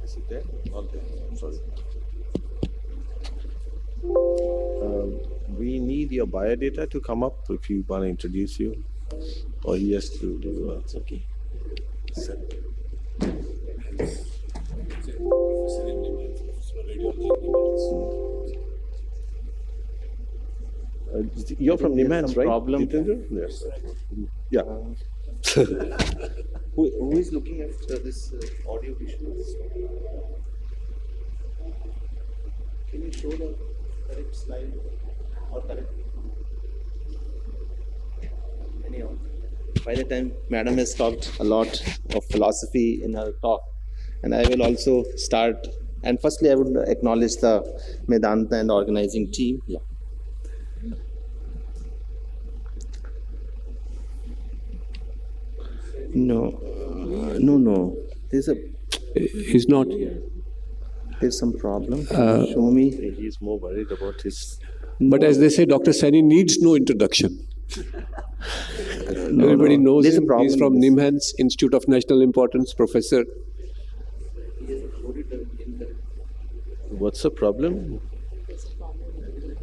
Is it there? Not there. Sorry. We need your biodata to come up if you want to introduce you, or he has to do it's okay. You're from Nimans, right? Problem. Yes. Yeah. Who is looking at this audio visuals? Can you show the correct slide or correct? Anyhow, by the time Madam has talked a lot of philosophy in her talk, and I will also start. And firstly, I would acknowledge the Medanta and organizing team. Yeah. No. He's not here. There's some problem. Show me. He's more worried about his. But as they say, Dr. Saini needs no introduction. Everybody knows him. He's from Nimans Institute of National Importance, professor. What's the problem?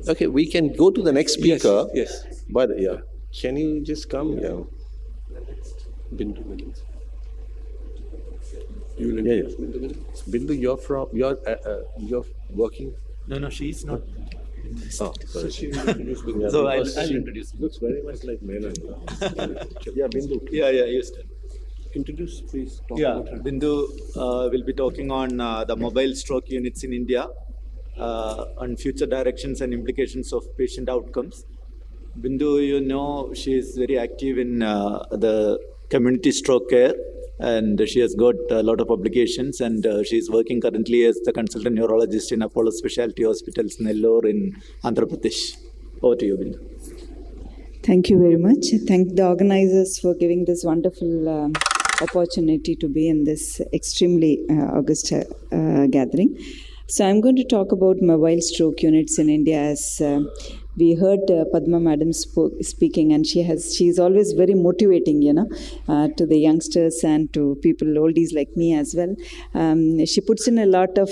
Okay, we can go to the next speaker. Yes. But yeah, can you just come? Yeah. Bindu. Bindu, you're working. No, she's not. Oh, sorry. So I'll introduce. Looks very much like Menon. Yeah, Bindu. Yeah, Houston. Introduce, please. Bindu will be talking on the mobile stroke units in India, on future directions and implications of patient outcomes. Bindu, she is very active in the community stroke care, and she has got a lot of publications, and she is working currently as the consultant neurologist in Apollo Specialty Hospitals, Nellore in Andhra Pradesh. Over to you, Bindu. Thank you very much. Thank the organizers for giving this wonderful opportunity to be in this extremely august gathering. So I'm going to talk about mobile stroke units in India. As we heard Padma Madam speaking, and she's always very motivating, to the youngsters and to people, oldies like me as well. She puts in a lot of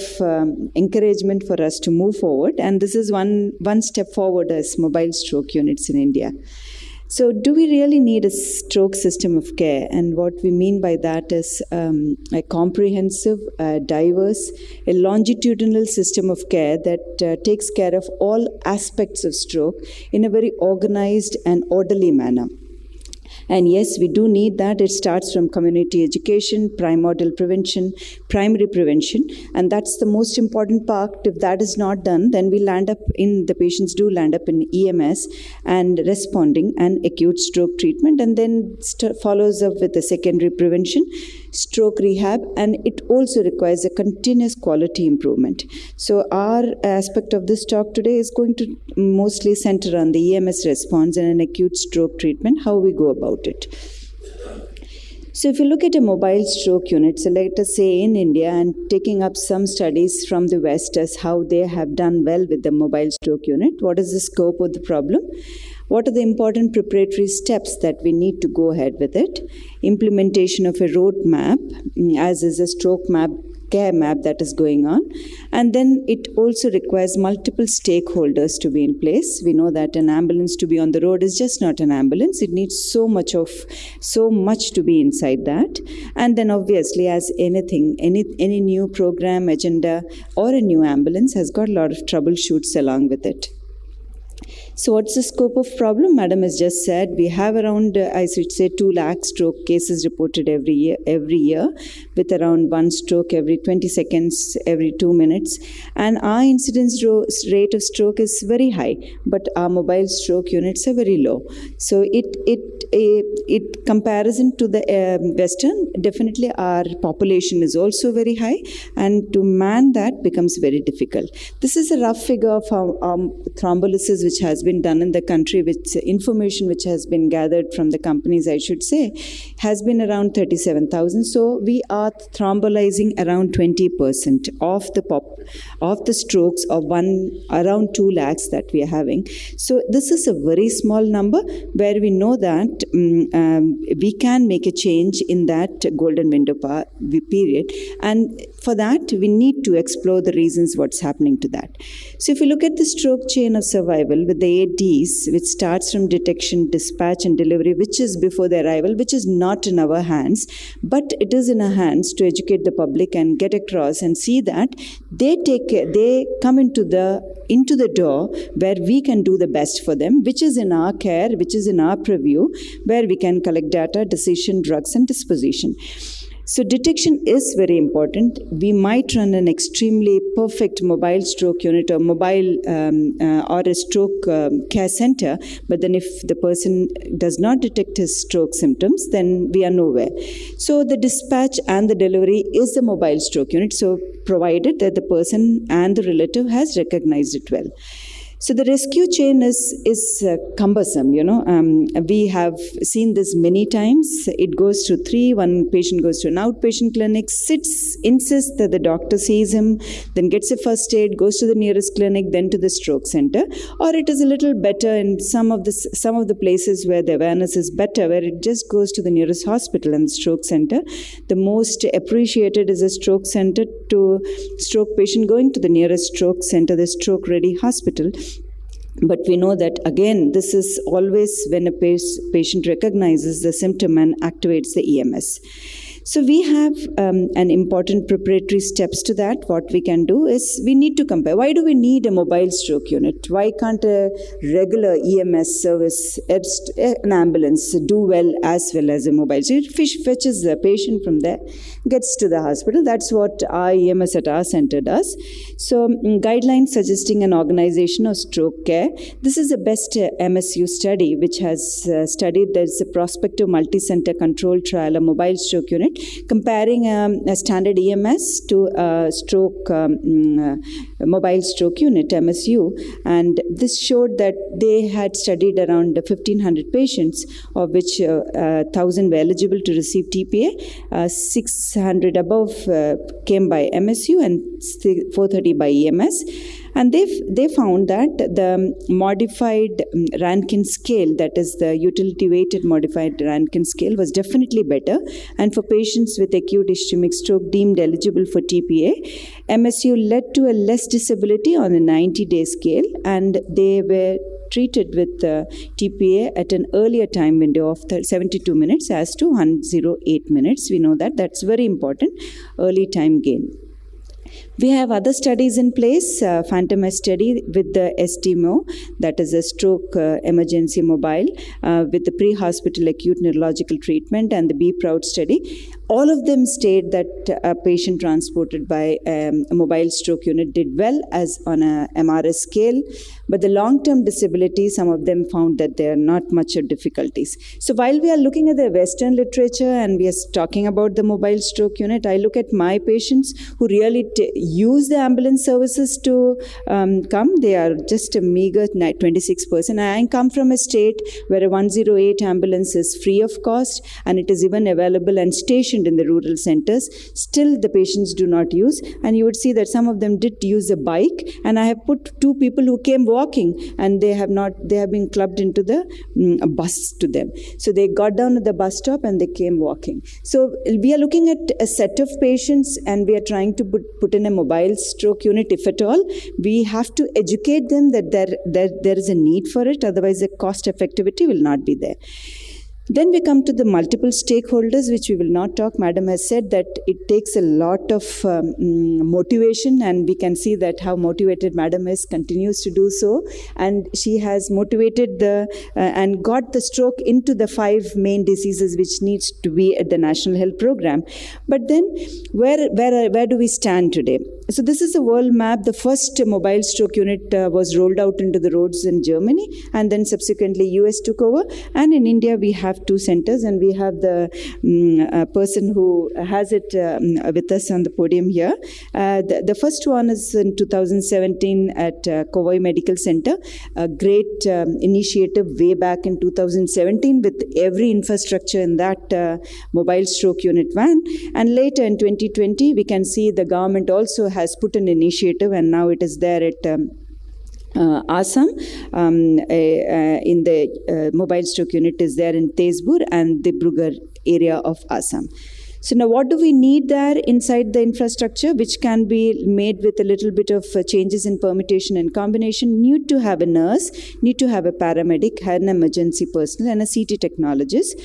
encouragement for us to move forward, and this is one step forward as mobile stroke units in India. So do we really need a stroke system of care? And what we mean by that is a comprehensive, diverse, a longitudinal system of care that takes care of all aspects of stroke in a very organized and orderly manner. And yes, we do need that. It starts from community education, primordial prevention, primary prevention, and that's the most important part. If that is not done, then the patients do land up in EMS and responding and acute stroke treatment, and then follows up with the secondary prevention, stroke rehab, and it also requires a continuous quality improvement. So our aspect of this talk today is going to mostly center on the EMS response and an acute stroke treatment, how we go about it. So if you look at a mobile stroke unit, so let us say in India, and taking up some studies from the West as how they have done well with the mobile stroke unit, what is the scope of the problem? What are the important preparatory steps that we need to go ahead with it? Implementation of a roadmap, as is a stroke map, care map that is going on. And then it also requires multiple stakeholders to be in place. We know that an ambulance to be on the road is just not an ambulance. It needs so much to be inside that. And then obviously, as anything, any new program, agenda, or a new ambulance has got a lot of troubleshoots along with it. So what's the scope of problem? Madam has just said we have around, 2 lakh stroke cases reported every year, with around 1 stroke every 20 seconds, every 2 minutes. And our incidence rate of stroke is very high, but our mobile stroke units are very low. So it comparison to the Western, definitely our population is also very high, and to man that becomes very difficult. This is a rough figure of thrombolysis which has been done in the country, with information which has been gathered from the companies, I should say, has been around 37,000. So we are thrombolizing around 20% of the strokes of around 2 lakhs that we are having. So this is a very small number where we know that we can make a change in that golden window period. And for that, we need to explore the reasons what's happening to that. So if you look at the stroke chain of survival with the IADs, which starts from detection, dispatch, and delivery, which is before the arrival, which is not in our hands, but it is in our hands to educate the public and get across and see that they come into the door where we can do the best for them, which is in our care, which is in our purview, where we can collect data, decision, drugs, and disposition. So detection is very important. We might run an extremely perfect mobile stroke unit or mobile or a stroke care center, but then if the person does not detect his stroke symptoms, then we are nowhere. So the dispatch and the delivery is the mobile stroke unit, so provided that the person and the relative has recognized it well. So the rescue chain is cumbersome, we have seen this many times. It goes to 3, one patient goes to an outpatient clinic, insists that the doctor sees him, then gets a first aid, goes to the nearest clinic, then to the stroke center. Or it is a little better in some of the places where the awareness is better, where it just goes to the nearest hospital and stroke center. The most appreciated is a stroke center to stroke patient going to the nearest stroke center, the stroke ready hospital. But we know that, again, this is always when a patient recognizes the symptom and activates the EMS. So we have an important preparatory steps to that. What we can do is we need to compare. Why do we need a mobile stroke unit? Why can't a regular EMS service, an ambulance, do well as a mobile? So it fetches the patient from there, gets to the hospital. That's what our EMS at our center does. So guidelines suggesting an organization of stroke care. This is the best MSU study which has studied there's a prospective multi-center controlled trial, a mobile stroke unit, comparing a standard EMS to a stroke mobile stroke unit, MSU. And this showed that they had studied around 1,500 patients, of which 1,000 were eligible to receive TPA, 600 above came by MSU, and 430 by EMS. And they found that the modified Rankin scale, that is the utility-weighted modified Rankin scale, was definitely better. And for patients with acute ischemic stroke deemed eligible for TPA, MSU led to a less disability on a 90-day scale, and they were treated with TPA at an earlier time window of 72 minutes as to 108 minutes. We know that that's very important, early time gain. We have other studies in place, Phantom S study with the STMO, that is a stroke emergency mobile, with the pre-hospital acute neurological treatment, and the Be Proud study. All of them state that a patient transported by a mobile stroke unit did well as on a MRS scale, but the long-term disability, some of them found that there are not much of difficulties. So while we are looking at the Western literature and we are talking about the mobile stroke unit, I look at my patients who really use the ambulance services to come. They are just a meager 26%. I come from a state where a 108 ambulance is free of cost, and it is even available and stationed in the rural centers. Still, the patients do not use, and you would see that some of them did use a bike, and I have put 2 people who came walking, and they have been clubbed into the bus to them. So they got down at the bus stop and they came walking. So we are looking at a set of patients, and we are trying to put in a mobile stroke unit, if at all. We have to educate them that there is a need for it, otherwise the cost effectivity will not be there. Then we come to the multiple stakeholders, which we will not talk. Madam has said that it takes a lot of motivation, and we can see that how motivated Madam is, continues to do so. And she has motivated and got the stroke into the 5 main diseases which needs to be at the National Health Program. But then where do we stand today? So this is a world map. The first mobile stroke unit was rolled out into the roads in Germany, and then subsequently US took over. And in India, we have 2 centers, and we have the person who has it with us on the podium here. The first one is in 2017 at Kovai Medical Center, a great initiative way back in 2017 with every infrastructure in that mobile stroke unit van. And later in 2020, we can see the government also has put an initiative, and now it is there at Assam. In the mobile stroke unit is there in Tezpur and Dibrugarh area of Assam. So now what do we need there inside the infrastructure, which can be made with a little bit of changes in permutation and combination? Need to have a nurse, need to have a paramedic, an emergency personnel, and a CT technologist.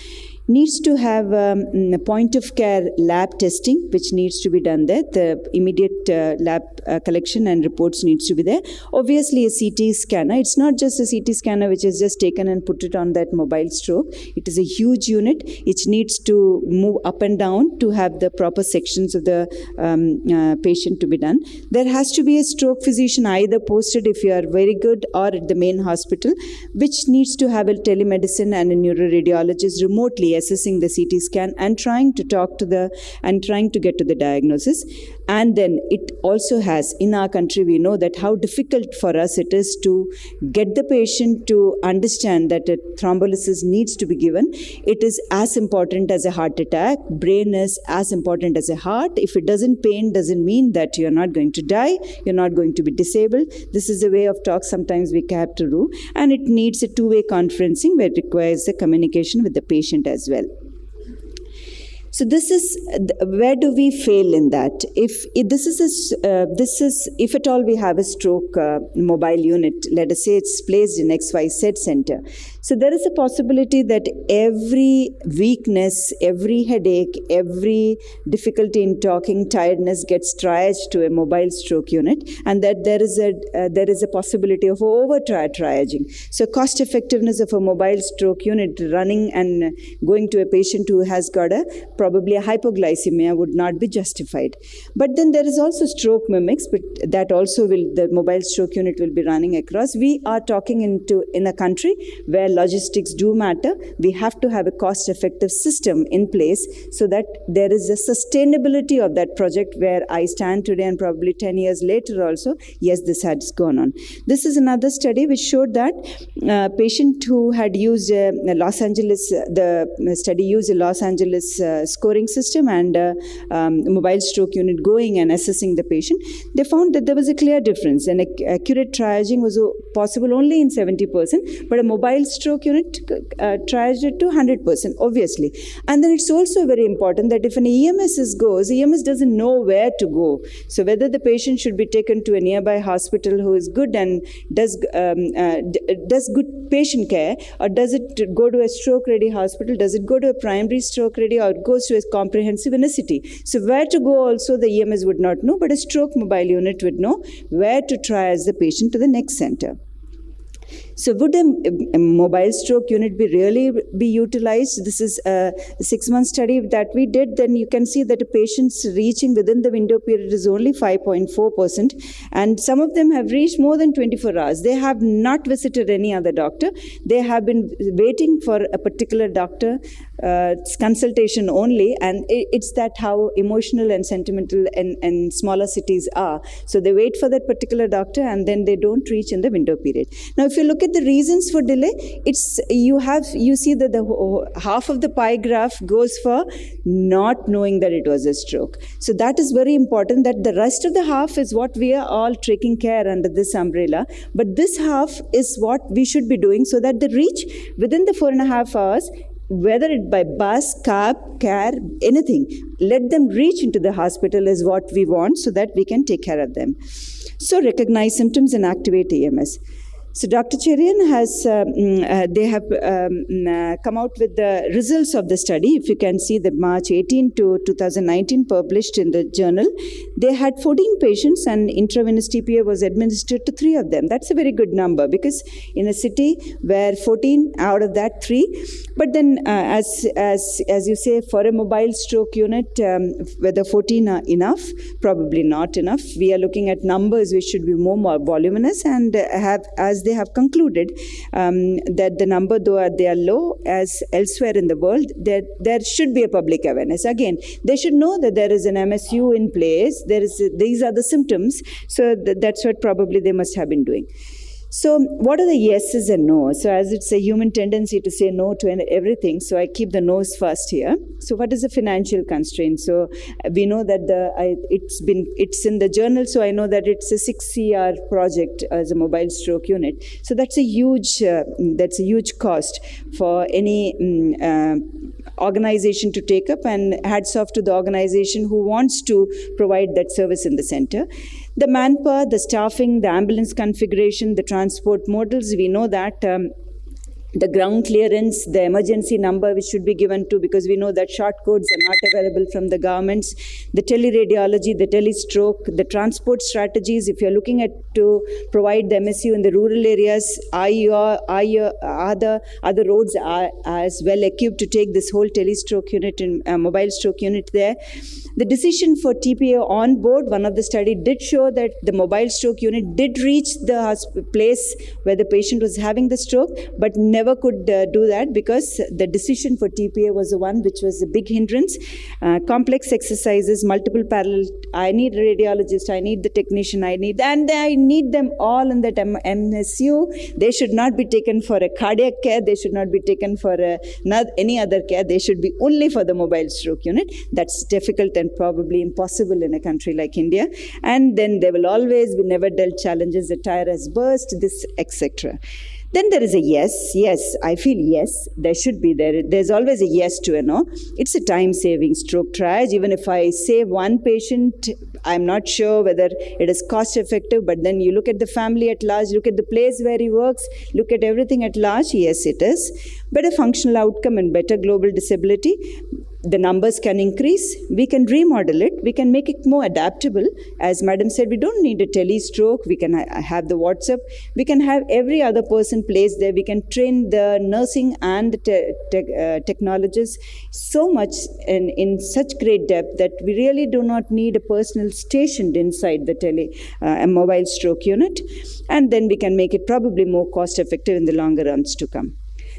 Needs to have a point of care lab testing, which needs to be done there. The immediate lab collection and reports needs to be there. Obviously, a CT scanner. It's not just a CT scanner which is just taken and put it on that mobile stroke. It is a huge unit. It needs to move up and down to have the proper sections of the patient to be done. There has to be a stroke physician either posted if you are very good or at the main hospital, which needs to have a telemedicine and a neuroradiologist remotely assessing the CT scan and trying to get to the diagnosis. And then it also has, in our country, we know that how difficult for us it is to get the patient to understand that a thrombolysis needs to be given. It is as important as a heart attack. Brain is as important as a heart. If it doesn't pain, doesn't mean that you're not going to die, you're not going to be disabled. This is a way of talk sometimes we have to do. And it needs a two-way conferencing where it requires a communication with the patient as well. So this is where do we fail in that? If at all we have a stroke mobile unit, let us say it's placed in XYZ center. So there is a possibility that every weakness, every headache, every difficulty in talking, tiredness gets triaged to a mobile stroke unit, and that there is a possibility of over triaging. So cost effectiveness of a mobile stroke unit running and going to a patient who has got probably a hypoglycemia would not be justified. But then there is also stroke mimics, but that also the mobile stroke unit will be running across. We are talking in a country where logistics do matter. We have to have a cost-effective system in place so that there is a sustainability of that project where I stand today and probably 10 years later also, yes, this has gone on. This is another study which showed that patient who had used the study used a Los Angeles scoring system and mobile stroke unit going and assessing the patient, they found that there was a clear difference, and accurate triaging was possible only in 70%, but a mobile stroke unit triaged it to 100%, obviously. And then it's also very important that if an EMS goes, EMS doesn't know where to go. So whether the patient should be taken to a nearby hospital who is good and does good patient care, or does it go to a stroke-ready hospital, does it go to a primary stroke-ready, or it goes to a comprehensive in a city. So where to go also the EMS would not know, but a stroke mobile unit would know where to triage the patient to the next center. So would a mobile stroke unit really be utilized? This is a 6-month study that we did. Then you can see that the patients reaching within the window period is only 5.4%. And some of them have reached more than 24 hours. They have not visited any other doctor. They have been waiting for a particular doctor consultation only. And it's that how emotional and sentimental and smaller cities are. So they wait for that particular doctor and then they don't reach in the window period. Now, if you look at the reasons for delay, it's you see that the half of the pie graph goes for not knowing that it was a stroke. So that is very important, that the rest of the half is what we are all taking care under this umbrella. But this half is what we should be doing so that they reach within the 4.5 hours, whether it by bus, cab, anything. Let them reach into the hospital is what we want so that we can take care of them. So recognize symptoms and activate EMS. So Dr. Cherian has, they have come out with the results of the study. If you can see the March 18 to 2019 published in the journal, they had 14 patients and intravenous TPA was administered to 3 of them. That's a very good number because in a city where 14 out of that 3, but then as you say, for a mobile stroke unit, whether 14 are enough, probably not enough. We are looking at numbers which should be more voluminous and as they have concluded that the number, though they are low as elsewhere in the world, there should be a public awareness. Again, they should know that there is an MSU in place. These are the symptoms. So that's what probably they must have been doing. So what are the yeses and no's? So as it's a human tendency to say no to everything, so I keep the no's first here. So what is the financial constraint? So we know that it's in the journal, so I know that it's a 6 CR project as a mobile stroke unit. So that's a huge cost for any organization to take up, and hats off to the organization who wants to provide that service in the center. The manpower, the staffing, the ambulance configuration, the transport modals, we know that the ground clearance, the emergency number which should be given to, because we know that short codes are not available from the governments, the teleradiology, the telestroke, the transport strategies. If you're looking at to provide the MSU in the rural areas, are the other roads are as well equipped to take this whole telestroke unit and mobile stroke unit there? The decision for TPA on board, one of the study did show that the mobile stroke unit did reach the place where the patient was having the stroke, but never could do that because the decision for TPA was the one which was a big hindrance. Complex exercises, multiple parallel, I need a radiologist, I need the technician, I need them all in that MSU. They should not be taken for a cardiac care, they should not be taken for any other care, they should be only for the mobile stroke unit. That's difficult and probably impossible in a country like India. And then there will always be never dealt challenges, the tire has burst, this, etc. Then there is a yes, I feel yes, there should be there's always a yes to a no. It's a time-saving stroke triage. Even if I save one patient, I'm not sure whether it is cost-effective, but then you look at the family at large, look at the place where he works, look at everything at large, yes, it is. Better functional outcome and better global disability. The numbers can increase, we can remodel it, we can make it more adaptable. As Madam said, we don't need a telestroke, we can have the WhatsApp, we can have every other person placed there, we can train the nursing and the technologists so much in such great depth that we really do not need a personal stationed inside the mobile stroke unit, and then we can make it probably more cost effective in the longer runs to come.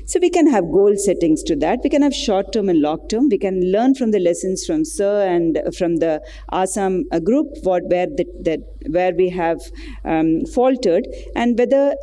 So we can have goal settings to that. We can have short-term and long-term. We can learn from the lessons from Sir and from the Assam group where we have faltered, and whether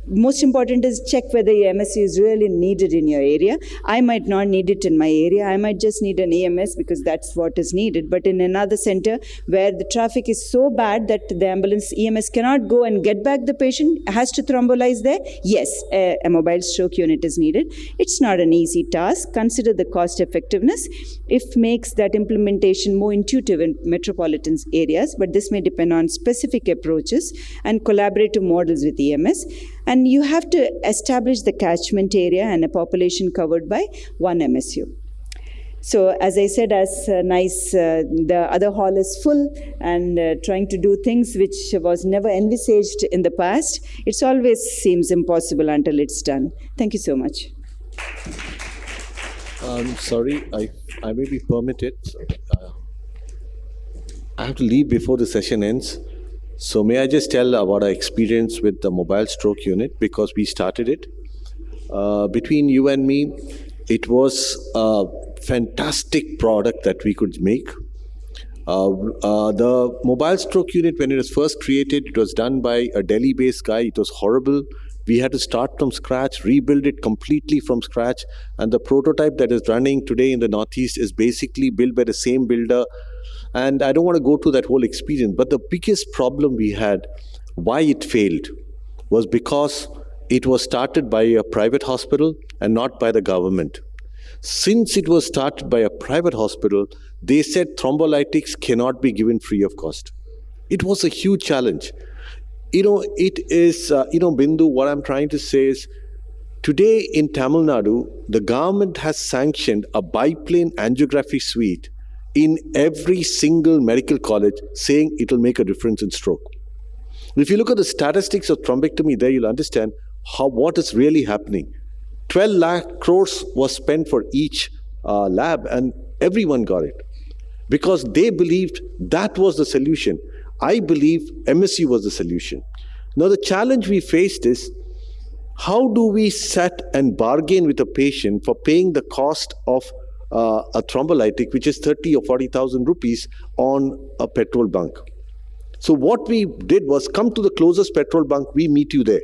most important is check whether your MSU is really needed in your area. I might not need it in my area. I might just need an EMS because that's what is needed. But in another center where the traffic is so bad that the ambulance EMS cannot go and get back the patient, has to thrombolize there, yes, a mobile stroke unit is needed. It's not an easy task. Consider the cost effectiveness. If makes that implementation more intuitive in metropolitan areas, but this may depend on specific approaches and collaborative models with EMS. And you have to establish the catchment area and a population covered by one MSU. So as I said, the other hall is full and trying to do things which was never envisaged in the past. It always seems impossible until it's done. Thank you so much. I'm sorry, I may be permitted. I have to leave before the session ends. So may I just tell about our experience with the mobile stroke unit, because we started it. Between you and me, it was a fantastic product that we could make. The mobile stroke unit, when it was first created, it was done by a Delhi-based guy. It was horrible. We had to start from scratch, rebuild it completely from scratch. And the prototype that is running today in the Northeast is basically built by the same builder. And I don't want to go through that whole experience, but the biggest problem we had, why it failed, was because it was started by a private hospital and not by the government. Since it was started by a private hospital, they said thrombolytics cannot be given free of cost. It was a huge challenge. It is, Bindu, what I'm trying to say is, today in Tamil Nadu, the government has sanctioned a biplane angiography suite in every single medical college, saying it will make a difference in stroke. If you look at the statistics of thrombectomy there, you'll understand what is really happening. 12 lakh crores was spent for each lab, and everyone got it because they believed that was the solution. I believe MSU was the solution. Now the challenge we faced is, how do we set and bargain with a patient for paying the cost of a thrombolytic, which is 30 or 40,000 rupees on a petrol bunk? So what we did was come to the closest petrol bunk, we meet you there.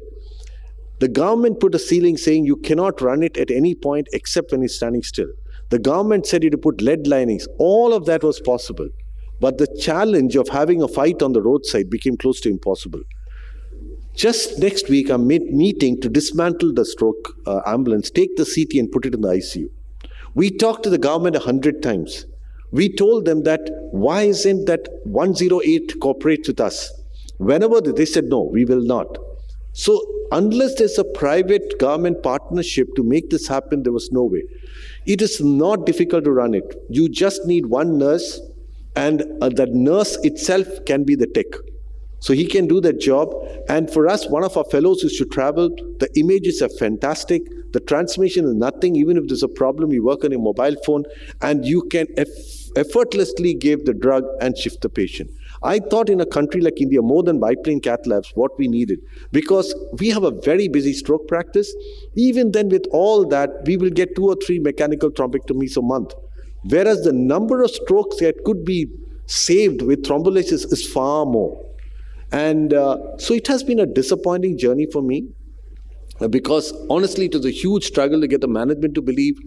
The government put a ceiling saying you cannot run it at any point except when it's standing still. The government said you to put lead linings. All of that was possible. But the challenge of having a fight on the roadside became close to impossible. Just next week, I'm meeting to dismantle the stroke ambulance, take the CT and put it in the ICU. We talked to the government 100 times. We told them that, why isn't that 108 cooperates with us? Whenever they said, no, we will not. So unless there's a private government partnership to make this happen, there was no way. It is not difficult to run it. You just need one nurse, and that nurse itself can be the tech. So he can do that job. And for us, one of our fellows used to travel. The images are fantastic. The transmission is nothing. Even if there's a problem, you work on your mobile phone, and you can effortlessly give the drug and shift the patient. I thought in a country like India, more than biplane cath labs, what we needed, because we have a very busy stroke practice. Even then, with all that, we will get 2 or 3 mechanical thrombectomies a month. Whereas the number of strokes that could be saved with thrombolysis is far more. And so it has been a disappointing journey for me, because honestly, it was a huge struggle to get the management to believe.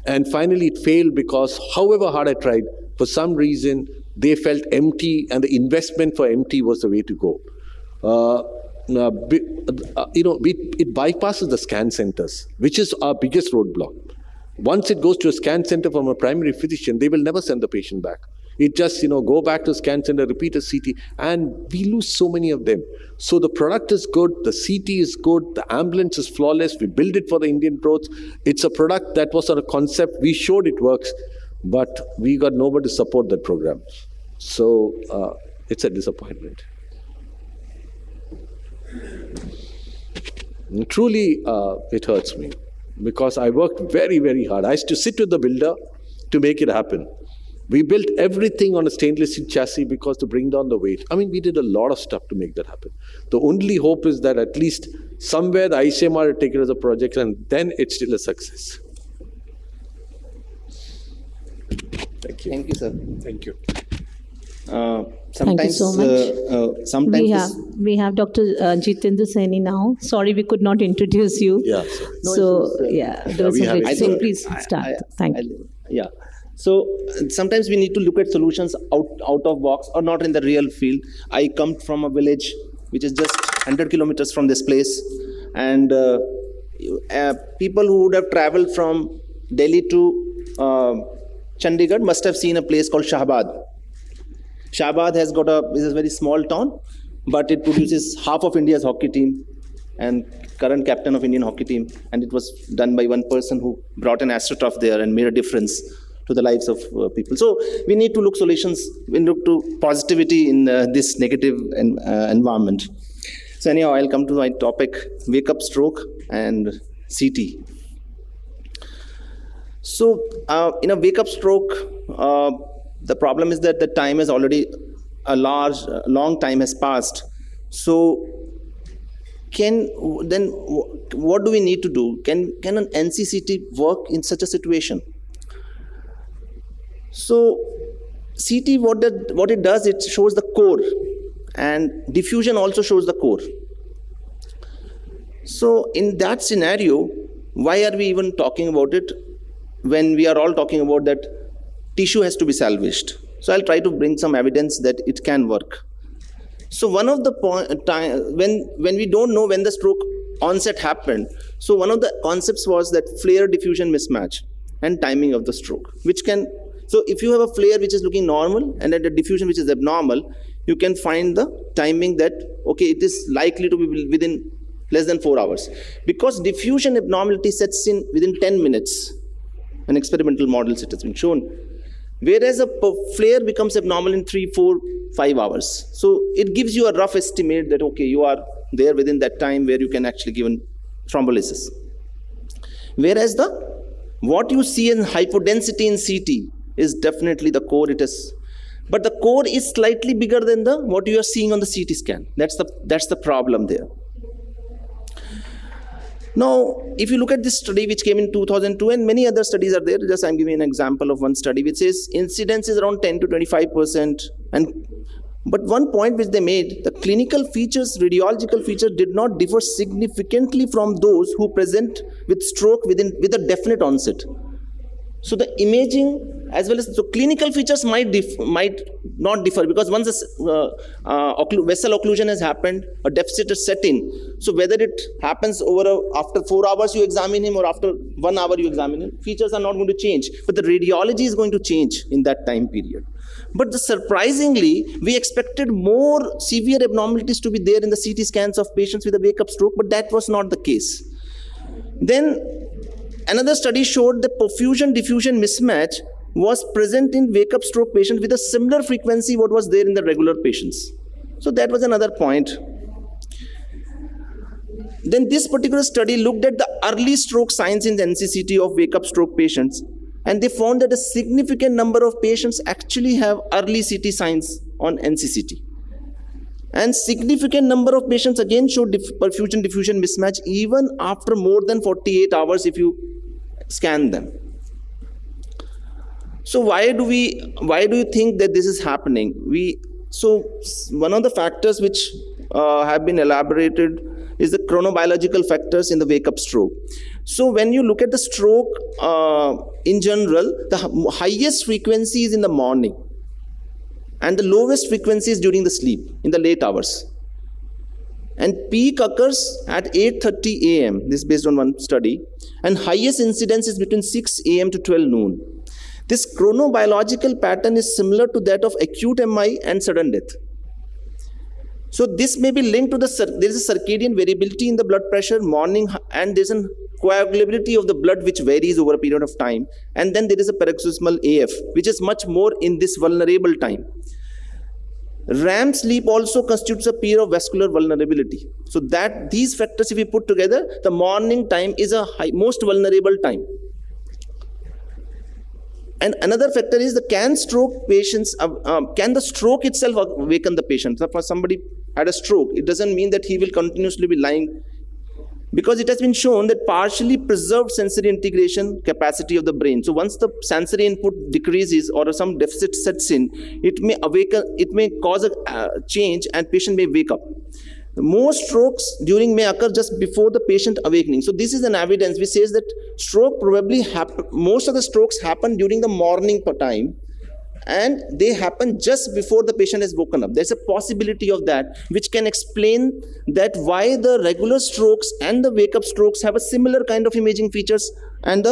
And finally, it failed because however hard I tried, for some reason, they felt empty, and the investment for empty was the way to go. It bypasses the scan centers, which is our biggest roadblock. Once it goes to a scan center from a primary physician, they will never send the patient back. It just, go back to scan center, repeat a CT, and we lose so many of them. So the product is good, the CT is good, the ambulance is flawless, we build it for the Indian roads. It's a product that was on a concept, we showed it works, but we got nobody to support that program. So it's a disappointment. And truly, it hurts me, because I worked very, very hard. I used to sit with the builder to make it happen. We built everything on a stainless steel chassis because to bring down the weight. I mean, we did a lot of stuff to make that happen. The only hope is that at least somewhere the ICMR will take it as a project, and then it's still a success. Thank you. Thank you, sir. Thank you. Thank you so much. Sometimes we have Dr. Jitendra Saini now. Sorry, we could not introduce you. Yeah. So please start. Thank you. Yeah. So sometimes we need to look at solutions out of box or not in the real field. I come from a village which is just 100 kilometers from this place, and people who would have traveled from Delhi to Chandigarh must have seen a place called Shahabad. Shahabad is a very small town, but it produces half of India's hockey team and current captain of Indian hockey team. And it was done by one person who brought an AstroTurf there and made a difference to the lives of people. So we need to look solutions, we look to positivity in this negative environment. So anyhow, I'll come to my topic, wake-up stroke and CT. So in a wake-up stroke, the problem is that the time is already long time has passed. So what do we need to do? Can an NCCT work in such a situation? So CT, what it does, it shows the core, and diffusion also shows the core. So in that scenario, why are we even talking about it when we are all talking about that tissue has to be salvaged? So I'll try to bring some evidence that it can work. So one of the when we don't know when the stroke onset happened, so one of the concepts was that flare diffusion mismatch and timing of the stroke, which can. So if you have a flare which is looking normal and then a diffusion which is abnormal, you can find the timing that, okay, it is likely to be within less than 4 hours. Because diffusion abnormality sets in within 10 minutes. In experimental models it has been shown. Whereas a flare becomes abnormal in 3, 4, 5 hours. So it gives you a rough estimate that, okay, you are there within that time where you can actually give thrombolysis. Whereas what you see in hypodensity in CT is definitely the core it is. But the core is slightly bigger than what you are seeing on the CT scan. That's the problem there. Now, if you look at this study which came in 2002, and many other studies are there, just I'm giving an example of one study which says incidence is around 10 to 25%. But one point which they made, the clinical features, radiological features did not differ significantly from those who present with stroke with a definite onset. So the imaging as well as so clinical features might not differ, because once the vessel occlusion has happened, a deficit is set in. So whether it happens after 4 hours you examine him or after 1 hour you examine him, features are not going to change, but the radiology is going to change in that time period. But surprisingly, we expected more severe abnormalities to be there in the CT scans of patients with a wake-up stroke, but that was not the case. Then another study showed the perfusion-diffusion mismatch was present in wake-up stroke patients with a similar frequency what was there in the regular patients. So that was another point. Then this particular study looked at the early stroke signs in the NCCT of wake-up stroke patients, and they found that a significant number of patients actually have early CT signs on NCCT. And significant number of patients again showed perfusion-diffusion mismatch even after more than 48 hours if you scan them. So why do you think that this is happening? So one of the factors which have been elaborated is the chronobiological factors in the wake-up stroke. So when you look at the stroke in general, the highest frequency is in the morning, and the lowest frequency is during the sleep, in the late hours. And peak occurs at 8:30 a.m., this is based on one study, and highest incidence is between 6 a.m. to 12 noon. This chronobiological pattern is similar to that of acute MI and sudden death. So this may be linked to there is a circadian variability in the blood pressure morning, and there's a coagulability of the blood which varies over a period of time. And then there is a paroxysmal AF, which is much more in this vulnerable time. REM sleep also constitutes a period of vascular vulnerability. So that these factors, if we put together, the morning time is a most vulnerable time. And another factor is can the stroke itself awaken the patient? So if somebody had a stroke, it doesn't mean that he will continuously be lying, because it has been shown that partially preserved sensory integration capacity of the brain. So once the sensory input decreases or some deficit sets in, it may cause a change and patient may wake up. Most strokes may occur just before the patient awakening. So this is an evidence which says that stroke probably most of the strokes happen during the morning time, and they happen just before the patient has woken up. There's a possibility of that, which can explain that why the regular strokes and the wake-up strokes have a similar kind of imaging features, and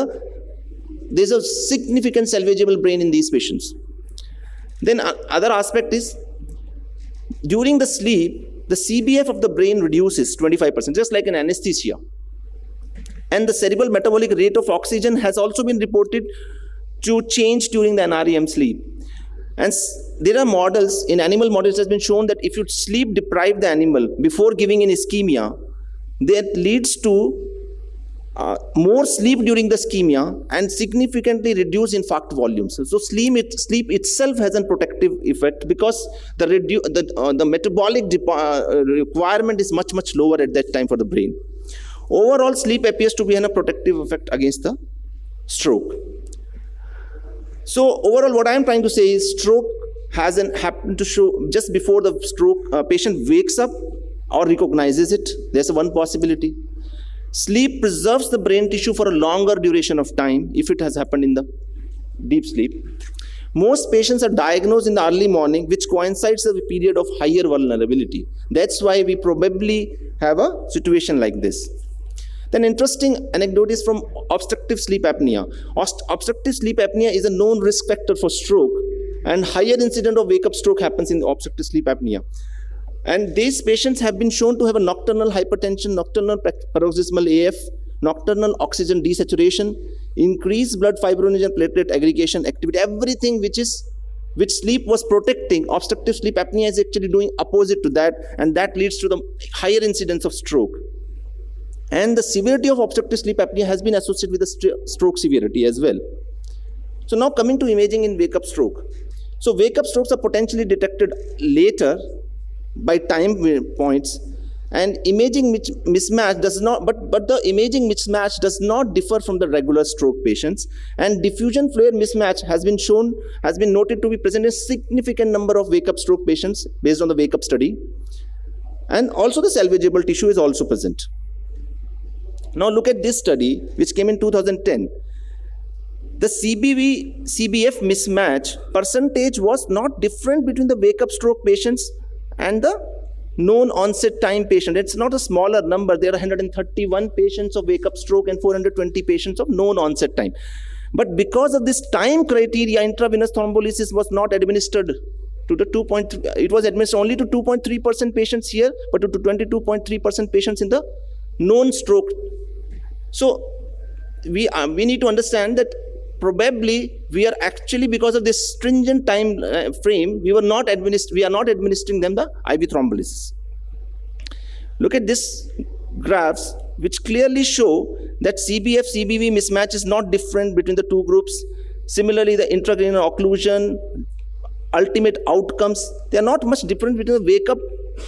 there's a significant salvageable brain in these patients. Then other aspect is, during the sleep, the CBF of the brain reduces 25%, just like an anesthesia. And the cerebral metabolic rate of oxygen has also been reported to change during the NREM sleep. And there are models, in animal models, it has been shown that if you sleep deprive the animal before giving in ischemia, that leads to more sleep during the ischemia and significantly reduce infarct volumes. So sleep itself has a protective effect, because the metabolic requirement is much lower at that time for the brain. Overall, sleep appears to be a protective effect against the stroke. So overall, what I am trying to say is stroke hasn't happened to show just before the stroke patient wakes up or recognizes it. There's one possibility. Sleep preserves the brain tissue for a longer duration of time if it has happened in the deep sleep. Most patients are diagnosed in the early morning, which coincides with a period of higher vulnerability. That's why we probably have a situation like this. Then interesting anecdote is from obstructive sleep apnea. Obstructive sleep apnea is a known risk factor for stroke, and higher incidence of wake-up stroke happens in the obstructive sleep apnea. And these patients have been shown to have a nocturnal hypertension, nocturnal paroxysmal AF, nocturnal oxygen desaturation, increased blood fibrinogen platelet aggregation activity, everything which sleep was protecting. Obstructive sleep apnea is actually doing opposite to that, and that leads to the higher incidence of stroke. And the severity of obstructive sleep apnea has been associated with the stroke severity as well. So now coming to imaging in wake-up stroke. So wake-up strokes are potentially detected later by time points, and imaging mismatch does not, but the imaging mismatch does not differ from the regular stroke patients, and diffusion flare mismatch has been noted to be present in a significant number of wake-up stroke patients based on the wake-up study, and also the salvageable tissue is also present. Now look at this study which came in 2010. the CBF mismatch percentage was not different between the wake-up stroke patients and the known onset time patient. It's not a smaller number. There are 131 patients of wake-up stroke and 420 patients of known onset time. But because of this time criteria, intravenous thrombolysis was not administered to the 2.3. It was administered only to 2.3% patients here, but to 22.3% patients in the known stroke. So we need to understand that probably we are actually, because of this stringent time frame, we are not administering them the IV thrombolysis. Look at this graphs, which clearly show that CBF-CBV mismatch is not different between the two groups. Similarly, the intracranial occlusion, ultimate outcomes, they are not much different between the wake-up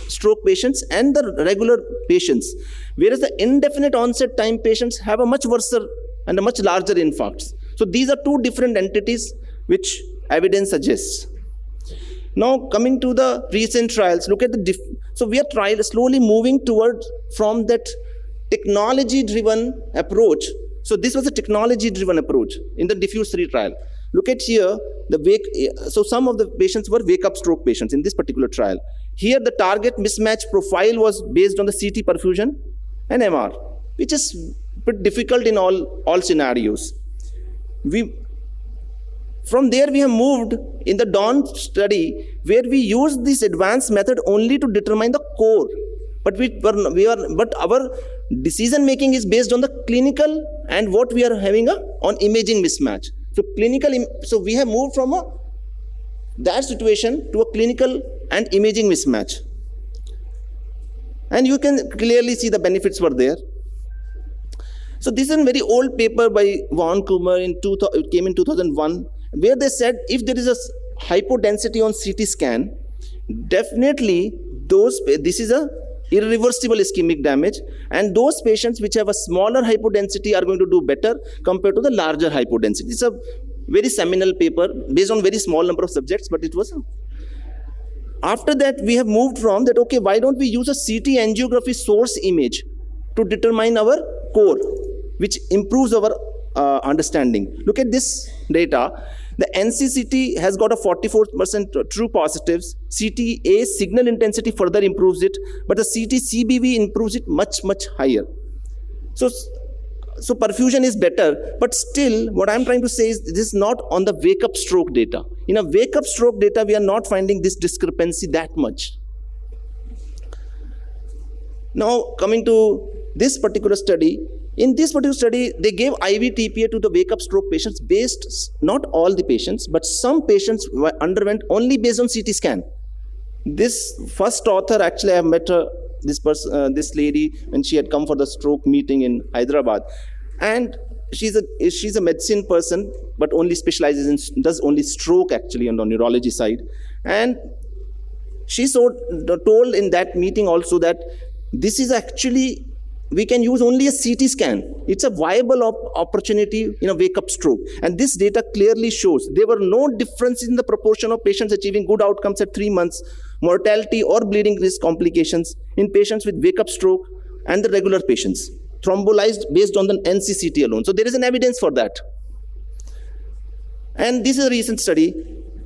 stroke patients and the regular patients. Whereas the indefinite onset time patients have a much worse and a much larger infarcts. So these are two different entities which evidence suggests. Now coming to the recent trials, look at the so we are slowly moving towards from that technology-driven approach. So this was a technology-driven approach in the diffuse 3 trial. Look at here, so some of the patients were wake-up stroke patients in this particular trial. Here the target mismatch profile was based on the CT perfusion and MR, which is bit difficult in all scenarios. From there we have moved in the DAWN study where we used this advanced method only to determine the core. But our decision making is based on the clinical and what we are having on imaging mismatch. So we have moved from that situation to a clinical and imaging mismatch. And you can clearly see the benefits were there. So this is a very old paper by Von Kummer it came in 2001, where they said if there is a hypodensity on CT scan, definitely this is a irreversible ischemic damage, and those patients which have a smaller hypodensity are going to do better compared to the larger hypodensity. It's a very seminal paper based on very small number of subjects, but it was. After that, we have moved from that, okay, why don't we use a CT angiography source image to determine our core, which improves our understanding. Look at this data. The NCCT has got a 44% true positives. CTA signal intensity further improves it, but the CT-CBV improves it much, much higher. So perfusion is better, but still what I'm trying to say is this is not on the wake-up stroke data. In a wake-up stroke data, we are not finding this discrepancy that much. Now coming to this particular study, in this particular study, they gave IV TPA to the wake-up stroke patients based, not all the patients, but some patients underwent only based on CT scan. This first author, actually I have met this lady when she had come for the stroke meeting in Hyderabad. And she's a medicine person, but only specializes does only stroke actually on the neurology side. And she told in that meeting also that this is actually, we can use only a CT scan. It's a viable opportunity in a wake-up stroke. And this data clearly shows there were no differences in the proportion of patients achieving good outcomes at 3 months, mortality or bleeding risk complications in patients with wake-up stroke and the regular patients, thrombolized based on the NCCT alone. So there is an evidence for that. And this is a recent study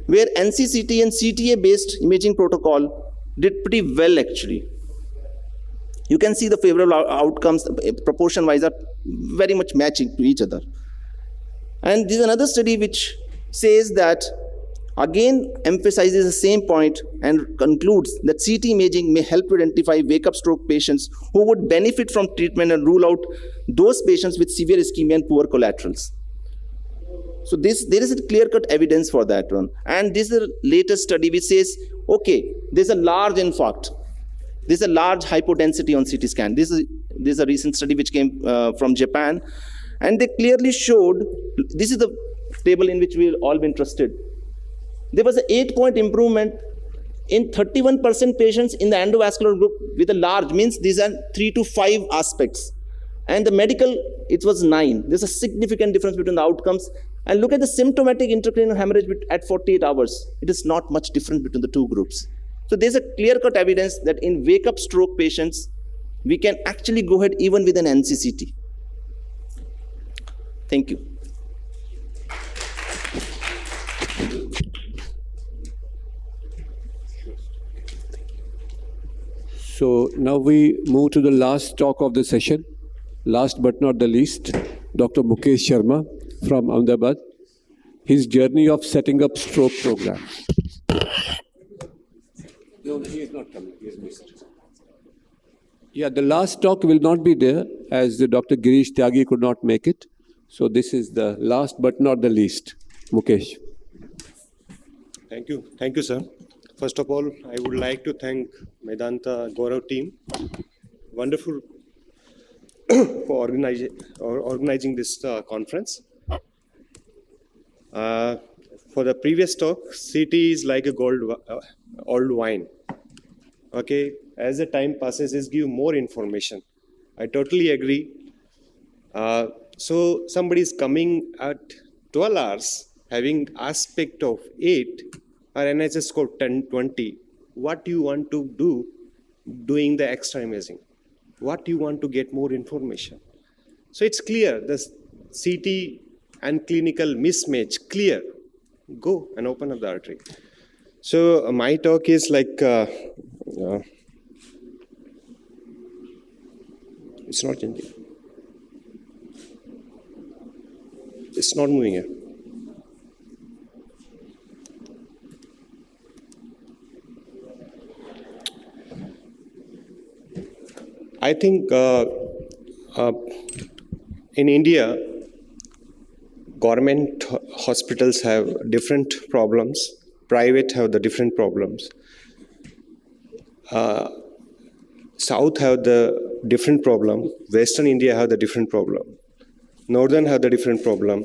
where NCCT and CTA-based imaging protocol did pretty well actually. You can see the favorable outcomes, proportion-wise, are very much matching to each other. And this is another study which says that, again, emphasizes the same point and concludes that CT imaging may help to identify wake-up stroke patients who would benefit from treatment and rule out those patients with severe ischemia and poor collaterals. So there is a clear-cut evidence for that one. And this is the latest study which says, okay, there's a large infarct. There's a large hypodensity on CT scan. This is a recent study which came from Japan. And they clearly showed, this is the table in which we'll all be interested. There was an 8-point improvement in 31% patients in the endovascular group with a large, means these are 3 to 5 aspects. And the medical, it was 9. There's a significant difference between the outcomes. And look at the symptomatic intracranial hemorrhage at 48 hours. It is not much different between the two groups. So there's a clear-cut evidence that in wake-up stroke patients, we can actually go ahead even with an NCCT. Thank you. So now we move to the last talk of the session. Last but not the least, Dr. Mukesh Sharma from Ahmedabad. His journey of setting up stroke program. No, he is not coming. He is missed. Yeah, the last talk will not be there as the Dr. Girish Tyagi could not make it. So this is the last but not the least. Mukesh. Thank you. Thank you, sir. First of all, I would like to thank Medanta Gaurav team. Wonderful for organizing this conference. For the previous talk, CT is like a old wine. Okay, as the time passes, it gives more information. I totally agree. So somebody is coming at 12 hours, having aspect of 8, or NHS score 10, 20. What you want to do doing the extra imaging? What you want to get more information? So it's clear, the CT and clinical mismatch, clear. Go and open up the artery. So my talk is like, it's not changing. It's not moving here. I think in India, government hospitals have different problems, private have the different problems. South have the different problem, Western India have the different problem, Northern have the different problem.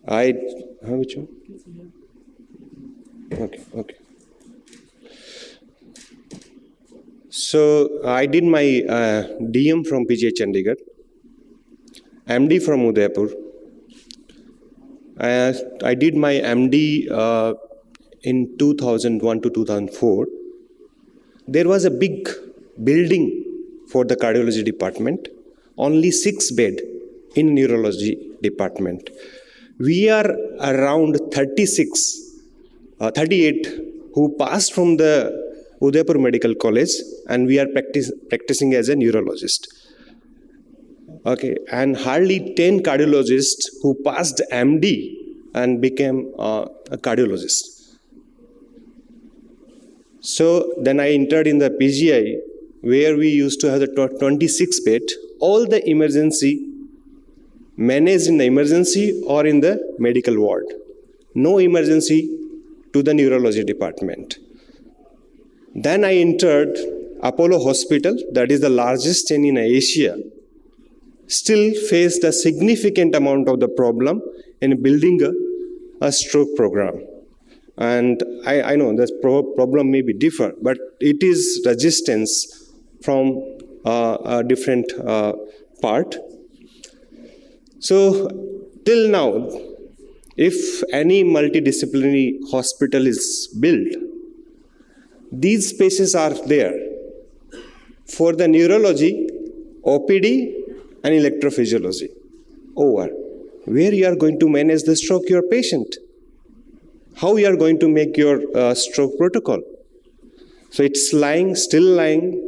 Which one? Okay. So I did my DM from PGI Chandigarh, MD from Udaipur. I did my MD in 2001 to 2004. There was a big building for the cardiology department, only 6 bed in neurology department. We are around 38 who passed from the Udaipur Medical College, and we are practicing as a neurologist. Okay, and hardly 10 cardiologists who passed MD and became a cardiologist. So then I entered in the PGI, where we used to have the 26 bed, all the emergency managed in the emergency or in the medical ward. No emergency to the neurology department. Then I entered Apollo Hospital, that is the largest chain in Asia, still faced a significant amount of the problem in building a stroke program. And I know this problem may be different, but it is resistance from a different part. So till now, if any multidisciplinary hospital is built, these spaces are there for the neurology, OPD, and electrophysiology. Over. Where you are going to manage the stroke your patient? How you are going to make your stroke protocol? So it's lying, still lying.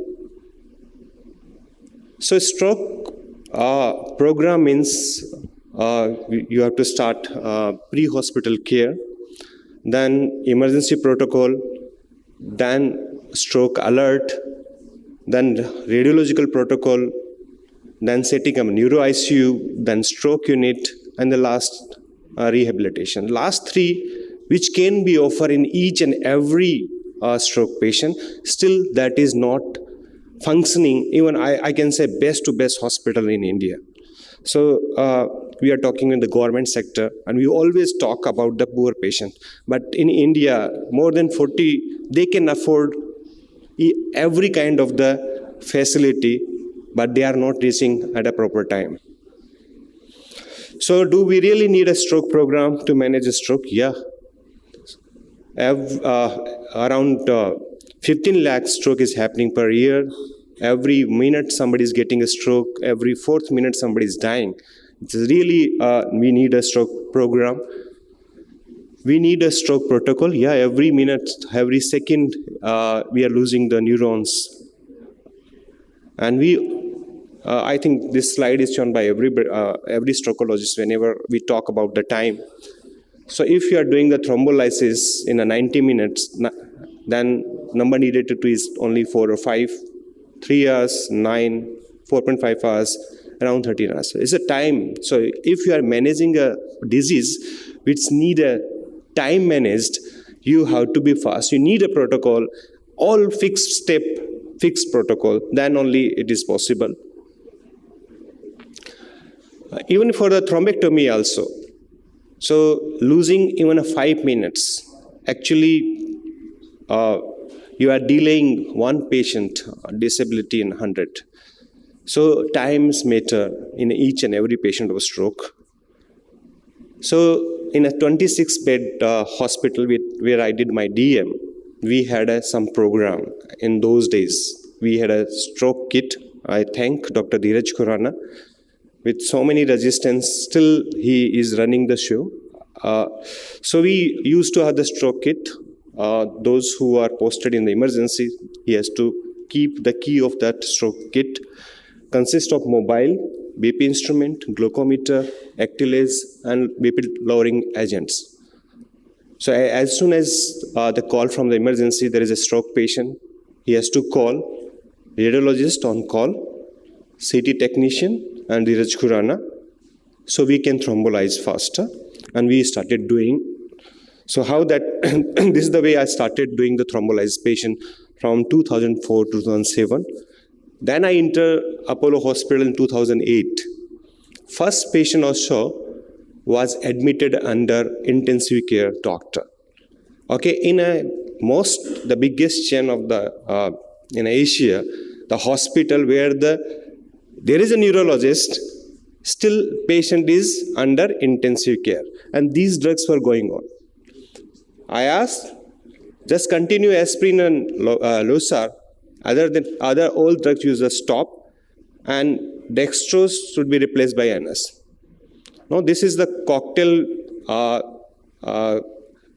So stroke program means you have to start pre-hospital care, then emergency protocol, then stroke alert, then radiological protocol, then setting up neuro ICU, then stroke unit, and the last rehabilitation. Last 3, which can be offered in each and every stroke patient, still that is not functioning, even I can say best to best hospital in India. So we are talking in the government sector, and we always talk about the poor patient. But in India, more than 40, they can afford every kind of the facility, but they are not reaching at a proper time. So do we really need a stroke program to manage a stroke? Yeah. Around 15 lakh stroke is happening per year. Every minute somebody is getting a stroke. Every 4th minute somebody is dying. It's really, we need a stroke program. We need a stroke protocol. Yeah, every minute, every second, we are losing the neurons. And I think this slide is shown by every strokeologist whenever we talk about the time. So if you are doing the thrombolysis in a 90 minutes, then number needed to do is only 4 or 5, 3 hours, 9, 4.5 hours, around 13 hours. It's a time. So if you are managing a disease which need a time managed, you have to be fast. You need a protocol, all fixed step, fixed protocol, then only it is possible. Even for the thrombectomy also. So losing even 5 minutes, actually you are delaying one patient disability in 100. So times matter in each and every patient of a stroke. So in a 26-bed hospital where I did my DM, we had some program in those days. We had a stroke kit. I thank Dr. Dheeraj Khurana. With so many resistance, still he is running the show. So we used to have the stroke kit. Those who are posted in the emergency, he has to keep the key of that stroke kit. Consists of mobile, BP instrument, glucometer, actylase, and BP lowering agents. So as soon as the call from the emergency, there is a stroke patient, he has to call radiologist on call, CT technician, and Dheeraj Khurana, so we can thrombolize faster. And we started doing. So how that, this is the way I started doing the thrombolized patient from 2004 to 2007. Then I entered Apollo Hospital in 2008. First patient also was admitted under intensive care doctor. Okay, in the biggest chain of the in Asia, the hospital where there is a neurologist, still patient is under intensive care, and these drugs were going on. I asked, just continue aspirin and Losar, other old drugs users stop, and dextrose should be replaced by NS. Now this is the cocktail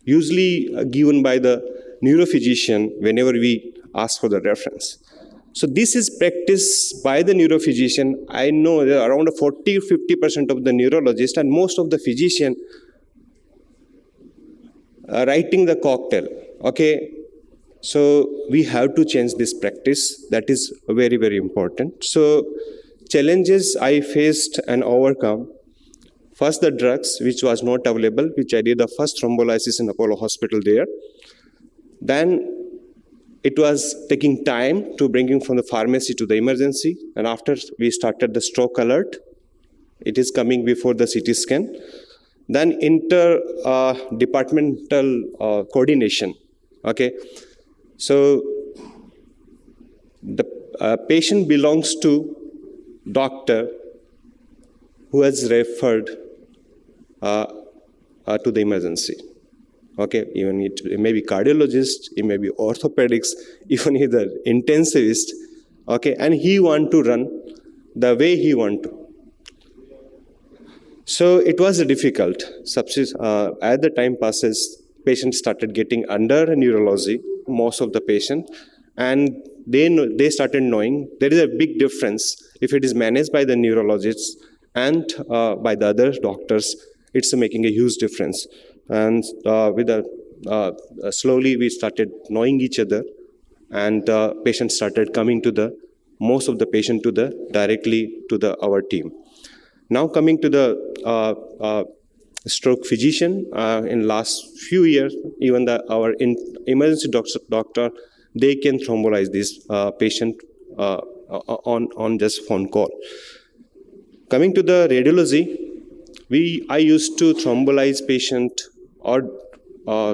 usually given by the neurophysician whenever we ask for the reference. So this is practiced by the neurophysician. I know there are around 40-50% of the neurologists and most of the physician writing the cocktail. Okay, so we have to change this practice. That is very, very important. So challenges I faced and overcome. First, the drugs, which was not available, which I did the first thrombolysis in Apollo Hospital there. Then it was taking time to bring him from the pharmacy to the emergency. And after we started the stroke alert, it is coming before the CT scan. Then inter-departmental coordination. Okay, so the patient belongs to doctor who has referred to the emergency. Okay, even it may be cardiologist, it may be orthopedics, even either intensivist. Okay, and he want to run the way he want to. So it was difficult. As the time passes, patients started getting under neurology, most of the patient, and they started knowing there is a big difference if it is managed by the neurologists and by the other doctors. It's making a huge difference. And slowly we started knowing each other, and patients started coming to most of the patient directly to our team. Now coming to the stroke physician, in last few years, even our emergency doctor, they can thrombolize this patient on just phone call. Coming to the radiology, I used to thrombolize patient or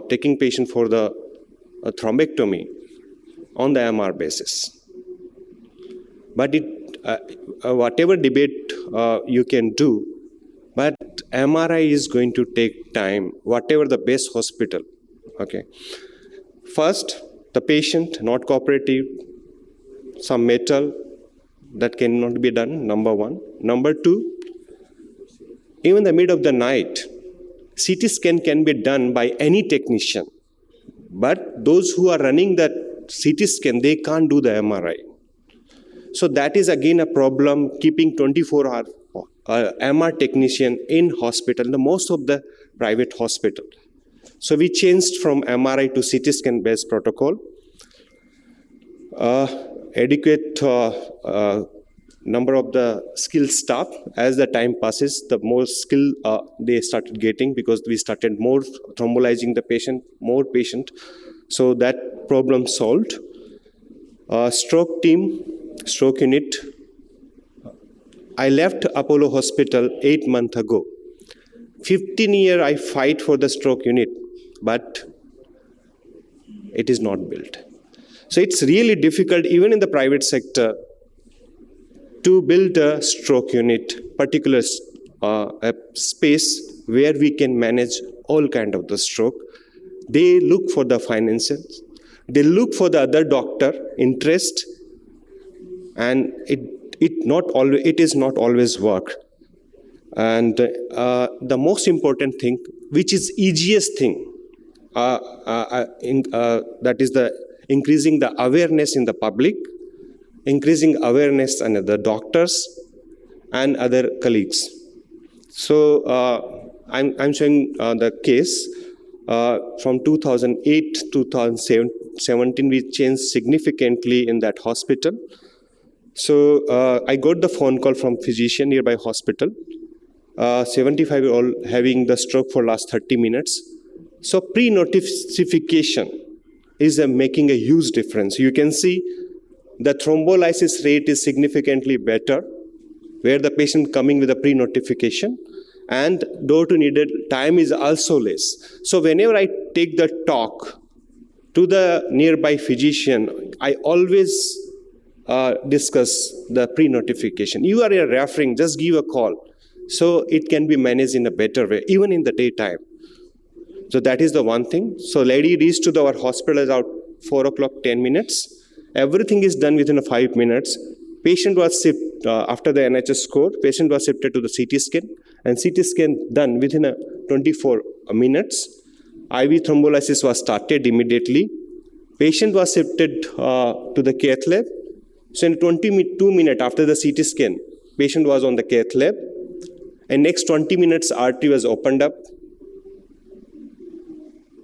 taking patient for the thrombectomy on the MR basis. But whatever debate you can do, but MRI is going to take time, whatever the best hospital. Okay. First, the patient not cooperative, some metal that cannot be done, number one. Number two, even the mid of the night, CT scan can be done by any technician, but those who are running that CT scan, they can't do the MRI. So that is again a problem, keeping 24-hour MR technician in hospital, the most of the private hospital. So we changed from MRI to CT scan based protocol. Adequate number of the skilled staff. As the time passes, the more skill they started getting, because we started more thrombolizing the patient, more patient. So that problem solved. Stroke team, stroke unit. I left Apollo Hospital 8 months ago. 15 years I fight for the stroke unit, but it is not built. So it's really difficult, even in the private sector, to build a stroke unit, particular a space where we can manage all kind of the stroke. They look for the finances, they look for the other doctor interest, and it is not always work. And the most important thing, which is easiest thing, that is the increasing the awareness in the public, increasing awareness in the doctors and other colleagues. So I'm showing the case from 2008 to 2017. We changed significantly in that hospital. So I got the phone call from physician nearby hospital. 75-year-old having the stroke for last 30 minutes. So pre-notification is making a huge difference. You can see the thrombolysis rate is significantly better where the patient coming with a pre-notification, and door to needed time is also less. So whenever I take the talk to the nearby physician, I always discuss the pre-notification. You are referring, just give a call. So it can be managed in a better way, even in the daytime. So that is the one thing. So lady reached to our hospital about 4 o'clock, 10 minutes. Everything is done within 5 minutes. Patient was shipped, after the NHS score, patient was shifted to the CT scan, and CT scan done within 24 minutes. IV thrombolysis was started immediately. Patient was shifted to the cath lab. So in 22 minutes after the CT scan, patient was on the cath lab. And next 20 minutes, artery was opened up.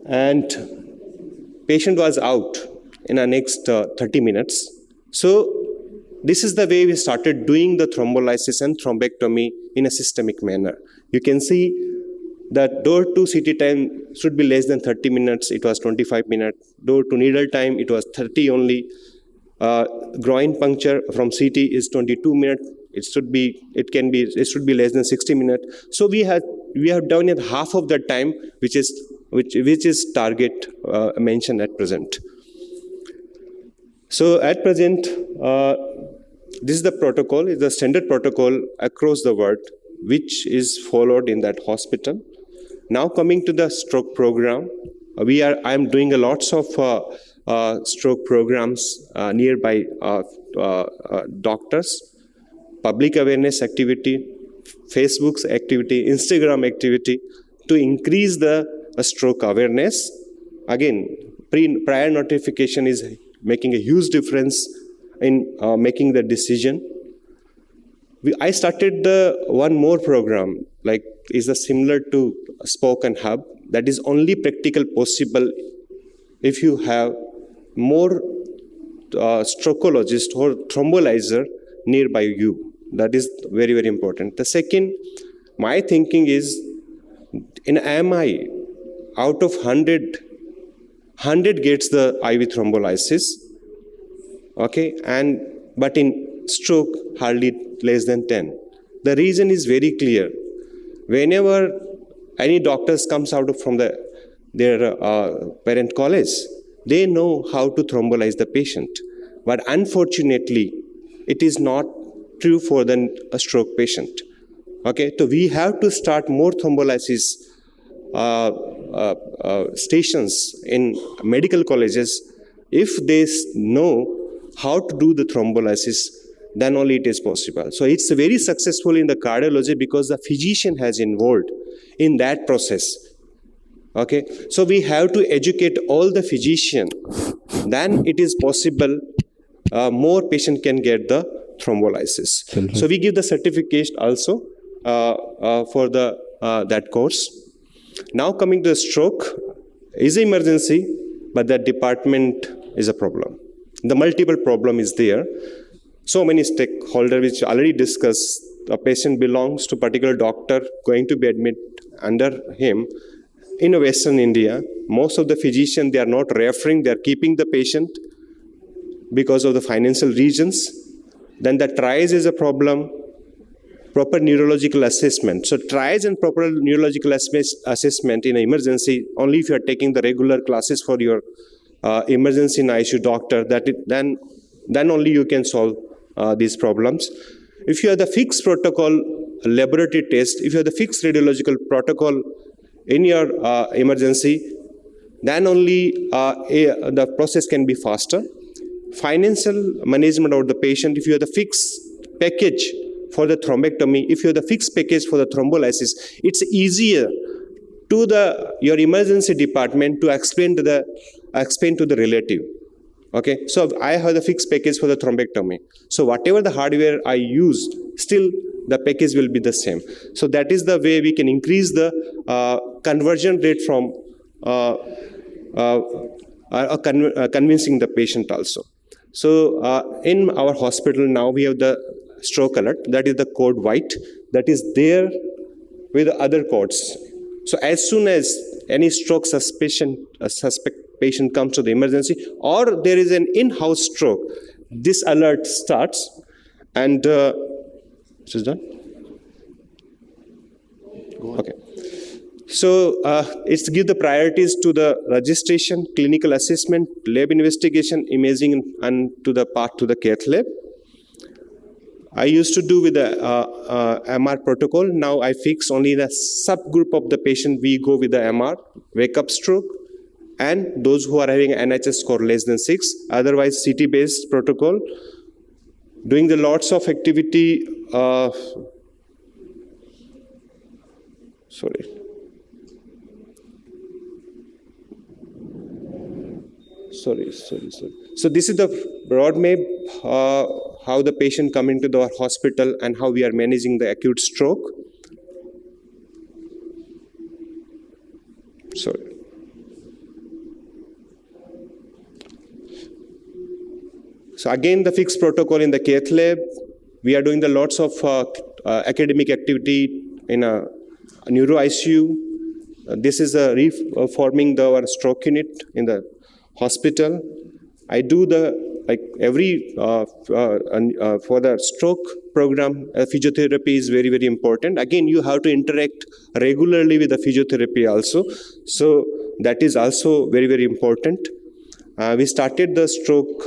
And patient was out in the next 30 minutes. So this is the way we started doing the thrombolysis and thrombectomy in a systemic manner. You can see that door to CT time should be less than 30 minutes. It was 25 minutes. Door to needle time, it was 30 only. Groin puncture from CT is 22 minutes. It should be less than 60 minutes. So we have done it half of the time, which is target mentioned at present. So at present, this is the protocol, is the standard protocol across the world, which is followed in that hospital. Now coming to the stroke program, I am doing a lots of stroke programs nearby doctors, public awareness activity, Facebook's activity, Instagram activity to increase the stroke awareness. Again, prior notification is making a huge difference in making the decision. I started one more program, like is similar to Spoke and Hub, that is only practical possible if you have more strokeologist or thrombolyzer nearby you. That is very, very important. The second, my thinking is in MI, out of 100 gets the IV thrombolysis, okay, but in stroke, hardly less than 10. The reason is very clear. Whenever any doctors comes out from their parent college, they know how to thrombolyze the patient. But unfortunately, it is not true for a stroke patient. Okay, so we have to start more thrombolysis stations in medical colleges. If they know how to do the thrombolysis, then only it is possible. So it's very successful in the cardiology because the physician has involved in that process. Okay, so we have to educate all the physician. Then it is possible more patient can get the thrombolysis. So we give the certificate also for the that course. Now coming to the stroke, is an emergency, but that department is a problem. The multiple problem is there. So many stakeholders which already discussed. A patient belongs to particular doctor going to be admitted under him. In Western India, most of the physicians, they are not referring, they are keeping the patient because of the financial reasons. Then the triage is a problem. Proper neurological assessment. So triage and proper neurological assessment in an emergency, only if you are taking the regular classes for your emergency in ICU doctor, then only you can solve these problems. If you have the fixed protocol laboratory test, if you have the fixed radiological protocol in your emergency, then only the process can be faster. Financial management of the patient, if you have the fixed package for the thrombectomy, if you have the fixed package for the thrombolysis, it's easier to your emergency department to explain to the relative. Okay, so I have the fixed package for the thrombectomy. So whatever the hardware I use, still the package will be the same. So that is the way we can increase the conversion rate from convincing the patient also. So in our hospital now we have the stroke alert, that is the code white, that is there with other codes. So as soon as any stroke suspect patient comes to the emergency or there is an in-house stroke, this alert starts and this is done? Okay. So it's give the priorities to the registration, clinical assessment, lab investigation, imaging, and to the part to the cath lab. I used to do with the MR protocol. Now I fix only the subgroup of the patient. We go with the MR, wake-up stroke, and those who are having NHS score less than 6. Otherwise, CT-based protocol. Doing the lots of activity. Sorry. So this is the broad map, how the patient come into the hospital and how we are managing the acute stroke. Sorry. So again, the fixed protocol in the cath lab. We are doing the lots of academic activity in a neuro ICU. This is reforming our stroke unit in the hospital. I do every for the stroke program, physiotherapy is very, very important. Again, you have to interact regularly with the physiotherapy also. So that is also very, very important. We started the stroke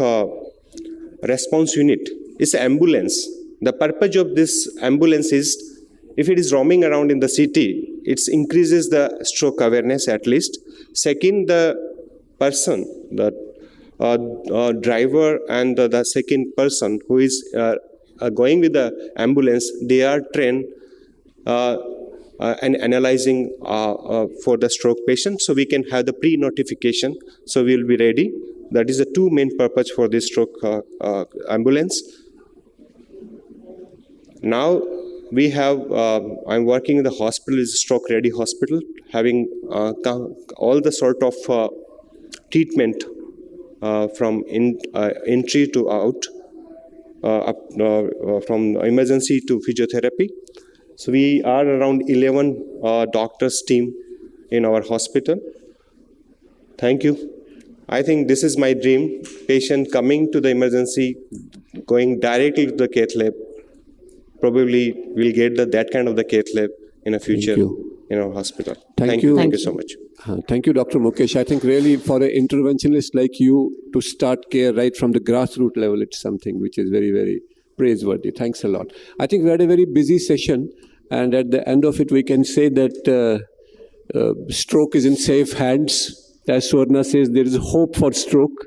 response unit. It's an ambulance. The purpose of this ambulance is, if it is roaming around in the city, it increases the stroke awareness at least. Second, the person, the driver and the second person who is going with the ambulance, they are trained and analyzing for the stroke patient, so we can have the pre-notification, so we will be ready. That is the two main purpose for this stroke ambulance. Now we have, I'm working in the hospital, is a stroke ready hospital, having all the sort of treatment from entry to out, from emergency to physiotherapy. So we are around 11 doctors team in our hospital. Thank you. I think this is my dream, patient coming to the emergency, going directly to the cath lab. Probably we'll get that kind of the cath lab in a future in our hospital. Thank you. Thank you so much. Thank you, Dr. Mukesh. I think really for an interventionist like you to start care right from the grassroots level, it's something which is very, very praiseworthy. Thanks a lot. I think we had a very busy session, and at the end of it, we can say that stroke is in safe hands. as Swarna says, there is hope for stroke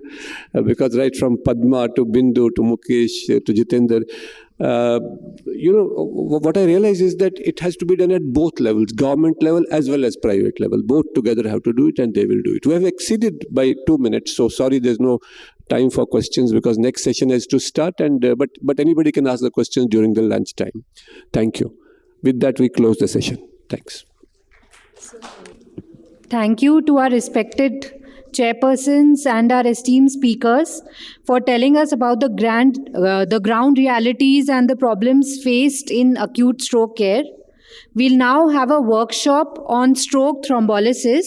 because right from Padma to Bindu to Mukesh to Jitendra, what I realize is that it has to be done at both levels, government level as well as private level. Both together have to do it, and they will do it. We have exceeded by 2 minutes, so sorry there's no time for questions because next session has to start, and but anybody can ask the questions during the lunch time. Thank you. With that, we close the session. Thanks. Thank you to our respected chairpersons and our esteemed speakers for telling us about the ground realities and the problems faced in acute stroke care. We'll now have a workshop on stroke thrombolysis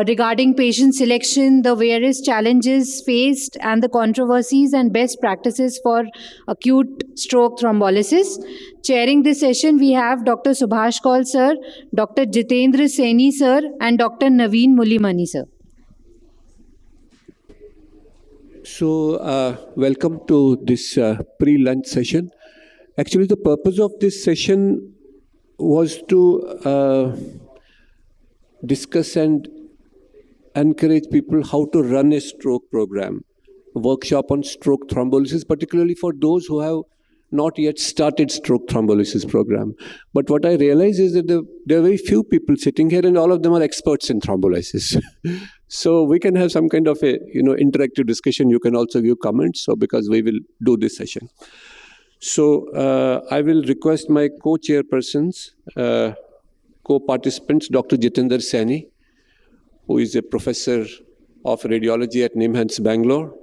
regarding patient selection, the various challenges faced, and the controversies and best practices for acute stroke thrombolysis. Chairing this session, we have Dr. Subhash Kaul sir, Dr. Jitendra Saini sir, and Dr. Naveen Mulimani sir. So, welcome to this pre-lunch session. Actually, the purpose of this session was to discuss and encourage people how to run a stroke program, a workshop on stroke thrombolysis, particularly for those who have not yet started stroke thrombolysis program. But what I realize is that there are very few people sitting here, and all of them are experts in thrombolysis. So we can have some kind of a interactive discussion. You can also give comments. So because we will do this session. So I will request my co-chairpersons, co-participants, Dr. Jitendra Saini, who is a professor of radiology at NIMHANS, Bangalore,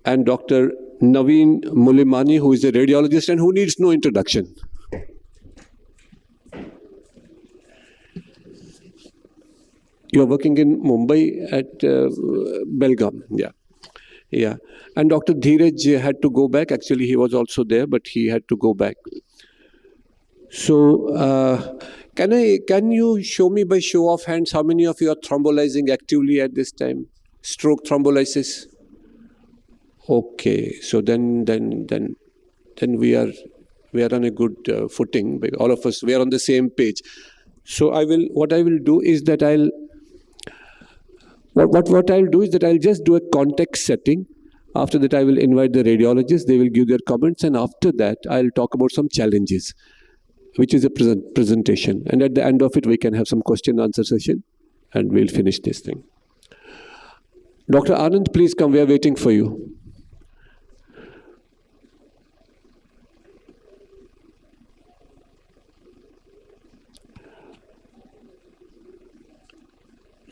and Dr. Naveen Mulimani, who is a radiologist and who needs no introduction. You are working in Mumbai at Belgaum, yeah. And Dr. Dheeraj had to go back. Actually, he was also there, but he had to go back. So, can you show me by show of hands how many of you are thrombolizing actively at this time? Stroke thrombolysis. Okay, so then we are on a good footing. All of us, we are on the same page. So what I will do is that I'll just do a context setting. After that, I will invite the radiologists. They will give their comments, and after that, I'll talk about some challenges, which is a presentation. And at the end of it, we can have some question and answer session, and we'll finish this thing. Dr. Anand, please come. We are waiting for you.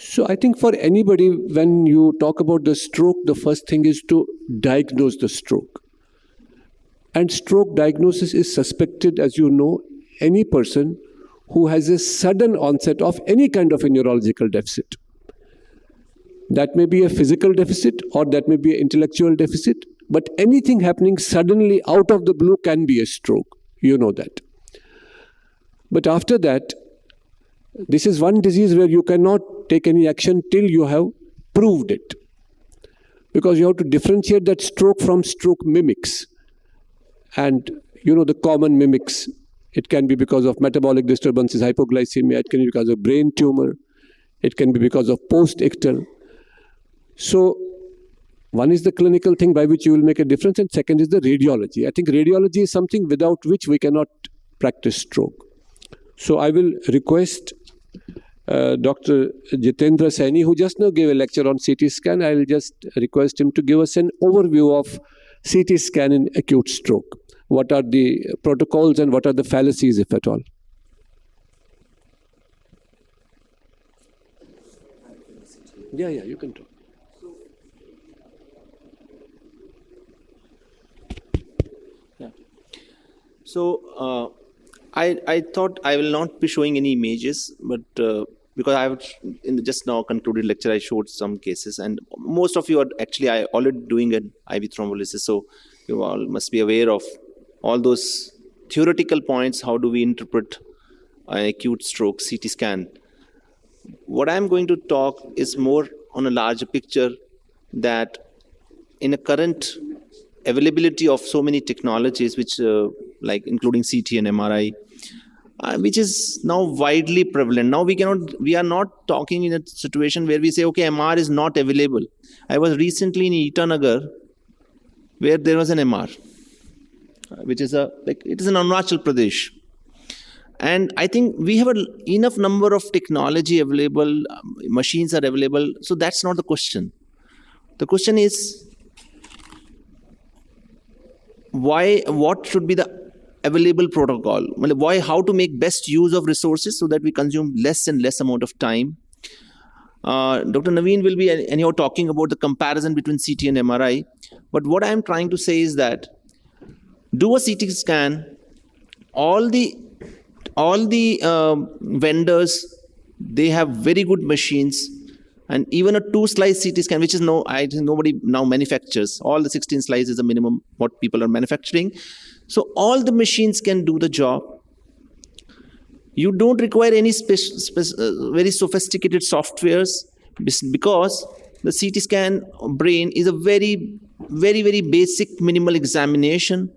So I think for anybody, when you talk about the stroke, the first thing is to diagnose the stroke. And stroke diagnosis is suspected, as you know, any person who has a sudden onset of any kind of a neurological deficit. That may be a physical deficit or that may be an intellectual deficit, but anything happening suddenly out of the blue can be a stroke. You know that. But after that, this is one disease where you cannot take any action till you have proved it. Because you have to differentiate that stroke from stroke mimics. And the common mimics, it can be because of metabolic disturbances, hypoglycemia, it can be because of brain tumor, it can be because of post-ictal. So one is the clinical thing by which you will make a difference, and second is the radiology. I think radiology is something without which we cannot practice stroke. So I will request Dr. Jitendra Saini, who just now gave a lecture on CT scan, I will just request him to give us an overview of CT scan in acute stroke. What are the protocols and what are the fallacies, if at all? Yeah, you can talk. So I thought I will not be showing any images, but because I have in the just now concluded lecture, I showed some cases, and most of you are actually already doing an IV thrombolysis, so you all must be aware of all those theoretical points. How do we interpret an acute stroke CT scan? What I'm going to talk is more on a larger picture, that in a current availability of so many technologies, which like including CT and MRI, which is now widely prevalent. Now we are not talking in a situation where we say, okay, MR is not available. I was recently in Itanagar, where there was an MR, which is it is in Arunachal Pradesh. And I think we have enough number of technology available, machines are available, so that's not the question. The question is, what should be the available protocol? How to make best use of resources so that we consume less and less amount of time. Dr. Naveen will be anyhow talking about the comparison between CT and MRI. But what I'm trying to say is that do a CT scan. All the vendors, they have very good machines, and even a 2-slice CT scan, which is I think nobody now manufactures. All the 16 slices is the minimum what people are manufacturing. So all the machines can do the job. You don't require any very sophisticated softwares, because the CT scan brain is a very, very, very basic minimal examination.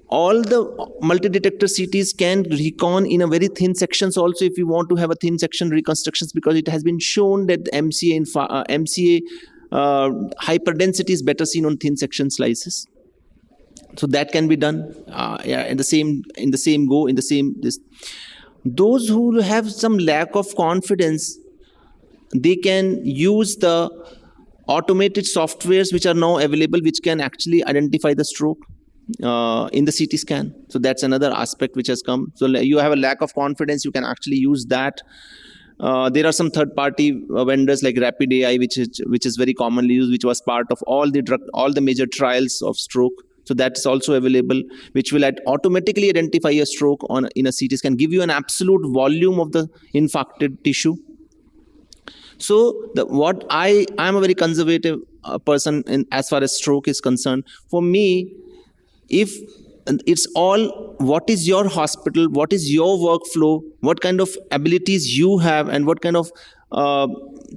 All the multi-detector CTs can recon in a very thin sections also if you want to have a thin section reconstructions, because it has been shown that MCA hyperdensity is better seen on thin section slices. So that can be done in the same go. Those who have some lack of confidence, they can use the automated softwares which are now available, which can actually identify the stroke in the CT scan. So that's another aspect which has come. So you have a lack of confidence, you can actually use that. There are some third-party vendors like Rapid AI, which is very commonly used, which was part of all the major trials of stroke. So that's also available, which will automatically identify a stroke in a CT scan, give you an absolute volume of the infarcted tissue. So I'm a very conservative person as far as stroke is concerned. For me, if it's all what is your hospital, what is your workflow, what kind of abilities you have, and what kind of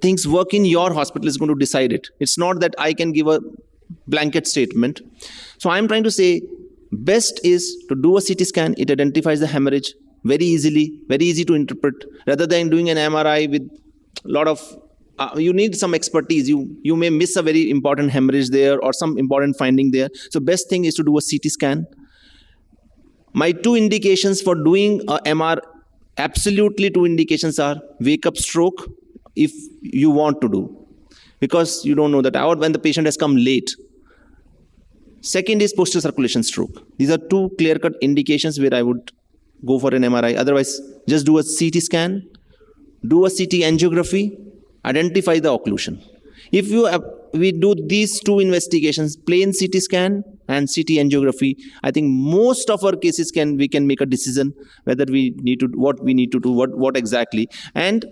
things work in your hospital is going to decide it. It's not that I can give a blanket statement. So I'm trying to say, best is to do a CT scan. It identifies the hemorrhage very easily, very easy to interpret, rather than doing an MRI with a lot of, you need some expertise. You may miss a very important hemorrhage there or some important finding there. So best thing is to do a CT scan. My 2 indications for doing a MR, absolutely 2 indications are wake-up stroke if you want to do, because you don't know that hour when the patient has come late. Second is posterior circulation stroke. These are 2 clear-cut indications where I would go for an MRI. Otherwise, just do a CT scan, do a CT angiography, identify the occlusion. If we do these 2 investigations, plain CT scan and CT angiography, I think most of our cases we can make a decision whether what we need to do, what exactly. And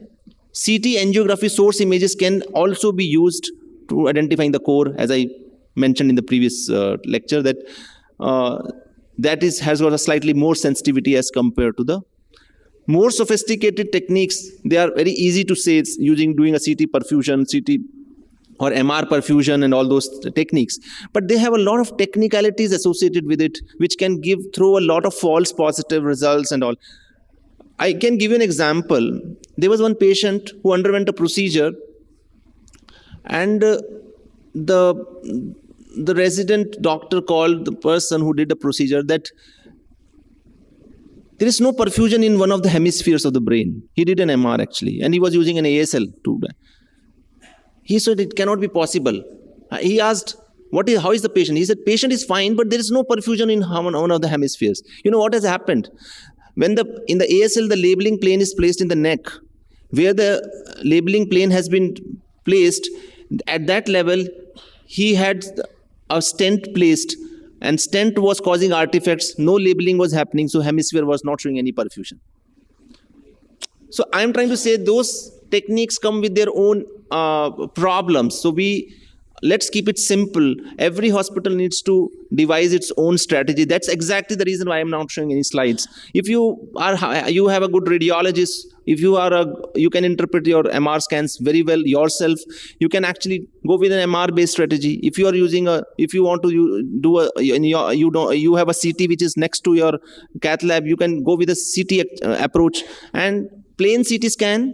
CT angiography source images can also be used to identifying the core, as I mentioned in the previous lecture, that has got a slightly more sensitivity as compared to the more sophisticated techniques. They are very easy to say, it's doing a CT perfusion, CT or MR perfusion and all those techniques. But they have a lot of technicalities associated with it, which can throw a lot of false positive results and all. I can give you an example. There was one patient who underwent a procedure, and the resident doctor called the person who did the procedure that there is no perfusion in one of the hemispheres of the brain. He did an MR actually, and he was using an ASL tube. He said it cannot be possible. He asked, how is the patient? He said, patient is fine, but there is no perfusion in one of the hemispheres. You know what has happened? When in the ASL, the labeling plane is placed in the neck, where the labeling plane has been placed, at that level, he had a stent placed, and stent was causing artifacts. No labeling was happening, so hemisphere was not showing any perfusion. So I'm trying to say those techniques come with their own problems. So let's keep it simple. Every hospital needs to devise its own strategy. That's exactly the reason why I'm not showing any slides. If you have a good radiologist, if you can interpret your MR scans very well yourself, you can actually go with an MR based strategy. If you are using if you want to you have a CT which is next to your cath lab, you can go with a CT approach. And plain CT scan,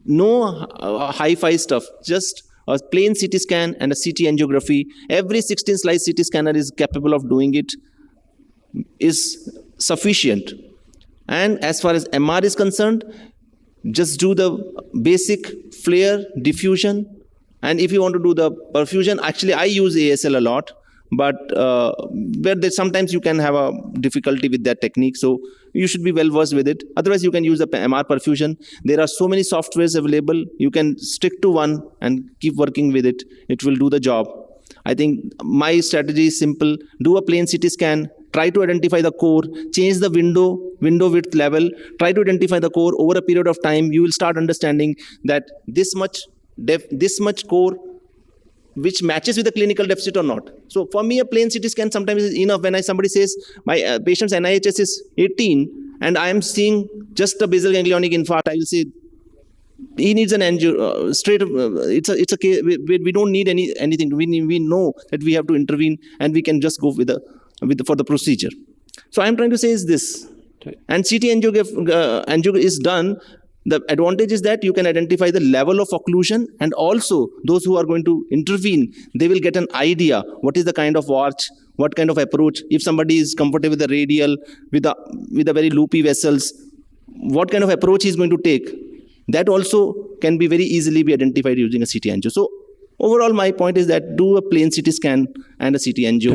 no hi-fi stuff, just a plain CT scan and a CT angiography. Every 16 slice CT scanner is capable of doing it, is sufficient. And as far as MR is concerned, just do the basic flare, diffusion. And if you want to do the perfusion, actually I use ASL a lot, but sometimes you can have a difficulty with that technique. So you should be well versed with it. Otherwise, you can use the MR perfusion. There are so many softwares available. You can stick to one and keep working with it. It will do the job. I think my strategy is simple. Do a plain CT scan. Try to identify the core. Change the window width level. Try to identify the core. Over a period of time, you will start understanding that this much core, which matches with the clinical deficit or not. So for me, a plain CT scan sometimes is enough. When somebody says my patient's NIHS is 18 and I am seeing just a basal ganglionic infarct, I will say he needs an angio. It's a case. We don't need anything. We know that we have to intervene and we can just go for the procedure. So I'm trying to say is this. And CT angio is done. The advantage is that you can identify the level of occlusion, and also those who are going to intervene, they will get an idea what is the kind of arch, what kind of approach. If somebody is comfortable with the radial, with the very loopy vessels, what kind of approach he is going to take. That also can be very easily be identified using a CT angio. So overall, my point is that do a plain CT scan and a CT angio.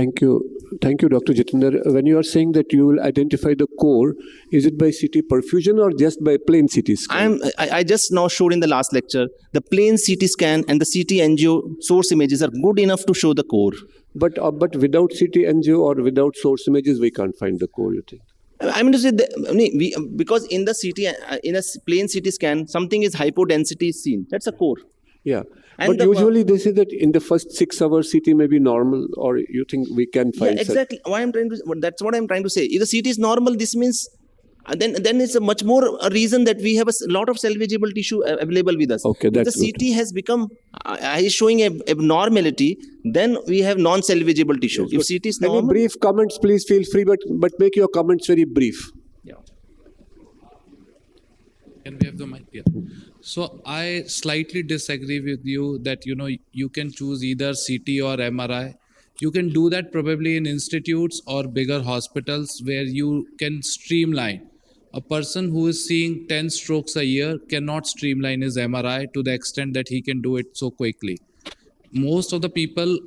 Thank you, Dr. Jitendra. When you are saying that you will identify the core, is it by CT perfusion or just by plain CT scan? I just now showed in the last lecture, the plain CT scan and the CT angio source images are good enough to show the core. But without CT angio or without source images, we can't find the core, you think? I mean to say, because in the in a plain CT scan, something is hypodensity seen. That's a core. Yeah. And but usually they say that in the first 6 hours CT may be normal, or you think we can find. Yeah, exactly. That's what I'm trying to say. If the CT is normal, this means then it's a much more a reason that we have a lot of salvageable tissue available with us. Okay, that's if the CT has become is showing abnormality, then we have non-salvageable tissue. If CT is normal. Any brief comments, please feel free, but make your comments very brief. Yeah. Can we have the mic? Yeah. So I slightly disagree with you that, you can choose either CT or MRI. You can do that probably in institutes or bigger hospitals where you can streamline. A person who is seeing 10 strokes a year cannot streamline his MRI to the extent that he can do it so quickly. Most of the people,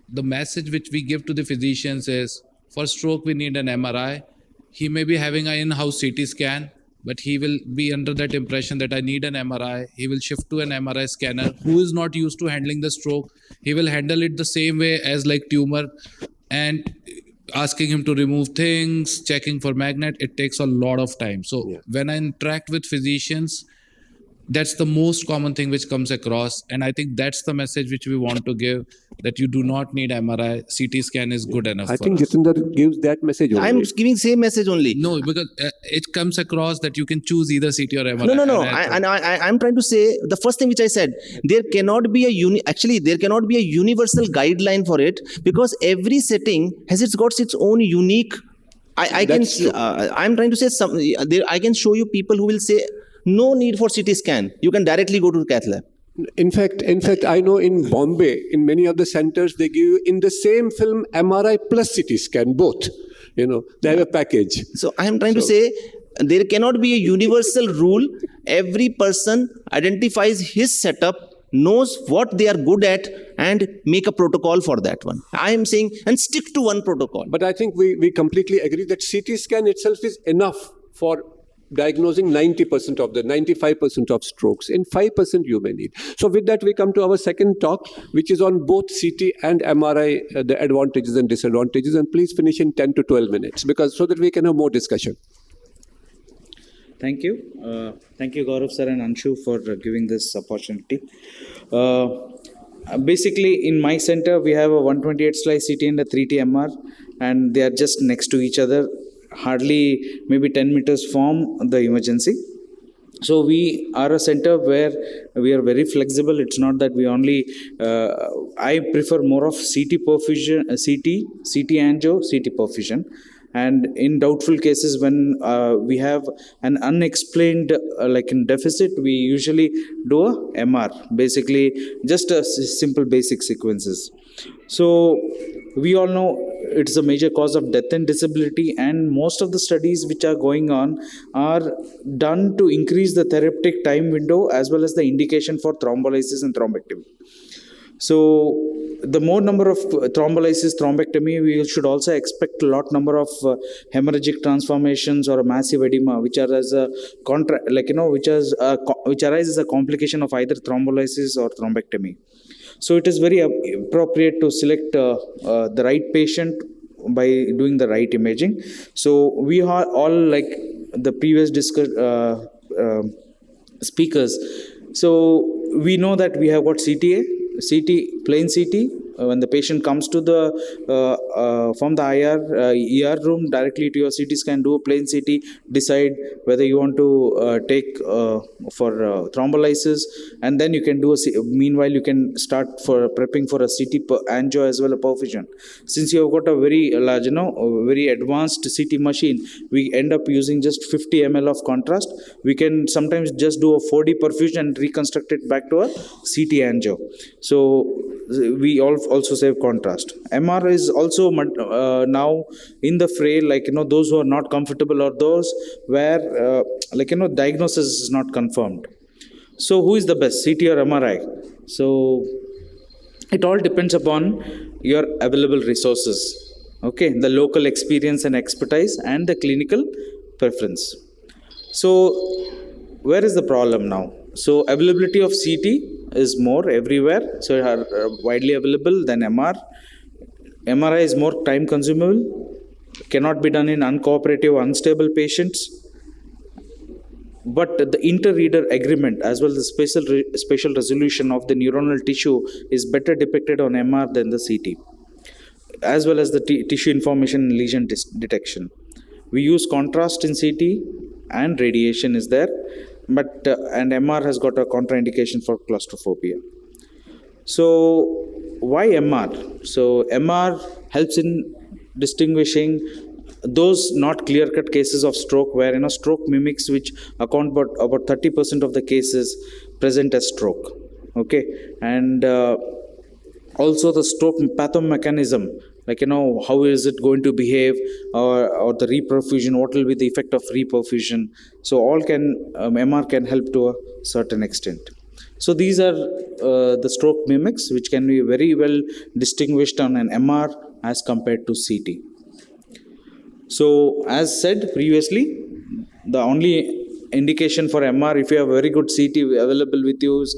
the message which we give to the physicians is, for stroke we need an MRI. He may be having an in-house CT scan, but he will be under that impression that I need an MRI. He will shift to an MRI scanner who is not used to handling the stroke. He will handle it the same way as like tumor, and asking him to remove things, checking for magnet, it takes a lot of time. So when I interact with physicians, that's the most common thing which comes across. And I think that's the message which we want to give, that you do not need MRI. CT scan is good enough. I think Jitendra gives that message only. I'm giving same message only. No, because it comes across that you can choose either CT or MRI. No. I'm trying to say the first thing which I said, there cannot be a universal guideline for it, because every setting has got its own unique. I'm trying to say I can show you people who will say, no need for CT scan. You can directly go to the cath lab. In fact, I know in Bombay, in many of the centers, they give you in the same film MRI plus CT scan, both. They have a package. So I am trying to say, there cannot be a universal rule. Every person identifies his setup, knows what they are good at, and make a protocol for that one. I am saying, and stick to one protocol. But I think we completely agree that CT scan itself is enough for diagnosing 95% of strokes. In 5% you may need. So with that, we come to our second talk, which is on both CT and MRI, the advantages and disadvantages. And please finish in 10 to 12 minutes, so that we can have more discussion. Thank you. Thank you, Gaurav sir and Anshu, for giving this opportunity. Basically, in my center, we have a 128 slice CT and a 3T MR, and they are just next to each other, hardly maybe 10 meters from the emergency. So we are a center where we are very flexible. It's not that we only, I prefer more of CT perfusion, CT angio, CT perfusion. And in doubtful cases, when we have an unexplained like in deficit, we usually do a MR, basically just a simple basic sequences. So we all know it's a major cause of death and disability, and most of the studies which are going on are done to increase the therapeutic time window as well as the indication for thrombolysis and thrombectomy. So the more number of thrombolysis, thrombectomy, we should also expect a lot number of hemorrhagic transformations or a massive edema, which are as a which arise as a complication of either thrombolysis or thrombectomy. So it is very appropriate to select the right patient by doing the right imaging. So we are all like the previous speakers. So we know that we have got CTA, plain CT. When the patient comes to the from the ER room directly to your CT scan, do a plain CT, decide whether you want to take for thrombolysis, and then you can do meanwhile you can start for prepping for a CT angio as well as perfusion. Since you have got a very large, very advanced CT machine, we end up using just 50 ml of contrast. We can sometimes just do a 4D perfusion and reconstruct it back to a CT angio. So we also save contrast. MR is also now in the fray, like those who are not comfortable or those where diagnosis is not confirmed. So who is the best, CT or MRI? So it all depends upon your available resources, okay, the local experience and expertise and the clinical preference. So where is the problem now? So availability of CT is more everywhere, so are widely available than MR. MRI is more time consumable, cannot be done in uncooperative, unstable patients. But the inter-reader agreement as well as the spatial resolution of the neuronal tissue is better depicted on MR than the CT, as well as the tissue information and lesion detection. We use contrast in CT and radiation is there. But and MR has got a contraindication for claustrophobia. So why MR? So MR helps in distinguishing those not clear-cut cases of stroke where stroke mimics which account for about 30% of the cases present as stroke. Okay, and also the stroke pathomechanism, like how is it going to behave, or the reperfusion, what will be the effect of reperfusion. So all MR can help to a certain extent. So these are the stroke mimics which can be very well distinguished on an MR as compared to CT. So as said previously, the only indication for MR, if you have very good CT available with you, is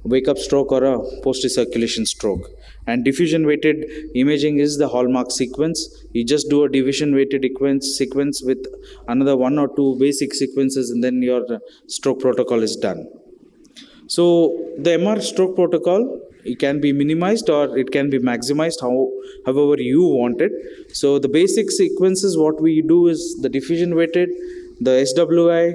wake-up stroke or a post-recirculation stroke. And diffusion-weighted imaging is the hallmark sequence. You just do a diffusion-weighted sequence with another 1 or 2 basic sequences, and then your stroke protocol is done. So the MR stroke protocol, it can be minimized or it can be maximized however you want it. So the basic sequences, what we do is the diffusion-weighted, the SWI,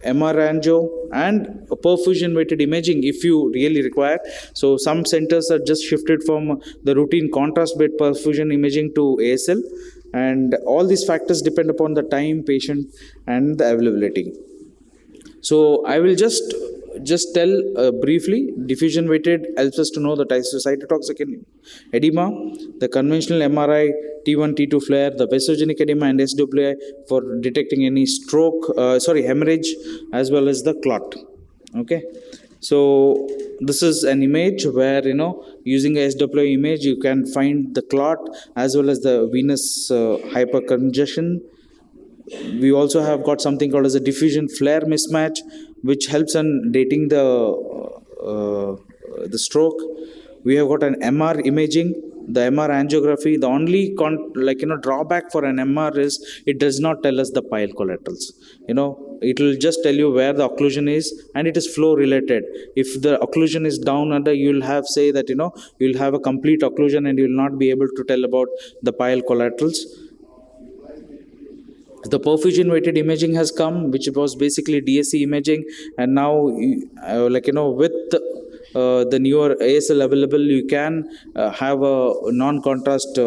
MR angio, and perfusion weighted imaging if you really require. So some centers are just shifted from the routine contrast based perfusion imaging to ASL, and all these factors depend upon the time, patient, and the availability. So I will just tell briefly. Diffusion weighted helps us to know the cytotoxic edema, the conventional MRI, T1, T2 flare, the vasogenic edema, and SWI for detecting any stroke, hemorrhage, as well as the clot. Okay, so this is an image where using a SWI image you can find the clot as well as the venous hypercongestion. We also have got something called as a diffusion flare mismatch, which helps in dating the stroke. We have got an MR imaging, the MR angiography. The only drawback for an MR is it does not tell us the pile collaterals. it will just tell you where the occlusion is, and it is flow related. If the occlusion is down under, you will have say that you'll have a complete occlusion and you will not be able to tell about the pile collaterals. The perfusion weighted imaging has come, which was basically DSC imaging, and now with the newer ASL available, you can have a non-contrast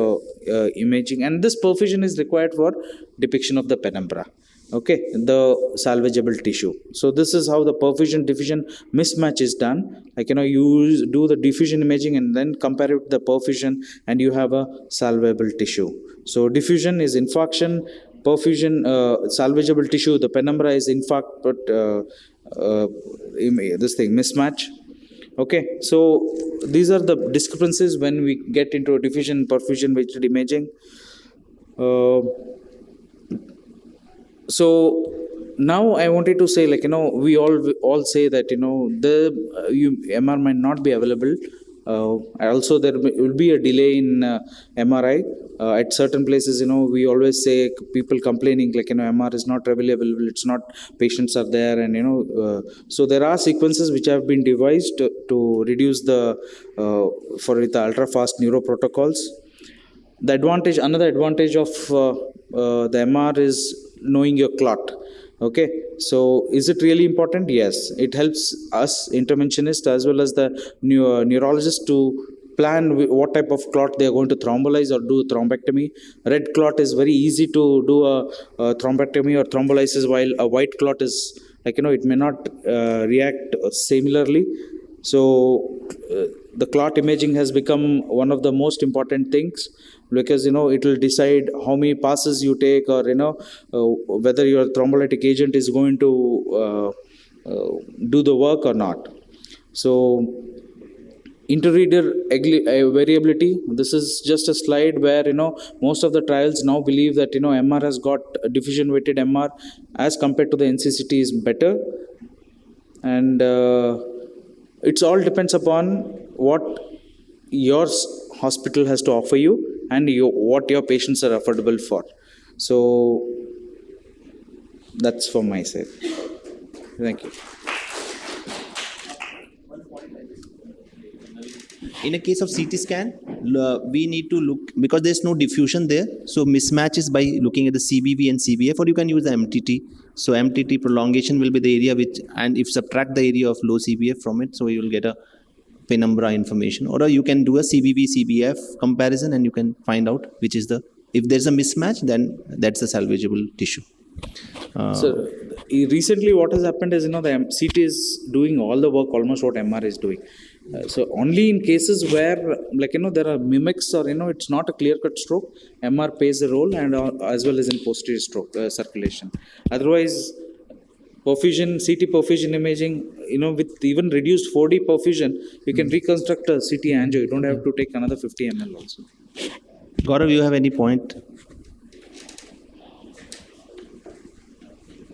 imaging, and this perfusion is required for depiction of the penumbra. Okay, the salvageable tissue. So this is how the perfusion diffusion mismatch is done. You do the diffusion imaging and then compare it with the perfusion, and you have a salvageable tissue. So diffusion is infarction, perfusion, salvageable tissue, the penumbra is infarct, but mismatch. Okay, so these are the discrepancies when we get into a diffusion perfusion weighted imaging. So now I wanted to say, we all say that the MR might not be available. Also, there will be a delay in MRI. At certain places, we always say people complaining MR is not available, it's not, patients are there, and so there are sequences which have been devised to reduce the for the ultra fast neuro protocols. Another advantage of the MR is knowing your clot. Okay, so is it really important? Yes, it helps us interventionists as well as the neurologists to plan what type of clot they are going to thrombolize or do thrombectomy. Red clot is very easy to do a thrombectomy or thrombolysis, while a white clot is it may not react similarly. So the clot imaging has become one of the most important things, because it will decide how many passes you take, or whether your thrombolytic agent is going to do the work or not. So interreader variability, this is just a slide where most of the trials now believe that MR has got a diffusion weighted MR as compared to the NCCT is better, and it's all depends upon what your hospital has to offer you and what your patients are affordable for. So that's from my side. Thank you. In a case of CT scan, we need to look, because there's no diffusion there, so mismatch is by looking at the CBV and CBF, or you can use the MTT. So MTT prolongation will be the area which, and if subtract the area of low CBF from it, so you will get a penumbra information. Or you can do a CBV CBF comparison and you can find out which is if there's a mismatch, then that's the salvageable tissue. So recently what has happened is, the CT is doing all the work almost what MR is doing. So only in cases where there are mimics, or it's not a clear-cut stroke, MR plays a role, and as well as in posterior stroke circulation. Otherwise, perfusion, CT perfusion imaging, with even reduced 4D perfusion, you can reconstruct a CT angio. You don't have to take another 50 ml also. Gaurav, you have any point?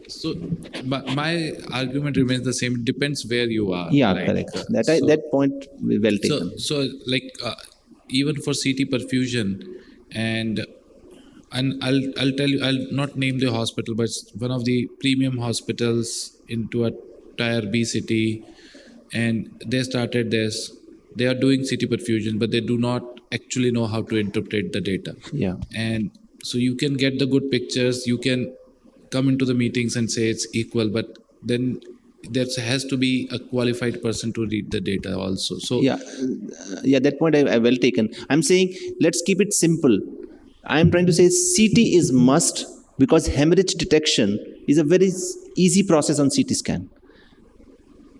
So my argument remains the same. It depends where you are. Yeah, correct. That point well taken. So even for CT perfusion, and I'll tell you, I'll not name the hospital, but it's one of the premium hospitals into a tier B city, and they started this. They are doing CT perfusion, but they do not actually know how to interpret the data. Yeah. And so you can get the good pictures, you can come into the meetings and say it's equal, but then there has to be a qualified person to read the data also. So that point I well taken. I'm saying let's keep it simple. I'm trying to say CT is must, because hemorrhage detection is a very easy process on CT scan.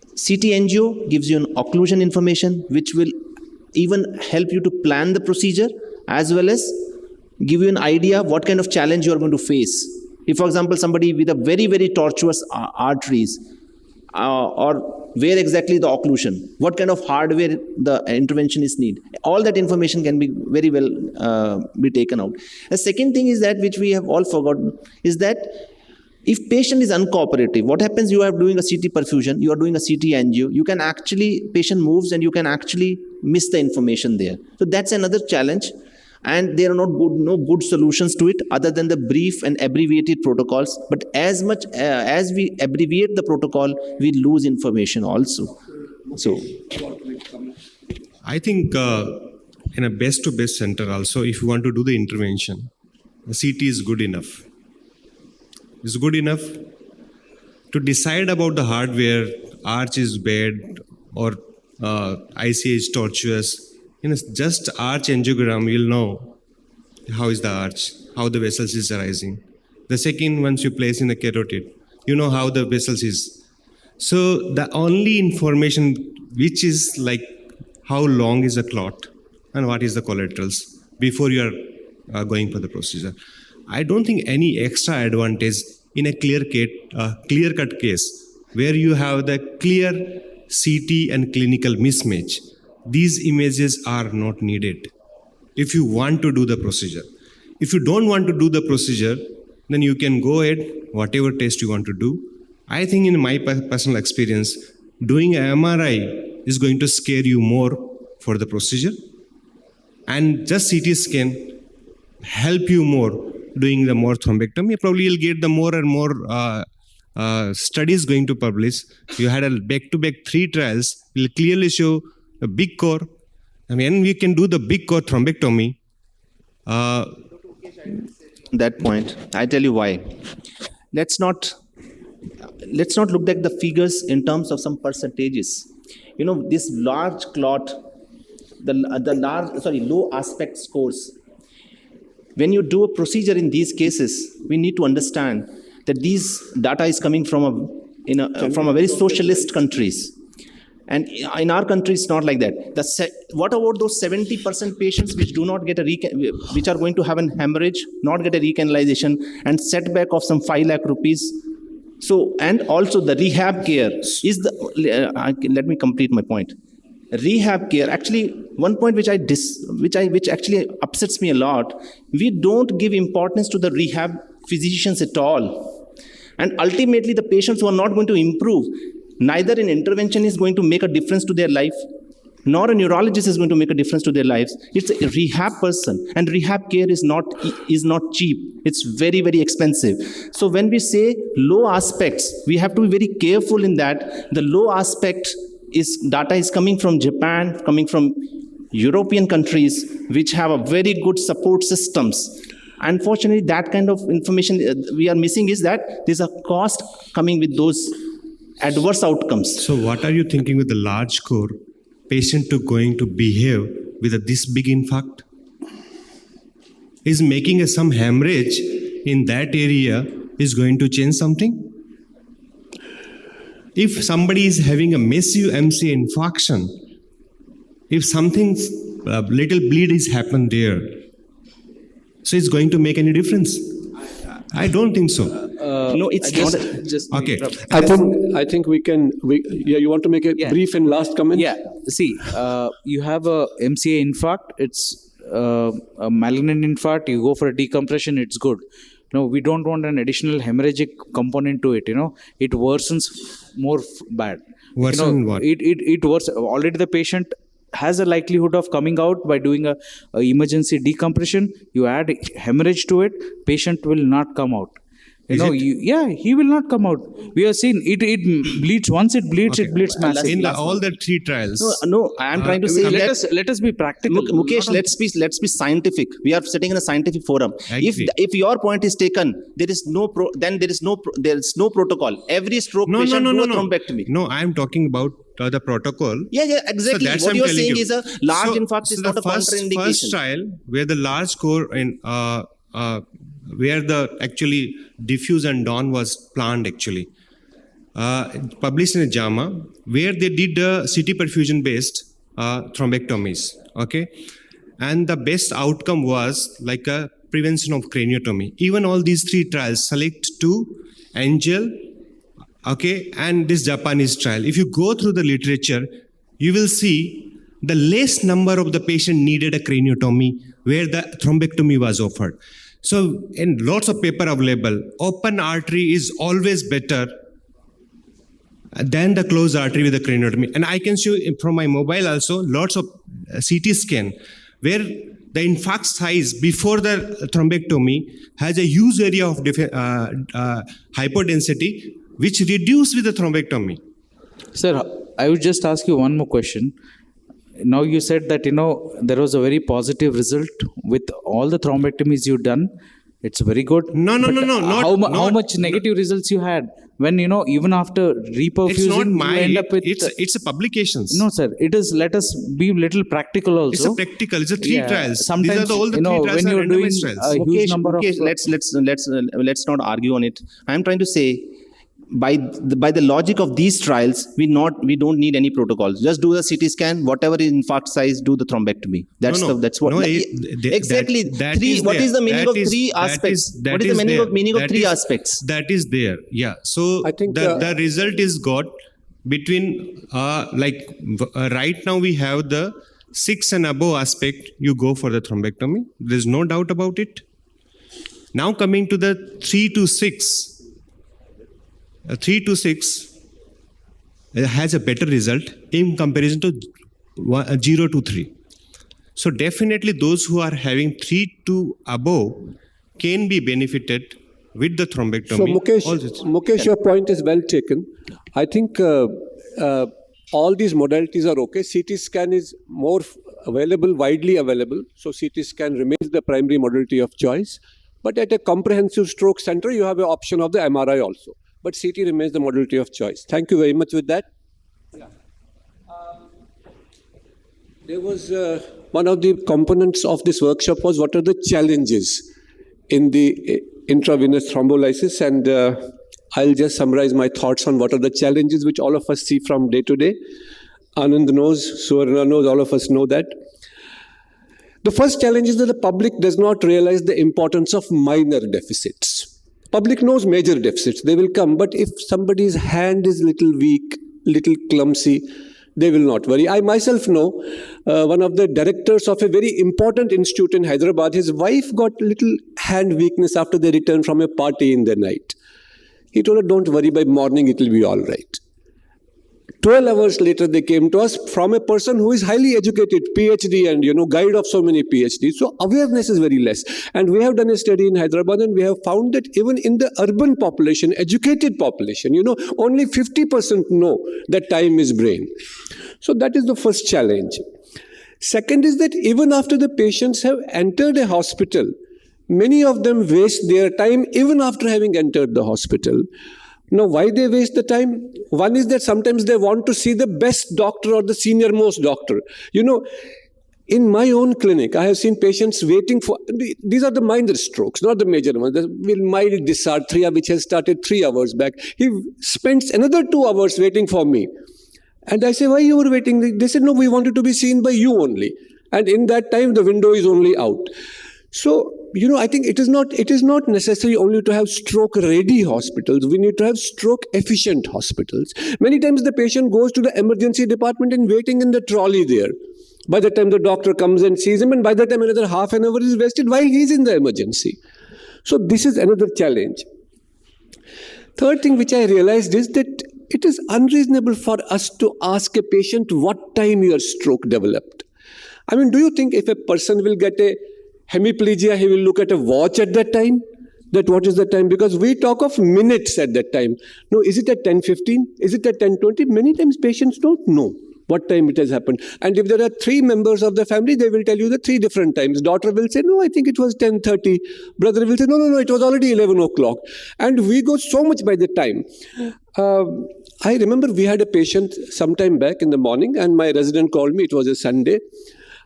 CT angio gives you an occlusion information, which will even help you to plan the procedure, as well as give you an idea what kind of challenge you are going to face. If, for example, somebody with a very, very tortuous arteries, or where exactly the occlusion, what kind of hardware the intervention is needed, all that information can be very well be taken out. The second thing is that, which we have all forgotten, is that if patient is uncooperative, what happens? You are doing a CT perfusion, you are doing a CT angio, you can actually, patient moves and you can actually miss the information there. So that's another challenge. And there are no good solutions to it other than the brief and abbreviated protocols. But as much as we abbreviate the protocol, we lose information also. So, I think in a best-to-best center also, if you want to do the intervention, the CT is good enough. It's good enough to decide about the hardware, arch is bad or ICA is tortuous. In just arch angiogram, you'll know how is the arch, how the vessels is arising. The second, once you place in the carotid, you know how the vessels is. So the only information which is like how long is a clot and what is the collaterals before you are going for the procedure. I don't think any extra advantage in a clear-cut case where you have the clear CT and clinical mismatch. These images are not needed if you want to do the procedure. If you don't want to do the procedure, then you can go ahead, whatever test you want to do. I think in my personal experience, doing an MRI is going to scare you more for the procedure. And just CT scan help you more doing the more thrombectomy. Probably you'll get the more and more studies going to publish. You had a back-to-back 3 trials, will clearly show a big core. I mean, we can do the big core thrombectomy. That point, I tell you why. Let's not look at the figures in terms of some percentages. You know, this large clot, low aspect scores. When you do a procedure in these cases, we need to understand that these data is coming from a very socialist countries. And in our country, it's not like that. What about those 70% patients which do not get which are going to have an hemorrhage, not get a recanalization, and setback of some 5 lakh rupees? So, and also the rehab care is let me complete my point. Rehab care, actually, one point which actually upsets me a lot, we don't give importance to the rehab physicians at all. And ultimately, the patients who are not going to improve, neither an intervention is going to make a difference to their life, nor a neurologist is going to make a difference to their lives. It's a rehab person, and rehab care is not cheap. It's very, very expensive. So when we say low aspects, we have to be very careful in that. The low aspect data is coming from Japan, coming from European countries, which have a very good support systems. Unfortunately, that kind of information we are missing is that there's a cost coming with those adverse outcomes. So what are you thinking with the large core patient going to behave with this big infarct? Is making some hemorrhage in that area is going to change something? If somebody is having a massive MCA infarction, if something, little bleed is happened there, so it's going to make any difference? I don't think so. No, it's not. Just okay. I think we can. You want to make a brief and last comment? Yeah. See, you have a MCA infarct. It's a malignant infarct. You go for a decompression. It's good. No, we don't want an additional hemorrhagic component to it. It worsens more bad. Worsen what? It worsens. Already the patient has a likelihood of coming out by doing a emergency decompression. You add hemorrhage to it, patient will not come out. He will not come out. We have seen it bleeds. Once it bleeds, it bleeds massively. In all the 3 trials. No, I am trying to say let us be practical. Mukesh, let's be scientific. We are sitting in a scientific forum. If your point is taken, there is no protocol. Every stroke patient do a thrombectomy. No, I am talking about the protocol. Yeah, exactly. So what you are saying is a large infarct is not a contraindication. First trial where the large core in where the actually diffuse and dawn was planned actually published in a JAMA where they did CT perfusion based thrombectomies. Okay, and the best outcome was like a prevention of craniotomy. Even all these 3 trials, select 2, Angel, okay, and this Japanese trial. If you go through the literature, you will see the less number of the patient needed a craniotomy where the thrombectomy was offered. So in lots of paper available, open artery is always better than the closed artery with the craniotomy. And I can show from my mobile also lots of CT scan where the infarct size before the thrombectomy has a huge area of hypodensity, which reduced with the thrombectomy. Sir, I would just ask you one more question. Now you said that, there was a very positive result with all the thrombectomies you've done. It's very good. No. How much negative results you had when, even after reperfusing, it's not you end up with... It's a publications. No, sir. It is, let us be little practical also. It's a practical. It's a three trials. Sometimes, these are all the three trials when you're doing trials. a huge number of... Let's not argue on it. I'm trying to say, by the logic of these trials, we don't need any protocols. Just do the CT scan, whatever is infarct size, do the thrombectomy. That's what. Exactly. What is the meaning of three aspects? What is the meaning of three aspects? That is there. Yeah. So I think the result is got between right now we have the 6 and above aspect. You go for the thrombectomy. There is no doubt about it. Now coming to the 3 to 6. 3 to 6 has a better result in comparison to 0 to 3. So definitely those who are having 3 to above can be benefited with the thrombectomy. So Mukesh, your point is well taken. I think all these modalities are okay. CT scan is more available, widely available. So CT scan remains the primary modality of choice. But at a comprehensive stroke center, you have an option of the MRI also. But CT remains the modality of choice. Thank you very much with that. There was one of the components of this workshop was what are the challenges in the intravenous thrombolysis, and I'll just summarize my thoughts on what are the challenges which all of us see from day to day. Anand knows, Suvarna knows, all of us know that. The first challenge is that the public does not realize the importance of minor deficits. Public knows major deficits, they will come, but if somebody's hand is little weak, little clumsy, they will not worry. I myself know one of the directors of a very important institute in Hyderabad, his wife got little hand weakness after they returned from a party in the night. He told her, don't worry, by morning it will be all right. 12 hours later, they came to us from a person who is highly educated, PhD, and guide of so many PhDs. So awareness is very less. And we have done a study in Hyderabad, and we have found that even in the urban population, educated population, only 50% know that time is brain. So that is the first challenge. Second is that even after the patients have entered a hospital, many of them waste their time even after having entered the hospital. Now, why they waste the time? One is that sometimes they want to see the best doctor or the senior most doctor. In my own clinic, I have seen patients waiting for, these are the minor strokes, not the major ones. The mild dysarthria, which has started 3 hours back. He spends another 2 hours waiting for me. And I say, why you were waiting? They said, no, we wanted to be seen by you only. And in that time, the window is only out. So, I think it is not necessary only to have stroke-ready hospitals. We need to have stroke-efficient hospitals. Many times the patient goes to the emergency department and waiting in the trolley there. By the time the doctor comes and sees him, and by the time another half an hour is wasted while he is in the emergency. So this is another challenge. Third thing which I realized is that it is unreasonable for us to ask a patient what time your stroke developed. I mean, do you think if a person will get a hemiplegia, he will look at a watch at that time? That what is the time? Because we talk of minutes at that time. No, is it at 10:15? Is it at 10:20? Many times patients don't know what time it has happened. And if there are 3 members of the family, they will tell you the 3 different times. Daughter will say, no, I think it was 10:30. Brother will say, no, it was already 11 o'clock. And we go so much by the time. I remember we had a patient sometime back in the morning, and my resident called me. It was a Sunday.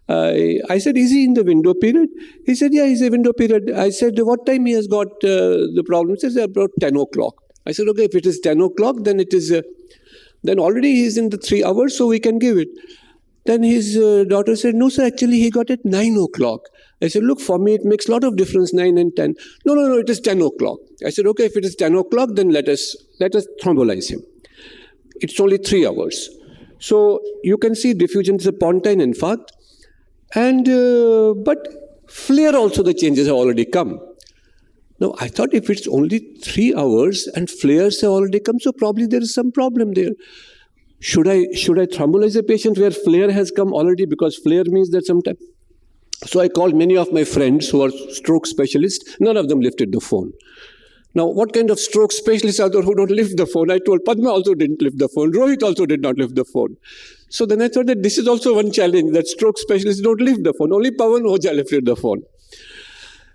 I said, is he in the window period? He said, yeah, he's a window period. I said, what time he has got the problem? He said, about 10 o'clock. I said, okay, if it is 10 o'clock, then it is, then already he's in the 3 hours, so we can give it. Then his daughter said, no, sir, actually he got it 9 o'clock. I said, look, for me, it makes a lot of difference, 9 and 10. No, it is 10 o'clock. I said, okay, if it is 10 o'clock, then let us thrombolyze him. It's only 3 hours. So you can see diffusion is a pontine infarct. And but flare also, the changes have already come. Now, I thought if it's only 3 hours and flares have already come, so probably there is some problem there. Should I thrombolyze a patient where flare has come already? Because flare means that sometimes So I called many of my friends who are stroke specialists. None of them lifted the phone. Now, what kind of stroke specialists are there who don't lift the phone? I told Padma also didn't lift the phone. Rohit also did not lift the phone. So then I thought that this is also one challenge, that stroke specialists don't lift the phone. Only Pawan Oja lifted the phone.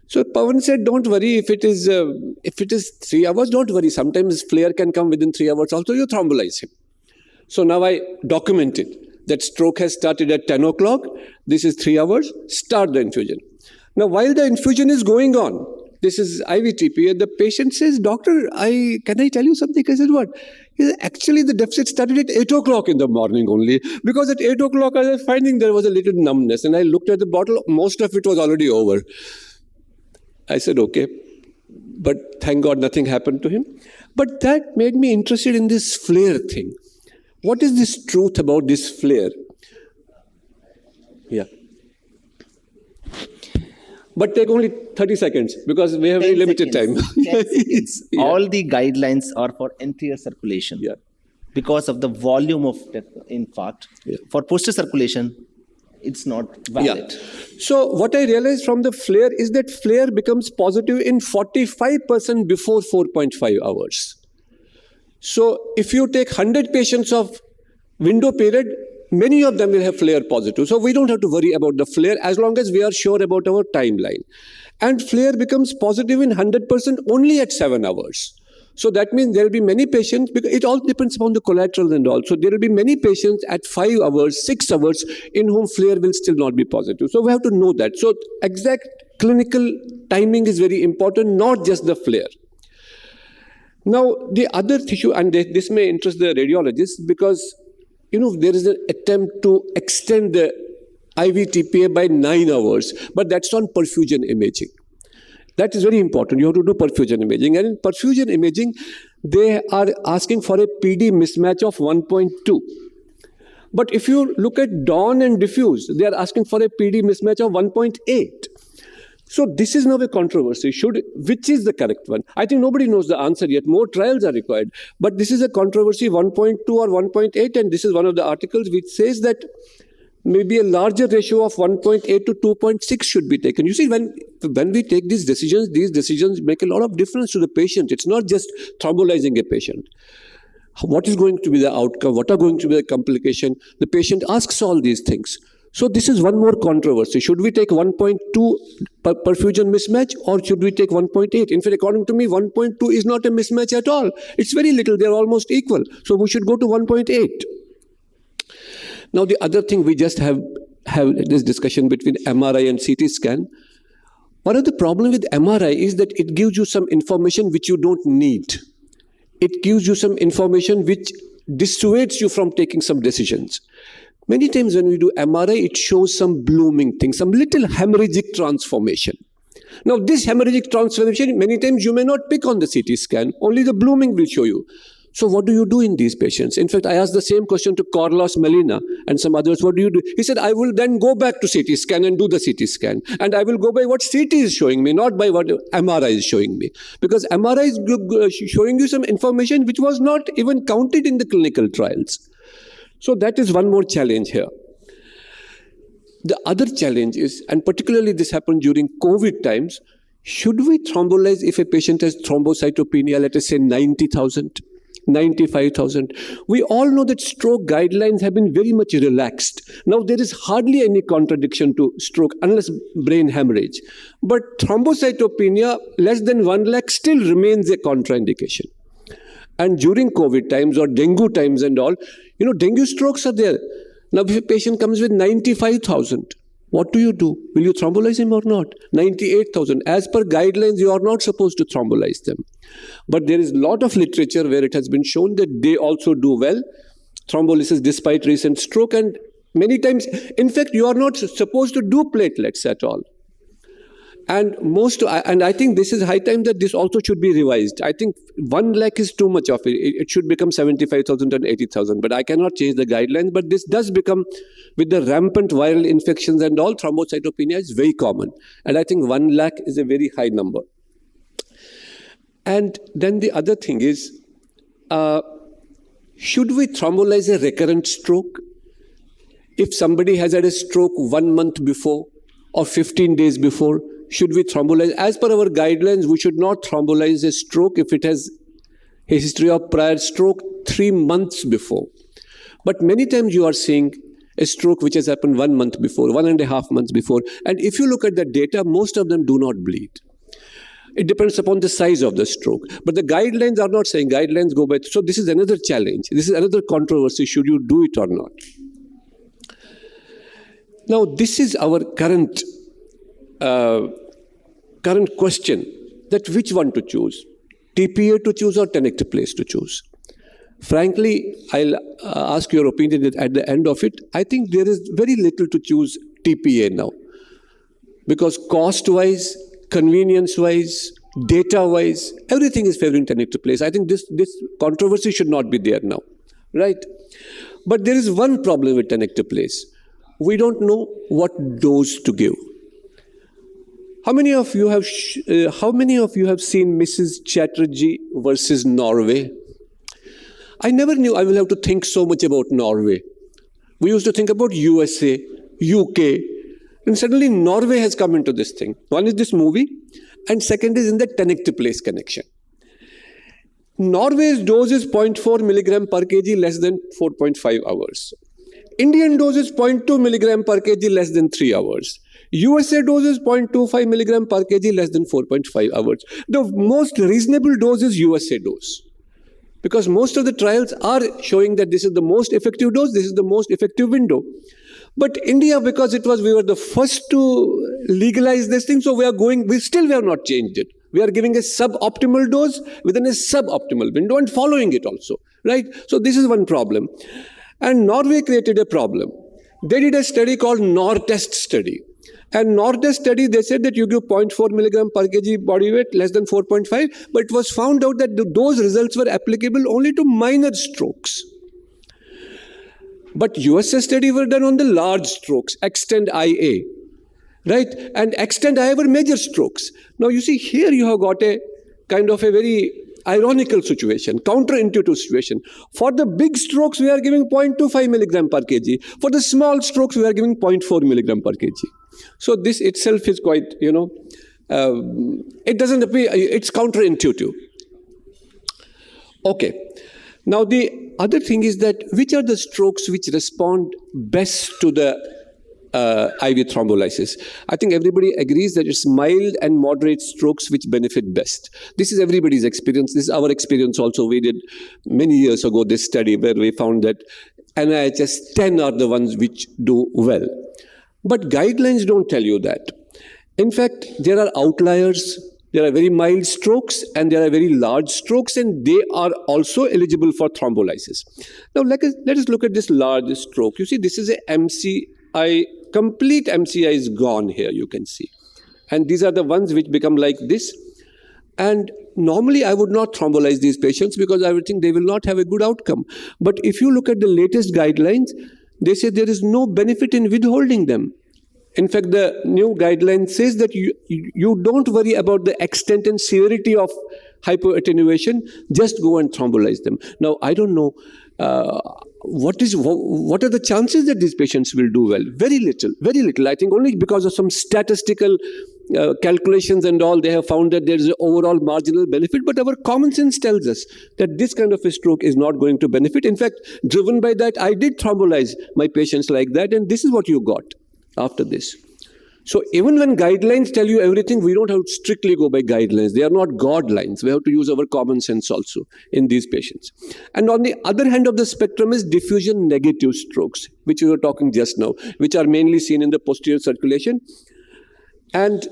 So Pawan said, don't worry, if it is 3 hours, don't worry. Sometimes flare can come within 3 hours also, you thrombolize him. So now I documented that stroke has started at 10 o'clock. This is 3 hours, start the infusion. Now while the infusion is going on, this is IVTP, and the patient says, doctor, can I tell you something? I said, what? He said, actually the deficit started at 8 o'clock in the morning only, because at 8 o'clock I was finding there was a little numbness, and I looked at the bottle, most of it was already over. I said, okay, but thank God nothing happened to him. But that made me interested in this flare thing. What is this truth about this flare? Yeah. But take only 30 seconds because we have very limited time. 10 seconds. Yeah. All the guidelines are for anterior circulation. Yeah. Because of the volume of infarct. Yeah. For posterior circulation, it's not valid. Yeah. So what I realized from the flare is that flare becomes positive in 45% before 4.5 hours. So if you take 100 patients of window period, many of them will have flare positive. So we don't have to worry about the flare as long as we are sure about our timeline. And flare becomes positive in 100% only at 7 hours. So that means there will be many patients, because it all depends upon the collateral and all. So there will be many patients at 5 hours, 6 hours in whom flare will still not be positive. So we have to know that. So exact clinical timing is very important, not just the flare. Now the other issue, and this may interest the radiologists, because there is an attempt to extend the IVTPA by 9 hours, but that's on perfusion imaging. That is very important. You have to do perfusion imaging. And in perfusion imaging, they are asking for a PD mismatch of 1.2. But if you look at dawn and diffuse, they are asking for a PD mismatch of 1.8. So this is now a controversy. Which is the correct one? I think nobody knows the answer yet. More trials are required. But this is a controversy, 1.2 or 1.8. And this is one of the articles which says that maybe a larger ratio of 1.8 to 2.6 should be taken. You see, when we take these decisions make a lot of difference to the patient. It's not just thrombolizing a patient. What is going to be the outcome? What are going to be the complication? The patient asks all these things. So this is one more controversy. Should we take 1.2 perfusion mismatch or should we take 1.8? In fact, according to me, 1.2 is not a mismatch at all. It's very little. They're almost equal. So we should go to 1.8. Now, the other thing, we just have this discussion between MRI and CT scan. One of the problems with MRI is that it gives you some information which you don't need. It gives you some information which dissuades you from taking some decisions. Many times when we do MRI, it shows some blooming thing, some little hemorrhagic transformation. Now, this hemorrhagic transformation, many times you may not pick on the CT scan, only the blooming will show you. So what do you do in these patients? In fact, I asked the same question to Carlos Molina and some others. What do you do? He said, I will then go back to CT scan and do the CT scan. And I will go by what CT is showing me, not by what MRI is showing me. Because MRI is showing you some information which was not even counted in the clinical trials. So that is one more challenge here. The other challenge is, and particularly this happened during COVID times, should we thrombolize if a patient has thrombocytopenia, let us say 90,000? 95,000. We all know that stroke guidelines have been very much relaxed. Now, there is hardly any contradiction to stroke unless brain hemorrhage. But thrombocytopenia less than 1 lakh still remains a contraindication. And during COVID times or dengue times and all, dengue strokes are there. Now, if a patient comes with 95,000, what do? Will you thrombolize him or not? 98,000. As per guidelines, you are not supposed to thrombolize them. But there is a lot of literature where it has been shown that they also do well, thrombolysis despite recent stroke. And many times, in fact, you are not supposed to do platelets at all. And I think this is high time that this also should be revised. I think 1 lakh is too much of it. It should become 75,000 and 80,000. But I cannot change the guidelines. But this does become, with the rampant viral infections and all, thrombocytopenia is very common. And I think 1 lakh is a very high number. And then the other thing is, should we thrombolize a recurrent stroke? If somebody has had a stroke 1 month before, or 15 days before? Should we thrombolize? As per our guidelines, we should not thrombolize a stroke if it has a history of prior stroke 3 months before. But many times you are seeing a stroke which has happened 1 month before, 1.5 months before. And if you look at the data, most of them do not bleed. It depends upon the size of the stroke. But the guidelines are not saying, guidelines go by. So this is another challenge. This is another controversy. Should you do it or not? Now, this is our current question, that which one to choose, TPA to choose or tenecteplase to choose. Frankly, I'll ask your opinion at the end of it. I think there is very little to choose TPA now, because cost-wise, convenience-wise, data-wise, everything is favoring tenecteplase. I think this controversy should not be there now, right? But there is one problem with tenecteplase. We don't know what dose to give. How many of you have seen Mrs. Chatterjee versus Norway? I never knew I will have to think so much about Norway. We used to think about USA, UK, and suddenly Norway has come into this thing. One is this movie, and second is in the tenecteplase connection. Norway's dose is 0.4 milligram per kg, less than 4.5 hours. Indian dose is 0.2 milligram per kg, less than 3 hours. USA dose is 0.25 milligram per kg, less than 4.5 hours. The most reasonable dose is USA dose, because most of the trials are showing that this is the most effective dose, this is the most effective window. But India, because we were the first to legalize this thing, so we have not changed it. We are giving a suboptimal dose within a suboptimal window and following it also, right? So this is one problem. And Norway created a problem. They did a study called NORTEST study. And NORTEST study, they said that you give 0.4 milligram per kg body weight, less than 4.5, but it was found out that those results were applicable only to minor strokes. But USA study were done on the large strokes, extend IA, right? And extend IA were major strokes. Now you see here you have got a kind of a very ironical situation, counterintuitive situation. For the big strokes, we are giving 0.25 milligram per kg. For the small strokes, we are giving 0.4 milligram per kg. So this itself is quite, it doesn't appear, it's counterintuitive. Okay. Now the other thing is that which are the strokes which respond best to the IV thrombolysis? I think everybody agrees that it's mild and moderate strokes which benefit best. This is everybody's experience. This is our experience also. We did many years ago this study where we found that NIHS 10 are the ones which do well. But guidelines don't tell you that. In fact, there are outliers. There are very mild strokes and there are very large strokes, and they are also eligible for thrombolysis. Now let us look at this large stroke. You see, this is a MCI, complete MCI is gone here, you can see. And these are the ones which become like this. And normally I would not thrombolyze these patients because I would think they will not have a good outcome. But if you look at the latest guidelines, they say there is no benefit in withholding them. In fact, the new guideline says that you don't worry about the extent and severity of hypoattenuation, just go and thrombolyze them. Now, I don't know what are the chances that these patients will do well. Very little, very little. I think only because of some statistical calculations and all, they have found that there is an overall marginal benefit. But our common sense tells us that this kind of a stroke is not going to benefit. In fact, driven by that, I did thrombolyze my patients like that, and this is what you got after this. So even when guidelines tell you everything, we don't have to strictly go by guidelines. They are not guidelines. We have to use our common sense also in these patients. And on the other hand of the spectrum is diffusion negative strokes, which we were talking just now, which are mainly seen in the posterior circulation. And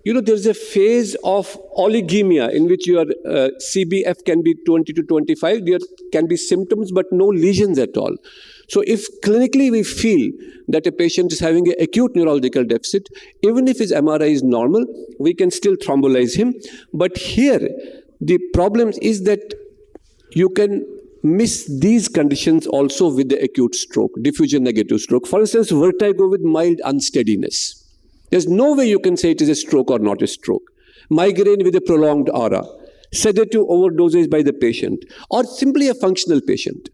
there's a phase of oligemia in which your CBF can be 20 to 25. There can be symptoms but no lesions at all. So if clinically we feel that a patient is having an acute neurological deficit, even if his MRI is normal, we can still thrombolyze him. But here, the problem is that you can miss these conditions also with the acute stroke, diffusion negative stroke. For instance, vertigo with mild unsteadiness. There's no way you can say it is a stroke or not a stroke. Migraine with a prolonged aura, sedative overdoses by the patient, or simply a functional patient.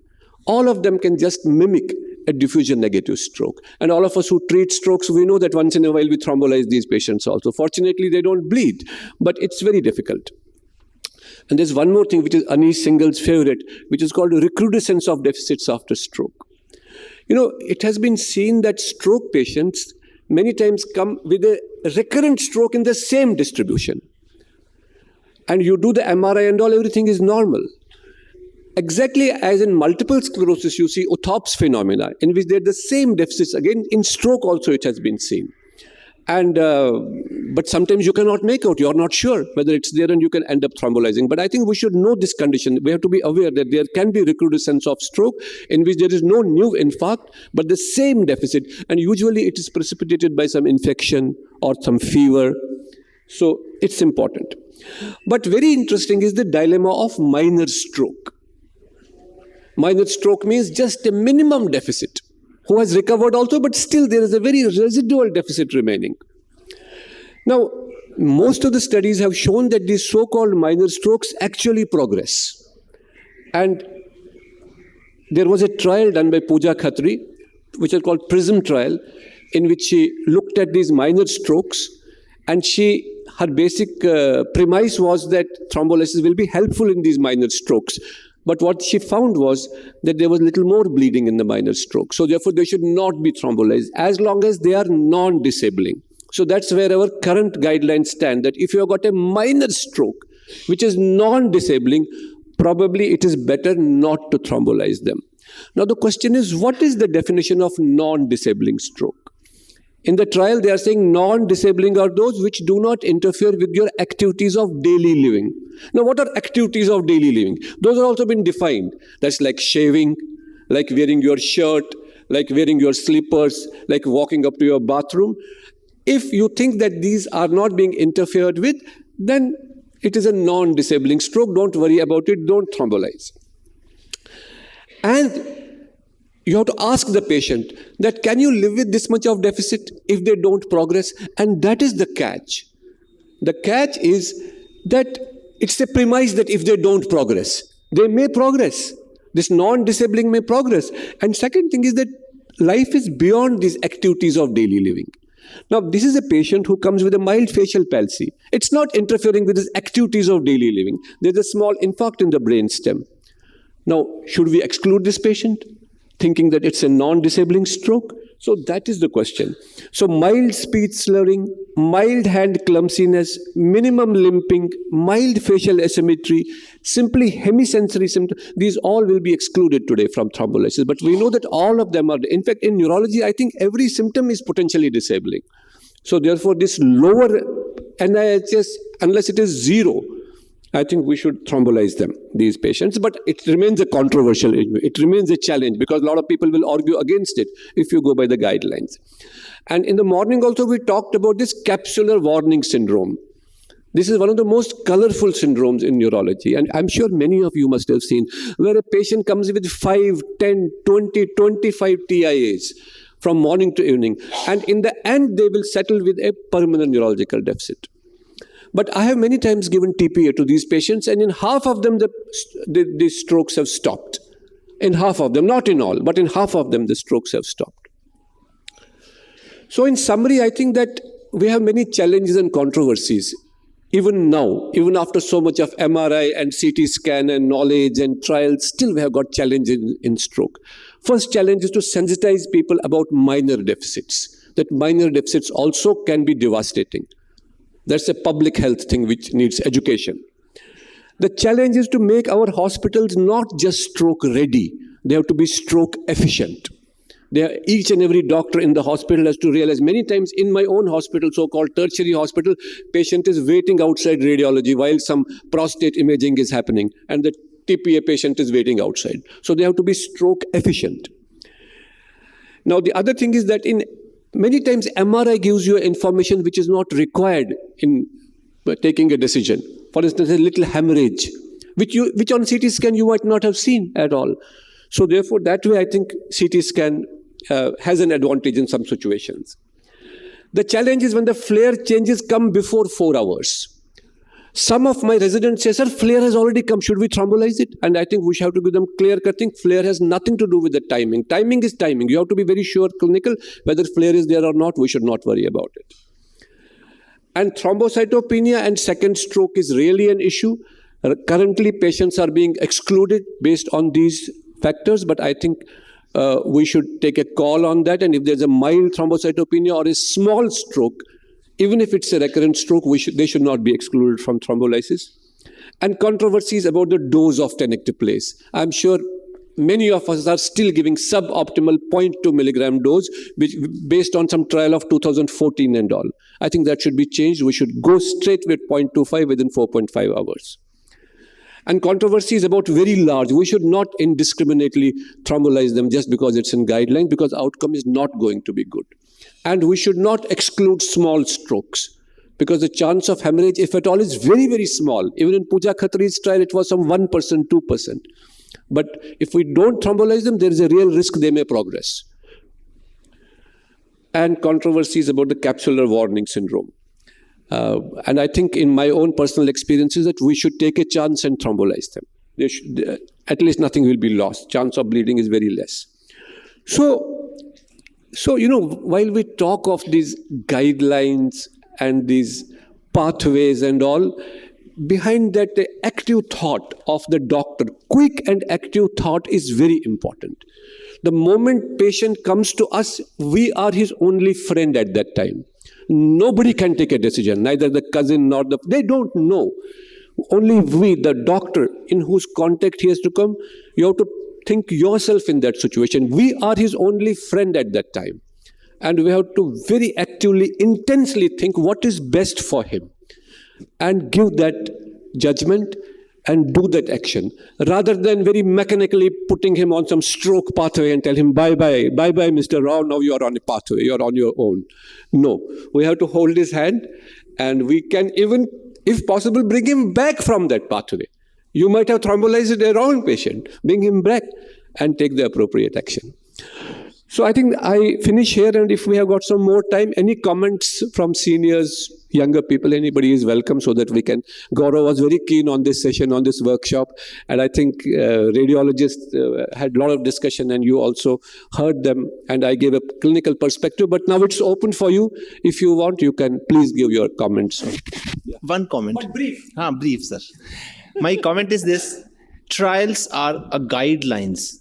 All of them can just mimic a diffusion negative stroke. And all of us who treat strokes, we know that once in a while we thrombolize these patients also. Fortunately, they don't bleed, but it's very difficult. And there's one more thing, which is Anish Singh's favorite, which is called recrudescence of deficits after stroke. It has been seen that stroke patients many times come with a recurrent stroke in the same distribution. And you do the MRI and all, everything is normal. Exactly as in multiple sclerosis, you see Uthap's phenomena, in which they're the same deficits. Again, in stroke also it has been seen. And but sometimes you cannot make out, you're not sure whether it's there, and you can end up thrombolizing. But I think we should know this condition. We have to be aware that there can be recrudescence of stroke in which there is no new infarct, but the same deficit. And usually it is precipitated by some infection or some fever. So it's important. But very interesting is the dilemma of minor stroke. Minor stroke means just a minimum deficit, who has recovered also, but still there is a very residual deficit remaining. Now, most of the studies have shown that these so-called minor strokes actually progress. And there was a trial done by Pooja Khatri, which is called PRISM trial, in which she looked at these minor strokes, and her basic premise was that thrombolysis will be helpful in these minor strokes. But what she found was that there was little more bleeding in the minor stroke. So therefore, they should not be thrombolized as long as they are non-disabling. So that's where our current guidelines stand, that if you have got a minor stroke, which is non-disabling, probably it is better not to thrombolize them. Now the question is, what is the definition of non-disabling stroke? In the trial, they are saying non-disabling are those which do not interfere with your activities of daily living. Now, what are activities of daily living? Those have also been defined. That's like shaving, like wearing your shirt, like wearing your slippers, like walking up to your bathroom. If you think that these are not being interfered with, then it is a non-disabling stroke. Don't worry about it. Don't thrombolize. And you have to ask the patient that, can you live with this much of deficit if they don't progress? And that is the catch. The catch is that it's a premise that if they don't progress, they may progress. This non-disabling may progress. And second thing is that life is beyond these activities of daily living. Now, this is a patient who comes with a mild facial palsy. It's not interfering with his activities of daily living. There's a small infarct in the brainstem. Now, should we exclude this patient, thinking that it's a non-disabling stroke? So that is the question. So mild speech slurring, mild hand clumsiness, minimum limping, mild facial asymmetry, simply hemisensory symptoms, these all will be excluded today from thrombolysis. But we know that all of them are, in fact, in neurology, I think every symptom is potentially disabling. So therefore, this lower NIHS, unless it is zero, I think we should thrombolize them, these patients. But it remains a controversial issue. It remains a challenge because a lot of people will argue against it if you go by the guidelines. And in the morning also, we talked about this capsular warning syndrome. This is one of the most colorful syndromes in neurology. And I'm sure many of you must have seen where a patient comes with 5, 10, 20, 25 TIAs from morning to evening. And in the end, they will settle with a permanent neurological deficit. But I have many times given TPA to these patients, and in half of them, the strokes have stopped. In half of them, not in all, but in half of them, the strokes have stopped. So in summary, I think that we have many challenges and controversies. Even now, even after so much of MRI and CT scan and knowledge and trials, still we have got challenges in stroke. First challenge is to sensitize people about minor deficits, that minor deficits also can be devastating. That's a public health thing which needs education. The challenge is to make our hospitals not just stroke ready, they have to be stroke efficient. Each and every doctor in the hospital has to realize, many times in my own hospital, so-called tertiary hospital, patient is waiting outside radiology while some prostate imaging is happening, and the TPA patient is waiting outside. So they have to be stroke efficient. Now the other thing is that many times MRI gives you information which is not required in taking a decision. For instance, a little hemorrhage, which on CT scan you might not have seen at all. So therefore, that way I think CT scan has an advantage in some situations. The challenge is when the flare changes come before 4 hours. Some of my residents say, sir, flare has already come. Should we thrombolize it? And I think we should have to give them clear cutting. Flare has nothing to do with the timing. Timing is timing. You have to be very sure clinical. Whether flare is there or not, we should not worry about it. And thrombocytopenia and second stroke is really an issue. Currently, patients are being excluded based on these factors, but I think we should take a call on that. And if there's a mild thrombocytopenia or a small stroke, even if it's a recurrent stroke, they should not be excluded from thrombolysis. And controversies about the dose of tenecteplase. I'm sure many of us are still giving suboptimal 0.2 milligram dose, which based on some trial of 2014 and all. I think that should be changed. We should go straight with 0.25 within 4.5 hours. And controversies about very large. We should not indiscriminately thrombolyze them just because it's in guidelines, because outcome is not going to be good. And we should not exclude small strokes, because the chance of hemorrhage, if at all, is very, very small. Even in Pooja Khatri's trial, it was some 1%, 2%. But if we don't thrombolize them, there is a real risk they may progress. And controversies about the capsular warning syndrome. And I think in my own personal experiences that we should take a chance and thrombolize them. At least nothing will be lost. Chance of bleeding is very less. So, you know, while we talk of these guidelines and these pathways and all, behind that, the active thought of the doctor, quick and active thought is very important. The moment patient comes to us, we are his only friend at that time. Nobody can take a decision, neither the cousin nor they don't know. Only we, the doctor, in whose contact he has to come, you have to think yourself in that situation. We are his only friend at that time. And we have to very actively, intensely think what is best for him and give that judgment and do that action, rather than very mechanically putting him on some stroke pathway and tell him, bye-bye, bye-bye, Mr. Rao, now you are on a pathway, you are on your own. No, we have to hold his hand, and we can even, if possible, bring him back from that pathway. You might have thrombolized a wrong patient. Bring him back and take the appropriate action. So I think I finish here, and if we have got some more time, any comments from seniors, younger people, anybody is welcome, so that we can. Gaurav was very keen on this session, on this workshop, and I think radiologists had a lot of discussion, and you also heard them, and I gave a clinical perspective, but now it's open for you. If you want, you can please give your comments. One comment. But brief. Brief, sir. My comment is this: trials are a guidelines.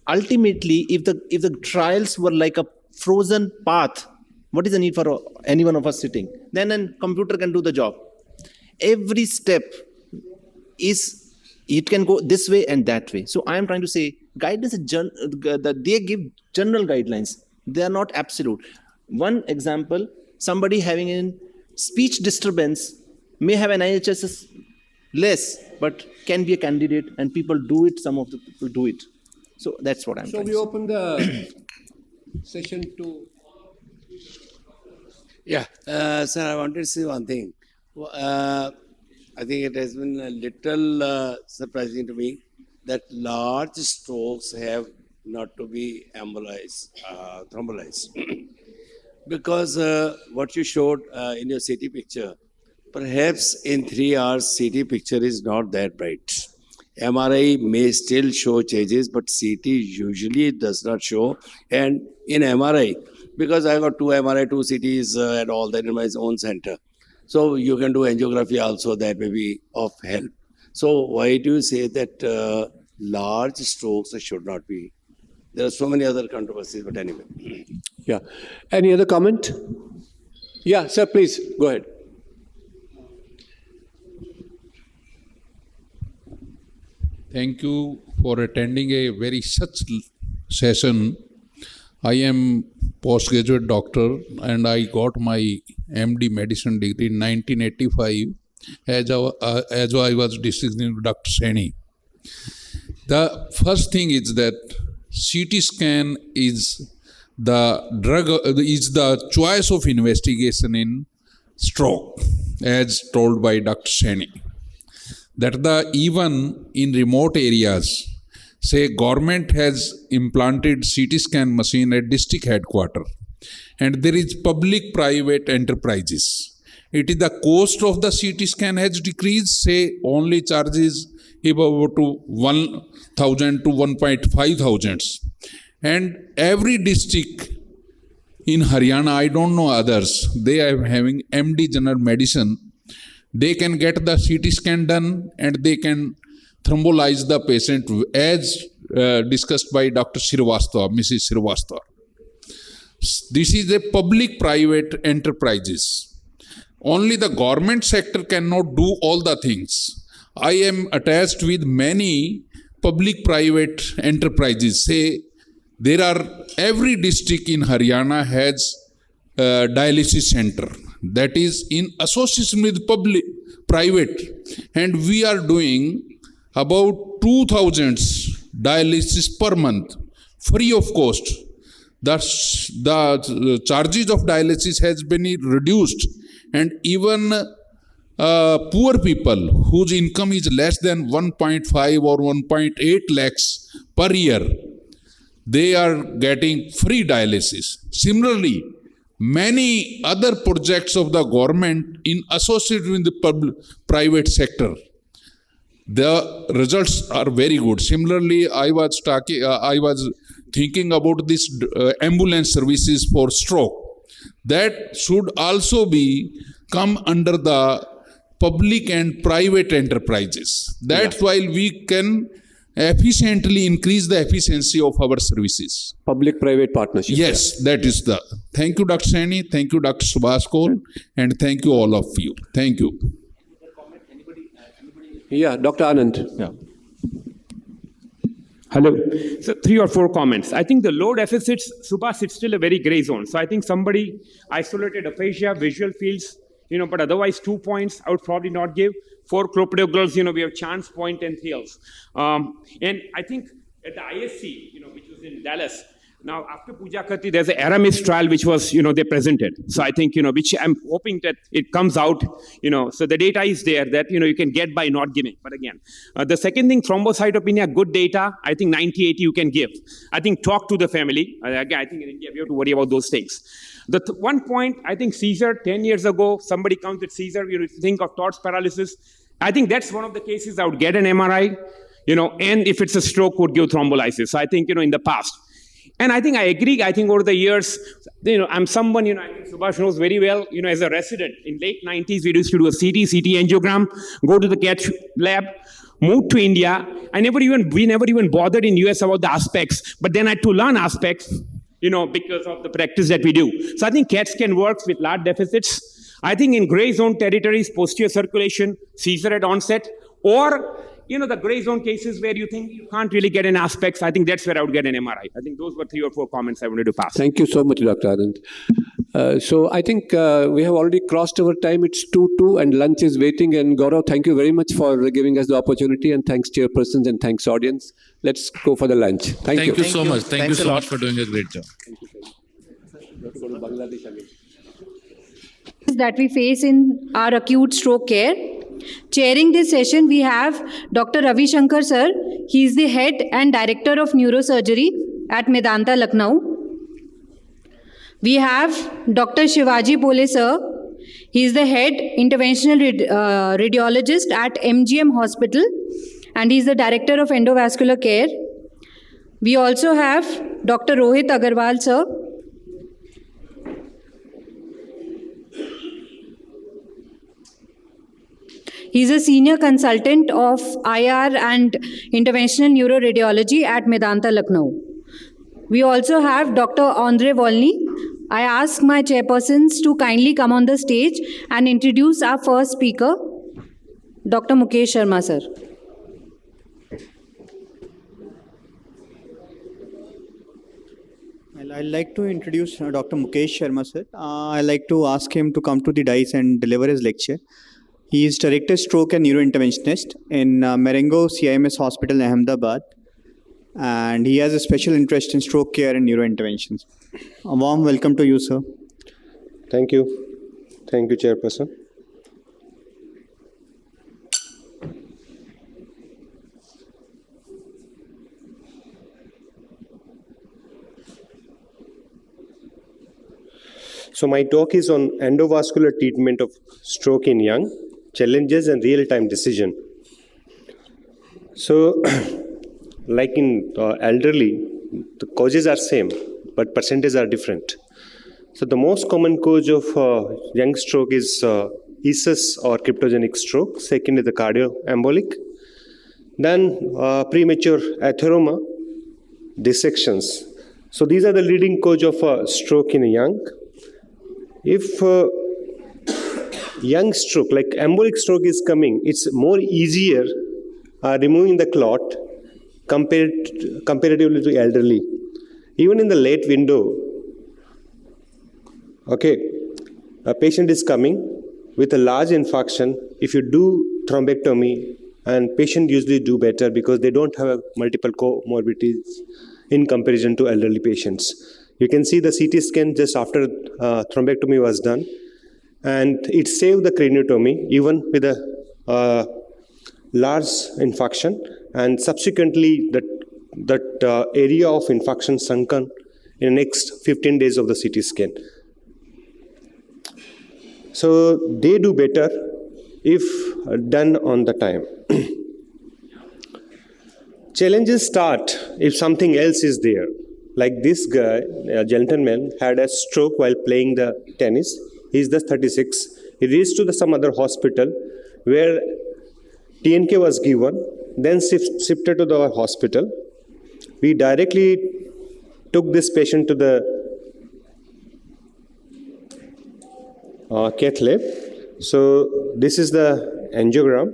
Ultimately, if the trials were like a frozen path, what is the need for any one of us sitting? Then a computer can do the job. Every step it can go this way and that way. So I am trying to say, guidance that they give general guidelines. They are not absolute. One example: somebody having a speech disturbance may have an IHSS less, but can be a candidate, and people do it. Some of the people do it. So that's what I'm trying to say. So we open the session to... Yeah, sir, I wanted to say one thing. I think it has been a little surprising to me that large strokes have not to be thrombolized. Because what you showed in your CT picture, perhaps in 3 hours, CT picture is not that bright. MRI may still show changes, but CT usually does not show. And in MRI, because I got 2 MRI, 2 CTs and all that in my own center. So you can do angiography also, that may be of help. So why do you say that large strokes should not be? There are so many other controversies, but anyway. Yeah. Any other comment? Yeah, sir, please, go ahead. Thank you for attending a very such session. I am postgraduate doctor, and I got my MD medicine degree in 1985 as I was discussing with Dr. Saini. The first thing is that CT scan is the choice of investigation in stroke, as told by Dr. Saini. That even in remote areas, say government has implanted CT scan machine at district headquarters, and there is public-private enterprises, It is the cost of the CT scan has decreased, say only charges about to 1,000 to 1,500. And every district in Haryana, I don't know others, they are having MD general medicine. They can get the CT scan done and they can thrombolize the patient as discussed by Dr. Srivastava, Mrs. Srivastava. This is a public-private enterprises. Only the government sector cannot do all the things. I am attached with many public-private enterprises. Say, there are, every district in Haryana has a dialysis center that is in association with public, private. And we are doing about 2,000 dialysis per month, free of cost. The charges of dialysis has been reduced, and even poor people whose income is less than 1.5 or 1.8 lakhs per year, they are getting free dialysis. Similarly, many other projects of the government in association with the private sector, the results are very good. Similarly, I was thinking about this ambulance services for stroke. That should also be come under the public and private enterprises. That's why we can efficiently increase the efficiency of our services. Public-private partnership. Yes, that is the. Thank you, Dr. Saini. Thank you, Dr. Subhash Kaul. And thank you all of you. Thank you. Yeah, Dr. Anand. Yeah. Hello. So 3 or 4 comments. I think the low deficits, Subhash, it's still a very gray zone. So I think somebody isolated aphasia, visual fields, but otherwise 2 points, I would probably not give. 4 clopidogrels, we have chance, point, and tails. And I think at the ISC, which was in Dallas, now after Puja Kati, there's an Aramis trial which was, they presented. So I think, which I'm hoping that it comes out, so the data is there that, you can get by not giving. But again, the second thing, thrombocytopenia, good data. I think 90-80 you can give. I think talk to the family. Again, I think in India we have to worry about those things. The one point, I think seizure, 10 years ago, somebody comes with seizure, think of torch paralysis. I think that's one of the cases I would get an MRI, and if it's a stroke, would give thrombolysis. So I think, in the past. And I think I agree. I think over the years, I'm someone, I think Subhash knows very well, as a resident. In late 90s, we used to do a CT angiogram, go to the cath lab, moved to India. We never even bothered in US about the aspects, but then I had to learn aspects, because of the practice that we do. So I think CAT scan works with large deficits. I think in gray zone territories, posterior circulation, seizure at onset, or the gray zone cases where you think you can't really get an aspects, I think that's where I would get an MRI. I think those were 3 or 4 comments I wanted to pass. Thank you so much, Dr. Anand. So I think we have already crossed our time. It's 2:02 and lunch is waiting. And Gaurav, thank you very much for giving us the opportunity, and thanks chairpersons and thanks audience. Let's go for the lunch. Thank you. Thank you so much. Thank you so much for doing a great job. That we face in our acute stroke care. Chairing this session, we have Dr. Ravi Shankar sir. He is the head and director of neurosurgery at Medanta, Lucknow. We have Dr. Shivaji Pole sir. He is the head interventional radiologist at MGM Hospital, and he is the director of endovascular care. We also have Dr. Rohit Agarwal sir. He is a senior consultant of IR and interventional neuroradiology at Medanta, Lucknow. We also have Dr. Andre Volny. I ask my chairpersons to kindly come on the stage and introduce our first speaker, Dr. Mukesh Sharma, sir. Well, I'd like to introduce Dr. Mukesh Sharma, sir. I'd like to ask him to come to the dais and deliver his lecture. He is Director Stroke and Neurointerventionist in Marengo CIMS Hospital, Ahmedabad. And he has a special interest in stroke care and neurointerventions. A warm welcome to you, sir. Thank you. Thank you, Chairperson. So my talk is on endovascular treatment of stroke in young, challenges and real-time decision. So like in elderly, the causes are same, but percentages are different. So the most common cause of young stroke is ESUS or cryptogenic stroke. Second is the cardioembolic. Then premature atheroma, dissections. So these are the leading cause of stroke in a young. If young stroke, like embolic stroke is coming, it's more easier removing the clot comparatively to elderly. Even in the late window, okay, a patient is coming with a large infarction. If you do thrombectomy, and patient usually do better because they don't have multiple comorbidities in comparison to elderly patients. You can see the CT scan just after thrombectomy was done, and it saved the craniotomy even with a large infarction, and subsequently that area of infarction sunken in the next 15 days of the CT scan. So they do better if done on the time. Challenges start if something else is there. Like this guy, a gentleman, had a stroke while playing the tennis. He's just 36. He reached to some other hospital where TNK was given, then shifted to the hospital. We directly took this patient to the cath lab. So this is the angiogram,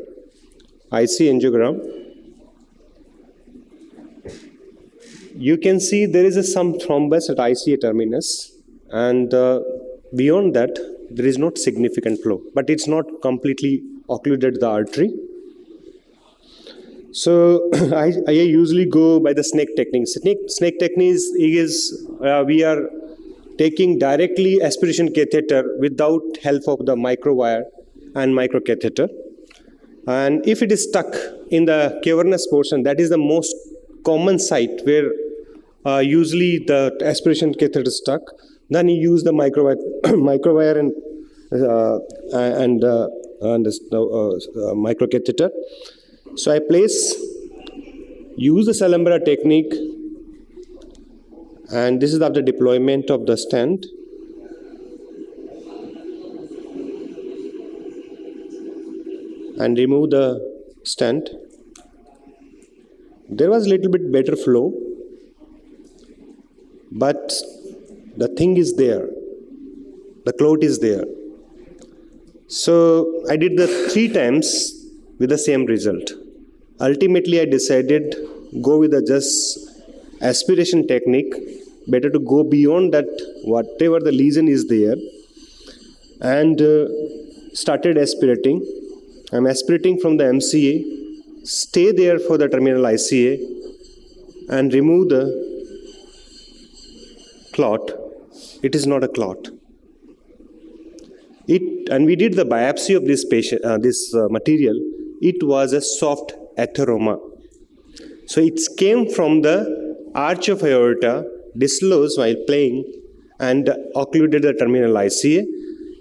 IC angiogram. You can see there is some thrombus at ICA terminus, and beyond that there is not significant flow, but it's not completely occluded the artery. So I usually go by the snake technique. Snake technique is we are taking directly aspiration catheter without help of the microwire and microcatheter. And if it is stuck in the cavernous portion, that is the most common site where usually the aspiration catheter is stuck. Then you use the microwire and microcatheter. So I use the Salambra technique, and this is after deployment of the stent. And remove the stent. There was a little bit better flow, but the thing is there. The clot is there. So I did the 3 times with the same result. Ultimately, I decided go with the just aspiration technique. Better to go beyond that, whatever the lesion is there, and started aspirating. I'm aspirating from the MCA, stay there for the terminal ICA, and remove the clot. It is not a clot. And we did the biopsy of this patient, material. It was a soft atheroma. So it came from the arch of aorta, dislodged while playing, and occluded the terminal ICA.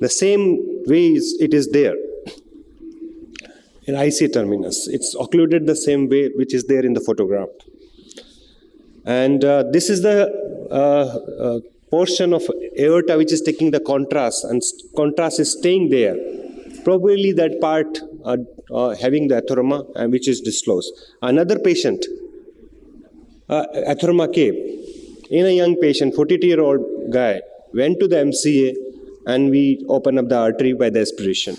The same way it is there in IC terminus. It's occluded the same way which is there in the photograph. And this is the portion of aorta which is taking the contrast, and contrast is staying there. Probably that part having the atheroma, and which is disclosed. Another patient, atheroma came in a young patient, 42-year-old guy, went to the MCA, and we opened up the artery by the aspiration.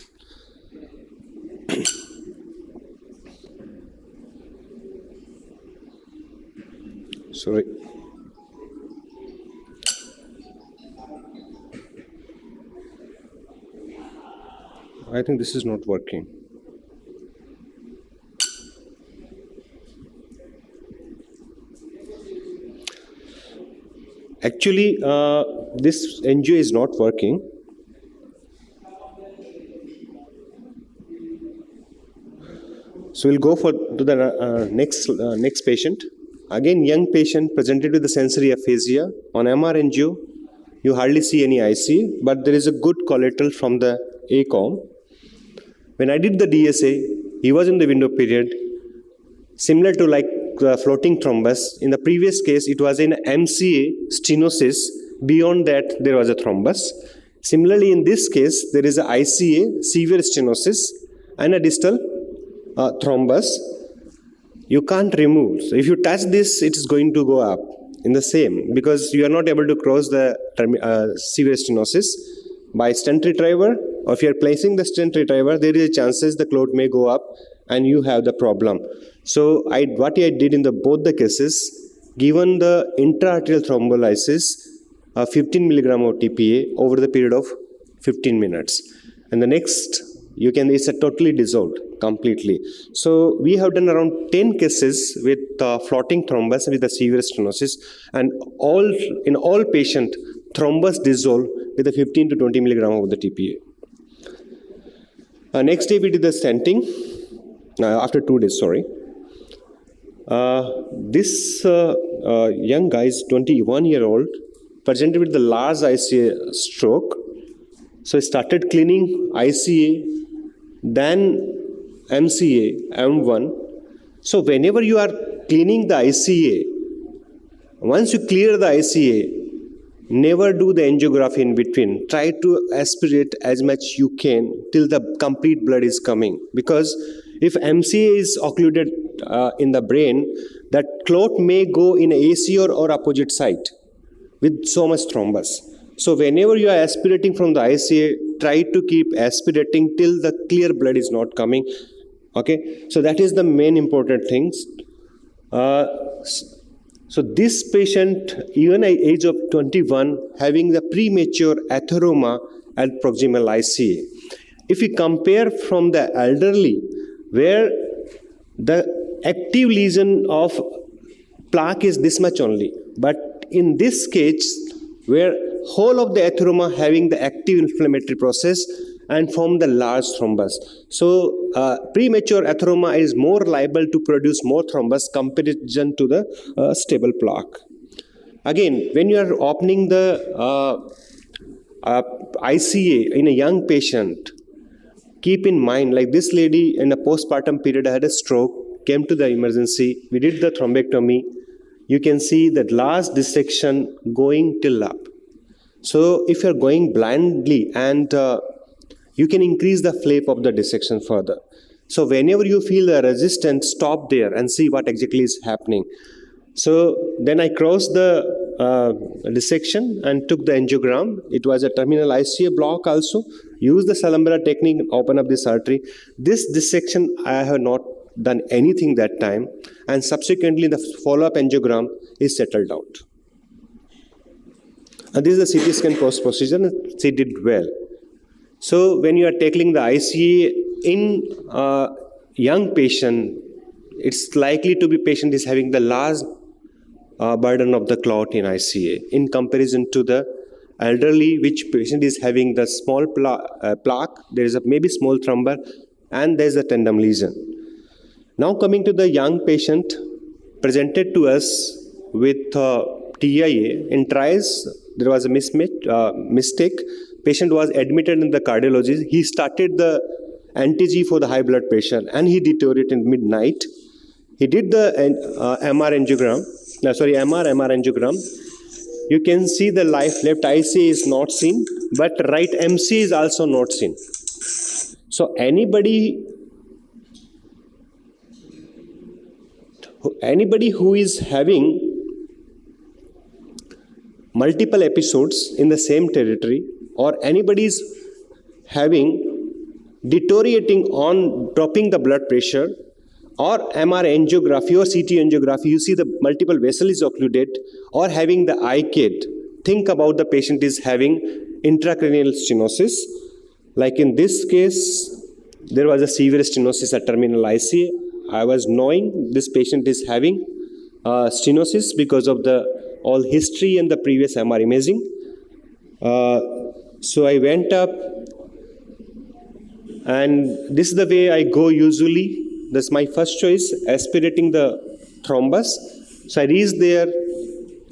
Sorry. I think this is not working. Actually, this angio is not working. So we'll go to the next patient. Again, young patient presented with the sensory aphasia. On MR angio, You hardly see any IC, but there is a good collateral from the ACOM. When I did the DSA, he was in the window period, similar to like floating thrombus. In the previous case, it was an MCA stenosis. Beyond that, there was a thrombus. Similarly, in this case, there is a ICA, severe stenosis, and a distal thrombus. You can't remove. So if you touch this, it is going to go up in the same, because you are not able to cross the severe stenosis. By stent retriever, or if you are placing the stent retriever, there is a chances the clot may go up and you have the problem. So what I did in both the cases, given the intraarterial thrombolysis, 15 milligram of TPA over the period of 15 minutes. And the next, it's a totally dissolved completely. So we have done around 10 cases with floating thrombus with the severe stenosis, and in all patient thrombus dissolved with a 15 to 20 milligram of the TPA. Next day we did the stenting, after 2 days, sorry. This young guy is 21-year-old, presented with the large ICA stroke. So I started cleaning ICA, then MCA, M1. So whenever you are cleaning the ICA, once you clear the ICA, never do the angiography in between. Try to aspirate as much you can till the complete blood is coming. Because if MCA is occluded in the brain, that clot may go in AC or opposite side with so much thrombus. So whenever you are aspirating from the ICA, try to keep aspirating till the clear blood is not coming. Okay, so that is the main important things. So this patient, even at age of 21, having the premature atheroma at proximal ICA. If we compare from the elderly, where the active lesion of plaque is this much only, but in this case, where whole of the atheroma having the active inflammatory process and form the large thrombus. So premature atheroma is more liable to produce more thrombus comparison to the stable plaque. Again, when you are opening the ICA in a young patient, keep in mind, like this lady in a postpartum period had a stroke, came to the emergency, we did the thrombectomy. You can see that large dissection going till up. So if you are going blindly, and you can increase the flap of the dissection further. So whenever you feel the resistance, stop there and see what exactly is happening. So then I crossed the dissection and took the angiogram. It was a terminal ICA block also. Use the Salambra technique, open up this artery. This dissection, I have not done anything that time. And subsequently, the follow-up angiogram is settled out. And this is the CT scan post-procedure, and she did well. So when you are tackling the ICA in a young patient, it's likely to be patient is having the large burden of the clot in ICA in comparison to the elderly, which patient is having the small plaque, there is a maybe small thromber, and there is a tandem lesion. Now coming to the young patient presented to us with TIA. In TRIAS, there was a mistake. Patient was admitted in the cardiology. He started the anti-G for the high blood pressure, and he deteriorated in midnight. He did the MR angiogram. You can see the left ICA is not seen, but right MC is also not seen. So anybody who is having multiple episodes in the same territory, or anybody is having deteriorating on dropping the blood pressure, or MR angiography or CT angiography, you see the multiple vessel is occluded, or having the ICAD, think about the patient is having intracranial stenosis. Like in this case, there was a severe stenosis at terminal ICA. I was knowing this patient is having stenosis because of the all history and the previous MR imaging. So I went up, and this is the way I go usually. That's my first choice, aspirating the thrombus. So I reached there,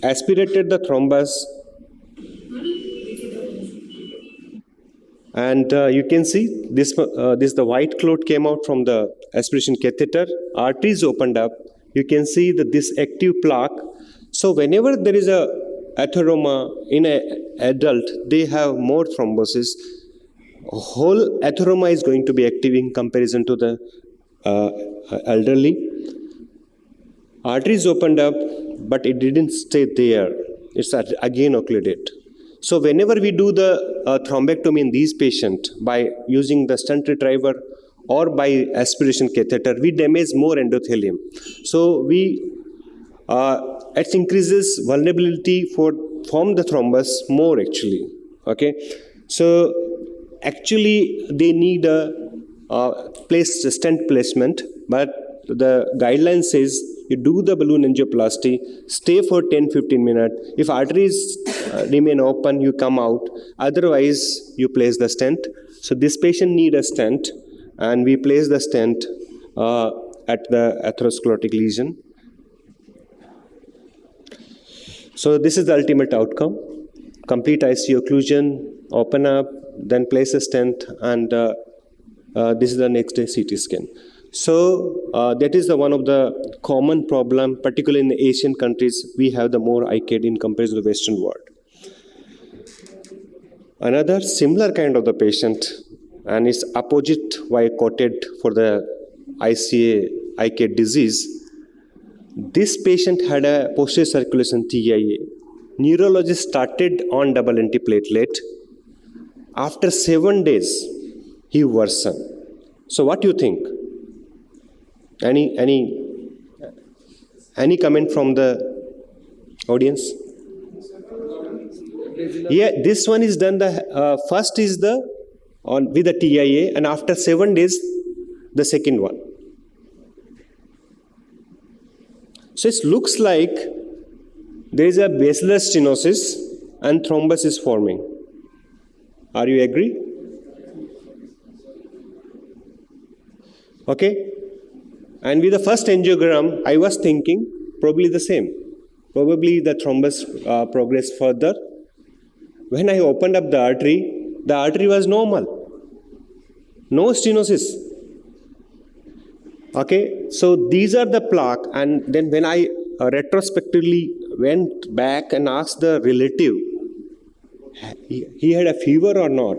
aspirated the thrombus, And you can see this, the white clot came out from the aspiration catheter, arteries opened up. You can see that this active plaque. So whenever there is a atheroma in an adult, they have more thrombosis. Whole atheroma is going to be active in comparison to the elderly. Arteries opened up, but it didn't stay there. It's again occluded. So whenever we do the thrombectomy in these patients by using the stent retriever or by aspiration catheter, we damage more endothelium. So it increases vulnerability for form the thrombus more actually. Okay, so actually they need a stent placement, but the guideline says you do the balloon angioplasty, stay for 10-15 minutes. If arteries remain open, you come out. Otherwise, you place the stent. So this patient need a stent, and we place the stent at the atherosclerotic lesion. So this is the ultimate outcome. Complete IC occlusion, open up, then place a stent, and this is the next day CT scan. So that is one of the common problem, particularly in the Asian countries. We have the more ICAD in comparison to the Western world. Another similar kind of the patient, and it's opposite why quoted for the ICAD disease. This patient had a posterior circulation TIA. Neurologist started on double antiplatelet. After 7 days, he worsened. So what do you think? Any comment from the audience? Yeah, this one is done. The first is with the TIA, and after 7 days, the second one. So it looks like there is a basilar stenosis and thrombus is forming. Are you agree? Okay. And with the first angiogram, I was thinking probably the same. Probably the thrombus progressed further. When I opened up the artery was normal. No stenosis. Okay, so these are the plaque, and then when I retrospectively went back and asked the relative, he had a fever or not.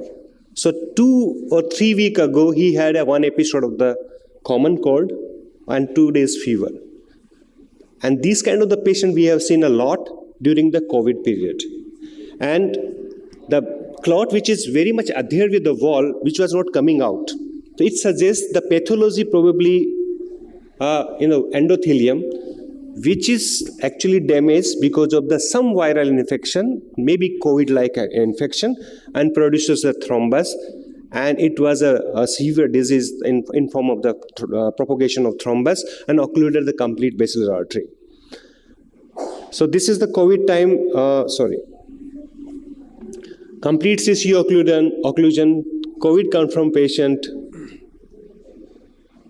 So 2 or 3 weeks ago, he had one episode of the common cold and 2 days fever. And these kind of the patient we have seen a lot during the COVID period. And the clot which is very much adhered with the wall, which was not coming out. So it suggests the pathology probably endothelium, which is actually damaged because of some viral infection, maybe COVID-like infection, and produces a thrombus. And it was a severe disease in form of the propagation of thrombus and occluded the complete basilar artery. So this is the COVID time, complete CC occlusion, COVID confirmed patient.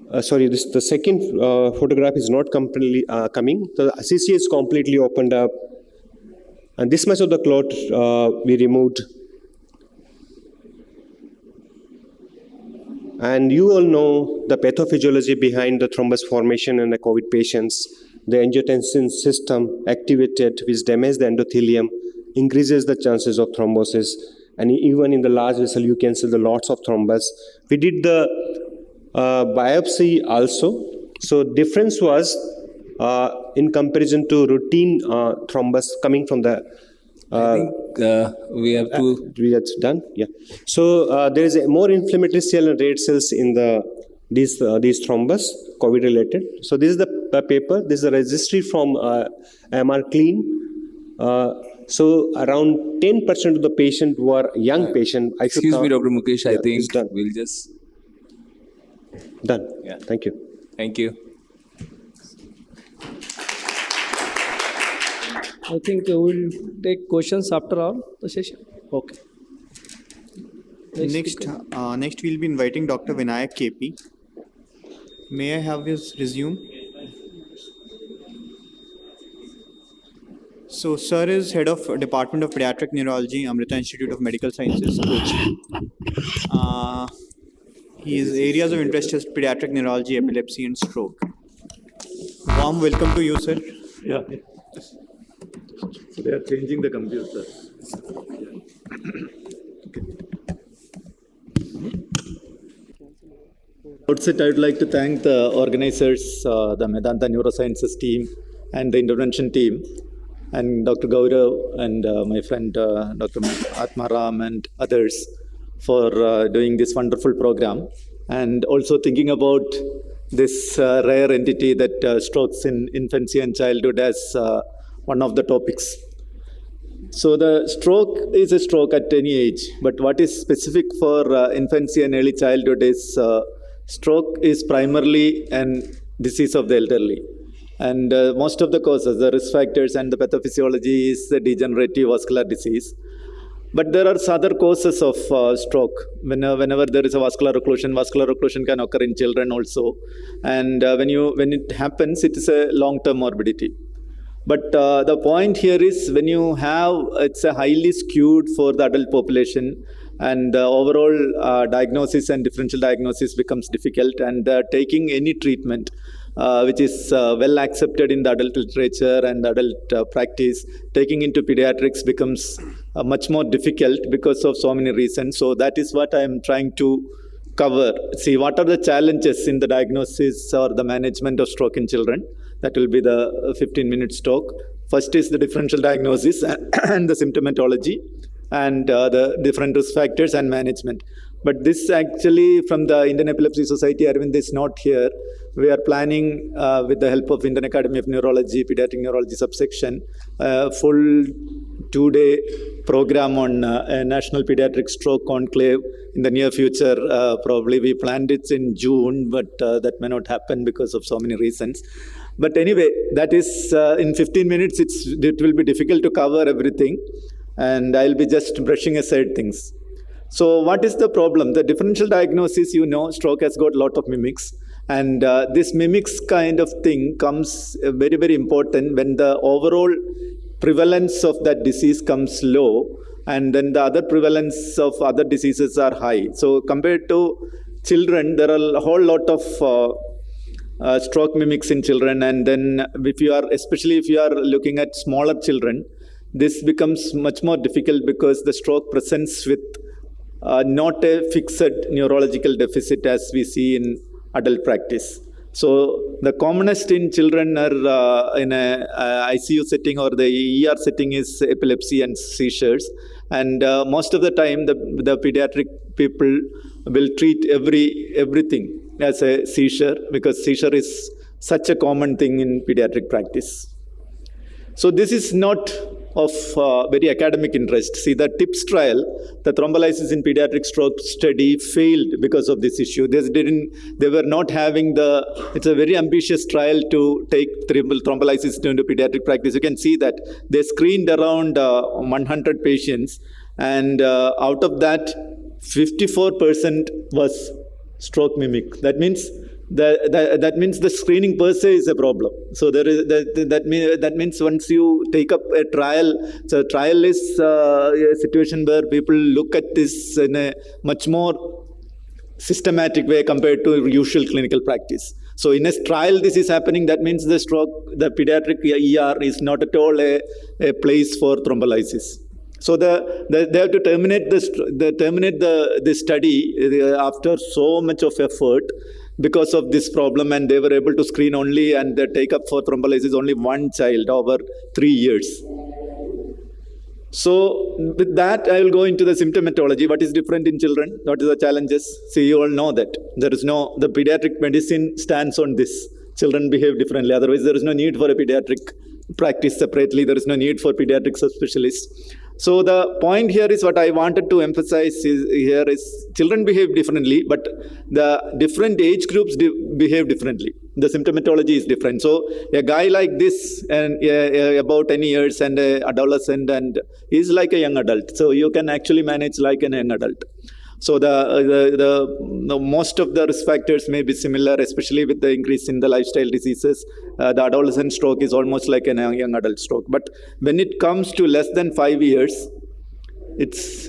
The second photograph is not completely coming. The CC is completely opened up. And this much of the clot we removed. And you all know the pathophysiology behind the thrombus formation in the COVID patients. The angiotensin system activated, which damages the endothelium, increases the chances of thrombosis. And even in the large vessel, you can see the lots of thrombus. We did the biopsy also. So difference was in comparison to routine thrombus coming from the I think we have to. We are done. Yeah. So there is a more inflammatory cell and red cells in these thrombus, COVID related. So this is the paper. This is a registry from MR Clean. So around 10% of the patient were young patient. Excuse me, Dr. Mukesh. I think we'll just done. Yeah. Thank you. Thank you. I think we'll take questions after all the session. Okay. Next we'll be inviting Dr. Vinayak KP. May I have his resume? So, sir is head of Department of Pediatric Neurology, Amrita Institute of Medical Sciences, Kochi. His areas of interest is pediatric neurology, epilepsy, and stroke. Warm welcome to you, sir. Yeah. So they are changing the computer. Outset, I would like to thank the organizers, the Medanta Neurosciences team and the intervention team, and Dr. Gaurav and my friend Dr. Atmaram and others for doing this wonderful program, and also thinking about this rare entity that strokes in infancy and childhood as one of the topics. So the stroke is a stroke at any age, but what is specific for infancy and early childhood is stroke is primarily a disease of the elderly. And most of the causes, the risk factors and the pathophysiology is the degenerative vascular disease. But there are other causes of stroke. Whenever there is a vascular occlusion can occur in children also. And when it happens, it is a long-term morbidity. But the point here is when you have, it's a highly skewed for the adult population, and the overall diagnosis and differential diagnosis becomes difficult, and taking any treatment which is well accepted in the adult literature and adult practice, taking into pediatrics becomes much more difficult because of so many reasons. So that is what I am trying to cover. See, what are the challenges in the diagnosis or the management of stroke in children? That will be the 15-minute talk. First is the differential diagnosis and the symptomatology, and the different risk factors and management. But this actually, from the Indian Epilepsy Society, Arvind is not here. We are planning, with the help of Indian Academy of Neurology, Pediatric Neurology subsection, a full 2-day program on a National Pediatric Stroke Conclave in the near future. Probably we planned it in June, but that may not happen because of so many reasons. But anyway, that is in 15 minutes, it will be difficult to cover everything, and I'll be just brushing aside things. So what is the problem? The differential diagnosis, stroke has got a lot of mimics, and this mimics kind of thing comes very, very important when the overall prevalence of that disease comes low, and then the other prevalence of other diseases are high. So compared to children, there are a whole lot of stroke mimics in children, and then especially if you are looking at smaller children, this becomes much more difficult because the stroke presents with not a fixed neurological deficit as we see in adult practice. So the commonest in children are in a ICU setting or the ER setting is epilepsy and seizures, and most of the time the pediatric people will treat everything as a seizure because seizure is such a common thing in pediatric practice. So this is not of very academic interest. See, the TIPS trial, the thrombolysis in pediatric stroke study failed because of this issue. They were not having it's a very ambitious trial to take thrombolysis into pediatric practice. You can see that they screened around 100 patients, and out of that, 54% was stroke mimic. That means the screening per se is a problem. So that means once you take up a trial, so trial is a situation where people look at this in a much more systematic way compared to usual clinical practice. So in a trial this is happening, that means the pediatric ER is not at all a place for thrombolysis. So they have to terminate the study after so much of effort because of this problem, and they were able to screen only and they take up for thrombolysis only one child over 3 years. So with that, I will go into the symptomatology. What is different in children? What are the challenges? See, you all know that the pediatric medicine stands on this. Children behave differently. Otherwise, there is no need for a pediatric practice separately. There is no need for pediatric subspecialists. So the point here is what I wanted to emphasize is children behave differently, but the different age groups behave differently. The symptomatology is different. So a guy like this, and about 10 years, and an adolescent, and is like a young adult. So you can actually manage like a young adult. So the most of the risk factors may be similar, especially with the increase in the lifestyle diseases. The adolescent stroke is almost like a young adult stroke. But when it comes to less than 5 years, it's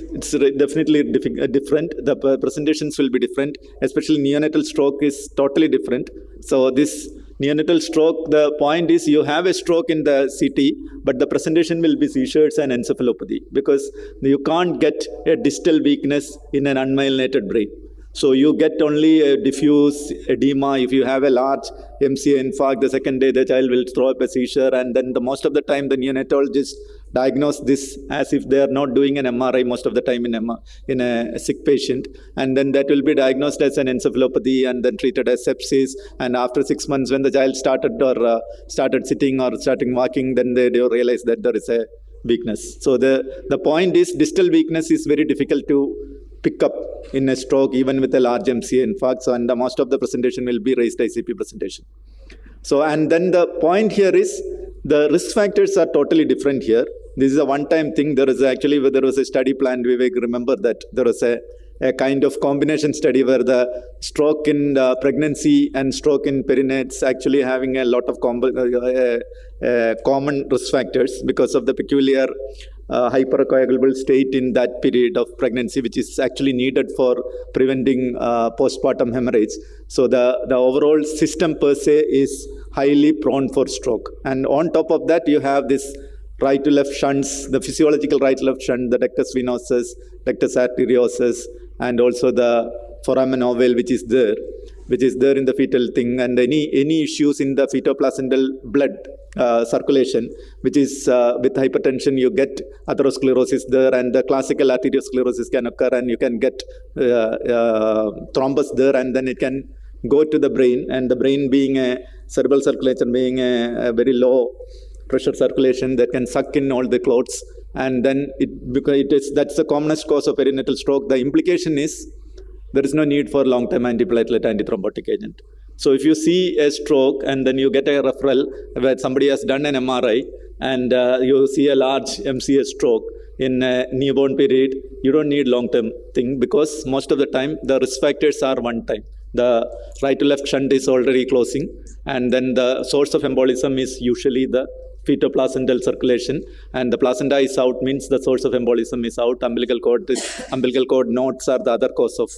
definitely different. The presentations will be different, especially neonatal stroke is totally different. So this neonatal stroke, the point is you have a stroke in the CT, but the presentation will be seizures and encephalopathy because you can't get a distal weakness in an unmyelinated brain. So you get only a diffuse edema. If you have a large MCA infarct, the second day the child will throw up a seizure, and then most of the time the neonatologist diagnose this as if they are not doing an MRI most of the time in a sick patient, and then that will be diagnosed as an encephalopathy and then treated as sepsis. And after 6 months, when the child started sitting or starting walking, then they realize that there is a weakness. So the point is, distal weakness is very difficult to pick up in a stroke, even with a large MCA infarct. So, and most of the presentation will be raised ICP presentation. So, and then the point here is the risk factors are totally different here. This is a one-time thing. There was a study planned, Vivek, remember that there was a kind of combination study where the stroke in pregnancy and stroke in perinates actually having a lot of common risk factors because of the peculiar hypercoagulable state in that period of pregnancy, which is actually needed for preventing postpartum hemorrhage. So the overall system per se is highly prone for stroke. And on top of that, you have this right to left shunts, the physiological right to left shunt, the ductus venosus, ductus arteriosus, and also the foramen ovale, which is there in the fetal thing, and any issues in the fetoplacental blood circulation, which is with hypertension, you get atherosclerosis there, and the classical arteriosclerosis can occur, and you can get thrombus there, and then it can go to the brain, and the brain being a cerebral circulation being a very low pressure circulation that can suck in all the clots, and then that's the commonest cause of perinatal stroke. The implication is there is no need for long-term antiplatelet antithrombotic agent. So if you see a stroke and then you get a referral where somebody has done an MRI and you see a large MCA stroke in a newborn period, you don't need long-term thing because most of the time the risk factors are one time. The right to left shunt is already closing, and then the source of embolism is usually the fetoplacental circulation, and the placenta is out means the source of embolism is out. Umbilical cord nodes are the other cause of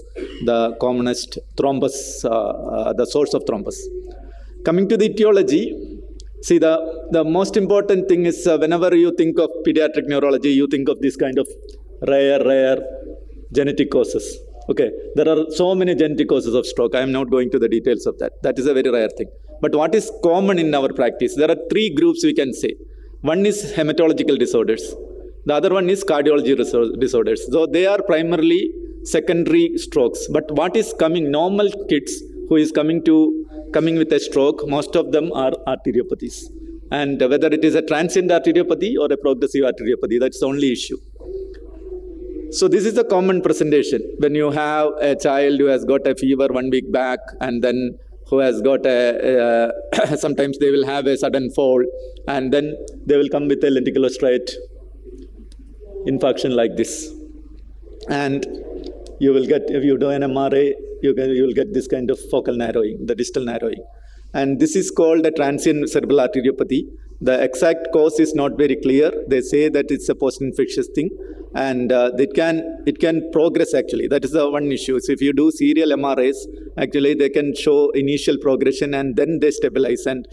the commonest thrombus, the source of thrombus. Coming to the etiology, see the most important thing is whenever you think of pediatric neurology, you think of this kind of rare genetic causes. Okay, there are so many genetic causes of stroke. I am not going to the details of that. That is a very rare thing. But what is common in our practice? There are three groups we can say. One is hematological disorders. The other one is cardiology disorders. So they are primarily secondary strokes. But what is coming, normal kids who is coming with a stroke, most of them are arteriopathies. And whether it is a transient arteriopathy or a progressive arteriopathy, that's the only issue. So this is a common presentation. When you have a child who has got a fever 1 week back, and then who has got sometimes they will have a sudden fall, and then they will come with a lenticulostriate infarction like this. And you will get, if you do an MRI, you will get this kind of focal narrowing, the distal narrowing. And this is called a transient cerebral arteriopathy. The exact cause is not very clear. They say that it's a post-infectious thing, and it can progress actually. That is the one issue. So if you do serial MRIs, actually they can show initial progression and then they stabilize. And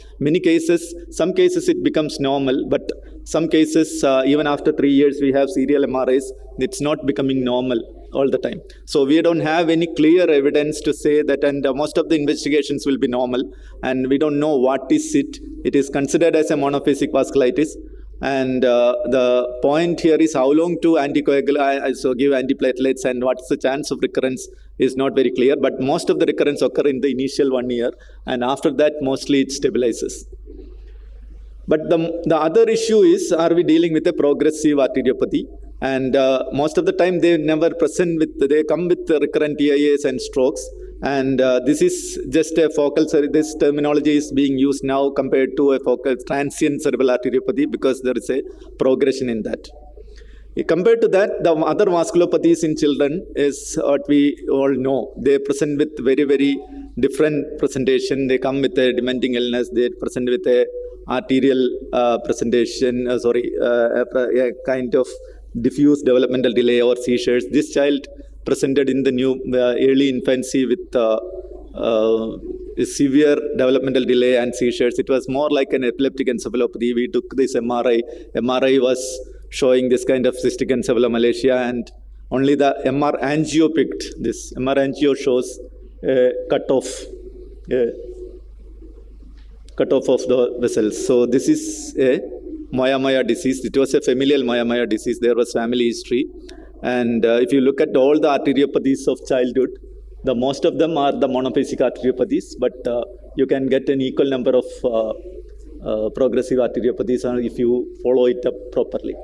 some cases it becomes normal, but some cases even after 3 years we have serial MRIs, it's not becoming normal all the time. So we don't have any clear evidence to say that, and most of the investigations will be normal, and we don't know what is it. It is considered as a monophasic vasculitis, and the point here is how long to anticoagulate, so give antiplatelets, and what's the chance of recurrence is not very clear, but most of the recurrence occur in the initial 1 year, and after that mostly it stabilizes. But the other issue is, are we dealing with a progressive arteriopathy? And most of the time they they come with recurrent TIAs and strokes. And this is just a this terminology is being used now compared to a focal transient cerebral arteriopathy because there is a progression in that. Compared to that, the other vasculopathies in children is what we all know. They present with very, very different presentation. They come with a dementing illness. They present with a arterial presentation, a kind of diffuse developmental delay or seizures. This child presented in the early infancy with severe developmental delay and seizures. It was more like an epileptic encephalopathy. We took this MRI. MRI was showing this kind of cystic encephalomalacia, and only the MR angio picked this. MR angio shows a cutoff of the vessels. So this is a Moya disease. It was a familial Moya disease. There was family history. And if you look at all the arteriopathies of childhood, the most of them are the monophasic arteriopathies, but you can get an equal number of progressive arteriopathies if you follow it up properly.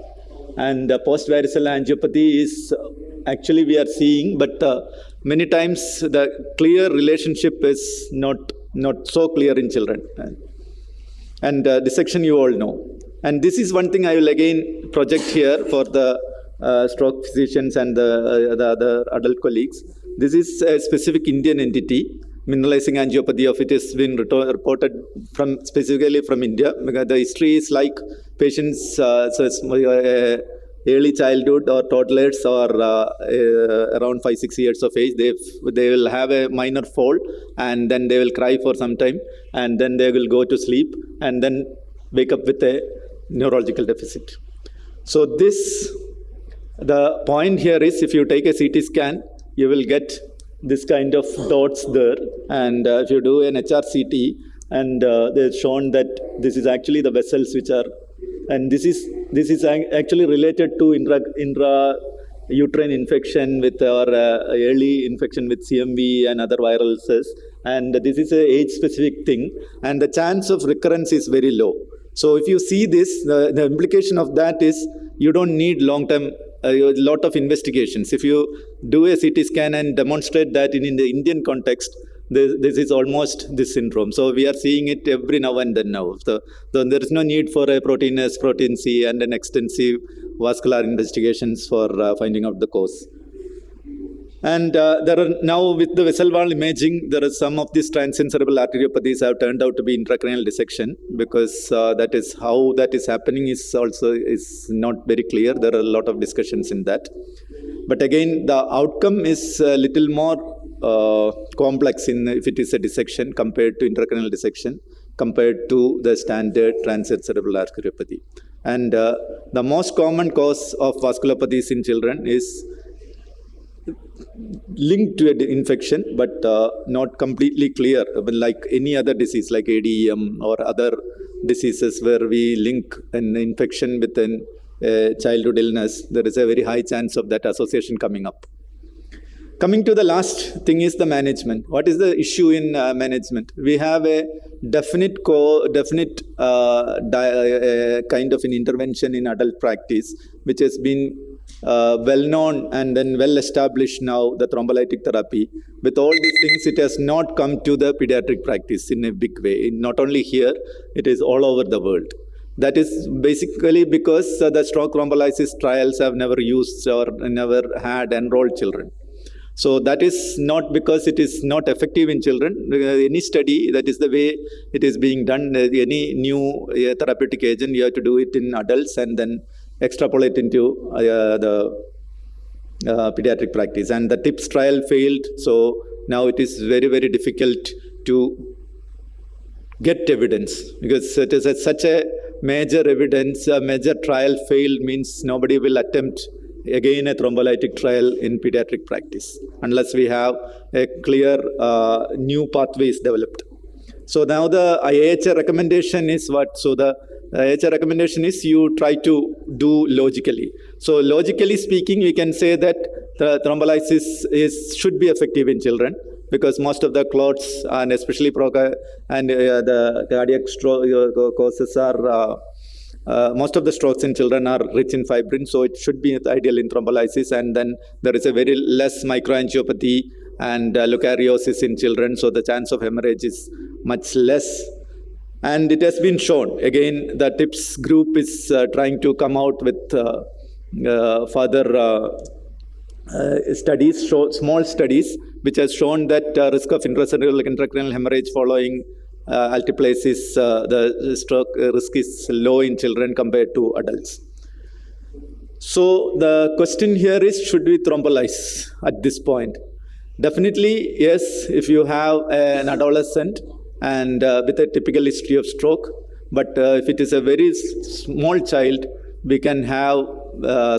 And post-varicella angiopathy is actually we are seeing, but many times the clear relationship is not so clear in children. And dissection you all know. And this is one thing I will again project here for the stroke physicians and the other adult colleagues. This is a specific Indian entity. Mineralizing angiopathy of it has been reported specifically from India, because the history is like patients, early childhood or toddlers or around 5-6 years of age, they will have a minor fall and then they will cry for some time and then they will go to sleep and then wake up with a neurological deficit. So the point here is, if you take a CT scan, you will get this kind of dots there, and if you do an HRCT, and they've shown that this is actually the vessels which are, and this is actually related to intrauterine infection with or early infection with CMV and other viral ulcers, and this is a age-specific thing, and the chance of recurrence is very low. So if you see this, the implication of that is you don't need long-term a lot of investigations. If you do a CT scan and demonstrate that in the Indian context, this is almost this syndrome. So we are seeing it every now and then now. So there is no need for a protein S, protein C, and an extensive vascular investigations for finding out the cause. And there are now, with the vessel wall imaging, there are some of these transient cerebral arteriopathies have turned out to be intracranial dissection, because that is how that is happening is not very clear. There are a lot of discussions in that. But again, the outcome is a little more complex if it is a dissection compared to intracranial dissection, compared to the standard transient cerebral arteriopathy. And the most common cause of vasculopathies in children is linked to an infection, but not completely clear, like any other disease like ADEM or other diseases where we link an infection with a childhood illness. There is a very high chance of that association coming up. Coming to the last thing is the management. What is the issue in management? We have a definite kind of an intervention in adult practice, which has been well known and then well established now, the thrombolytic therapy. With all these things, it has not come to the pediatric practice in a big way. Not only here, it is all over the world. That is basically because the stroke thrombolysis trials have never used or never had enrolled children. So that is not because it is not effective in children. Any study, that is the way it is being done. Any new therapeutic agent, you have to do it in adults and then extrapolate into the pediatric practice. And the TIPS trial failed, so now it is very, very difficult to get evidence, because it is such a major evidence. A major trial failed means nobody will attempt again a thrombolytic trial in pediatric practice unless we have a clear new pathways developed. So now the IHR recommendation is what? So the IHR recommendation is you try to do logically. So logically speaking, we can say that the thrombolysis should be effective in children, because most of the clots and especially the cardiac stroke causes are most of the strokes in children are rich in fibrin, so it should be ideal in thrombolysis. And then there is a very less microangiopathy and leukaryosis in children, so the chance of hemorrhage is much less. And it has been shown, again, the TIPS group is trying to come out with further studies, small studies, which has shown that risk of intracranial hemorrhage following alteplase the stroke risk is low in children compared to adults. So the question here is, should we thrombolyze at this point? Definitely, yes, if you have an adolescent and with a typical history of stroke. But if it is a very small child, we can have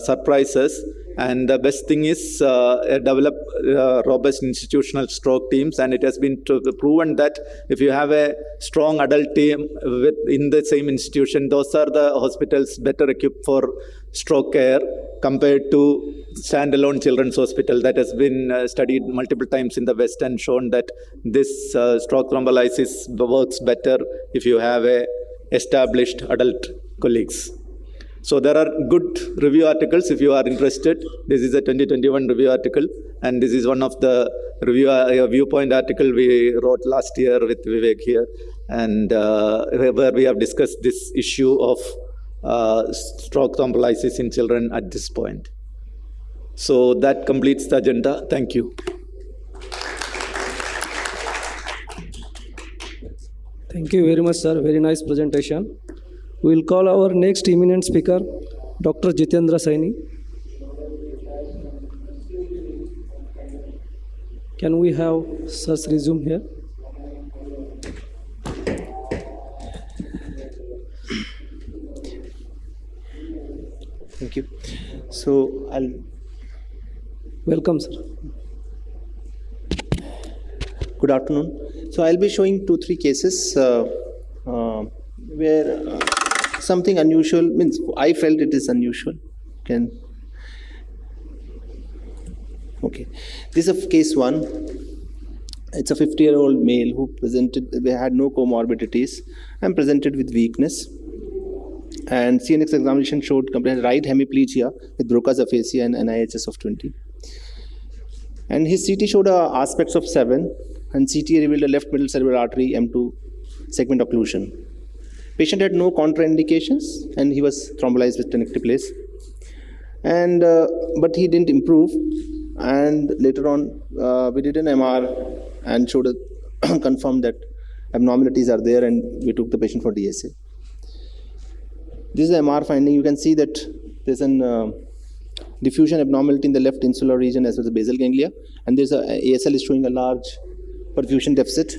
surprises. And the best thing is develop robust institutional stroke teams. And it has been proven that if you have a strong adult team in the same institution, those are the hospitals better equipped for stroke care compared to standalone children's hospital. That has been studied multiple times in the West and shown that this stroke thrombolysis works better if you have a established adult colleagues. So there are good review articles if you are interested. This is a 2021 review article, and this is one of the viewpoint article we wrote last year with Vivek here, and where we have discussed this issue of stroke thrombolysis in children at this point. So that completes the agenda. Thank you. Thank you very much, sir. Very nice presentation. We will call our next eminent speaker, Dr. Jitendra Saini. Can we have sir's resume here? Thank you. So I'll... Welcome, sir. Good afternoon. So I'll be showing 2-3 cases where something unusual, means I felt it is unusual. Okay. This is case 1. It's a 50-year-old male who had no comorbidities and presented with weakness. And CNX examination showed complete right hemiplegia with Broca's aphasia and NIHS of 20. And his CT showed aspects of 7, and CTA revealed a left middle cerebral artery M2 segment occlusion. Patient had no contraindications, and he was thrombolyzed with tenecteplase. And but he didn't improve. And later on, we did an MR and showed confirmed that abnormalities are there, and we took the patient for DSA. This is the MR finding. You can see that there's an diffusion abnormality in the left insular region as well as the basal ganglia, and there's ASL is showing a large perfusion deficit,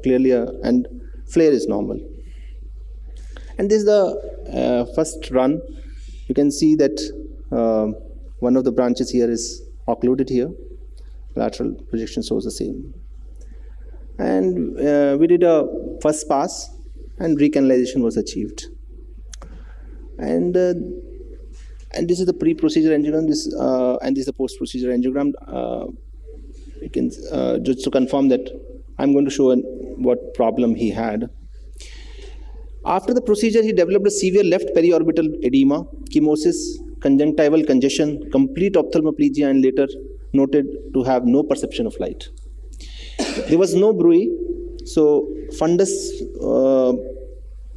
clearly, and flare is normal. And this is the first run. You can see that one of the branches here is occluded here. Lateral projection shows the same. And we did a first pass, and recanalization was achieved. And this is the pre-procedure angiogram. And this is the post-procedure angiogram. You can just to confirm that I'm going to show what problem he had. After the procedure, he developed a severe left periorbital edema, chemosis, conjunctival congestion, complete ophthalmoplegia, and later noted to have no perception of light. There was no bruit, so fundus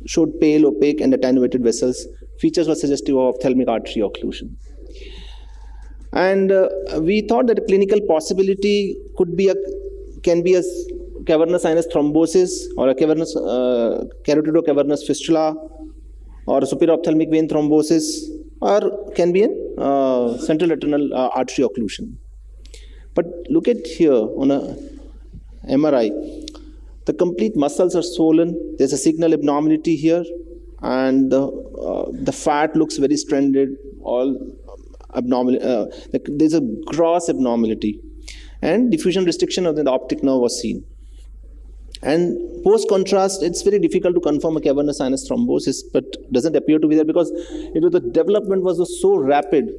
showed pale, opaque, and attenuated vessels. Features were suggestive of ophthalmic artery occlusion. And we thought that a clinical possibility can be a cavernous sinus thrombosis, or a cavernous carotidocavernous fistula, or a superior ophthalmic vein thrombosis, or can be a central retinal artery occlusion. But look at here on a MRI, the complete muscles are swollen. There's a signal abnormality here, and the fat looks very stranded. All abnormal. There's a gross abnormality, and diffusion restriction of the optic nerve was seen. And post contrast, it's very difficult to confirm a cavernous sinus thrombosis, but doesn't appear to be there because the development was so rapid,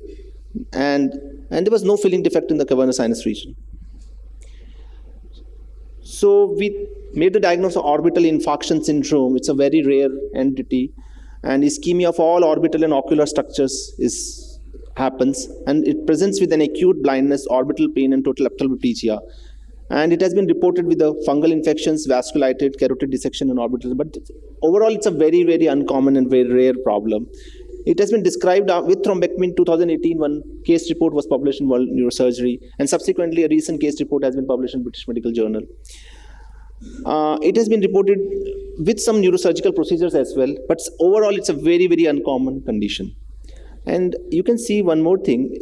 and there was no filling defect in the cavernous sinus region. So we made the diagnosis of orbital infarction syndrome. It's a very rare entity, and ischemia of all orbital and ocular structures happens, and it presents with an acute blindness, orbital pain, and total ophthalmoplegia. And it has been reported with the fungal infections, vasculitis, carotid dissection, and orbital. But overall, it's a very, very uncommon and very rare problem. It has been described with thrombectomy in 2018. One case report was published in World Neurosurgery, and subsequently a recent case report has been published in British Medical Journal. It has been reported with some neurosurgical procedures as well, but overall it's a very, very uncommon condition. And you can see one more thing.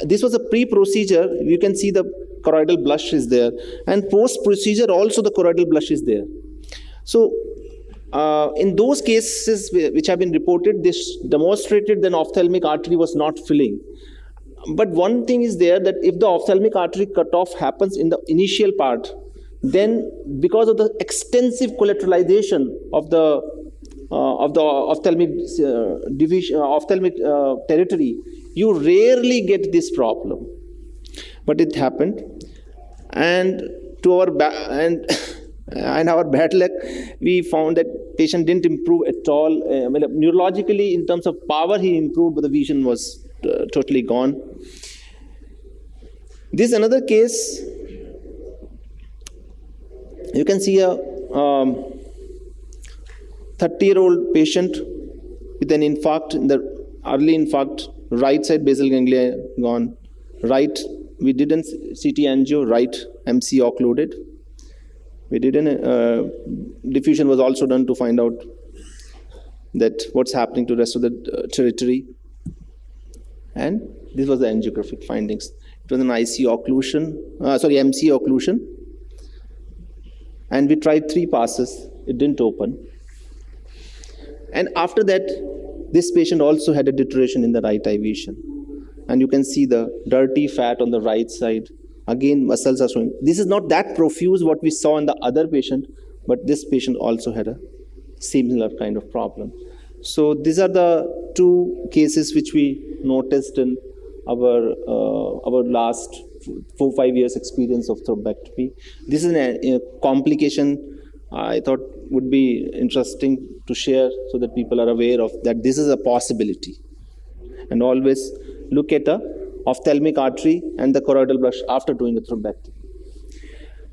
This was a pre-procedure. You can see the choroidal blush is there, and post-procedure also the choroidal blush is there. So in those cases which have been reported, this demonstrated that ophthalmic artery was not filling. But one thing is there, that if the ophthalmic artery cutoff happens in the initial part, then because of the extensive collateralization of the ophthalmic division, ophthalmic territory, you rarely get this problem. But it happened, and to our and our bad luck, we found that patient didn't improve at all. Neurologically, in terms of power, he improved, but the vision was totally gone. This is another case. You can see a 30-year-old patient with an infarct, in the early infarct, right side basal ganglia gone, right, we didn't CT angio, right MC occluded. We didn't, diffusion was also done to find out that what's happening to the rest of the territory. And this was the angiographic findings. It was an IC occlusion, MC occlusion. And we tried 3 passes, it didn't open. And after that, this patient also had a deterioration in the right eye vision. And you can see the dirty fat on the right side. Again, muscles are showing. This is not that profuse what we saw in the other patient, but this patient also had a similar kind of problem. So these are the 2 cases which we noticed in our last 4-5 years experience of thrombectomy. This is a complication I thought would be interesting to share so that people are aware of that this is a possibility. And always look at the ophthalmic artery and the choroidal blush after doing a thrombectomy.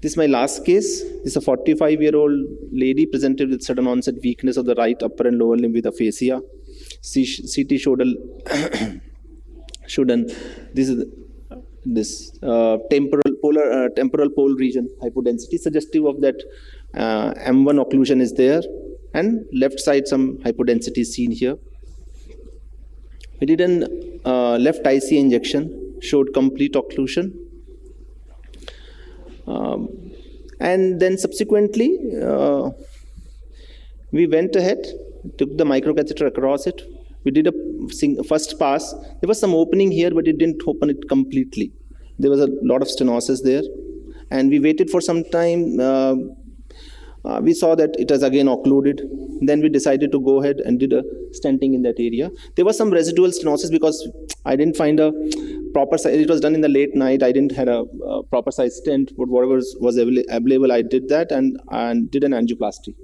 This is my last case. This is a 45-year-old lady presented with sudden onset weakness of the right upper and lower limb with aphasia. CT showed this temporal pole region hypodensity, suggestive of that M1 occlusion is there, and left side some hypodensity is seen here. We did an left IC injection, showed complete occlusion. And then subsequently, we went ahead, took the microcatheter across it. We did a first pass. There was some opening here, but it didn't open it completely. There was a lot of stenosis there. And we waited for some time. We saw that it was again occluded. Then we decided to go ahead and did a stenting in that area. There was some residual stenosis because I didn't find a proper size. It was done in the late night. I didn't have a proper size stent, but whatever was available, I did that and did an angioplasty.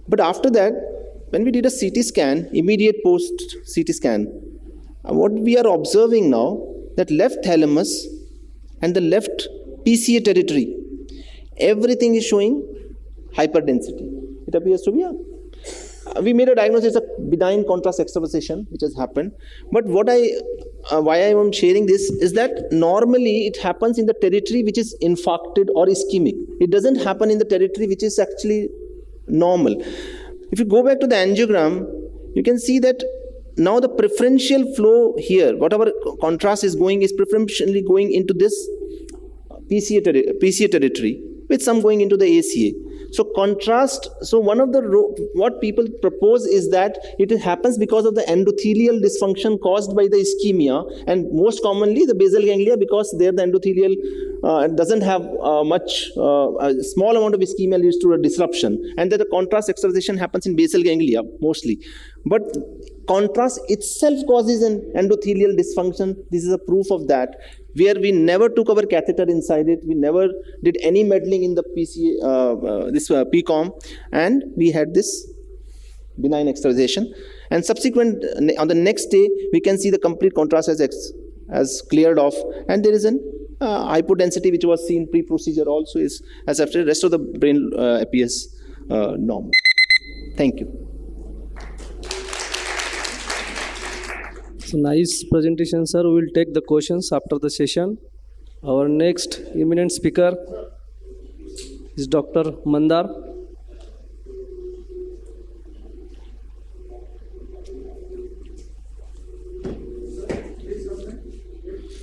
But after that, when we did a CT scan, immediate post CT scan, what we are observing now, that left thalamus and the left PCA territory, everything is showing hyperdensity. It appears to be we made a diagnosis of benign contrast extravasation, which has happened. But why I am sharing this is that normally it happens in the territory which is infarcted or ischemic. It doesn't happen in the territory which is actually normal. If you go back to the angiogram, you can see that now the preferential flow here, whatever contrast is preferentially going into this PCA territory, with some going into the ACA. So contrast, so one of the, what people propose is that it happens because of the endothelial dysfunction caused by the ischemia, and most commonly the basal ganglia, because there the endothelial doesn't have much, a small amount of ischemia leads to a disruption, and that the contrast extravasation happens in basal ganglia mostly. But contrast itself causes an endothelial dysfunction. This is a proof of that, where we never took our catheter inside it. We never did any meddling in the PCOM, and we had this benign extravasation. And subsequent, on the next day, we can see the complete contrast has cleared off, and there is an hypodensity which was seen pre-procedure also is as after the rest of the brain appears normal. Thank you. So nice presentation, sir. We will take the questions after the session. Our next eminent speaker is Dr. Mandar.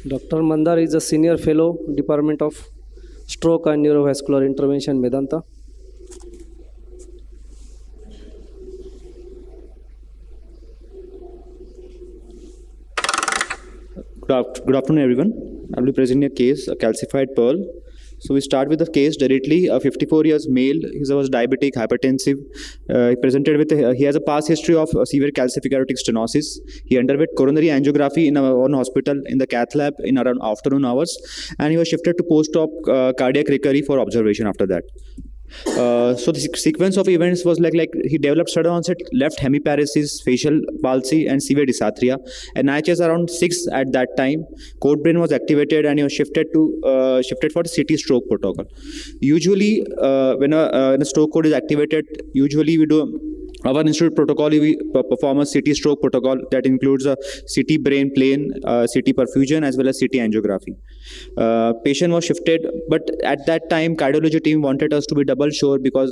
Dr. Mandar is a senior fellow, Department of Stroke and Neurovascular Intervention, Medanta. Good afternoon, everyone. I'll be presenting a case, a calcified pearl. So we start with the case directly. A 54 years male. He was diabetic, hypertensive. He presented with he has a past history of severe calcific aortic stenosis. He underwent coronary angiography in our own hospital in the cath lab in around afternoon hours, and he was shifted to post-op cardiac recovery for observation after that. So the sequence of events was like he developed sudden onset left hemiparesis, facial palsy, and severe dysarthria. NIHS around 6 at that time. Code brain was activated, and he was shifted for the CT stroke protocol. Usually, when a stroke code is activated, usually we do. Our institute protocol, we perform a CT stroke protocol that includes a CT brain plane, CT perfusion, as well as CT angiography. Patient was shifted, but at that time, cardiology team wanted us to be double sure because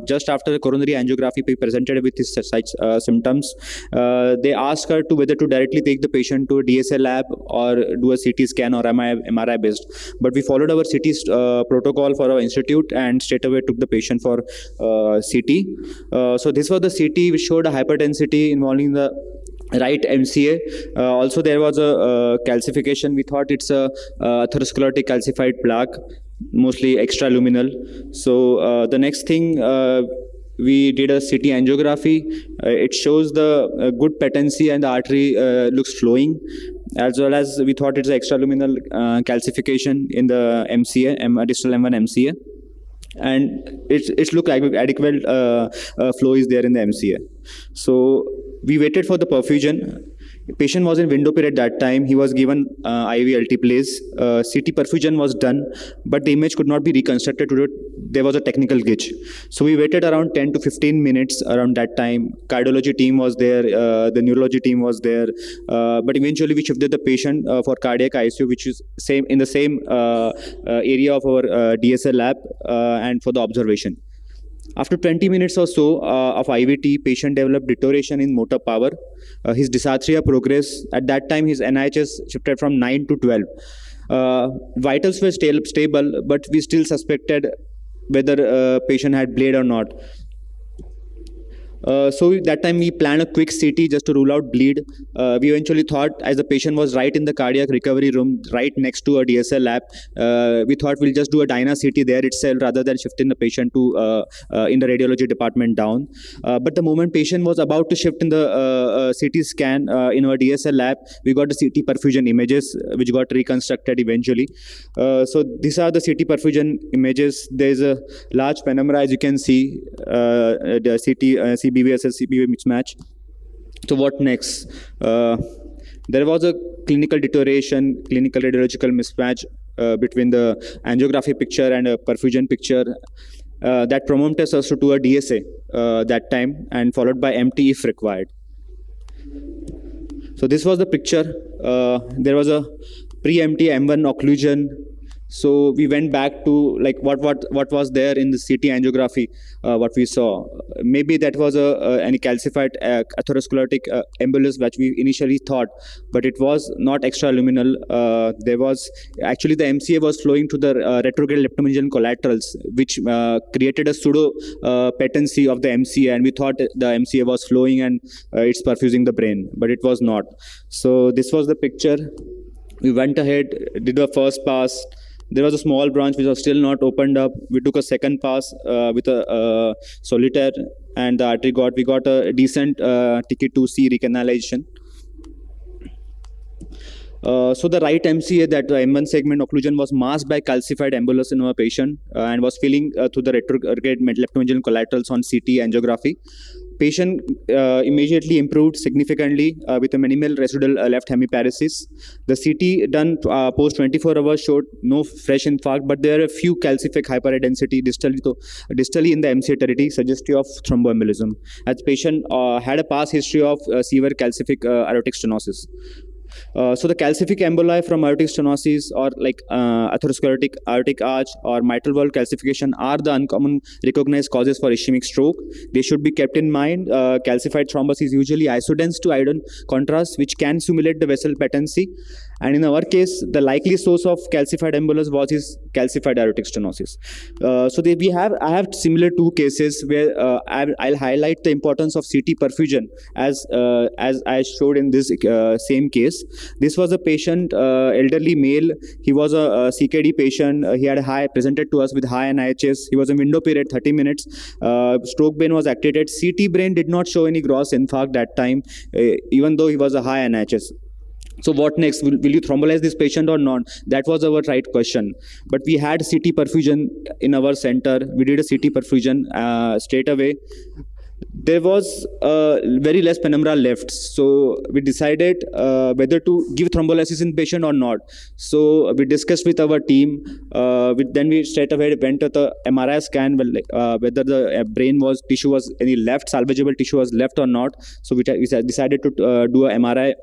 just after the coronary angiography, we presented with his symptoms. They asked her to whether to directly take the patient to a DSA lab or do a CT scan or MRI based. But we followed our CT protocol for our institute and straight away took the patient for CT. So this was the CT which showed a hypertensity involving the right MCA. Also there was a calcification. We thought it's a atherosclerotic calcified plaque, mostly extraluminal. So the next thing we did a CT angiography. It shows the good patency and the artery looks flowing, as well as we thought it's an extraluminal calcification in the MCA, distal M1 MCA. And it looked like adequate flow is there in the MCA. So we waited for the perfusion. The patient was in window period at that time. He was given IV altiplase. CT perfusion was done, but the image could not be reconstructed. There was a technical glitch. So we waited around 10 to 15 minutes around that time. Cardiology team was there. The neurology team was there. But eventually we shifted the patient for cardiac ICU, which is in the same area of our DSL lab and for the observation. After 20 minutes or so of IVT, patient developed deterioration in motor power. His dysarthria progressed. At that time, his NIHS shifted from 9 to 12. Vitals were stable, but we still suspected whether patient had bled or not. So that time we planned a quick CT just to rule out bleed. We eventually thought, as the patient was right in the cardiac recovery room, right next to a DSL lab, we thought we'll just do a Dyna CT there itself rather than shifting the patient to in the radiology department down. But the moment patient was about to shift in the CT scan in our DSL lab, we got the CT perfusion images which got reconstructed eventually. So these are the CT perfusion images. There's a large penumbra, as you can see, the CT CBV versus CBV mismatch. So what next? There was a clinical deterioration, clinical radiological mismatch between the angiography picture and a perfusion picture. That prompted us to do a DSA that time, and followed by MT if required. So this was the picture. There was a pre-MT M1 occlusion. So we went back to like what was there in the CT angiography, what we saw. Maybe that was any calcified atherosclerotic embolus, which we initially thought, but it was not extraluminal. There was actually the MCA was flowing to the retrograde leptomeningeal collaterals, which created a pseudo patency of the MCA, and we thought the MCA was flowing and it's perfusing the brain, but it was not. So this was the picture. We went ahead, did the first pass. There was a small branch which was still not opened up. We took a second pass with a solitaire, and the artery we got a decent TK2C recanalization. So the right MCA, that the M1 segment occlusion, was masked by calcified embolus in our patient and was filling through the retrograde leptomeningeal collaterals on CT angiography. patient immediately improved significantly with a minimal residual left hemiparesis. The CT done post 24 hours showed no fresh infarct, but there are a few calcific hyperintensity distally in the MCA territory, suggestive of thromboembolism. As patient had a past history of severe calcific aortic stenosis. So the calcific emboli from aortic stenosis or like atherosclerotic aortic arch or mitral valve calcification are the uncommon recognized causes for ischemic stroke. They should be kept in mind. Calcified thrombus is usually isodense to iodine contrast, which can simulate the vessel patency. And in our case, the likely source of calcified embolus was his calcified aortic stenosis. I have similar two cases where I'll highlight the importance of CT perfusion as I showed in this same case. This was a patient, elderly male. He was a CKD patient. He had presented to us with high NIHS. He was in window period 30 minutes. Stroke brain was activated. CT brain did not show any gross infarct that time, even though he was a high NIHS. So what next? Will you thrombolize this patient or not? That was our right question. But we had CT perfusion in our center. We did a CT perfusion straight away. There was very less penumbra left. So we decided whether to give thrombolysis in patient or not. So we discussed with our team. Then we straight away went to the MRI scan, whether the brain tissue was any left, salvageable tissue was left or not. So we decided to do a MRI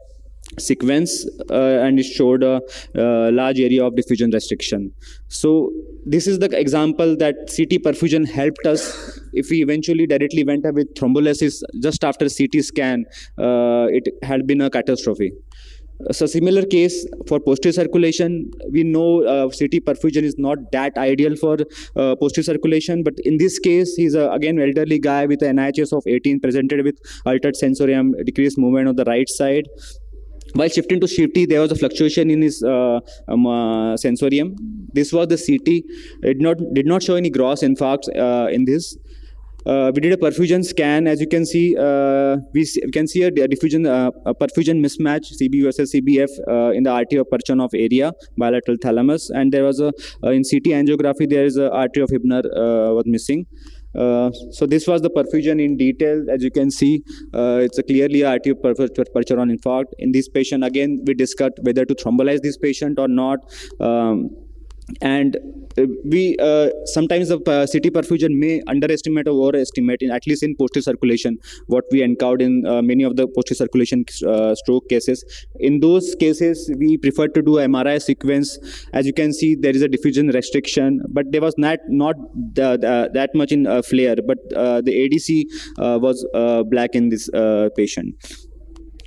sequence and it showed a large area of diffusion restriction. So this is the example that CT perfusion helped us. If we eventually directly went with thrombolysis just after CT scan, it had been a catastrophe. So similar case for posterior circulation, we know CT perfusion is not that ideal for posterior circulation, but in this case, he's again elderly guy with an NIHS of 18, presented with altered sensorium, decreased movement on the right side. While shifting to CT, there was a fluctuation in his sensorium. This was the CT. It did not show any gross infarcts in this. We did a perfusion scan. As you can see, we can see a perfusion mismatch, CB versus CBF in the artery of Purchon of area, bilateral thalamus. And there was in CT angiography, there is a artery of Hibner was missing. So this was the perfusion in detail. As you can see, it's a clearly artery of Purchon infarct. In this patient, again, we discussed whether to thrombolize this patient or not. And we sometimes the CT perfusion may underestimate or overestimate, at least in posterior circulation, what we encountered in many of the posterior circulation stroke cases. In those cases, we prefer to do MRI sequence. As you can see, there is a diffusion restriction, but there was not that much in flare, but the ADC was black in this patient.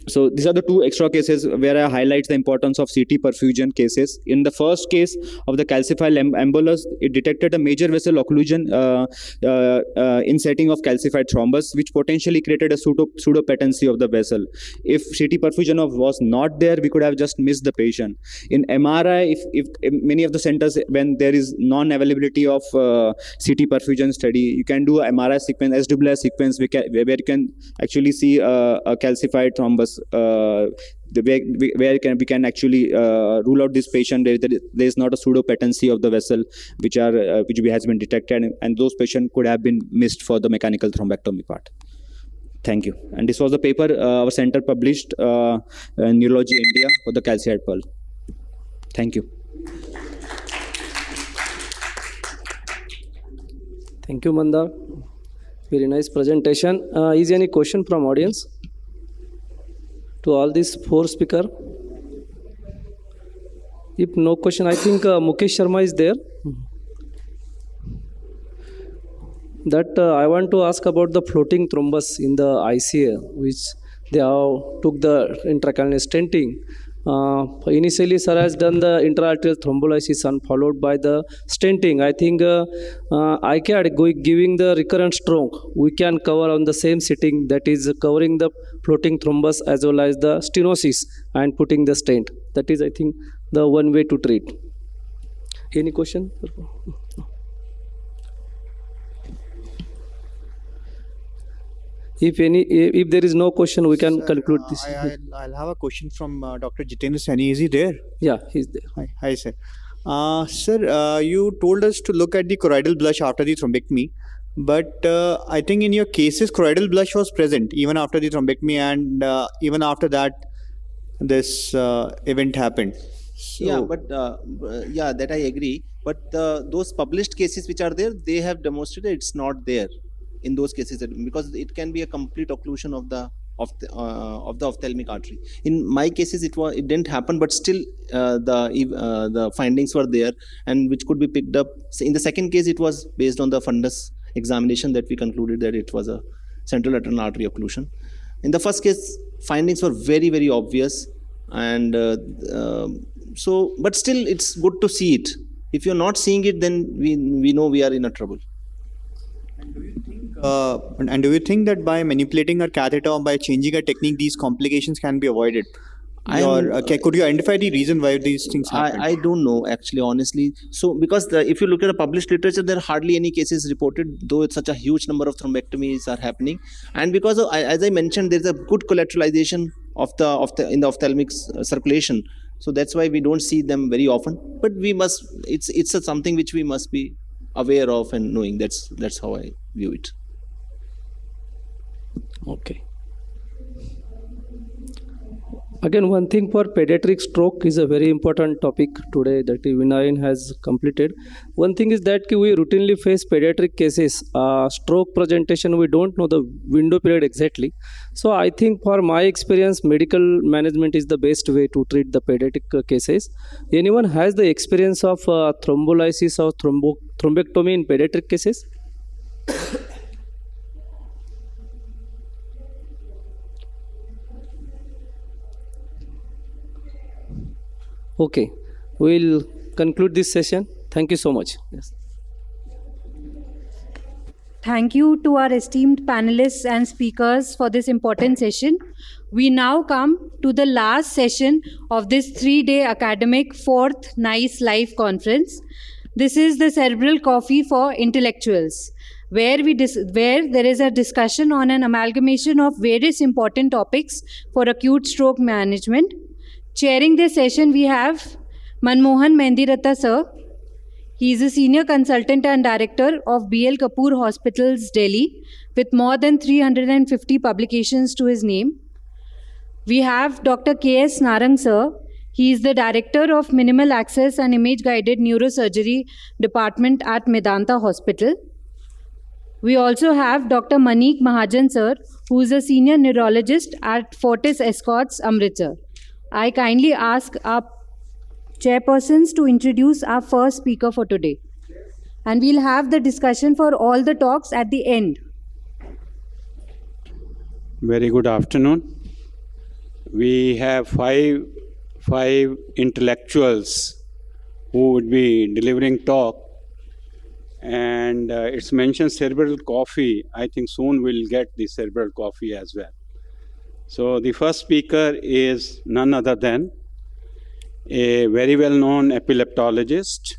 So these are the two extra cases where I highlight the importance of CT perfusion cases. In the first case of the calcified embolus, it detected a major vessel occlusion in setting of calcified thrombus, which potentially created a pseudopatency of the vessel. If CT perfusion was not there, we could have just missed the patient. In MRI, if many of the centers, when there is non-availability of CT perfusion study, you can do a MRI sequence, SWI sequence, where you can actually see a calcified thrombus. Where we can actually rule out this patient. There is not a pseudopatency of the vessel which has been detected, and those patients could have been missed for the mechanical thrombectomy part. Thank you. And this was the paper our center published in Neurology India for the calcified pearl. Thank you. Thank you, Mandar. Very nice presentation. Is there any question from audience to all these four speakers? If no question, I think Mukesh Sharma is there. That I want to ask about the floating thrombus in the ICA, which they have took the intracranial stenting. Initially, sir has done the intraarterial thrombolysis and followed by the stenting. I think ICAD giving the recurrent stroke, we can cover on the same sitting, that is covering the floating thrombus as well as the stenosis and putting the stent. That is, I think, the one way to treat. Any question? If there is no question, we can conclude this. I'll have a question from Dr. Jitendra Saini. Is he there? Yeah, he's there. Hi, sir. Sir, you told us to look at the choroidal blush after the thrombectomy. But I think in your cases, choroidal blush was present even after the thrombectomy, and even after that, this event happened. So, yeah, but yeah, that I agree. But those published cases which are there, they have demonstrated it's not there in those cases, because it can be a complete occlusion of the ophthalmic artery. In my cases, it didn't happen, but still the findings were there, and which could be picked up. So in the second case, it was based on the fundus examination that we concluded that it was a central lateral artery occlusion. In the first case, findings were very, very obvious, and so, but still, it's good to see it. If you're not seeing it, then we know we are in a trouble. And do you think that by manipulating a catheter or by changing a technique, these complications can be avoided? Could you identify the reason why these things happen? I don't know, actually, honestly. So, because if you look at the published literature, there are hardly any cases reported, though it's such a huge number of thrombectomies are happening. And because of, as I mentioned, there's a good collateralization in the ophthalmic circulation. So that's why we don't see them very often. But we must, it's something which we must be aware of and knowing. That's how I view it. Okay. Again, one thing for pediatric stroke is a very important topic today that Vinayan has completed. One thing is that we routinely face pediatric cases. Stroke presentation, we don't know the window period exactly. So I think for my experience, medical management is the best way to treat the pediatric cases. Anyone has the experience of thrombolysis or thrombectomy in pediatric cases? Okay, we'll conclude this session. Thank you so much. Yes. Thank you to our esteemed panelists and speakers for this important session. We now come to the last session of this 3-day academic 4th NICE Live conference. This is the Cerebral Coffee for Intellectuals, where there is a discussion on an amalgamation of various important topics for acute stroke management. Chairing this session, we have Manmohan Mendiratta sir. He is a senior consultant and director of BL Kapoor Hospitals, Delhi, with more than 350 publications to his name. We have Dr. K.S. Narang sir. He is the director of Minimal Access and Image Guided Neurosurgery Department at Medanta Hospital. We also have Dr. Maneek Mahajan sir, who is a senior neurologist at Fortis Escorts, Amritsar. I kindly ask our chairpersons to introduce our first speaker for today. And we'll have the discussion for all the talks at the end. Very good afternoon. We have five intellectuals who would be delivering talk. And it's mentioned cerebral coffee. I think soon we'll get the cerebral coffee as well. So the first speaker is none other than a very well-known epileptologist,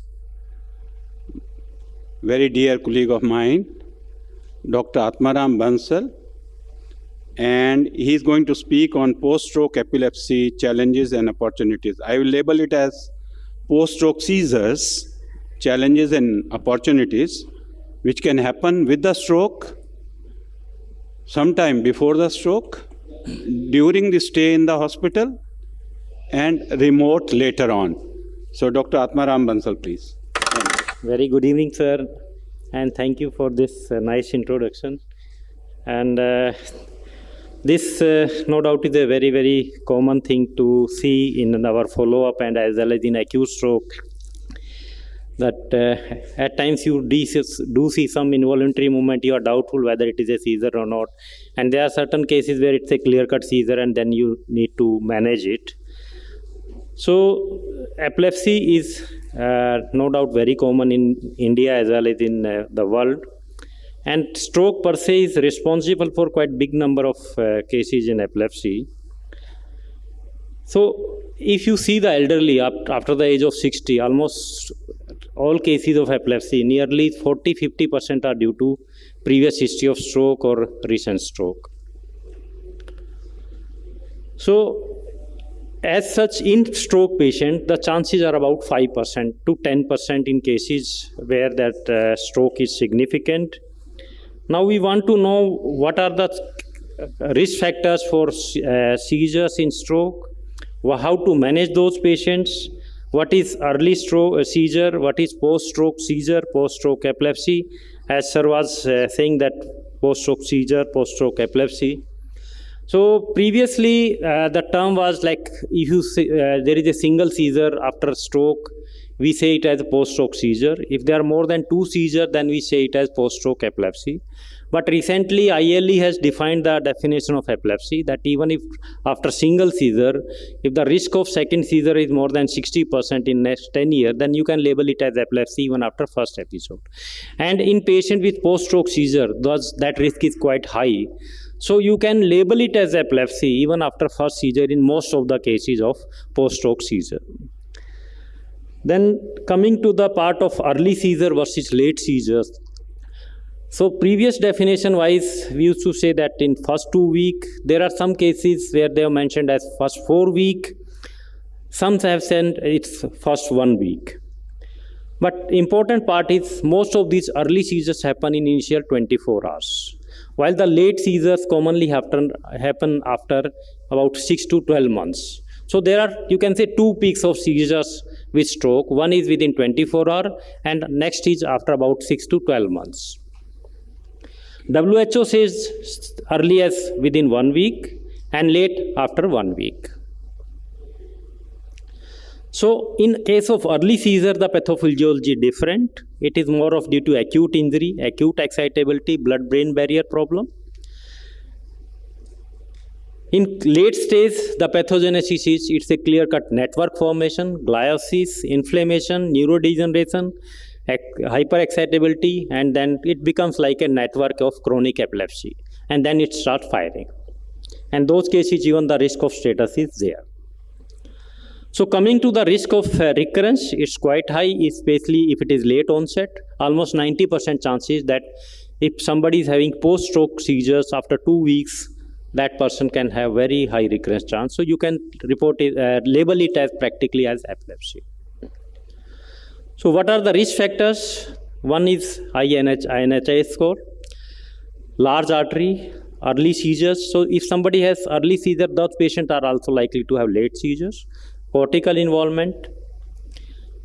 very dear colleague of mine, Dr. Atmaram Bansal, and he's going to speak on post-stroke epilepsy challenges and opportunities. I will label it as post-stroke seizures, challenges and opportunities, which can happen with the stroke, sometime before the stroke, during the stay in the hospital, and remote later on. So Dr. Atmaram Bansal, please. Very good evening, sir, and thank you for this nice introduction. And this, no doubt, is a very, very common thing to see in our follow-up and as well as in acute stroke, that at times you do see some involuntary movement, you are doubtful whether it is a seizure or not. And there are certain cases where it's a clear-cut seizure and then you need to manage it. So epilepsy is no doubt very common in India as well as in the world. And stroke per se is responsible for quite big number of cases in epilepsy. So if you see the elderly after the age of 60, almost all cases of epilepsy, nearly 40-50% are due to previous history of stroke or recent stroke. So as such, in stroke patient, the chances are about 5% to 10% in cases where that stroke is significant. Now we want to know what are the risk factors for seizures in stroke, how to manage those patients, what is early stroke seizure, what is post-stroke seizure, post-stroke epilepsy, as sir was saying that post-stroke seizure, post-stroke epilepsy. So previously the term was like, if you say, there is a single seizure after stroke, we say it as a post-stroke seizure. If there are more than 2 seizures, then we say it as post-stroke epilepsy. But recently ILE has defined the definition of epilepsy, that even if after single seizure, if the risk of second seizure is more than 60% in next 10 years, then you can label it as epilepsy even after first episode. And in patient with post-stroke seizure, that risk is quite high. So you can label it as epilepsy even after first seizure in most of the cases of post-stroke seizure. Then coming to the part of early seizure versus late seizures. So previous definition wise, we used to say that in first 2 weeks, there are some cases where they are mentioned as first 4 weeks. Some have said it's first 1 week. But important part is most of these early seizures happen in initial 24 hours. While the late seizures commonly happen after about 6 to 12 months. So there are, you can say, 2 peaks of seizures with stroke. One is within 24 hours and next is after about 6 to 12 months. WHO says early as within 1 week and late after 1 week. So in case of early seizure, the pathophysiology is different. It is more of due to acute injury, acute excitability, blood-brain barrier problem. In late stage, the pathogenesis is, it's a clear-cut network formation, gliosis, inflammation, neurodegeneration, hyperexcitability, and then it becomes like a network of chronic epilepsy. And then it starts firing. And those cases, even the risk of status is there. So coming to the risk of recurrence, it's quite high, especially if it is late onset. Almost 90% chances that if somebody is having post-stroke seizures after 2 weeks, that person can have very high recurrence chance. So you can report it, label it as practically as epilepsy. So what are the risk factors? One is high INHI score, large artery, early seizures. So if somebody has early seizure, those patients are also likely to have late seizures. Cortical involvement,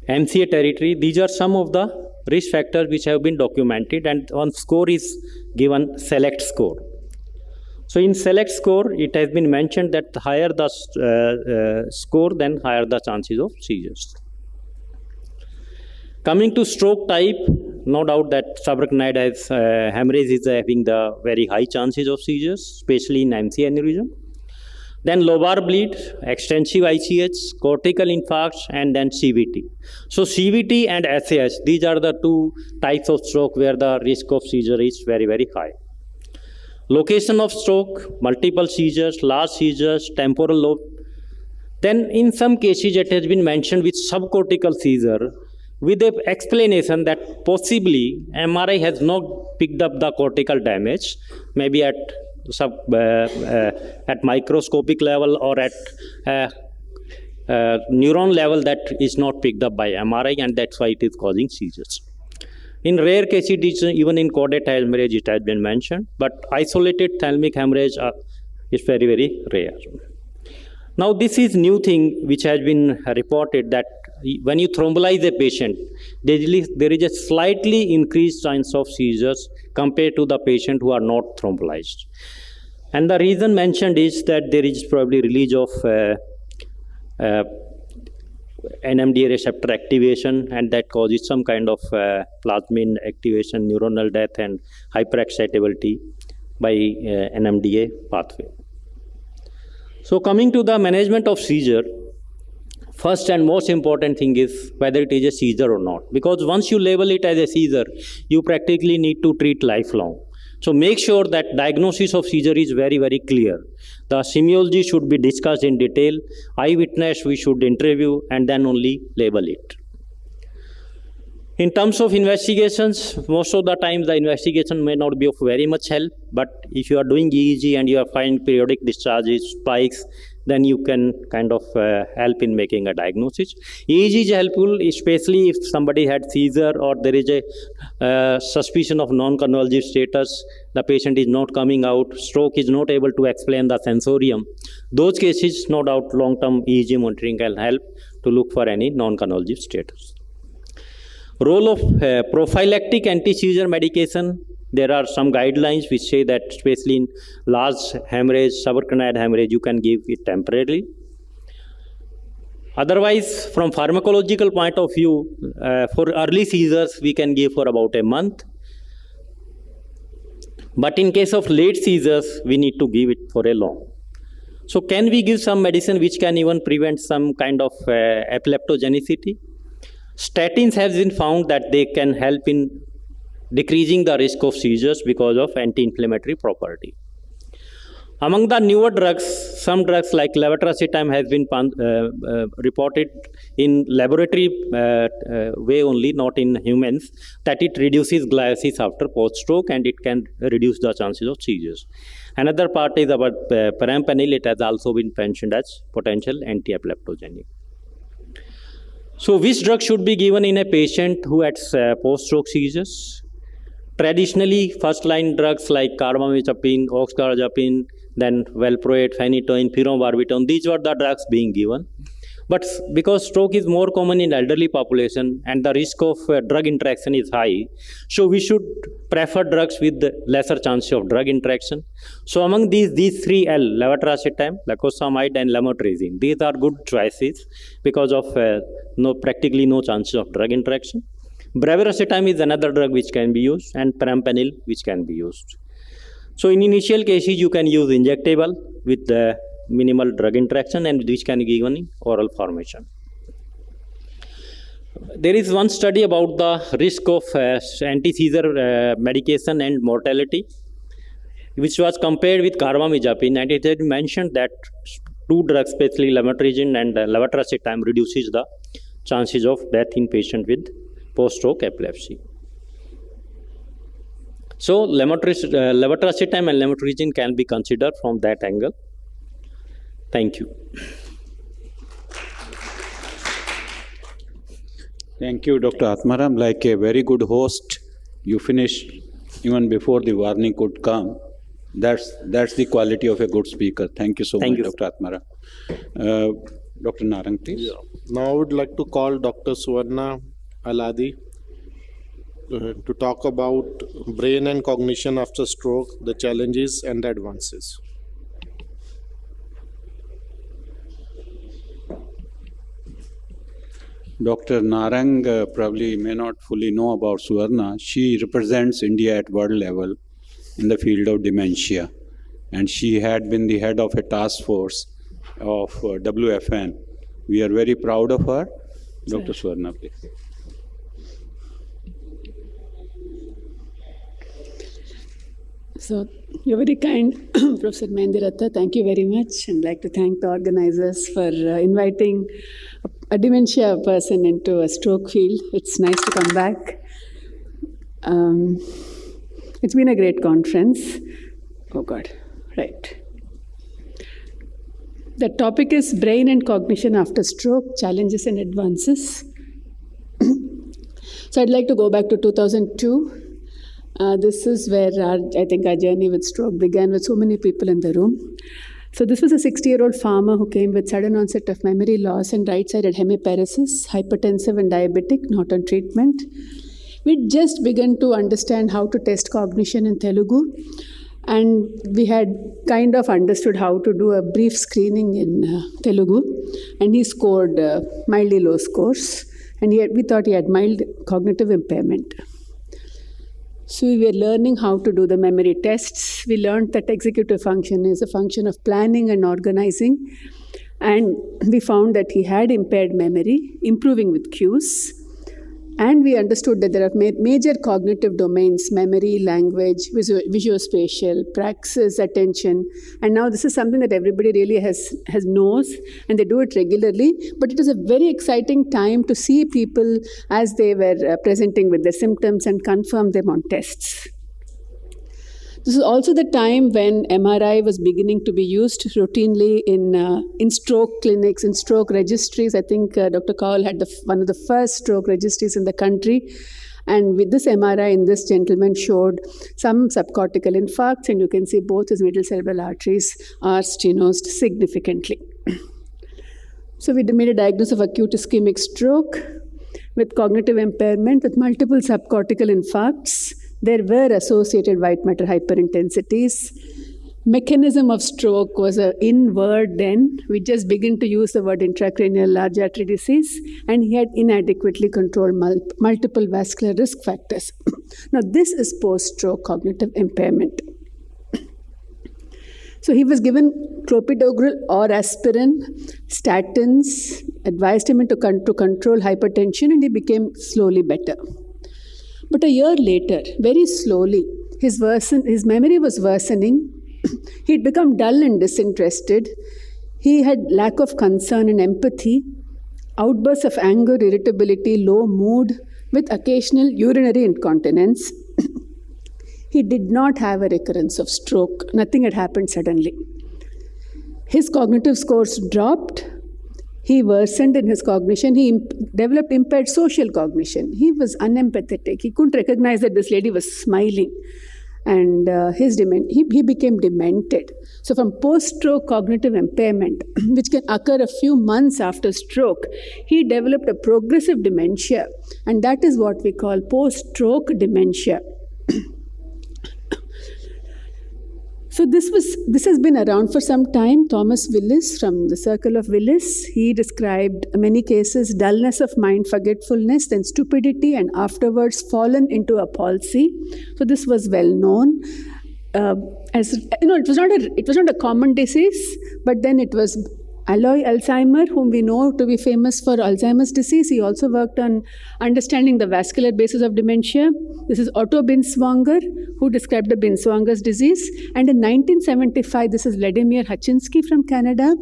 MCA territory. These are some of the risk factors which have been documented, and one score is given select score. So in select score, it has been mentioned that the higher the score, then higher the chances of seizures. Coming to stroke type, no doubt that subarachnoid hemorrhage is having the very high chances of seizures, especially in MCA aneurysm. Then lobar bleed, extensive ICH, cortical infarcts, and then CVT. So CVT and SAH, these are the 2 types of stroke where the risk of seizure is very, very high. Location of stroke, multiple seizures, large seizures, temporal lobe. Then in some cases it has been mentioned with subcortical seizure with the explanation that possibly MRI has not picked up the cortical damage, maybe at microscopic level or at neuron level that is not picked up by MRI, and that's why it is causing seizures. In rare cases, even in caudate hemorrhage, it has been mentioned, but isolated thalamic hemorrhage is very, very rare. Now, this is new thing which has been reported, that when you thrombolize a patient, there is a slightly increased chance of seizures compared to the patient who are not thrombolized. And the reason mentioned is that there is probably release of NMDA receptor activation, and that causes some kind of plasmin activation, neuronal death, and hyperexcitability by NMDA pathway. So coming to the management of seizure, first and most important thing is whether it is a seizure or not. Because once you label it as a seizure, you practically need to treat lifelong. So make sure that diagnosis of seizure is very, very clear. The semiology should be discussed in detail. Eyewitness we should interview and then only label it. In terms of investigations, most of the time the investigation may not be of very much help, but if you are doing EEG and you are finding periodic discharges, spikes, then you can kind of help in making a diagnosis. EEG is helpful, especially if somebody had seizure or there is a suspicion of non-convulsive status, the patient is not coming out, stroke is not able to explain the sensorium. Those cases, no doubt, long-term EEG monitoring can help to look for any non-convulsive status. Role of prophylactic anti-seizure medication. There are some guidelines which say that especially in large hemorrhage, subarachnoid hemorrhage, you can give it temporarily. Otherwise, from pharmacological point of view, for early seizures, we can give for about a month. But in case of late seizures, we need to give it for a long. So can we give some medicine which can even prevent some kind of epileptogenicity? Statins have been found that they can help in decreasing the risk of seizures because of anti-inflammatory property. Among the newer drugs, some drugs like levetiracetam has been reported in laboratory way only, not in humans, that it reduces gliosis after post-stroke and it can reduce the chances of seizures. Another part is about perampanel. It has also been mentioned as potential anti-epileptogenic. So which drug should be given in a patient who has post-stroke seizures? Traditionally, first-line drugs like carbamazepine, oxcarbazepine, then valproate, phenytoin, pyrobarbital, these were the drugs being given. But because stroke is more common in elderly population and the risk of drug interaction is high, so we should prefer drugs with lesser chance of drug interaction. So among these three L, levetiracetam, lacosamide and lamotrigine, these are good choices because of practically no chances of drug interaction. Brivaracetam is another drug which can be used, and perampanel which can be used. So in initial cases, you can use injectable with minimal drug interaction and which can be given in oral formation. There is one study about the risk of anti-seizure medication and mortality, which was compared with carbamazepine, and it had mentioned that two drugs, especially lamotrigine and levetiracetam, reduces the chances of death in patient with post-stroke epilepsy. So levetiracetam and lamotrigine can be considered from that angle. Thank you. Thank you, Dr. Atmaram. Like a very good host, you finished even before the warning could come. That's the quality of a good speaker. Thank you so much, Dr. Atmaram. Dr. Narang, please. Yeah. Now I would like to call Dr. Suvarna Aladi to talk about brain and cognition after stroke, the challenges and the advances. Dr. Narang probably may not fully know about Suvarna. She represents India at world level in the field of dementia. And she had been the head of a task force of WFN. We are very proud of her. Dr. Suvarna, please. So you're very kind, Professor Mendiratha. Thank you very much. And I'd like to thank the organizers for inviting a dementia person into a stroke field. It's nice to come back. It's been a great conference. Oh God, right. The topic is brain and cognition after stroke, challenges and advances. So I'd like to go back to 2002. This is where I think our journey with stroke began, with so many people in the room. So this was a 60-year-old farmer who came with sudden onset of memory loss and right-sided hemiparesis, hypertensive and diabetic, not on treatment. We'd just begun to understand how to test cognition in Telugu, and we had kind of understood how to do a brief screening in Telugu, and he scored mildly low scores, and we thought he had mild cognitive impairment. So we were learning how to do the memory tests. We learned that executive function is a function of planning and organizing. And we found that he had impaired memory, improving with cues. And we understood that there are major cognitive domains: memory, language, visuospatial, praxis, attention. And now this is something that everybody really has knows, and they do it regularly. But it was a very exciting time to see people as they were presenting with their symptoms and confirm them on tests. This is also the time when MRI was beginning to be used routinely in stroke clinics, in stroke registries. I think Dr. Kaul had one of the first stroke registries in the country. And with this MRI in this gentleman showed some subcortical infarcts, and you can see both his middle cerebral arteries are stenosed significantly. So we made a diagnosis of acute ischemic stroke with cognitive impairment with multiple subcortical infarcts. There were associated white matter hyperintensities. Mechanism of stroke was an in word then. We just began to use the word intracranial large artery disease, and he had inadequately controlled multiple vascular risk factors. Now, this is post-stroke cognitive impairment. So he was given clopidogrel or aspirin, statins, advised him to control hypertension, and he became slowly better. But a year later, very slowly, his memory was worsening. He'd become dull and disinterested. He had lack of concern and empathy, outbursts of anger, irritability, low mood, with occasional urinary incontinence. He did not have a recurrence of stroke. Nothing had happened suddenly. His cognitive scores dropped. He worsened in his cognition. He developed impaired social cognition. He was unempathetic. He couldn't recognize that this lady was smiling. And he became demented. So from post-stroke cognitive impairment, which can occur a few months after stroke, he developed a progressive dementia. And that is what we call post-stroke dementia. So this has been around for some time. Thomas Willis from the Circle of Willis, he described many cases, dullness of mind, forgetfulness, then stupidity, and afterwards fallen into a palsy. So this was well known. As you know, it was not a common disease, but then it was Alois Alzheimer, whom we know to be famous for Alzheimer's disease. He also worked on understanding the vascular basis of dementia. This is Otto Binswanger, who described the Binswanger's disease. And in 1975, this is Vladimir Hachinsky from Canada,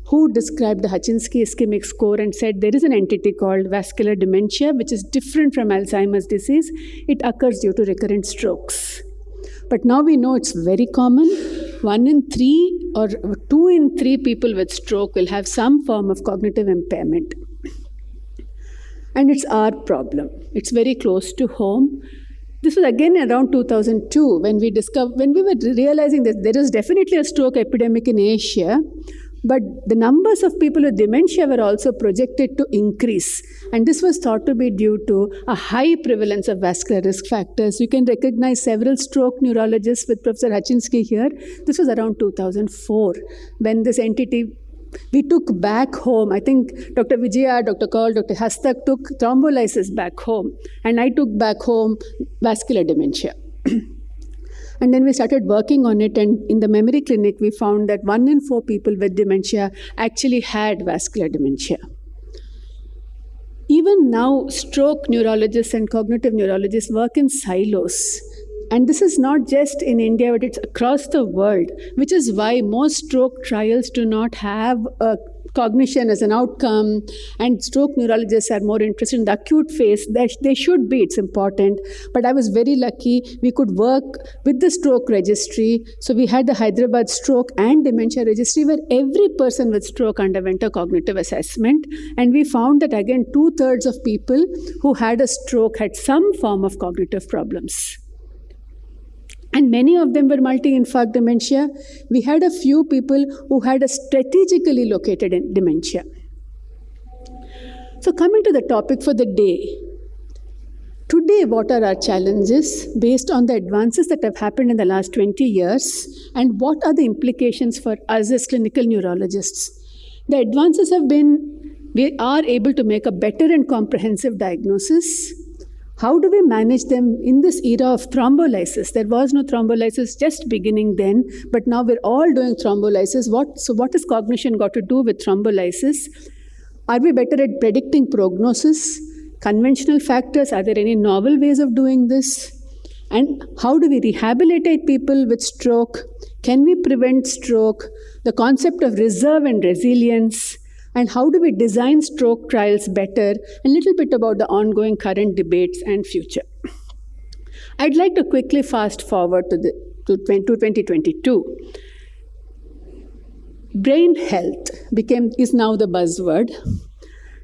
who described the Hachinsky ischemic score and said there is an entity called vascular dementia, which is different from Alzheimer's disease. It occurs due to recurrent strokes. But now we know it's very common. 1 in 3 or 2 in 3 people with stroke will have some form of cognitive impairment. And it's our problem. It's very close to home. This was again around 2002 when we were realizing that there is definitely a stroke epidemic in Asia, but the numbers of people with dementia were also projected to increase. And this was thought to be due to a high prevalence of vascular risk factors. You can recognize several stroke neurologists with Professor Hachinsky here. This was around 2004 when this entity we took back home. I think Dr. Vijaya, Dr. Kaul, Dr. Hastak took thrombolysis back home. And I took back home vascular dementia. And then we started working on it, and in the memory clinic, we found that 1 in 4 people with dementia actually had vascular dementia. Even now, stroke neurologists and cognitive neurologists work in silos. And this is not just in India, but it's across the world, which is why most stroke trials do not have a cognition as an outcome, and stroke neurologists are more interested in the acute phase. They should be, it's important. But I was very lucky, we could work with the stroke registry. So we had the Hyderabad Stroke and Dementia Registry where every person with stroke underwent a cognitive assessment. And we found that again, 2/3 of people who had a stroke had some form of cognitive problems. And many of them were multi-infarct dementia. We had a few people who had a strategically located dementia. So coming to the topic for the day. Today, what are our challenges based on the advances that have happened in the last 20 years? And what are the implications for us as clinical neurologists? The advances have been, we are able to make a better and comprehensive diagnosis. How do we manage them in this era of thrombolysis? There was no thrombolysis just beginning then, but now we're all doing thrombolysis. So what has cognition got to do with thrombolysis? Are we better at predicting prognosis? Conventional factors, are there any novel ways of doing this? And how do we rehabilitate people with stroke? Can we prevent stroke? The concept of reserve and resilience. And how do we design stroke trials better? A little bit about the ongoing current debates and future. I'd like to quickly fast forward to to 2022. Brain health is now the buzzword.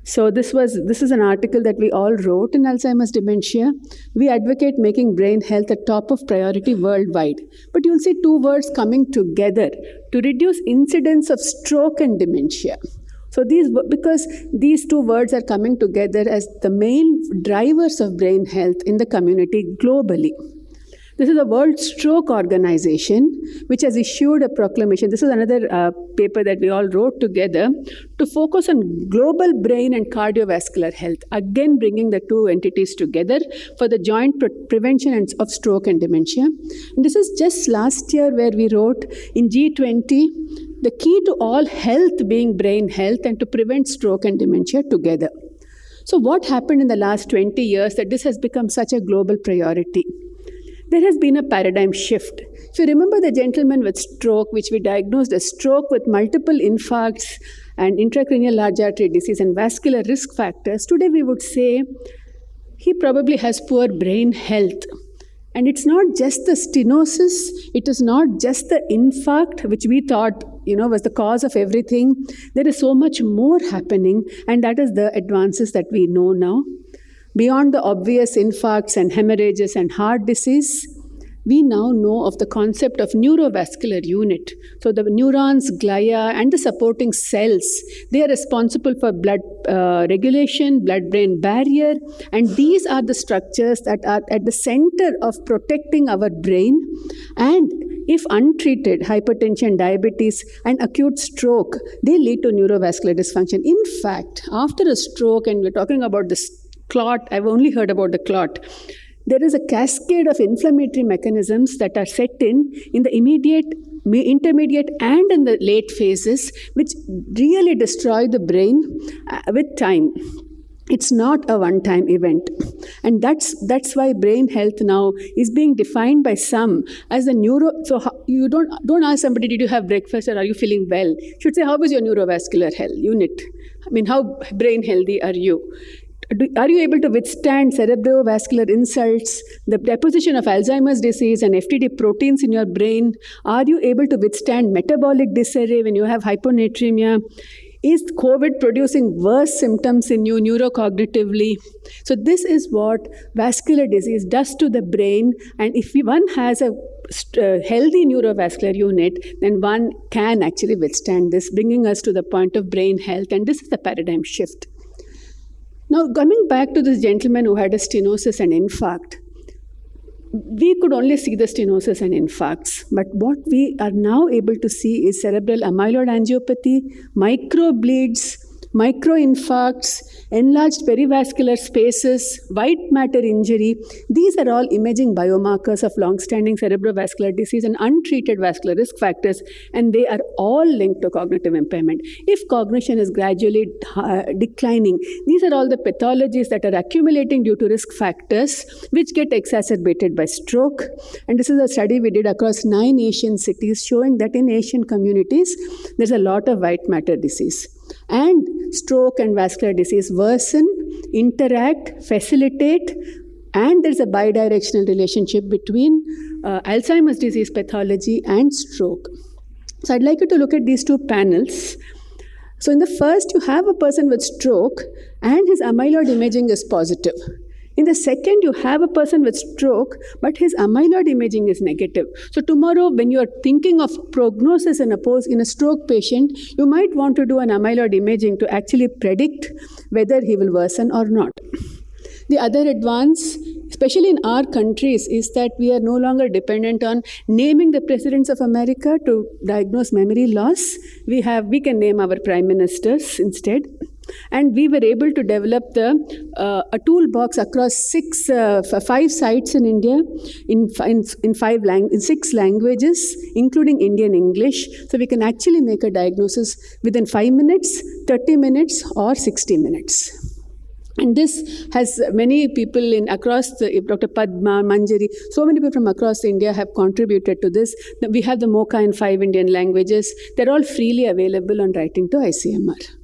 So this is an article that we all wrote in Alzheimer's dementia. We advocate making brain health a top of priority worldwide. But you'll see two words coming together to reduce incidence of stroke and dementia. So because these two words are coming together as the main drivers of brain health in the community globally. This is the World Stroke Organization, which has issued a proclamation. This is another paper that we all wrote together to focus on global brain and cardiovascular health, again bringing the two entities together for the joint prevention of stroke and dementia. And this is just last year where we wrote in G20, the key to all health being brain health and to prevent stroke and dementia together. So what happened in the last 20 years that this has become such a global priority? There has been a paradigm shift. If you remember the gentleman with stroke, which we diagnosed as stroke with multiple infarcts and intracranial large artery disease and vascular risk factors, today we would say he probably has poor brain health. And it's not just the stenosis, it is not just the infarct, which we thought was the cause of everything. There is so much more happening, and that is the advances that we know now. Beyond the obvious infarcts and hemorrhages and heart disease, we now know of the concept of neurovascular unit. So the neurons, glia, and the supporting cells, they are responsible for blood regulation, blood-brain barrier, and these are the structures that are at the center of protecting our brain. And if untreated, hypertension, diabetes, and acute stroke, they lead to neurovascular dysfunction. In fact, after a stroke, and we're talking about this clot, I've only heard about the clot. There is a cascade of inflammatory mechanisms that are set in the immediate, intermediate, and in the late phases, which really destroy the brain with time. It's not a one-time event. And that's why brain health now is being defined by some as a so you don't ask somebody, did you have breakfast or are you feeling well? You should say, how is your neurovascular health unit? I mean, how brain healthy are you? Are you able to withstand cerebrovascular insults, the deposition of Alzheimer's disease and FTD proteins in your brain? Are you able to withstand metabolic disarray when you have hyponatremia? Is COVID producing worse symptoms in you neurocognitively? So this is what vascular disease does to the brain. And if one has a healthy neurovascular unit, then one can actually withstand this, bringing us to the point of brain health. And this is the paradigm shift. Now, coming back to this gentleman who had a stenosis and infarct, we could only see the stenosis and infarcts, but what we are now able to see is cerebral amyloid angiopathy, microbleeds, microinfarcts, enlarged perivascular spaces, white matter injury. These are all imaging biomarkers of long-standing cerebrovascular disease and untreated vascular risk factors, and they are all linked to cognitive impairment. If cognition is gradually declining, these are all the pathologies that are accumulating due to risk factors, which get exacerbated by stroke. And this is a study we did across 9 Asian cities showing that in Asian communities, there's a lot of white matter disease. And stroke and vascular disease worsen, interact, facilitate, and there's a bidirectional relationship between Alzheimer's disease pathology and stroke. So I'd like you to look at these two panels. So in the first, you have a person with stroke and his amyloid imaging is positive. In the second, you have a person with stroke, but his amyloid imaging is negative. So tomorrow, when you are thinking of prognosis in a stroke patient, you might want to do an amyloid imaging to actually predict whether he will worsen or not. The other advance, especially in our countries, is that we are no longer dependent on naming the presidents of America to diagnose memory loss. We can name our prime ministers instead. And we were able to develop a toolbox across 5 sites in India in 6 languages, including Indian English. So we can actually make a diagnosis within 5 minutes, 30 minutes, or 60 minutes. And this has many people Dr. Padma, Manjari, so many people from across India have contributed to this. We have the MOCA in 5 Indian languages. They're all freely available on writing to ICMR.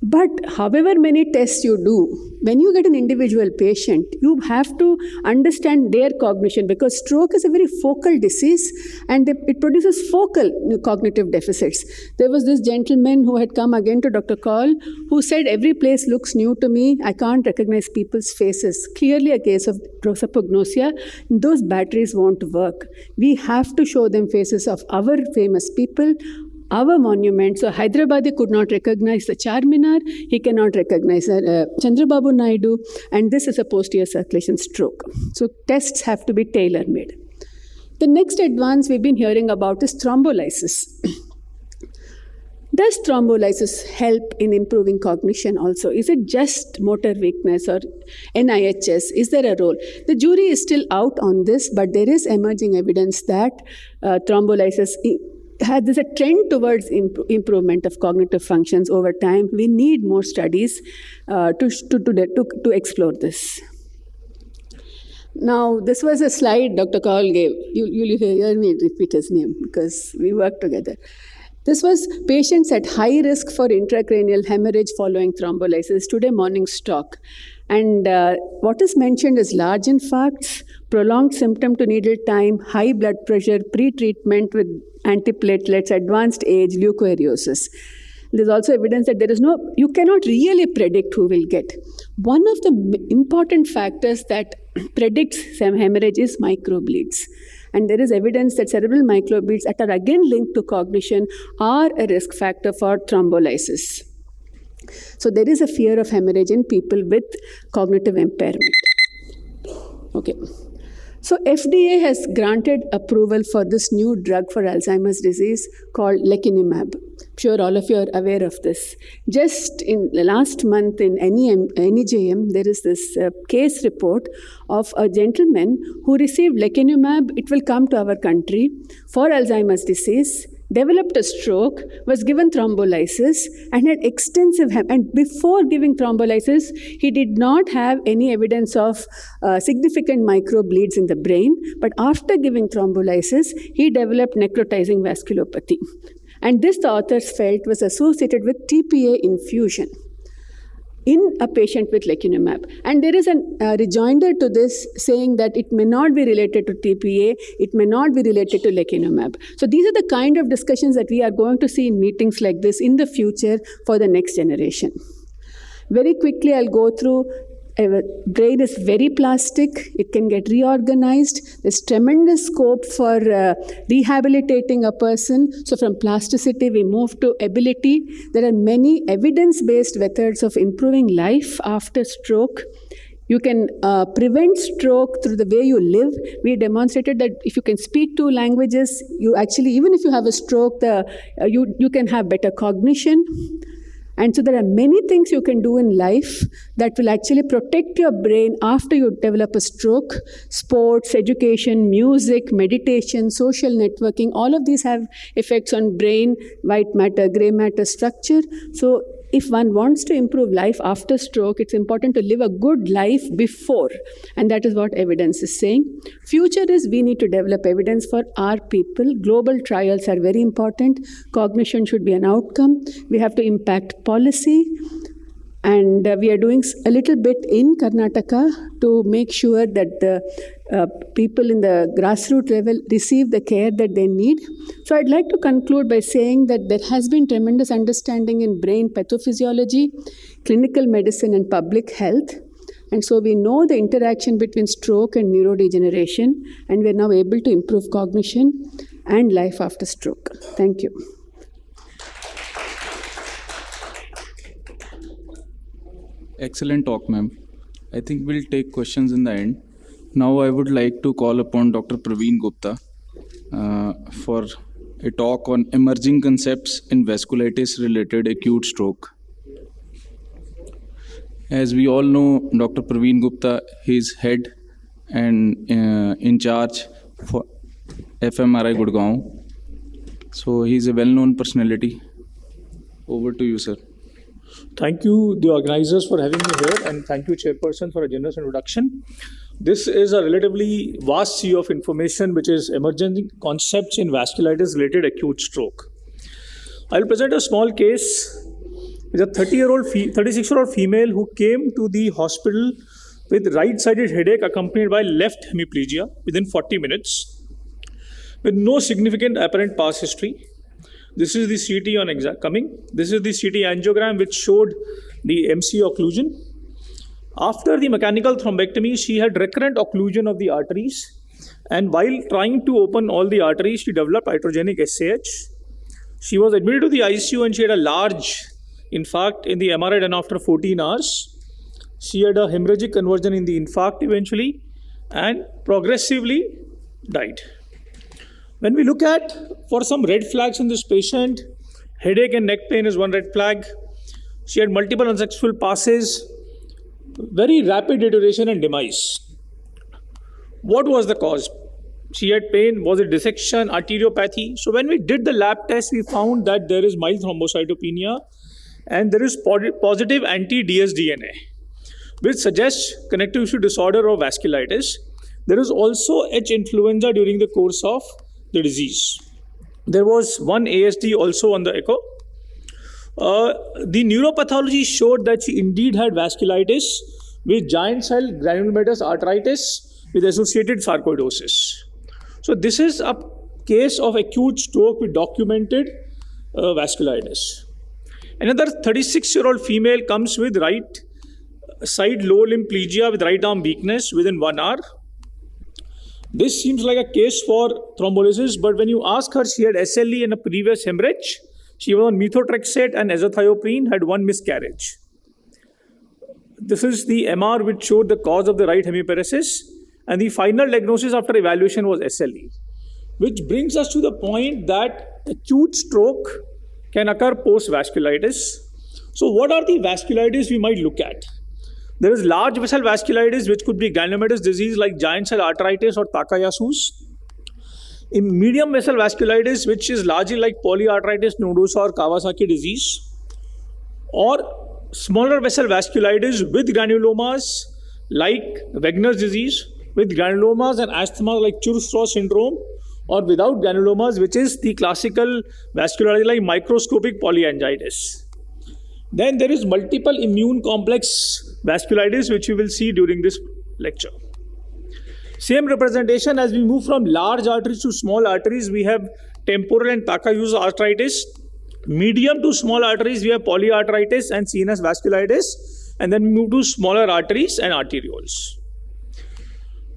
But however many tests you do, when you get an individual patient, you have to understand their cognition, because stroke is a very focal disease and it produces focal cognitive deficits. There was this gentleman who had come again to Dr. Kaul who said, every place looks new to me. I can't recognize people's faces. Clearly a case of prosopagnosia. Those batteries won't work. We have to show them faces of our famous people, our monuments. So Hyderabadi could not recognize the Charminar, he cannot recognize Chandrababu Naidu, and this is a posterior circulation stroke. So tests have to be tailor-made. The next advance we've been hearing about is thrombolysis. Does thrombolysis help in improving cognition also? Is it just motor weakness or NIHS? Is there a role? The jury is still out on this, but there is emerging evidence that thrombolysis there's a trend towards improvement of cognitive functions over time. We need more studies to explore this. Now, this was a slide Dr. Kaul gave. You'll hear me repeat his name because we work together. This was patients at high risk for intracranial hemorrhage following thrombolysis. Today morning's talk. And what is mentioned is large infarcts, prolonged symptom to needle time, high blood pressure, pre-treatment with antiplatelets, advanced age, leukoariosis. There's also evidence that you cannot really predict who will get. One of the important factors that predicts some hemorrhage is microbleeds. And there is evidence that cerebral microbleeds that are again linked to cognition are a risk factor for thrombolysis. So there is a fear of hemorrhage in people with cognitive impairment. Okay. So FDA has granted approval for this new drug for Alzheimer's disease called lecanemab. I'm sure all of you are aware of this. Just in the last month in NEJM, there is this case report of a gentleman who received lecanemab. It will come to our country for Alzheimer's disease, developed a stroke, was given thrombolysis, and had extensive and before giving thrombolysis, he did not have any evidence of significant microbleeds in the brain, but after giving thrombolysis, he developed necrotizing vasculopathy. And this, the authors felt, was associated with TPA infusion in a patient with lecanemab. And there is a rejoinder to this saying that it may not be related to TPA, it may not be related to lecanemab. So these are the kind of discussions that we are going to see in meetings like this in the future for the next generation. Very quickly, I'll go through. Brain is very plastic. It can get reorganized. There's tremendous scope for rehabilitating a person. So from plasticity, we move to ability. There are many evidence-based methods of improving life after stroke. You can prevent stroke through the way you live. We demonstrated that if you can speak 2 languages, you actually, even if you have a stroke, you can have better cognition. And so there are many things you can do in life that will actually protect your brain after you develop a stroke. Sports, education, music, meditation, social networking, all of these have effects on brain, white matter, gray matter structure. So if one wants to improve life after stroke, it's important to live a good life before. And that is what evidence is saying. Future is we need to develop evidence for our people. Global trials are very important. Cognition should be an outcome. We have to impact policy. And we are doing a little bit in Karnataka to make sure that the people in the grassroots level receive the care that they need. So I'd like to conclude by saying that there has been tremendous understanding in brain pathophysiology, clinical medicine, and public health. And so we know the interaction between stroke and neurodegeneration, and we're now able to improve cognition and life after stroke. Thank you. Excellent talk, ma'am. I think we'll take questions in the end. Now I would like to call upon Dr. Praveen Gupta for a talk on emerging concepts in vasculitis-related acute stroke. As we all know, Dr. Praveen Gupta, he is head and in charge for FMRI Gurgaon. So he is a well-known personality. Over to you, sir. Thank you, the organizers, for having me here, and thank you, Chairperson, for a generous introduction. This is a relatively vast sea of information which is emerging concepts in vasculitis-related acute stroke. I will present a small case is a 36-year-old female who came to the hospital with right-sided headache accompanied by left hemiplegia within 40 minutes with no significant apparent past history. This is the CT on coming. This is the CT angiogram which showed the MC occlusion. After the mechanical thrombectomy, she had recurrent occlusion of the arteries, and while trying to open all the arteries, she developed iatrogenic SAH. She was admitted to the ICU and she had a large infarct in the MRI done after 14 hours. She had a hemorrhagic conversion in the infarct eventually and progressively died. When we look at for some red flags in this patient, headache and neck pain is one red flag. She had multiple unsuccessful passes, very rapid deterioration and demise. What was the cause? She had pain. Was it dissection, arteriopathy? So when we did the lab test, we found that there is mild thrombocytopenia and there is positive anti-dsDNA, which suggests connective tissue disorder or vasculitis. There is also H influenza during the course of the disease. There was one ASD also on the echo. The neuropathology showed that she indeed had vasculitis with giant cell granulomatous arteritis with associated sarcoidosis. So this is a case of acute stroke with documented vasculitis. Another 36-year-old female comes with right side lower limb plegia with right arm weakness within 1 hour. This seems like a case for thrombolysis, but when you ask her, she had SLE and a previous hemorrhage. She was on methotrexate and azathioprine, had one miscarriage. This is the MR which showed the cause of the right hemiparesis, and the final diagnosis after evaluation was SLE, which brings us to the point that acute stroke can occur post-vasculitis. So what are the vasculitis we might look at? There is large vessel vasculitis, which could be granulomatous disease like giant cell arteritis or Takayasu's. In medium vessel vasculitis, which is largely like polyarteritis nodosa or Kawasaki disease, or smaller vessel vasculitis with granulomas like Wegener's disease, with granulomas and asthma like Church-Strauss syndrome, or without granulomas, which is the classical vasculitis like microscopic polyangiitis. Then there is multiple immune complex vasculitis, which we will see during this lecture. Same representation as we move from large arteries to small arteries, we have temporal and Takayu's arteritis. Medium to small arteries, we have polyarteritis and CNS vasculitis. And then we move to smaller arteries and arterioles.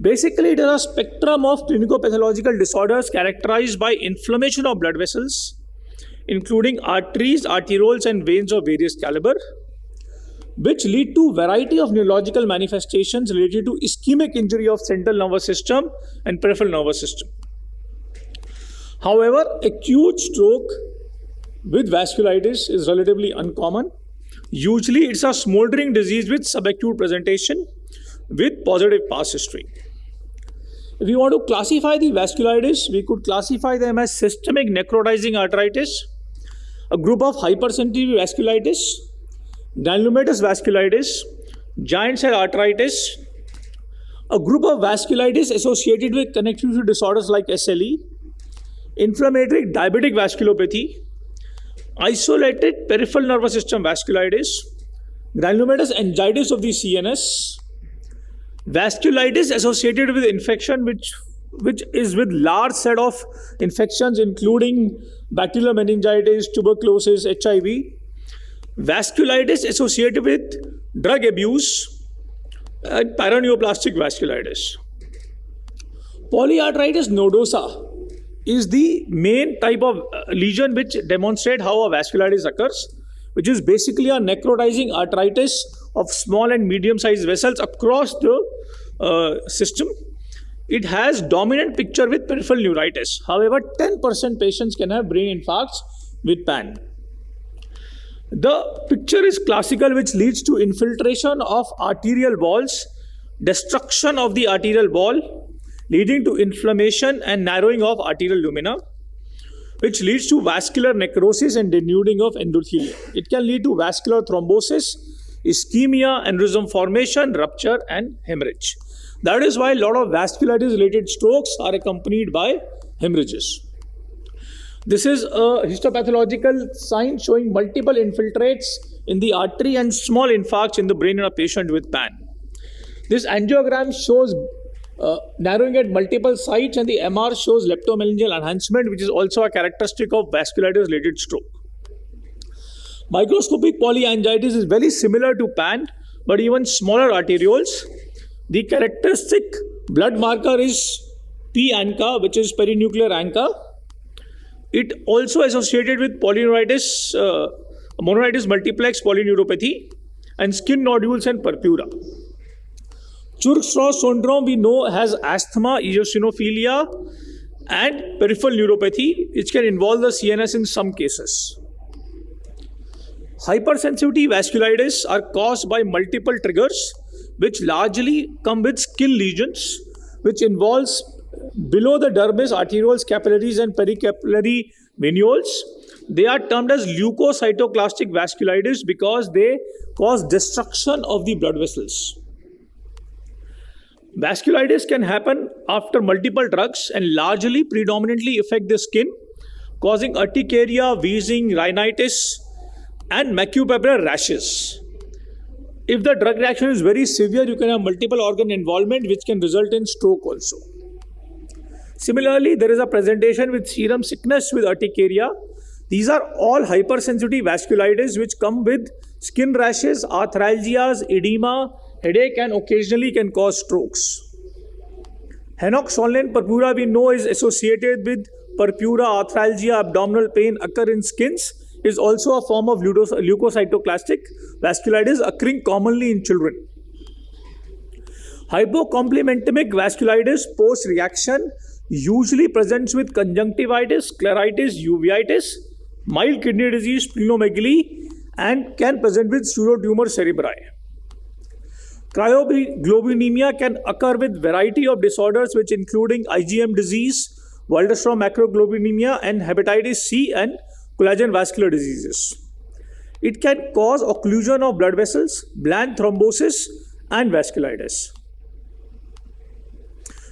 Basically, it is a spectrum of clinico-pathological disorders characterized by inflammation of blood vessels, including arteries, arterioles, and veins of various caliber, which lead to variety of neurological manifestations related to ischemic injury of central nervous system and peripheral nervous system. However, acute stroke with vasculitis is relatively uncommon. Usually, it's a smoldering disease with subacute presentation with positive past history. If we want to classify the vasculitis, we could classify them as systemic necrotizing arteritis, a group of hypersensitive vasculitis, granulomatous vasculitis, giant cell arteritis, a group of vasculitis associated with connective tissue disorders like SLE, inflammatory diabetic vasculopathy, isolated peripheral nervous system vasculitis, granulomatous angiitis of the CNS, vasculitis associated with infection which is with large set of infections including bacterial meningitis, tuberculosis, HIV, vasculitis associated with drug abuse, and paraneoplastic vasculitis. Polyarteritis nodosa is the main type of lesion which demonstrate how a vasculitis occurs, which is basically a necrotizing arteritis of small and medium-sized vessels across the system. It has dominant picture with peripheral neuritis. However, 10% patients can have brain infarcts with PAN. The picture is classical, which leads to infiltration of arterial walls, destruction of the arterial wall, leading to inflammation and narrowing of arterial lumina, which leads to vascular necrosis and denuding of endothelium. It can lead to vascular thrombosis, ischemia, aneurysm formation, rupture, and hemorrhage. That is why a lot of vasculitis related strokes are accompanied by hemorrhages. This is a histopathological sign showing multiple infiltrates in the artery and small infarcts in the brain in a patient with PAN. This angiogram shows narrowing at multiple sites, and the MR shows leptomeningeal enhancement, which is also a characteristic of vasculitis-related stroke. Microscopic polyangiitis is very similar to PAN, but even smaller arterioles. The characteristic blood marker is P-ANCA, which is perinuclear ANCA. It also associated with polyneuritis, mononeuritis multiplex polyneuropathy, and skin nodules and purpura. Churg-Strauss syndrome we know has asthma, eosinophilia, and peripheral neuropathy, which can involve the CNS in some cases. Hypersensitivity vasculitis are caused by multiple triggers, which largely come with skin lesions, which involves below the dermis, arterioles, capillaries, and pericapillary venules. They are termed as leukocytoclastic vasculitis because they cause destruction of the blood vessels. Vasculitis can happen after multiple drugs and largely predominantly affect the skin, causing urticaria, wheezing, rhinitis, and macupapular rashes. If the drug reaction is very severe, you can have multiple organ involvement, which can result in stroke also. Similarly, there is a presentation with serum sickness with urticaria. These are all hypersensitivity vasculitis which come with skin rashes, arthralgias, edema, headache, and occasionally can cause strokes. Henoch-Schönlein purpura we know is associated with purpura, arthralgia, abdominal pain occur in skins, is also a form of leukocytoclastic vasculitis occurring commonly in children. Hypocomplementemic vasculitis post-reaction usually presents with conjunctivitis, scleritis, uveitis, mild kidney disease, splenomegaly, and can present with pseudotumor cerebri. Cryoglobulinemia can occur with variety of disorders, which including IgM disease, Waldenstrom macroglobulinemia, and hepatitis C and collagen vascular diseases. It can cause occlusion of blood vessels, bland thrombosis, and vasculitis.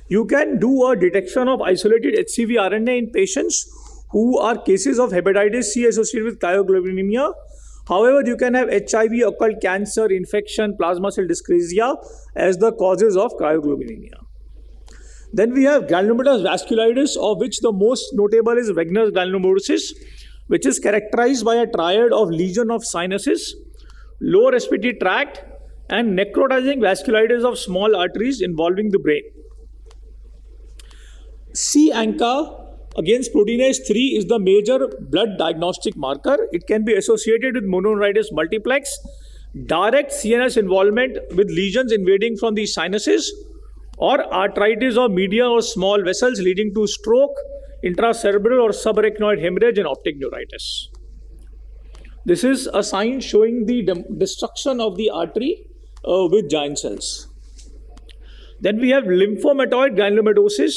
You can do a detection of isolated HCV RNA in patients who are cases of hepatitis C associated with cryoglobulinemia. However, you can have HIV, occult cancer, infection, plasma cell dyscrasia as the causes of cryoglobulinemia. Then we have granulomatous vasculitis, of which the most notable is Wegener's granulomatosis, which is characterized by a triad of lesion of sinuses, lower respiratory tract, and necrotizing vasculitis of small arteries involving the brain. C-ANCA against proteinase 3 is the major blood diagnostic marker. It can be associated with mononeuritis multiplex, direct CNS involvement with lesions invading from the sinuses, or arthritis of median or small vessels leading to stroke, intracerebral or subarachnoid hemorrhage, and optic neuritis. This is a sign showing the destruction of the artery with giant cells. Then we have lymphomatoid granulomatosis,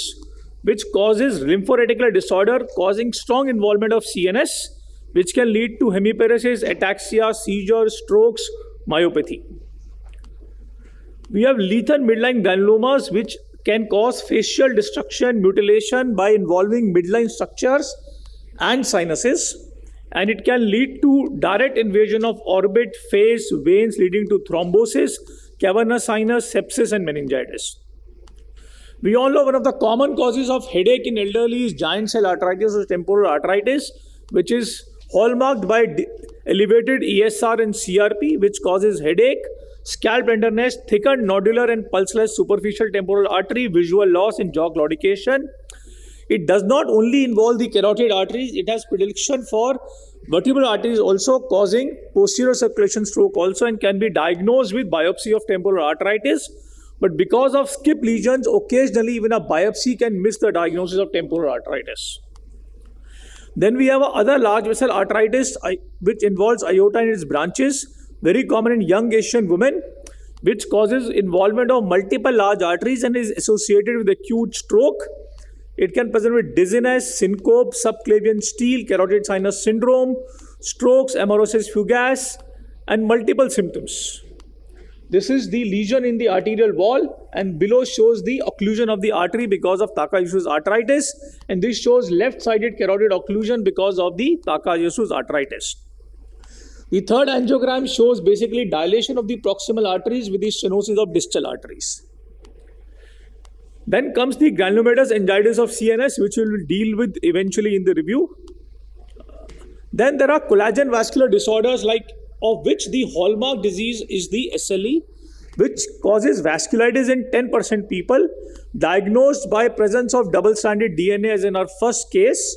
which causes lymphoreticular disorder causing strong involvement of CNS, which can lead to hemiparesis, ataxia, seizures, strokes, myopathy. We have lethal midline granulomas, which can cause facial destruction, mutilation by involving midline structures and sinuses, and it can lead to direct invasion of orbit, face, veins, leading to thrombosis, cavernous sinus, sepsis, and meningitis. We all know one of the common causes of headache in elderly is giant cell arteritis or temporal arteritis, which is hallmarked by elevated ESR and CRP, which causes headache, scalp tenderness, thickened nodular and pulseless superficial temporal artery, visual loss, and jaw claudication. It does not only involve the carotid arteries, it has predilection for vertebral arteries also, causing posterior circulation stroke also, and can be diagnosed with biopsy of temporal arteritis. But because of skip lesions, occasionally even a biopsy can miss the diagnosis of temporal arteritis. Then we have other large vessel arteritis, which involves aorta and its branches, very common in young Asian women, which causes involvement of multiple large arteries and is associated with acute stroke. It can present with dizziness, syncope, subclavian steel, carotid sinus syndrome, strokes, amaurosis fugax, and multiple symptoms. This is the lesion in the arterial wall, and below shows the occlusion of the artery because of Takayasu arthritis, and this shows left-sided carotid occlusion because of the Takayasu arthritis. The third angiogram shows basically dilation of the proximal arteries with the stenosis of distal arteries. Then comes the granulomatous angiitis of CNS, which we will deal with eventually in the review. Then there are collagen vascular disorders, of which the hallmark disease is the SLE, which causes vasculitis in 10% people, diagnosed by presence of double-stranded DNA as in our first case.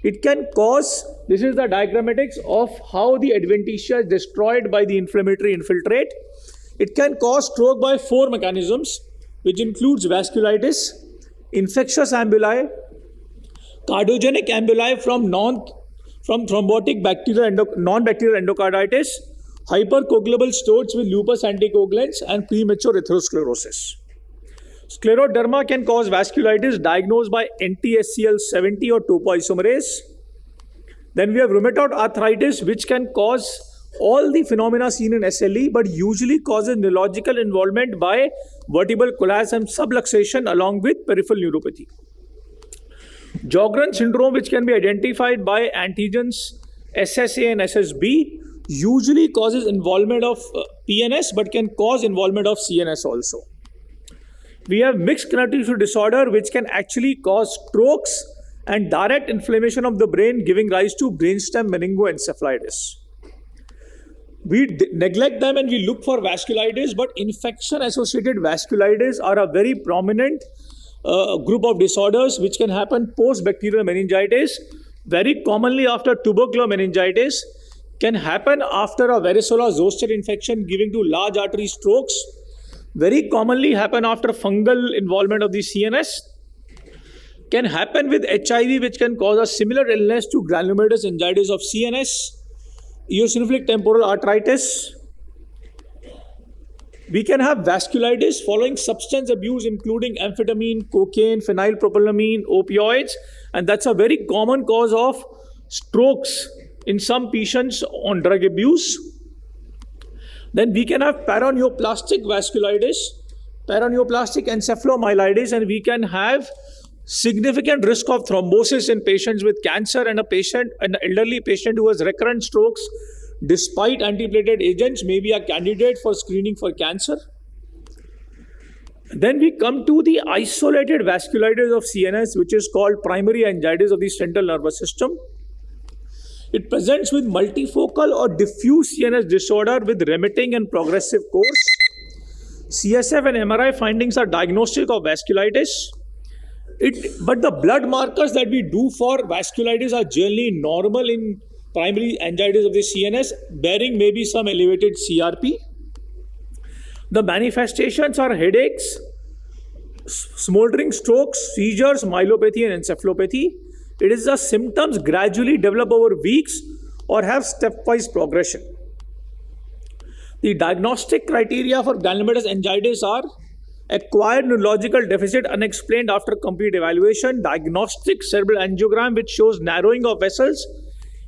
It can cause, this is the diagrammatics of how the adventitia is destroyed by the inflammatory infiltrate. It can cause stroke by 4 mechanisms, which includes vasculitis, infectious ambuli, cardiogenic ambuli from thrombotic non-bacterial endocarditis, hypercoagulable stores with lupus anticoagulants, and premature atherosclerosis. Scleroderma can cause vasculitis diagnosed by NTSCL70 or topoisomerase. Then we have rheumatoid arthritis, which can cause all the phenomena seen in SLE, but usually causes neurological involvement by vertebral collapse and subluxation along with peripheral neuropathy. Sjogren syndrome, which can be identified by antigens SSA and SSB, usually causes involvement of PNS but can cause involvement of CNS also. We have mixed connective tissue disorder, which can actually cause strokes and direct inflammation of the brain, giving rise to brainstem meningoencephalitis. We neglect them and we look for vasculitis, but infection-associated vasculitis are a very prominent group of disorders which can happen post-bacterial meningitis, very commonly after tubercular meningitis, can happen after a varicella zoster infection giving to large artery strokes, very commonly happen after fungal involvement of the CNS, can happen with HIV, which can cause a similar illness to granulomatous angiitis of CNS, eosinophilic temporal arteritis. We can have vasculitis following substance abuse, including amphetamine, cocaine, phenylpropylamine, opioids, and that's a very common cause of strokes in some patients on drug abuse. Then we can have paraneoplastic vasculitis, paraneoplastic encephalomyelitis, and we can have significant risk of thrombosis in patients with cancer and an elderly patient who has recurrent strokes despite antiplatelet agents may be a candidate for screening for cancer. Then we come to the isolated vasculitis of CNS, which is called primary angiitis of the central nervous system. It presents with multifocal or diffuse CNS disorder with remitting and progressive course. CSF and MRI findings are diagnostic of vasculitis. But the blood markers that we do for vasculitis are generally normal in primary angiitis of the CNS, bearing maybe some elevated CRP. The manifestations are headaches, smoldering strokes, seizures, myelopathy, and encephalopathy. It is the symptoms gradually develop over weeks or have stepwise progression. The diagnostic criteria for granulomatous angiitis are acquired neurological deficit unexplained after complete evaluation, diagnostic cerebral angiogram which shows narrowing of vessels,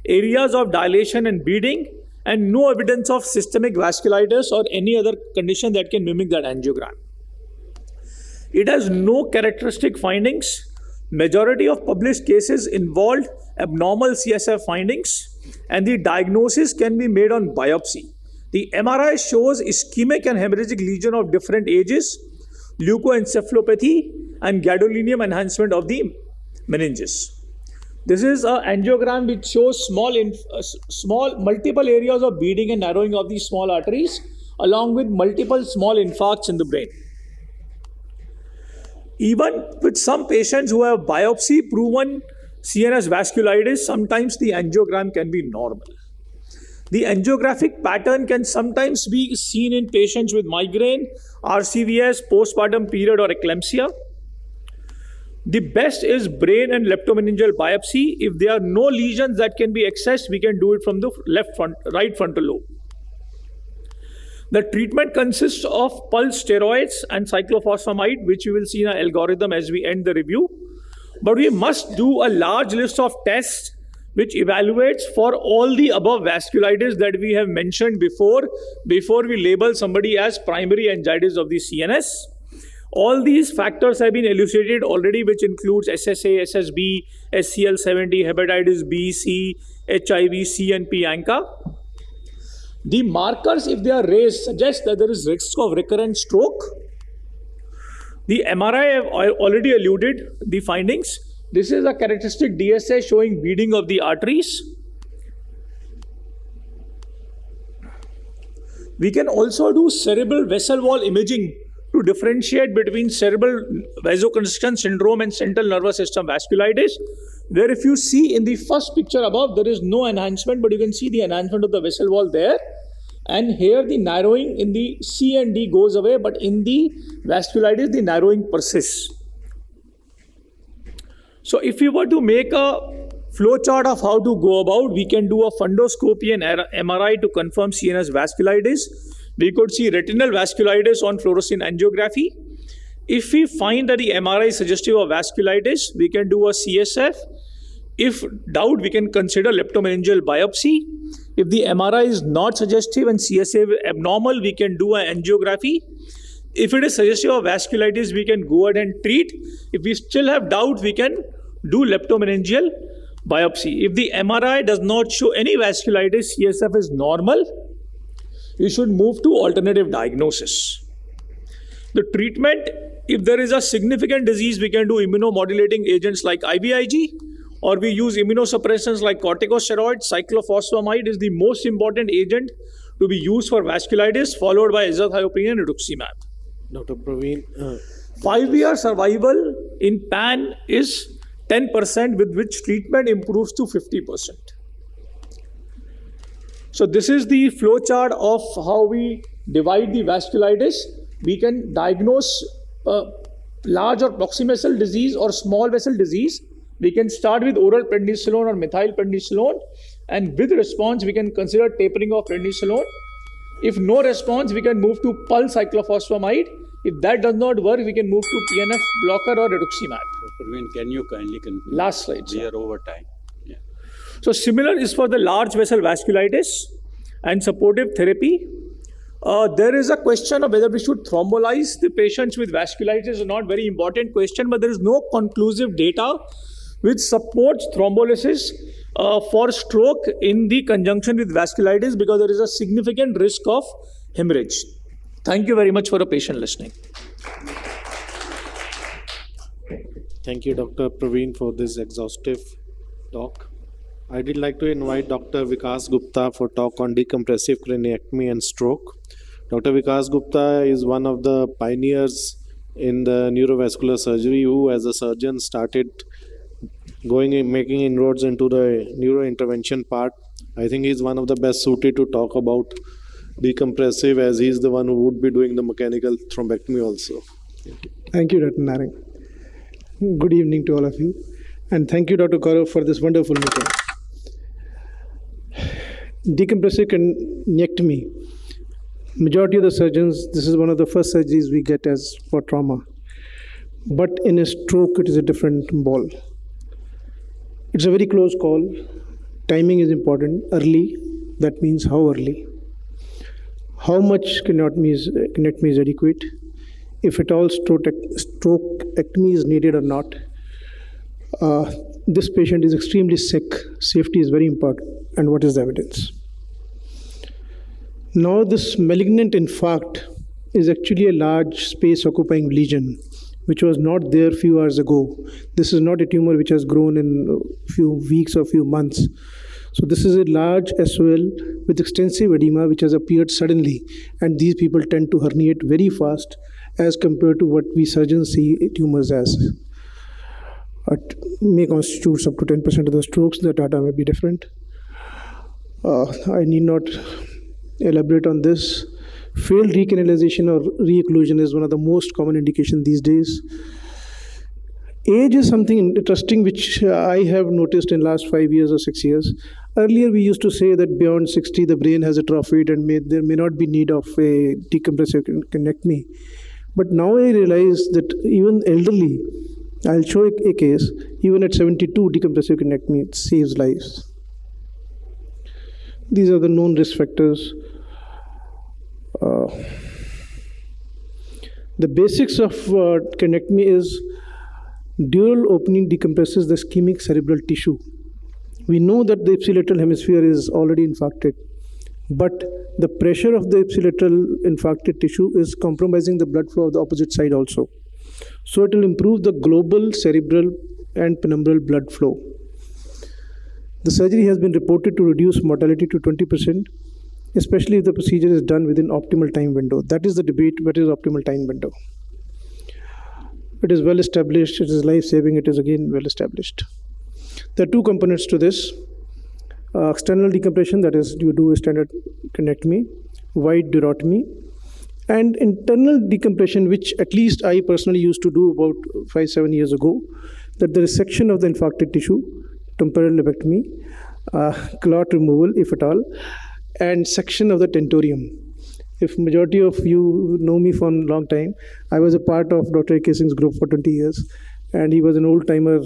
areas of dilation and bleeding, and no evidence of systemic vasculitis or any other condition that can mimic that angiogram. It has no characteristic findings. Majority of published cases involved abnormal CSF findings, and the diagnosis can be made on biopsy. The MRI shows ischemic and hemorrhagic lesion of different ages, leukoencephalopathy, and gadolinium enhancement of the meninges. This is an angiogram which shows multiple areas of bleeding and narrowing of these small arteries, along with multiple small infarcts in the brain. Even with some patients who have biopsy-proven CNS vasculitis, sometimes the angiogram can be normal. The angiographic pattern can sometimes be seen in patients with migraine, RCVS, postpartum period, or eclampsia. The best is brain and leptomeningeal biopsy. If there are no lesions that can be accessed, we can do it from the right frontal lobe. The treatment consists of pulse steroids and cyclophosphamide, which we will see in our algorithm as we end the review. But we must do a large list of tests which evaluates for all the above vasculitis that we have mentioned before we label somebody as primary angiitis of the CNS. All these factors have been elucidated already, which includes SSA, SSB, SCL70, hepatitis B, C, HIV, C and P ANCA. The markers, if they are raised, suggest that there is risk of recurrent stroke. The MRI have already alluded the findings. This is a characteristic DSA showing bleeding of the arteries. We can also do cerebral vessel wall imaging to differentiate between cerebral vasoconstriction syndrome and central nervous system vasculitis, where if you see in the first picture above, there is no enhancement, but you can see the enhancement of the vessel wall there. And here the narrowing in the C and D goes away, but in the vasculitis, the narrowing persists. So if we were to make a flowchart of how to go about, we can do a fundoscopy and MRI to confirm CNS vasculitis. We could see retinal vasculitis on fluorescein angiography. If we find that the MRI is suggestive of vasculitis, we can do a CSF. If doubt, we can consider leptomeningeal biopsy. If the MRI is not suggestive and CSF abnormal, we can do an angiography. If it is suggestive of vasculitis, we can go ahead and treat. If we still have doubt, we can do leptomeningeal biopsy. If the MRI does not show any vasculitis, CSF is normal, we should move to alternative diagnosis. The treatment, if there is a significant disease, we can do immunomodulating agents like IVIG, or we use immunosuppressants like corticosteroids. Cyclophosphamide is the most important agent to be used for vasculitis, followed by azathioprine and rituximab. Dr. Praveen, 5-year survival in PAN is 10%, with which treatment improves to 50%. So this is the flowchart of how we divide the vasculitis. We can diagnose large or proximal vessel disease or small vessel disease. We can start with oral prednisolone or methylprednisolone, and with response we can consider tapering of prednisolone. If no response, we can move to pulse cyclophosphamide. If that does not work, we can move to TNF blocker or rituximab. Praveen, can you kindly conclude? Last slide, sir. We are over time. Yeah. So similar is for the large vessel vasculitis and supportive therapy. There is a question of whether we should thrombolize the patients with vasculitis or not. Very important question, but there is no conclusive data which supports thrombolysis for stroke in the conjunction with vasculitis, because there is a significant risk of hemorrhage. Thank you very much for a patient listening. Thank you, Dr. Praveen, for this exhaustive talk. I did like to invite Dr. Vikas Gupta for talk on decompressive craniectomy and stroke. Dr. Vikas Gupta is one of the pioneers in the neurovascular surgery who, as a surgeon, started making inroads into the neurointervention part. I think he's one of the best suited to talk about decompressive, as he's the one who would be doing the mechanical thrombectomy also. Thank you, Dr. Narang. Good evening to all of you. And thank you, Dr. Gaurav, for this wonderful meeting. Decompressive craniectomy. Majority of the surgeons, this is one of the first surgeries we get as for trauma. But in a stroke, it is a different ball. It's a very close call. Timing is important. Early, that means how early. How much craniectomy is adequate. If at all strokeectomy is needed or not. This patient is extremely sick. Safety is very important. And what is the evidence? Now this malignant infarct is actually a large space occupying lesion, which was not there a few hours ago. This is not a tumor which has grown in a few weeks or few months. So this is a large SOL with extensive edema which has appeared suddenly, and these people tend to herniate very fast as compared to what we surgeons see tumors as. It may constitute up to 10% of the strokes. The data may be different. I need not elaborate on this. Failed recanalization or reocclusion is one of the most common indications these days. Age is something interesting which I have noticed in last 5 years or 6 years. Earlier we used to say that beyond 60 the brain has atrophied and there may not be need of a decompressive craniectomy. But now I realize that even elderly, I'll show a case. Even at 72, decompressive cranectomy saves lives. These are the known risk factors. The basics of cranectomy is dural opening decompresses the ischemic cerebral tissue. We know that the ipsilateral hemisphere is already infarcted, but the pressure of the ipsilateral infarcted tissue is compromising the blood flow of the opposite side also. So it will improve the global cerebral and penumbral blood flow. The surgery has been reported to reduce mortality to 20%, especially if the procedure is done within optimal time window. That is the debate, what is optimal time window? It is well established, it is life-saving, it is again well established. There are two components to this. External decompression, that is, you do a standard cranectomy, wide durotomy, and internal decompression, which at least I personally used to do about 5-7 years ago, that the resection of the infarcted tissue, temporal lobectomy, clot removal, if at all, and section of the tentorium. If majority of you know me for a long time, I was a part of Dr. A.K. Singh's group for 20 years, and he was an old-timer,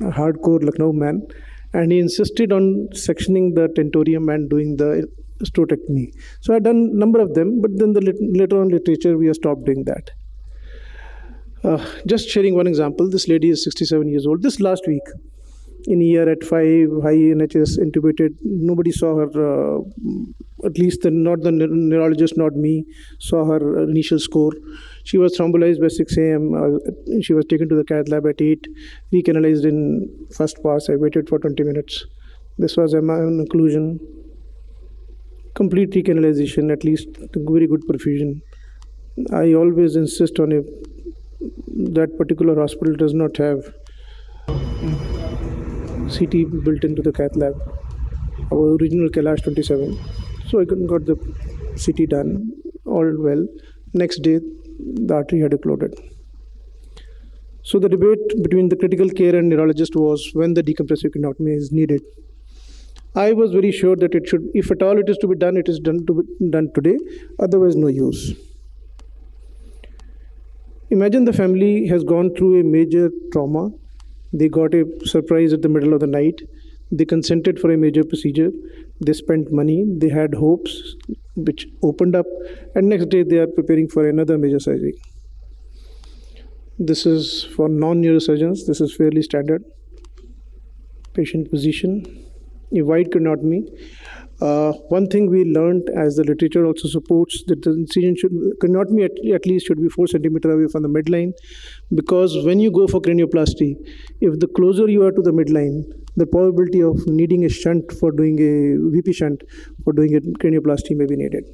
hardcore Lucknow man, and he insisted on sectioning the tentorium and doing the strotectomy. So I've done a number of them, but then later on literature, we have stopped doing that. Just sharing one example, this lady is 67 years old. This last week, in ER at 5, high NHS, intubated, nobody saw her, at least not the neurologist, not me, saw her initial score. She was thrombolized by 6 a.m. She was taken to the cath lab at 8, recanalized in first pass. I waited for 20 minutes. This was MI occlusion, complete recanalization, at least very good perfusion. I always insist on it. That particular hospital does not have CT built into the cath lab. Our original Kailash 27. So I got the CT done, all well. Next day, the artery had occluded. So the debate between the critical care and neurologist was when the decompressive cranectomy is needed. I was very sure that it should, if at all it is to be done, it is done today, otherwise no use. Imagine the family has gone through a major trauma. They got a surprise at the middle of the night. They consented for a major procedure. They spent money. They had hopes, which opened up. And next day, they are preparing for another major surgery. This is for non-neurosurgeons. This is fairly standard. Patient position, a wide craniotomy. One thing we learned, as the literature also supports, that the incision craniotomy at least should be 4 centimeters away from the midline, because when you go for cranioplasty, if the closer you are to the midline, the probability of needing a shunt for doing a VP shunt for doing a cranioplasty may be needed.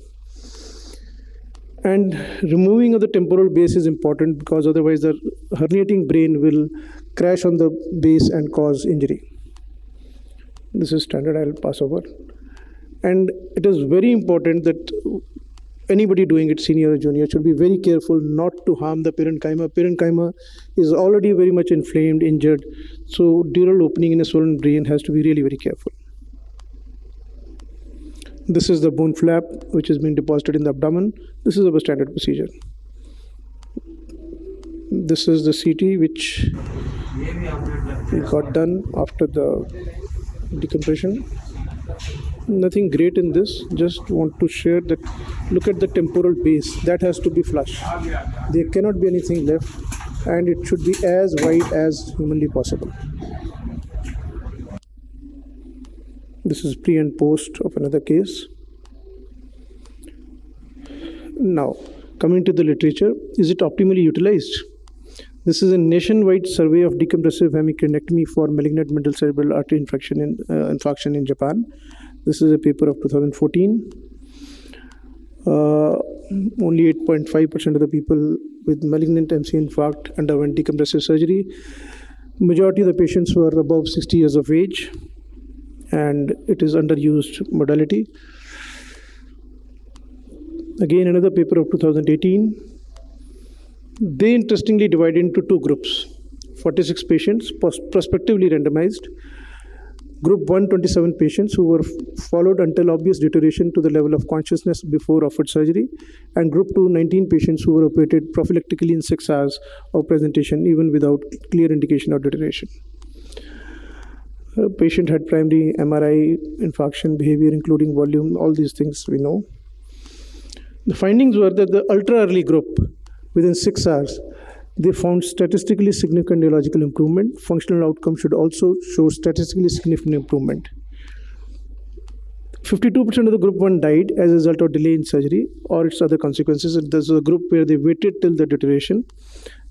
And removing of the temporal base is important, because otherwise the herniating brain will crash on the base and cause injury. This is standard, I'll pass over. And it is very important that anybody doing it, senior or junior, should be very careful not to harm the parenchyma. Parenchyma is already very much inflamed, injured. So dural opening in a swollen brain has to be really very careful. This is the bone flap, which has been deposited in the abdomen. This is our standard procedure. This is the CT, which we got done after the decompression. Nothing great in this, just want to share that. Look at the temporal base, that has to be flush. There cannot be anything left, and it should be as wide as humanly possible. This is pre and post of another case. Now, coming to the literature, is it optimally utilized? This is a nationwide survey of decompressive hemicranectomy for malignant middle cerebral artery infarction in Japan. This is a paper of 2014. Only 8.5% of the people with malignant MC infarct underwent decompressive surgery. Majority of the patients were above 60 years of age, and it is underused modality. Again, another paper of 2018. They interestingly divided into two groups, 46 patients, prospectively randomized. Group 1, 27 patients who were followed until obvious deterioration to the level of consciousness before offered surgery, and Group 2, 19 patients who were operated prophylactically in 6 hours of presentation, even without clear indication of deterioration. The patient had primary MRI, infarction, behavior, including volume, all these things we know. The findings were that the ultra-early group, within 6 hours, they found statistically significant neurological improvement. Functional outcomes should also show statistically significant improvement. 52% of the group 1 died as a result of delay in surgery or its other consequences. This was a group where they waited till the deterioration.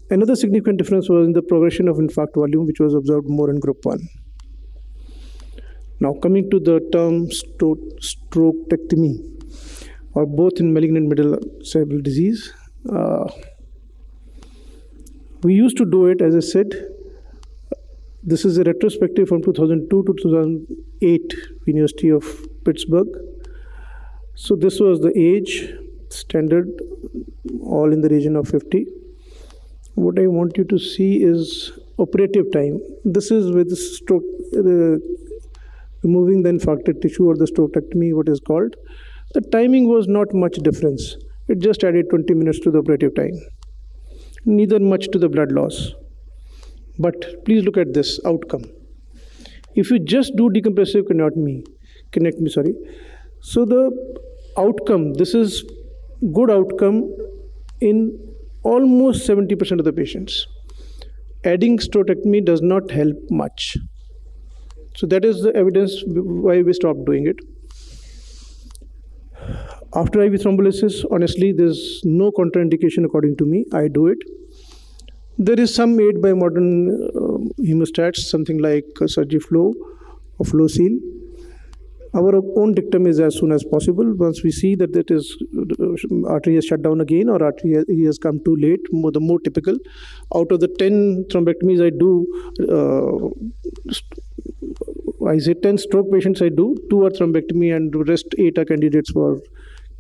Another significant difference was in the progression of infarct volume, which was observed more in group 1. Now, coming to the term strokectomy, or both in malignant middle cerebral disease. We used to do it, as I said. This is a retrospective from 2002 to 2008, University of Pittsburgh. So this was the age, standard, all in the region of 50. What I want you to see is operative time. This is with the stroke, removing the infarcted tissue, or the strokectomy, what is called. The timing was not much difference. It just added 20 minutes to the operative time. Neither much to the blood loss. But please look at this outcome. If you just do decompressive connectomy, so the outcome, this is good outcome in almost 70% of the patients. Adding strokectomy does not help much. So that is the evidence why we stopped doing it. After IV thrombolysis, honestly, there's no contraindication according to me. I do it. There is some aid by modern hemostats, something like Surgiflow or FlowSeal. Our own dictum is as soon as possible. Once we see that artery has shut down again, or artery has come too late, the more typical. Out of the 10 thrombectomies I do, I say 10 stroke patients I do, 2 are thrombectomy and the rest 8 are candidates for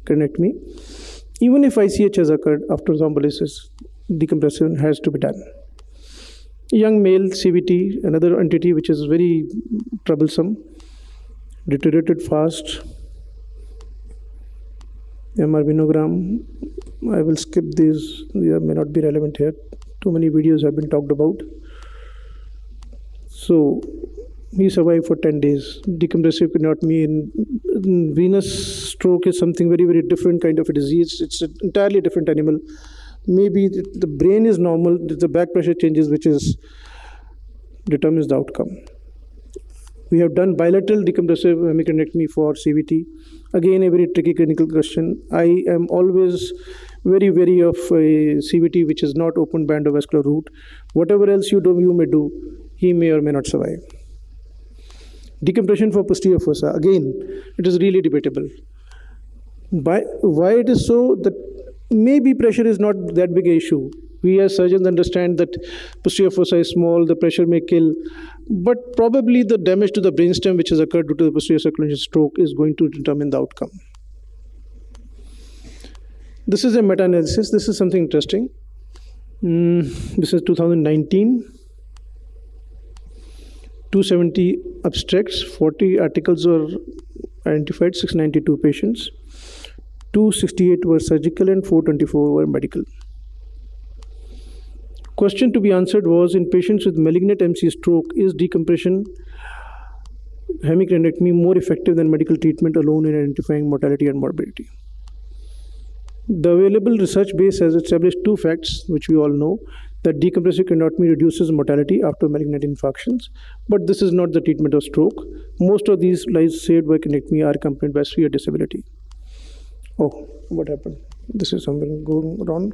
cranectomy. Even if ICH has occurred after thrombolysis, decompression has to be done. Young male CVT, another entity which is very troublesome, deteriorated fast. MR venogram, I will skip these, they may not be relevant here. Too many videos have been talked about. So he survived for 10 days. Decompressive craniotomy in venous stroke is something very, very different kind of a disease. It's an entirely different animal. Maybe the brain is normal, the back pressure changes, which determines the outcome. We have done bilateral decompressive hemicranectomy for CVT. Again, a very tricky clinical question. I am always very wary of a CVT which is not open by endovascular route. Whatever else you may do, he may or may not survive. Decompression for posterior fossa, again, it is really debatable. Why it is so? That maybe pressure is not that big an issue. We as surgeons understand that posterior fossa is small, the pressure may kill, but probably the damage to the brainstem which has occurred due to the posterior circulation stroke is going to determine the outcome. This is a meta-analysis. This is something interesting. This is 2019. 270 abstracts, 40 articles were identified, 692 patients. 268 were surgical and 424 were medical. Question to be answered was, in patients with malignant MC stroke, is decompression hemicranectomy more effective than medical treatment alone in identifying mortality and morbidity? The available research base has established two facts, which we all know, that decompressive craniotomy reduces mortality after malignant infarctions, but this is not the treatment of stroke. Most of these lives saved by cranectomy are accompanied by severe disability. Oh, what happened? This is something going wrong.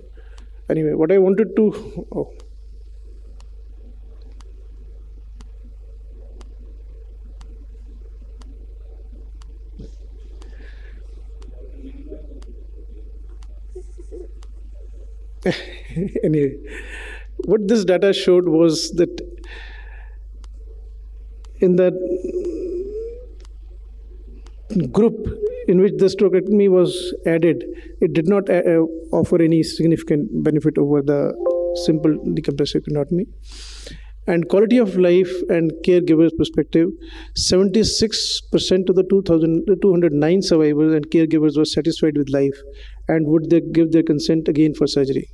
Anyway, what I wanted to... Anyway, what this data showed was that in that group in which the strokectomy was added, it did not offer any significant benefit over the simple decompressive craniotomy. And quality of life and caregivers perspective, 76% of the 209 survivors and caregivers were satisfied with life and would they give their consent again for surgery.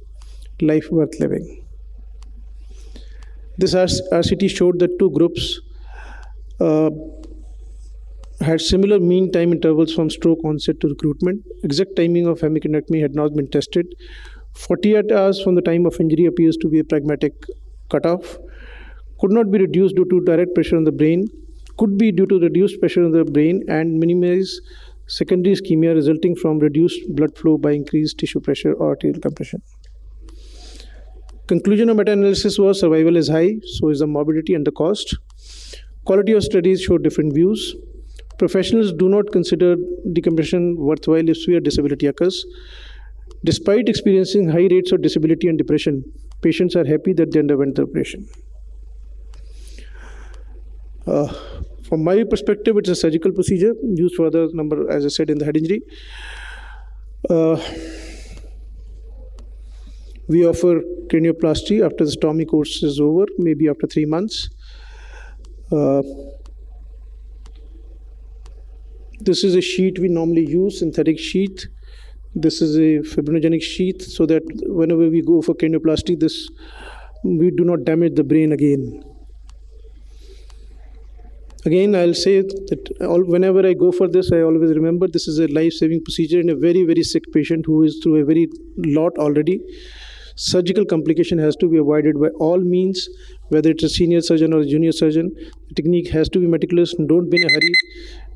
Life worth living. This RCT showed that two groups had similar mean time intervals from stroke onset to recruitment. Exact timing of hemicraniectomy had not been tested. 48 hours from the time of injury appears to be a pragmatic cutoff. Could not be reduced due to direct pressure on the brain. Could be due to reduced pressure on the brain and minimize secondary ischemia resulting from reduced blood flow by increased tissue pressure or arterial compression. Conclusion of meta-analysis was survival is high, so is the morbidity and the cost. Quality of studies show different views. Professionals do not consider decompression worthwhile if severe disability occurs. Despite experiencing high rates of disability and depression, patients are happy that they underwent the operation. From my perspective, it's a surgical procedure used for the number, as I said, in the head injury. We offer cranioplasty after the STOMI course is over, maybe after 3 months. This is a sheet we normally use, synthetic sheet. This is a fibrinogenic sheath, so that whenever we go for cranioplasty, we do not damage the brain again. Again, I'll say that whenever I go for this, I always remember this is a life-saving procedure in a very, very sick patient who is through a very lot already. Surgical complication has to be avoided by all means, whether it's a senior surgeon or a junior surgeon. The technique has to be meticulous and don't be in a hurry.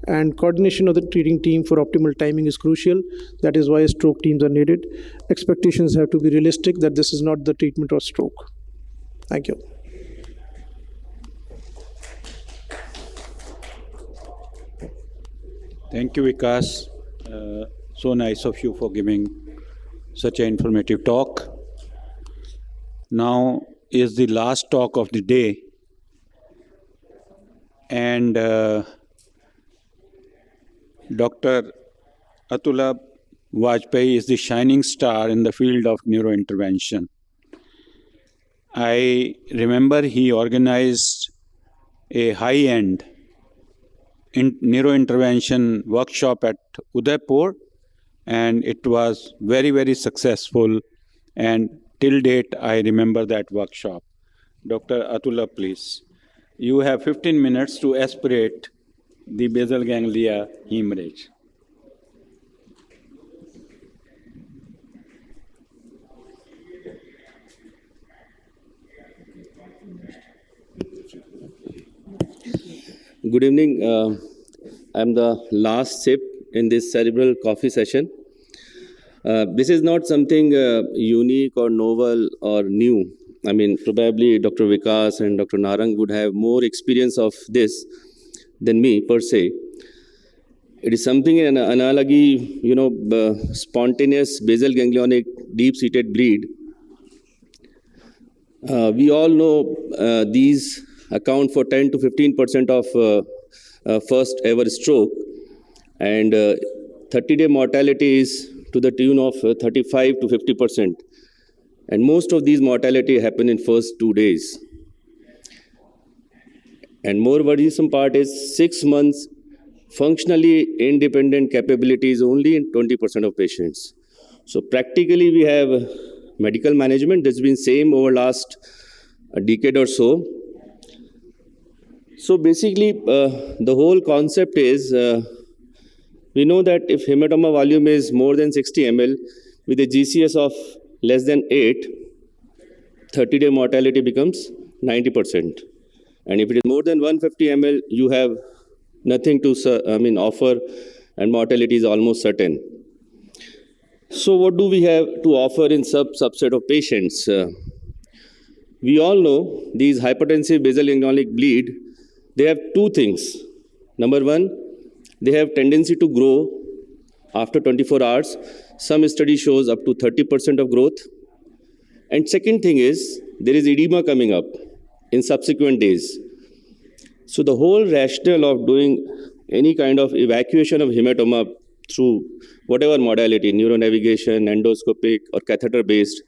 And coordination of the treating team for optimal timing is crucial. That is why stroke teams are needed. Expectations have to be realistic that this is not the treatment of stroke. Thank you. Thank you, Vikas. So nice of you for giving such an informative talk. Now is the last talk of the day. And Dr. Atula Vajpayee is the shining star in the field of neurointervention. I remember he organized a high-end neurointervention workshop at Udaipur, and it was very, very successful, and till date I remember that workshop. Dr. Atula, please. You have 15 minutes to aspirate the basal ganglia hemorrhage. Good evening. I'm the last sip in this cerebral coffee session. This is not something unique or novel or new. I mean, probably Dr. Vikas and Dr. Narang would have more experience of this than me per se. It is something an analogy, spontaneous basal ganglionic deep-seated bleed. We all know these account for 10 to 15% of first ever stroke, and 30-day mortality is to the tune of 35 to 50%. And most of these mortality happen in first 2 days. And more worrisome part is 6 months functionally independent capability is only in 20% of patients. So practically we have medical management that's been same over last a decade or so. So basically the whole concept is we know that if hematoma volume is more than 60 ml with a GCS of less than 8, 30-day mortality becomes 90%. And if it is more than 150 ml, you have nothing to offer, and mortality is almost certain. So what do we have to offer in subset of patients? We all know these hypertensive basal ganglionic bleed, they have two things. Number one, they have tendency to grow after 24 hours. Some study shows up to 30% of growth. And second thing is, there is edema coming up in subsequent days. So the whole rationale of doing any kind of evacuation of hematoma through whatever modality, neuronavigation, endoscopic or catheter-based,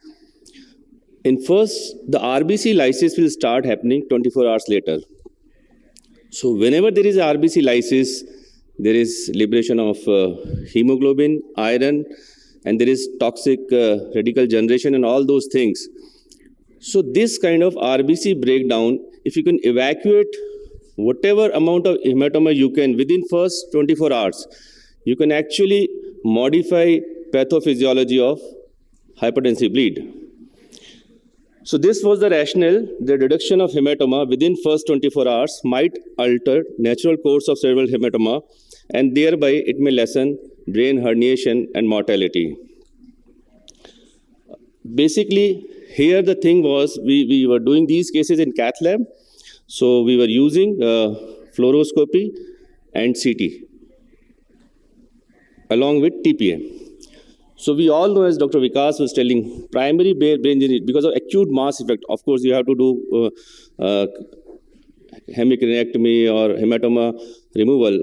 In first, the RBC lysis will start happening 24 hours later. So whenever there is RBC lysis, there is liberation of hemoglobin, iron, and there is toxic radical generation and all those things. So this kind of RBC breakdown, if you can evacuate whatever amount of hematoma you can within first 24 hours, you can actually modify pathophysiology of hypertensive bleed. So this was the rationale. The reduction of hematoma within first 24 hours might alter natural course of cerebral hematoma, and thereby it may lessen brain herniation and mortality. Basically, here the thing was, we were doing these cases in cath lab. So we were using fluoroscopy and CT along with TPA. So we all know, as Dr. Vikas was telling, primary brain injury, because of acute mass effect, of course you have to do hemicraniectomy or hematoma removal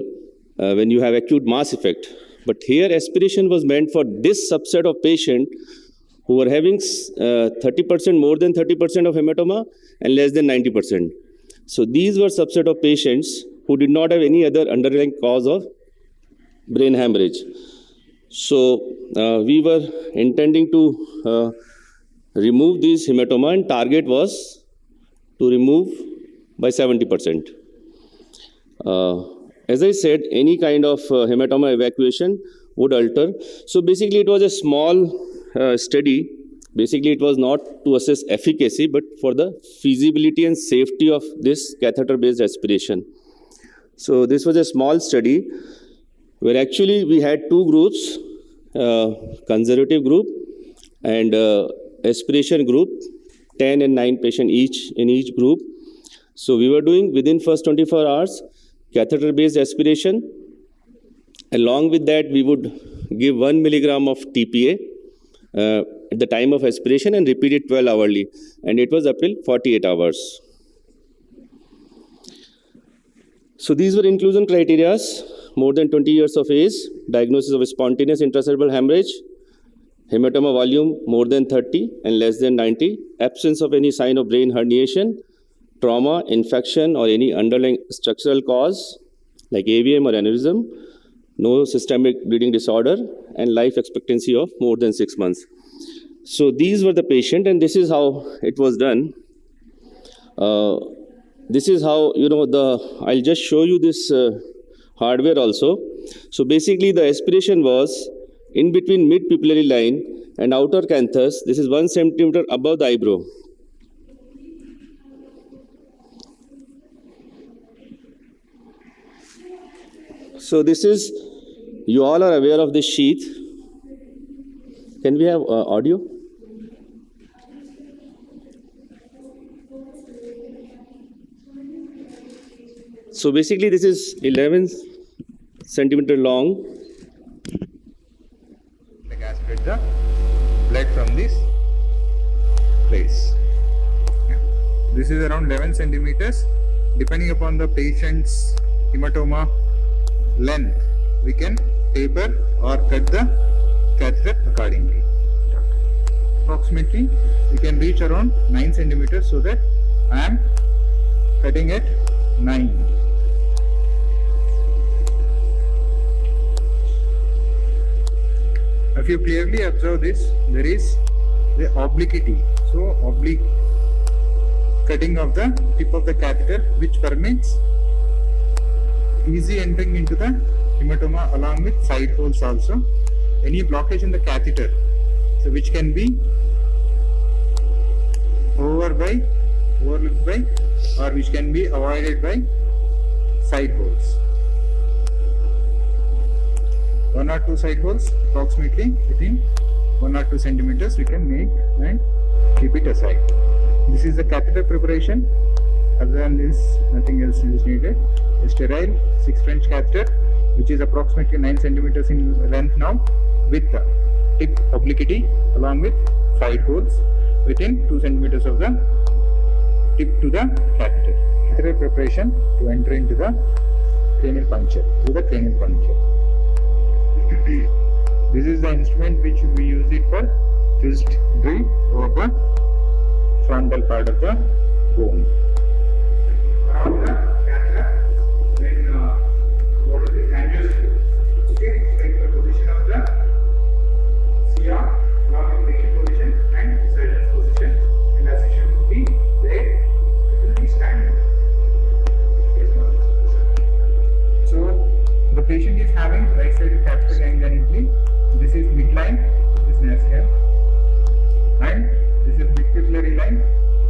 when you have acute mass effect. But here aspiration was meant for this subset of patient who were having 30%, more than 30% of hematoma and less than 90%. So these were subset of patients who did not have any other underlying cause of brain hemorrhage. So we were intending to remove this hematoma, and target was to remove by 70%. As I said, any kind of hematoma evacuation would alter. So basically it was a small study. Basically it was not to assess efficacy, but for the feasibility and safety of this catheter-based aspiration. So this was a small study where actually we had two groups, conservative group and aspiration group, 10 and 9 patients each in each group. So we were doing within first 24 hours catheter-based aspiration. Along with that, we would give 1 milligram of TPA at the time of aspiration and repeat it 12 hourly. And it was up till 48 hours. So these were inclusion criteria: more than 20 years of age, diagnosis of spontaneous intracerebral hemorrhage, hematoma volume more than 30 and less than 90, absence of any sign of brain herniation, trauma, infection, or any underlying structural cause like AVM or aneurysm, no systemic bleeding disorder, and life expectancy of more than 6 months. So these were the patient, and this is how it was done. This is how, I'll just show you this hardware also. So basically the aspiration was in between mid-pupillary line and outer canthus. This is 1 centimeter above the eyebrow. So this is, you all are aware of this sheath. Can we have audio? So basically this is 11 centimeter long. Like aspirate the blood from this place. Yeah. This is around 11 centimeters. Depending upon the patient's hematoma length, we can taper or cut the catheter accordingly. Approximately, we can reach around 9 centimeters, so that I am cutting at 9. If you clearly observe this, there is the obliquity. So oblique cutting of the tip of the catheter, which permits easy entering into the hematoma along with side holes also. Any blockage in the catheter, so which can be overlooked by, or which can be avoided by side holes. 1 or 2 side holes, approximately within 1 or 2 centimeters, we can make and keep it aside. This is the catheter preparation. Other than this, nothing else is needed. A sterile 6 French catheter, which is approximately 9 centimeters in length now, with the tip obliquity along with side holes within 2 centimeters of the tip to the catheter. Catheter preparation to enter into the cranial puncture, through the cranial puncture. This is the instrument which we use it for fist drill over the frontal part of the bone. Around the cataract, when what is the angioscope? Okay, like the position of the CR, along with patient position and surgeon's position, and the section would be there. It will be standing. So the patient is having right-sided capital ganglionometry. This is midline, this is nasal, and this is midpupillary line,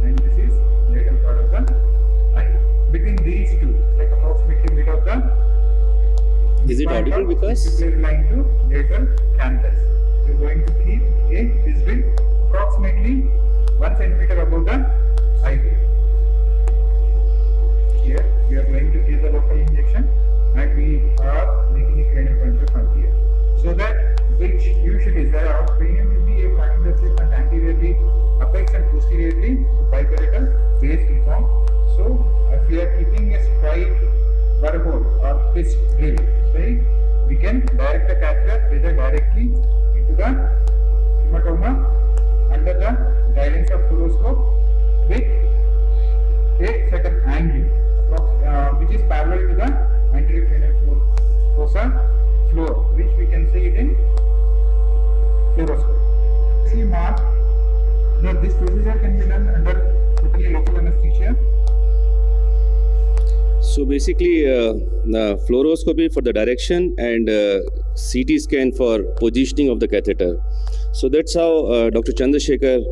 and this is lateral part of the eye. Between these two, like approximately mid of the Is it audible because? Midpupillary line to lateral canthus. You are going to keep a visbid approximately 1 centimeter above the eye. Here we are going to give the local injection, and we are making a cranial puncture from here. So that which usually is that our cranium will be a triangular shape and anteriorly apex and posteriorly biparatal base reform. So if we are keeping a straight verhole or fist drill, right, we can direct the catheter either directly into the hematoma under the guidance of fluoroscope with a certain angle which is parallel to the anterior cranial fossa floor, which we can see it in fluoroscope. See mark. Now this procedure can be done under totally local anesthesia. So basically, the fluoroscopy for the direction and CT scan for positioning of the catheter. So that's how Dr. Chandrasekhar,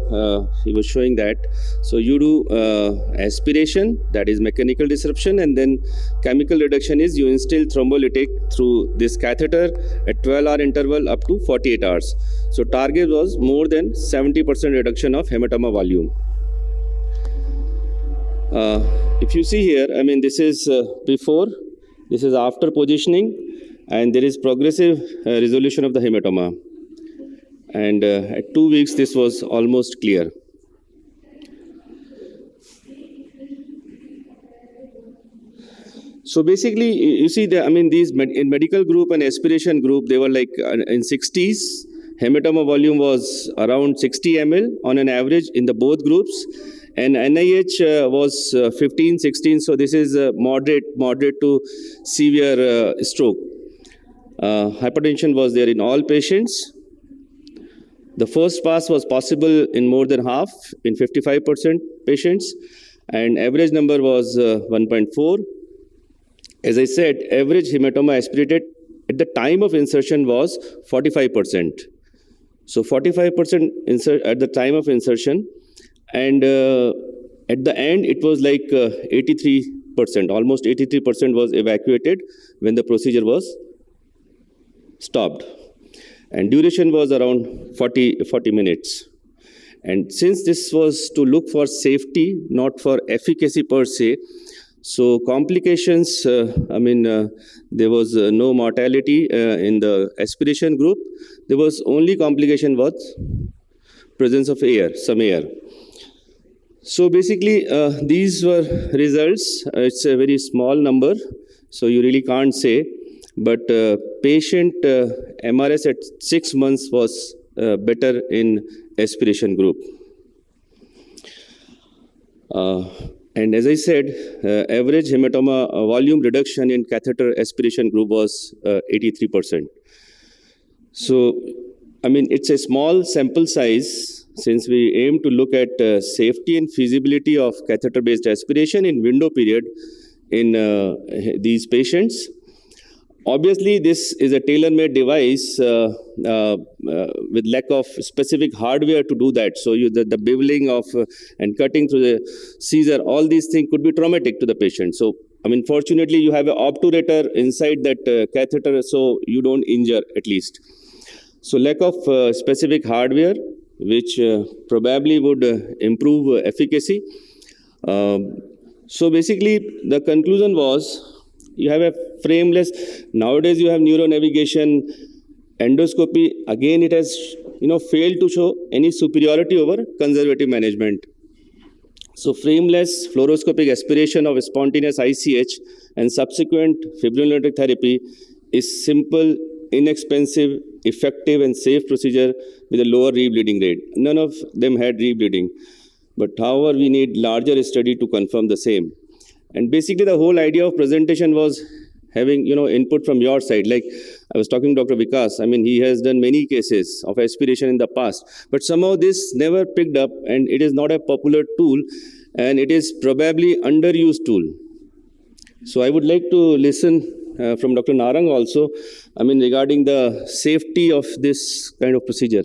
he was showing that. So you do aspiration, that is mechanical disruption, and then chemical reduction is you instill thrombolytic through this catheter at 12-hour interval up to 48 hours. So target was more than 70% reduction of hematoma volume. If you see here, I mean, this is before, this is after positioning, and there is progressive resolution of the hematoma. And at 2 weeks, this was almost clear. So basically, you see, I mean, these in medical group and aspiration group, they were like in 60s. Hematoma volume was around 60 ml on an average in the both groups. And NIH was 15, 16. So this is moderate to severe stroke. Hypertension was there in all patients. The first pass was possible in more than half, in 55% patients, and average number was 1.4. As I said, average hematoma aspirated at the time of insertion was 45%. So 45% at the time of insertion, and at the end it was like 83%, almost 83% was evacuated when the procedure was stopped. And duration was around 40 minutes. And since this was to look for safety, not for efficacy per se, so complications, there was no mortality in the aspiration group. There was only complication was presence of air, some air. So basically, these were results. It's a very small number, so you really can't say. But patient MRS at 6 months was better in aspiration group. And as I said, average hematoma volume reduction in catheter aspiration group was 83%. So, I mean, it's a small sample size since we aim to look at safety and feasibility of catheter-based aspiration in window period in these patients. Obviously, this is a tailor-made device with lack of specific hardware to do that. So the beveling of and cutting through the Caesar, all these things could be traumatic to the patient. So, I mean, fortunately, you have an obturator inside that catheter, so you don't injure at least. So lack of specific hardware, which probably would improve efficacy. So basically, the conclusion was, you have a frameless, nowadays you have neuronavigation, endoscopy, again it has failed to show any superiority over conservative management. So frameless fluoroscopic aspiration of spontaneous ICH and subsequent fibrinolytic therapy is simple, inexpensive, effective and safe procedure with a lower rebleeding rate. None of them had rebleeding. But however, we need larger study to confirm the same. And basically the whole idea of presentation was having, input from your side. Like I was talking to Dr. Vikas, I mean, he has done many cases of aspiration in the past, but somehow this never picked up, and it is not a popular tool, and it is probably underused tool. So I would like to listen from Dr. Narang also, I mean, regarding the safety of this kind of procedure.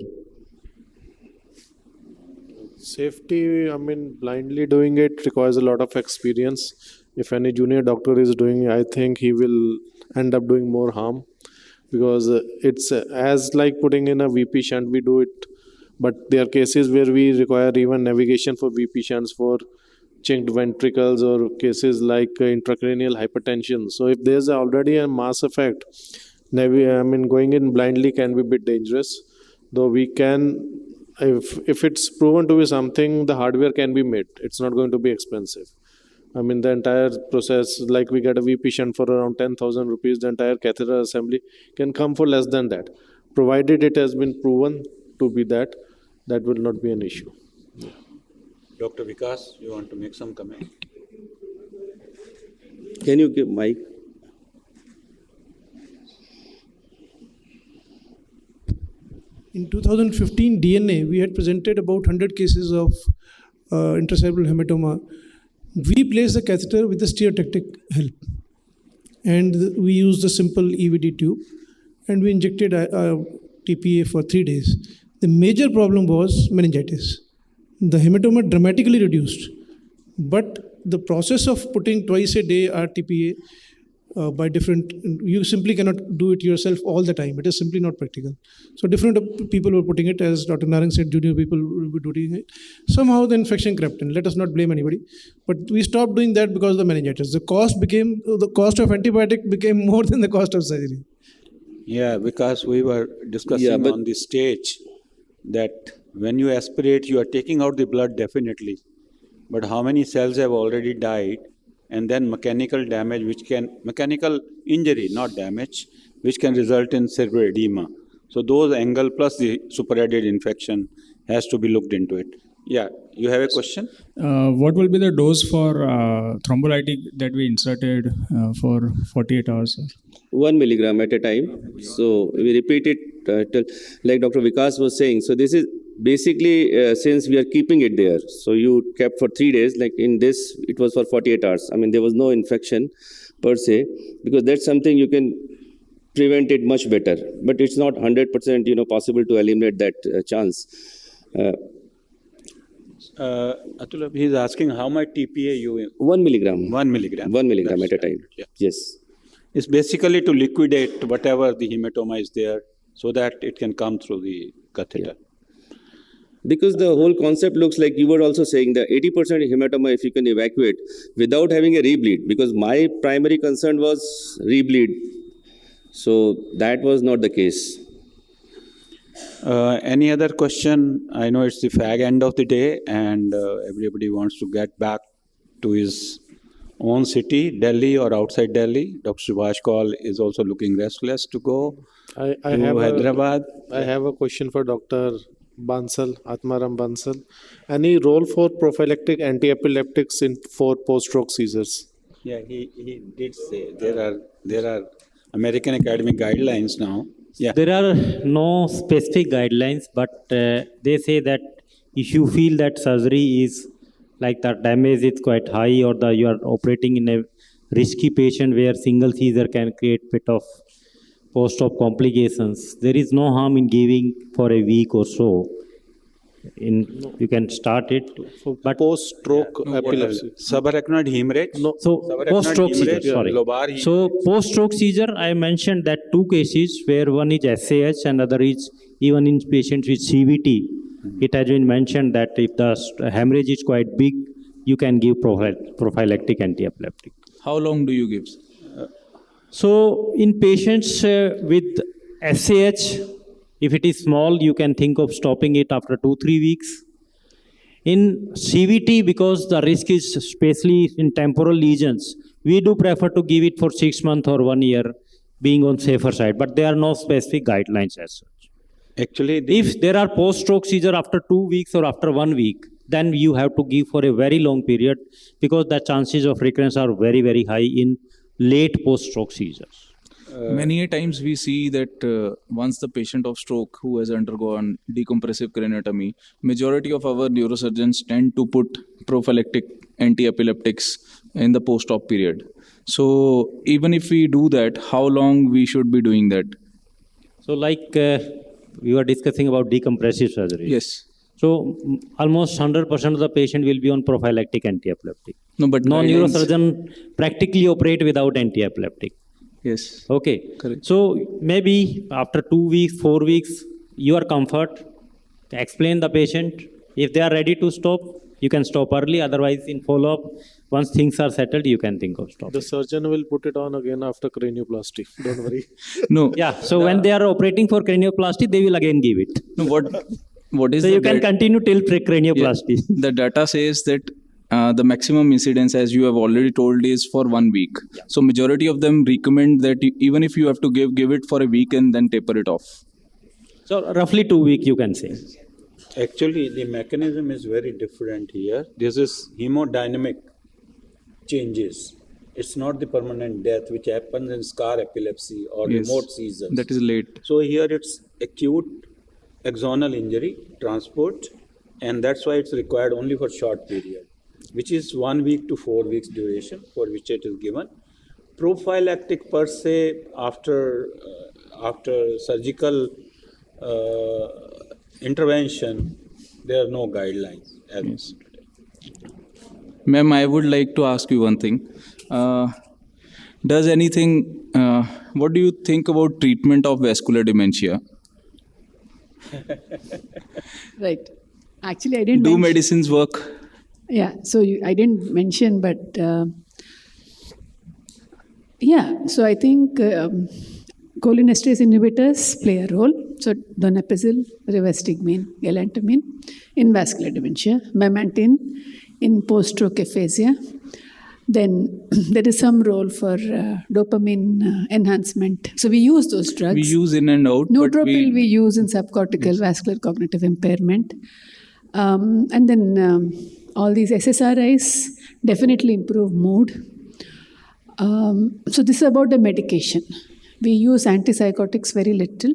Safety, I mean, blindly doing it requires a lot of experience. If any junior doctor is doing it, I think he will end up doing more harm, because it's as like putting in a VP shunt, we do it. But there are cases where we require even navigation for VP shunts for chinked ventricles, or cases like intracranial hypertension. So if there's already a mass effect, going in blindly can be a bit dangerous. Though we can, if it's proven to be something, the hardware can be made. It's not going to be expensive. I mean, the entire process, like we get a VP shunt for around 10,000 rupees, the entire catheter assembly can come for less than that. Provided it has been proven to be that will not be an issue. Yeah. Dr. Vikas, you want to make some comment? Can you give mic? In 2015 DNA, we had presented about 100 cases of intracerebral hematoma. We placed the catheter with the stereotactic help, and we used a simple EVD tube, and we injected TPA for 3 days. The major problem was meningitis. The hematoma dramatically reduced, but the process of putting twice a day RTPA by different, you simply cannot do it yourself all the time. It is simply not practical. So different people were putting it, as Dr. Narang said, junior people will be doing it. Somehow the infection crept in. Let us not blame anybody. But we stopped doing that because of the meningitis. The cost of antibiotic became more than the cost of surgery. Yeah, because we were discussing on the stage that when you aspirate, you are taking out the blood definitely. But how many cells have already died? And then mechanical damage, mechanical injury, not damage, which can result in cerebral edema. So those angle plus the superadded infection has to be looked into it. Yeah, you have a question? What will be the dose for thrombolytic that we inserted for 48 hours? 1 milligram at a time. So we repeat it till, like Dr. Vikas was saying. So this is basically since we are keeping it there. So you kept for 3 days, like in this, it was for 48 hours. I mean, there was no infection per se, because that's something you can prevent it much better. But it's not 100% possible to eliminate that chance. Atul, he is asking how much TPA you... 1 milligram. 1 milligram. 1 milligram at a time. Yeah. Yes. It's basically to liquidate whatever the hematoma is there so that it can come through the catheter. Yeah. Because the whole concept looks like you were also saying that 80% hematoma, if you can evacuate without having a rebleed, because my primary concern was rebleed. So that was not the case. Any other question? I know it's the fag end of the day and everybody wants to get back to his own city, Delhi or outside Delhi. Dr. Subhash Kaul is also looking restless to go to Hyderabad. I have a question for Dr. Bansal, Atmaram Bansal. Any role for prophylactic anti-epileptics for post-stroke seizures? Yeah, he did say there are American Academy guidelines now. Yeah. There are no specific guidelines, but they say that if you feel that surgery is like the damage is quite high, or you are operating in a risky patient where single seizure can create bit of post-op complications, there is no harm in giving for a week or so. You can start it, but post-stroke epilepsy, subarachnoid hemorrhage. No, so post-stroke seizure. Sorry. So post-stroke seizure, I mentioned that 2 cases where one is SAH and other is even in patients with CVT. It has been mentioned that if the hemorrhage is quite big, you can give prophylactic anti-epileptic. How long do you give? So in patients with SAH, if it is small, you can think of stopping it after 2-3 weeks. In CVT, because the risk is especially in temporal lesions, we do prefer to give it for 6 months or 1 year, being on safer side. But there are no specific guidelines as such. Actually, if there are post-stroke seizure after 2 weeks or after 1 week, then you have to give for a very long period, because the chances of recurrence are very, very high in late post-stroke seizures. Many a times we see that once the patient of stroke who has undergone decompressive craniotomy, majority of our neurosurgeons tend to put prophylactic anti-epileptics in the post-op period. So even if we do that, how long we should be doing that? So like we were discussing about decompressive surgery. Yes. So almost 100% of the patient will be on prophylactic anti-epileptic. No, but no neurosurgeon practically operate without anti-epileptic. Yes. Okay. Correct. So maybe after 2 weeks, 4 weeks, your comfort, explain the patient. If they are ready to stop, you can stop early. Otherwise, in follow-up, once things are settled, you can think of stopping. The surgeon will put it on again after cranioplasty. Don't worry. No. Yeah. So when they are operating for cranioplasty, they will again give it. No. What is so the you can continue till cranioplasty. Yeah. The data says that the maximum incidence, as you have already told, is for 1 week. Yeah. So majority of them recommend that even if you have to give it for a week and then taper it off. So roughly 2 weeks, you can say. Actually, the mechanism is very different here. This is hemodynamic changes. It's not the permanent death which happens in scar epilepsy or remote seizures. That is late. So here it's acute axonal injury, transport, and that's why it's required only for short period, which is 1 week to 4 weeks duration for which it is given. Prophylactic per se, after surgical intervention, there are no guidelines. Yes. Ma'am, I would like to ask you one thing. What do you think about treatment of vascular dementia? Right. Actually, I didn't Do medicines work? Yeah, so I didn't mention, but so I think cholinesterase inhibitors play a role. So donepezil, rivastigmine, galantamine in vascular dementia, memantine in post-stroke aphasia. Then there is some role for dopamine enhancement. So we use those drugs. We use in and out. Nootropill we use in subcortical vascular cognitive impairment. And then all these SSRIs definitely improve mood. So this is about the medication. We use antipsychotics very little.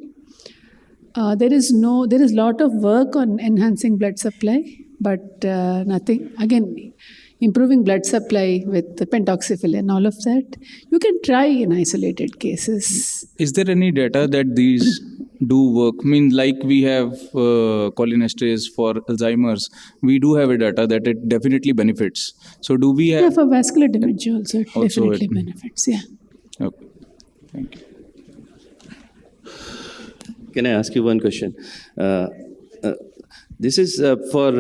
There is lot of work on enhancing blood supply, but nothing. Again, improving blood supply with the pentoxifil and all of that, you can try in isolated cases. Is there any data that these do work? I mean, like we have cholinesterase for Alzheimer's, we do have a data that it definitely benefits. So do we have... Yeah, for vascular dementia also, it definitely benefits, yeah. Okay, thank you. Can I ask you one question? This is for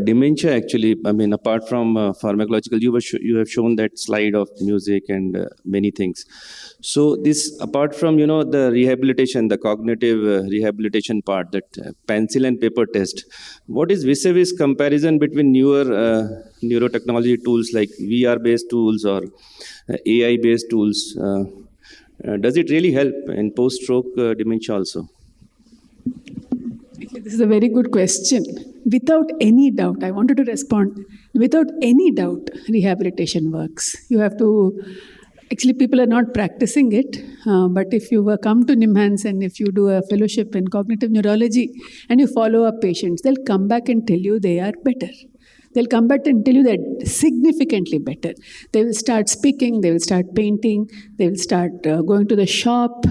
dementia, actually. I mean, apart from pharmacological, you have shown that slide of music and many things. So this, apart from, the rehabilitation, the cognitive rehabilitation part, that pencil and paper test, what is vis-a-vis comparison between newer neurotechnology tools like VR-based tools or AI-based tools? Does it really help in post-stroke dementia also? This is a very good question. Without any doubt, I wanted to respond. Without any doubt, rehabilitation works. You have to, actually people are not practicing it, but if you come to NIMHANS and if you do a fellowship in cognitive neurology and you follow up patients, they'll come back and tell you they are better. They'll come back and tell you they're significantly better. They will start speaking, they will start painting, they will start going to the shop.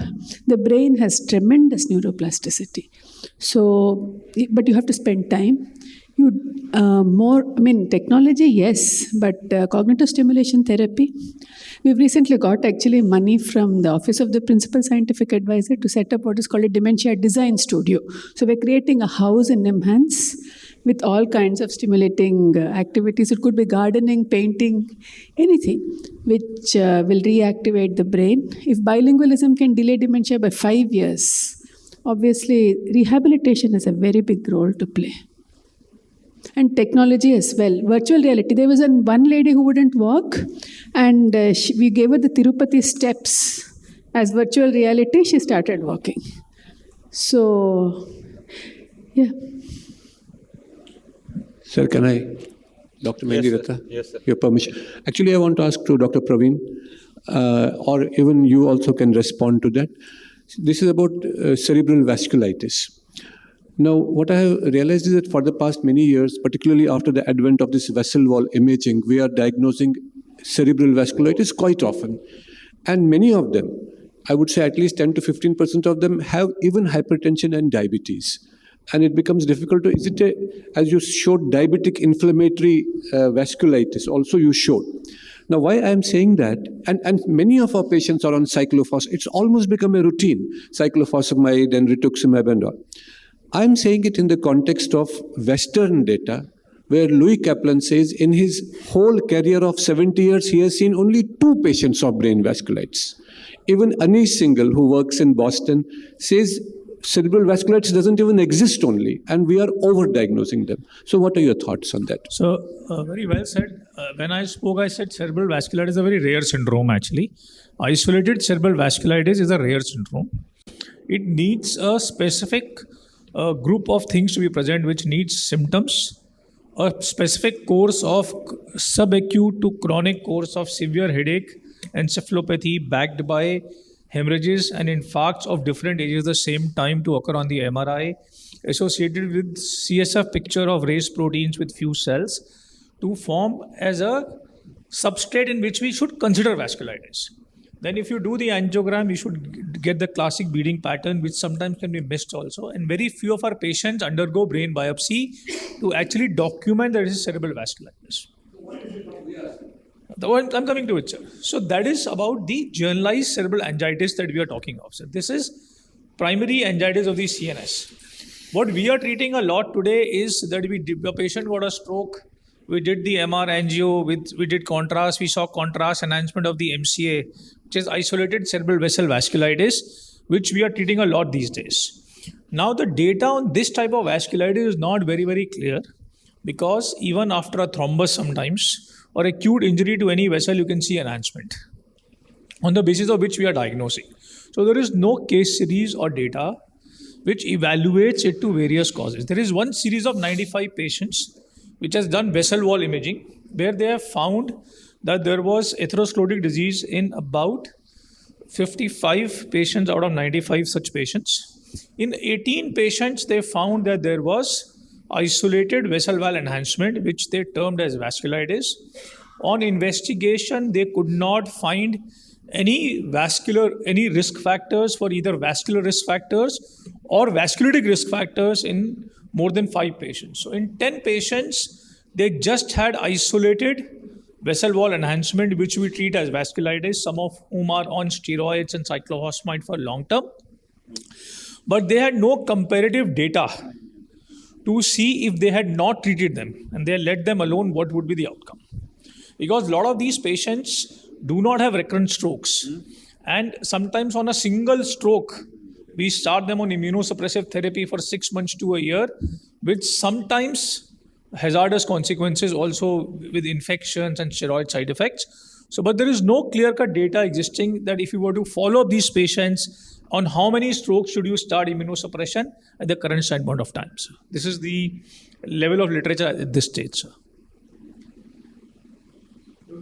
The brain has tremendous neuroplasticity. So, but you have to spend time. Technology, yes, but cognitive stimulation therapy. We've recently got actually money from the Office of the Principal Scientific Advisor to set up what is called a dementia design studio. So we're creating a house in NIMHANS with all kinds of stimulating activities. It could be gardening, painting, anything which will reactivate the brain. If bilingualism can delay dementia by 5 years, obviously rehabilitation has a very big role to play. And technology as well. Virtual reality. There was one lady who wouldn't walk, and we gave her the Tirupati steps as virtual reality. She started walking. So, yeah. Sir, can I? Dr. Mehndi Ratta? Yes, sir. Your permission. Actually, I want to ask to Dr. Praveen, or even you also can respond to that. This is about cerebral vasculitis. Now, what I have realized is that for the past many years, particularly after the advent of this vessel wall imaging, we are diagnosing cerebral vasculitis quite often. And many of them, I would say at least 10 to 15% of them, have even hypertension and diabetes. And it becomes difficult to, is it a, as you showed, diabetic inflammatory vasculitis, also you showed. Now, why I am saying that, and many of our patients are on cyclophosphamide, it's almost become a routine, cyclophosphamide and rituximab and all. I'm saying it in the context of Western data, where Louis Kaplan says in his whole career of 70 years, he has seen only 2 patients of brain vasculitis. Even Anish Singhal, who works in Boston, says cerebral vasculitis doesn't even exist only, and we are over-diagnosing them. So what are your thoughts on that? So, very well said. When I spoke, I said cerebral vasculitis is a very rare syndrome, actually. Isolated cerebral vasculitis is a rare syndrome. It needs a specific group of things to be present, which needs symptoms, a specific course of subacute to chronic course of severe headache, encephalopathy backed by hemorrhages and infarcts of different ages at the same time to occur on the MRI, associated with CSF picture of raised proteins with few cells to form as a substrate in which we should consider vasculitis. Then if you do the angiogram, you should get the classic bleeding pattern, which sometimes can be missed also. And very few of our patients undergo brain biopsy to actually document that it is cerebral vasculitis. The one I'm coming to it, sir. So that is about the generalized cerebral angiitis that we are talking of, sir. This is primary angiitis of the CNS. What we are treating a lot today is that a patient got a stroke. We did the MR angio, we did contrast, we saw contrast enhancement of the MCA, which is isolated cerebral vessel vasculitis, which we are treating a lot these days. Now the data on this type of vasculitis is not very, very clear, because even after a thrombus sometimes, or acute injury to any vessel, you can see enhancement, on the basis of which we are diagnosing. So there is no case series or data which evaluates it to various causes. There is one series of 95 patients which has done vessel wall imaging, where they have found that there was atherosclerotic disease in about 55 patients out of 95 such patients. In 18 patients, they found that there was isolated vessel wall enhancement, which they termed as vasculitis. On investigation, they could not find any risk factors for either vascular risk factors or vasculitic risk factors in more than 5 patients. So in 10 patients, they just had isolated vessel wall enhancement, which we treat as vasculitis, some of whom are on steroids and cyclophosphamide for long term. But they had no comparative data to see if they had not treated them and they let them alone, what would be the outcome. Because a lot of these patients do not have recurrent strokes. And sometimes on a single stroke, we start them on immunosuppressive therapy for 6 months to a year, with sometimes hazardous consequences also with infections and steroid side effects. So, but there is no clear-cut data existing that if you were to follow up these patients, on how many strokes should you start immunosuppression at the current standpoint of time, sir. This is the level of literature at this stage, sir.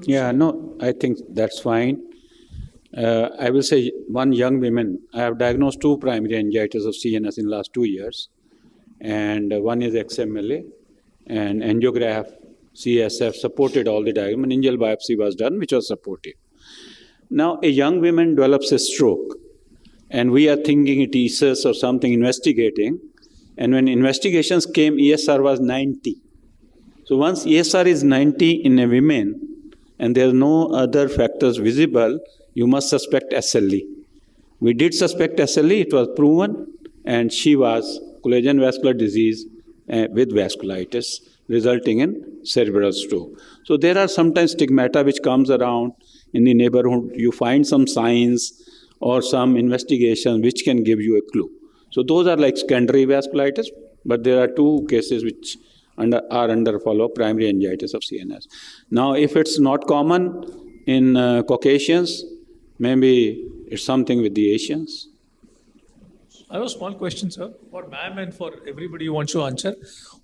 Yeah, no, I think that's fine. I will say one young woman, I have diagnosed 2 primary angiitis of CNS in the last 2 years. And one is XMLA and angiograph, CSF supported all the diagram. Meningeal biopsy was done, which was supportive. Now, a young woman develops a stroke, and we are thinking it is or something, investigating. And when investigations came, ESR was 90. So once ESR is 90 in a woman, and there are no other factors visible, you must suspect SLE. We did suspect SLE, it was proven, and she was collagen vascular disease with vasculitis, resulting in cerebral stroke. So there are sometimes stigmata which comes around in the neighborhood. You find some signs or some investigation which can give you a clue. So those are like secondary vasculitis, but there are 2 cases which are under follow-up, primary angiitis of CNS. Now, if it's not common in Caucasians, maybe it's something with the Asians. I have a small question, sir, for ma'am and for everybody who wants to answer.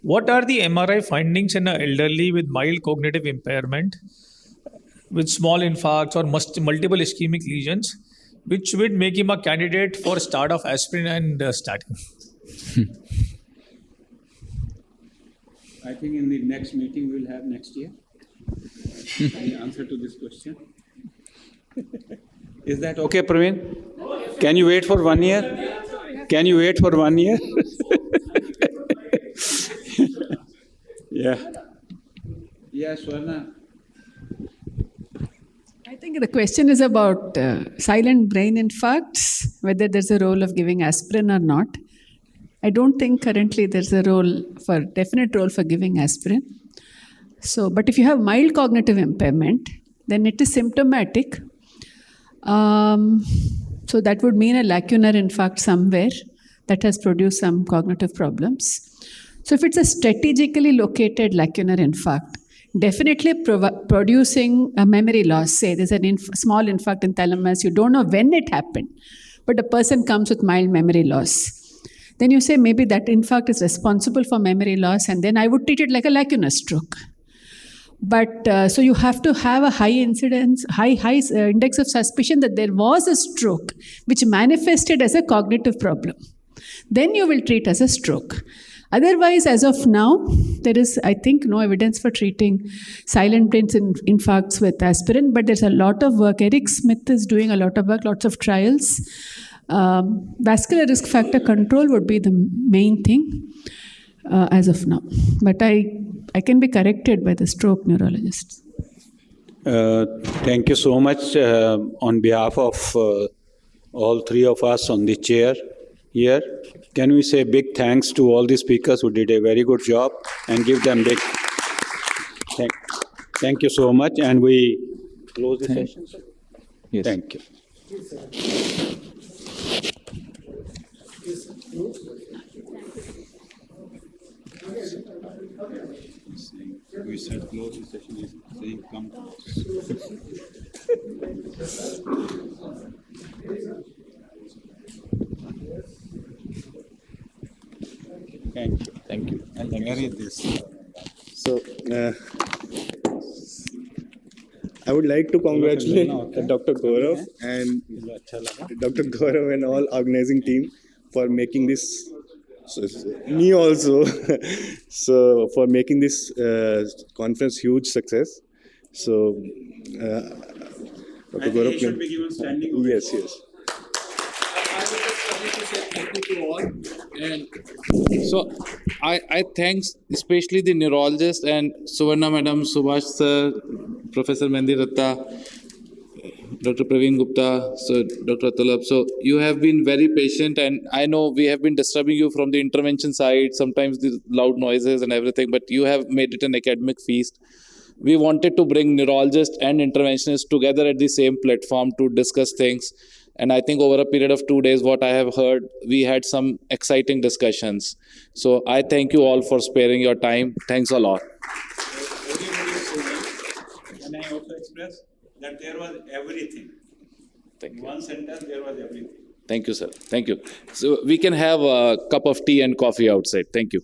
What are the MRI findings in an elderly with mild cognitive impairment, with small infarcts or multiple ischemic lesions, which would make him a candidate for start of aspirin and statin? I think in the next meeting we will have next year. The answer to this question. Is that okay, Praveen? Can you wait for 1 year? Can you wait for 1 year? Yeah. Yeah, Swarna. I think the question is about silent brain infarcts, whether there's a role of giving aspirin or not. I don't think currently there's a definite role for giving aspirin. So, but if you have mild cognitive impairment, then it is symptomatic. So that would mean a lacunar infarct somewhere that has produced some cognitive problems. So if it's a strategically located lacunar infarct, definitely producing a memory loss. Say there's a small infarct in thalamus, you don't know when it happened, but a person comes with mild memory loss. Then you say maybe that infarct is responsible for memory loss, and then I would treat it like a lacunar stroke. But so you have to have a high incidence, high index of suspicion that there was a stroke which manifested as a cognitive problem. Then you will treat as a stroke. Otherwise, as of now, there is, I think, no evidence for treating silent brain infarcts with aspirin, but there's a lot of work. Eric Smith is doing a lot of work, lots of trials. Vascular risk factor control would be the main thing as of now. But I can be corrected by the stroke neurologists. Thank you so much on behalf of all three of us on the chair here. Can we say big thanks to all the speakers who did a very good job and give them big thank you so much, and we close the session, sir? Yes. Thank you. We said close the session, is saying come. Thank you. Thank you. I'll carry this. So, I would like to congratulate Dr. Gaurav and Dr. Gaurav and all organizing team for making this. So me also, so for making this conference huge success. So, Dr. Gaurav, should be given standing. Yes, yes. Thank you to all. And so I thanks especially the neurologist and Suvarna Madam, Subhash Sir, Professor Mendi Ratta, Dr. Praveen Gupta, so Dr. Atulab. So you have been very patient, and I know we have been disturbing you from the intervention side, sometimes the loud noises and everything, but you have made it an academic feast. We wanted to bring neurologists and interventionists together at the same platform to discuss things. And I think over a period of 2 days, what I have heard, we had some exciting discussions. So I thank you all for sparing your time. Thanks a lot. And I also express that there was everything. Thank you. In one sentence, there was everything. Thank you, sir. Thank you. So we can have a cup of tea and coffee outside. Thank you.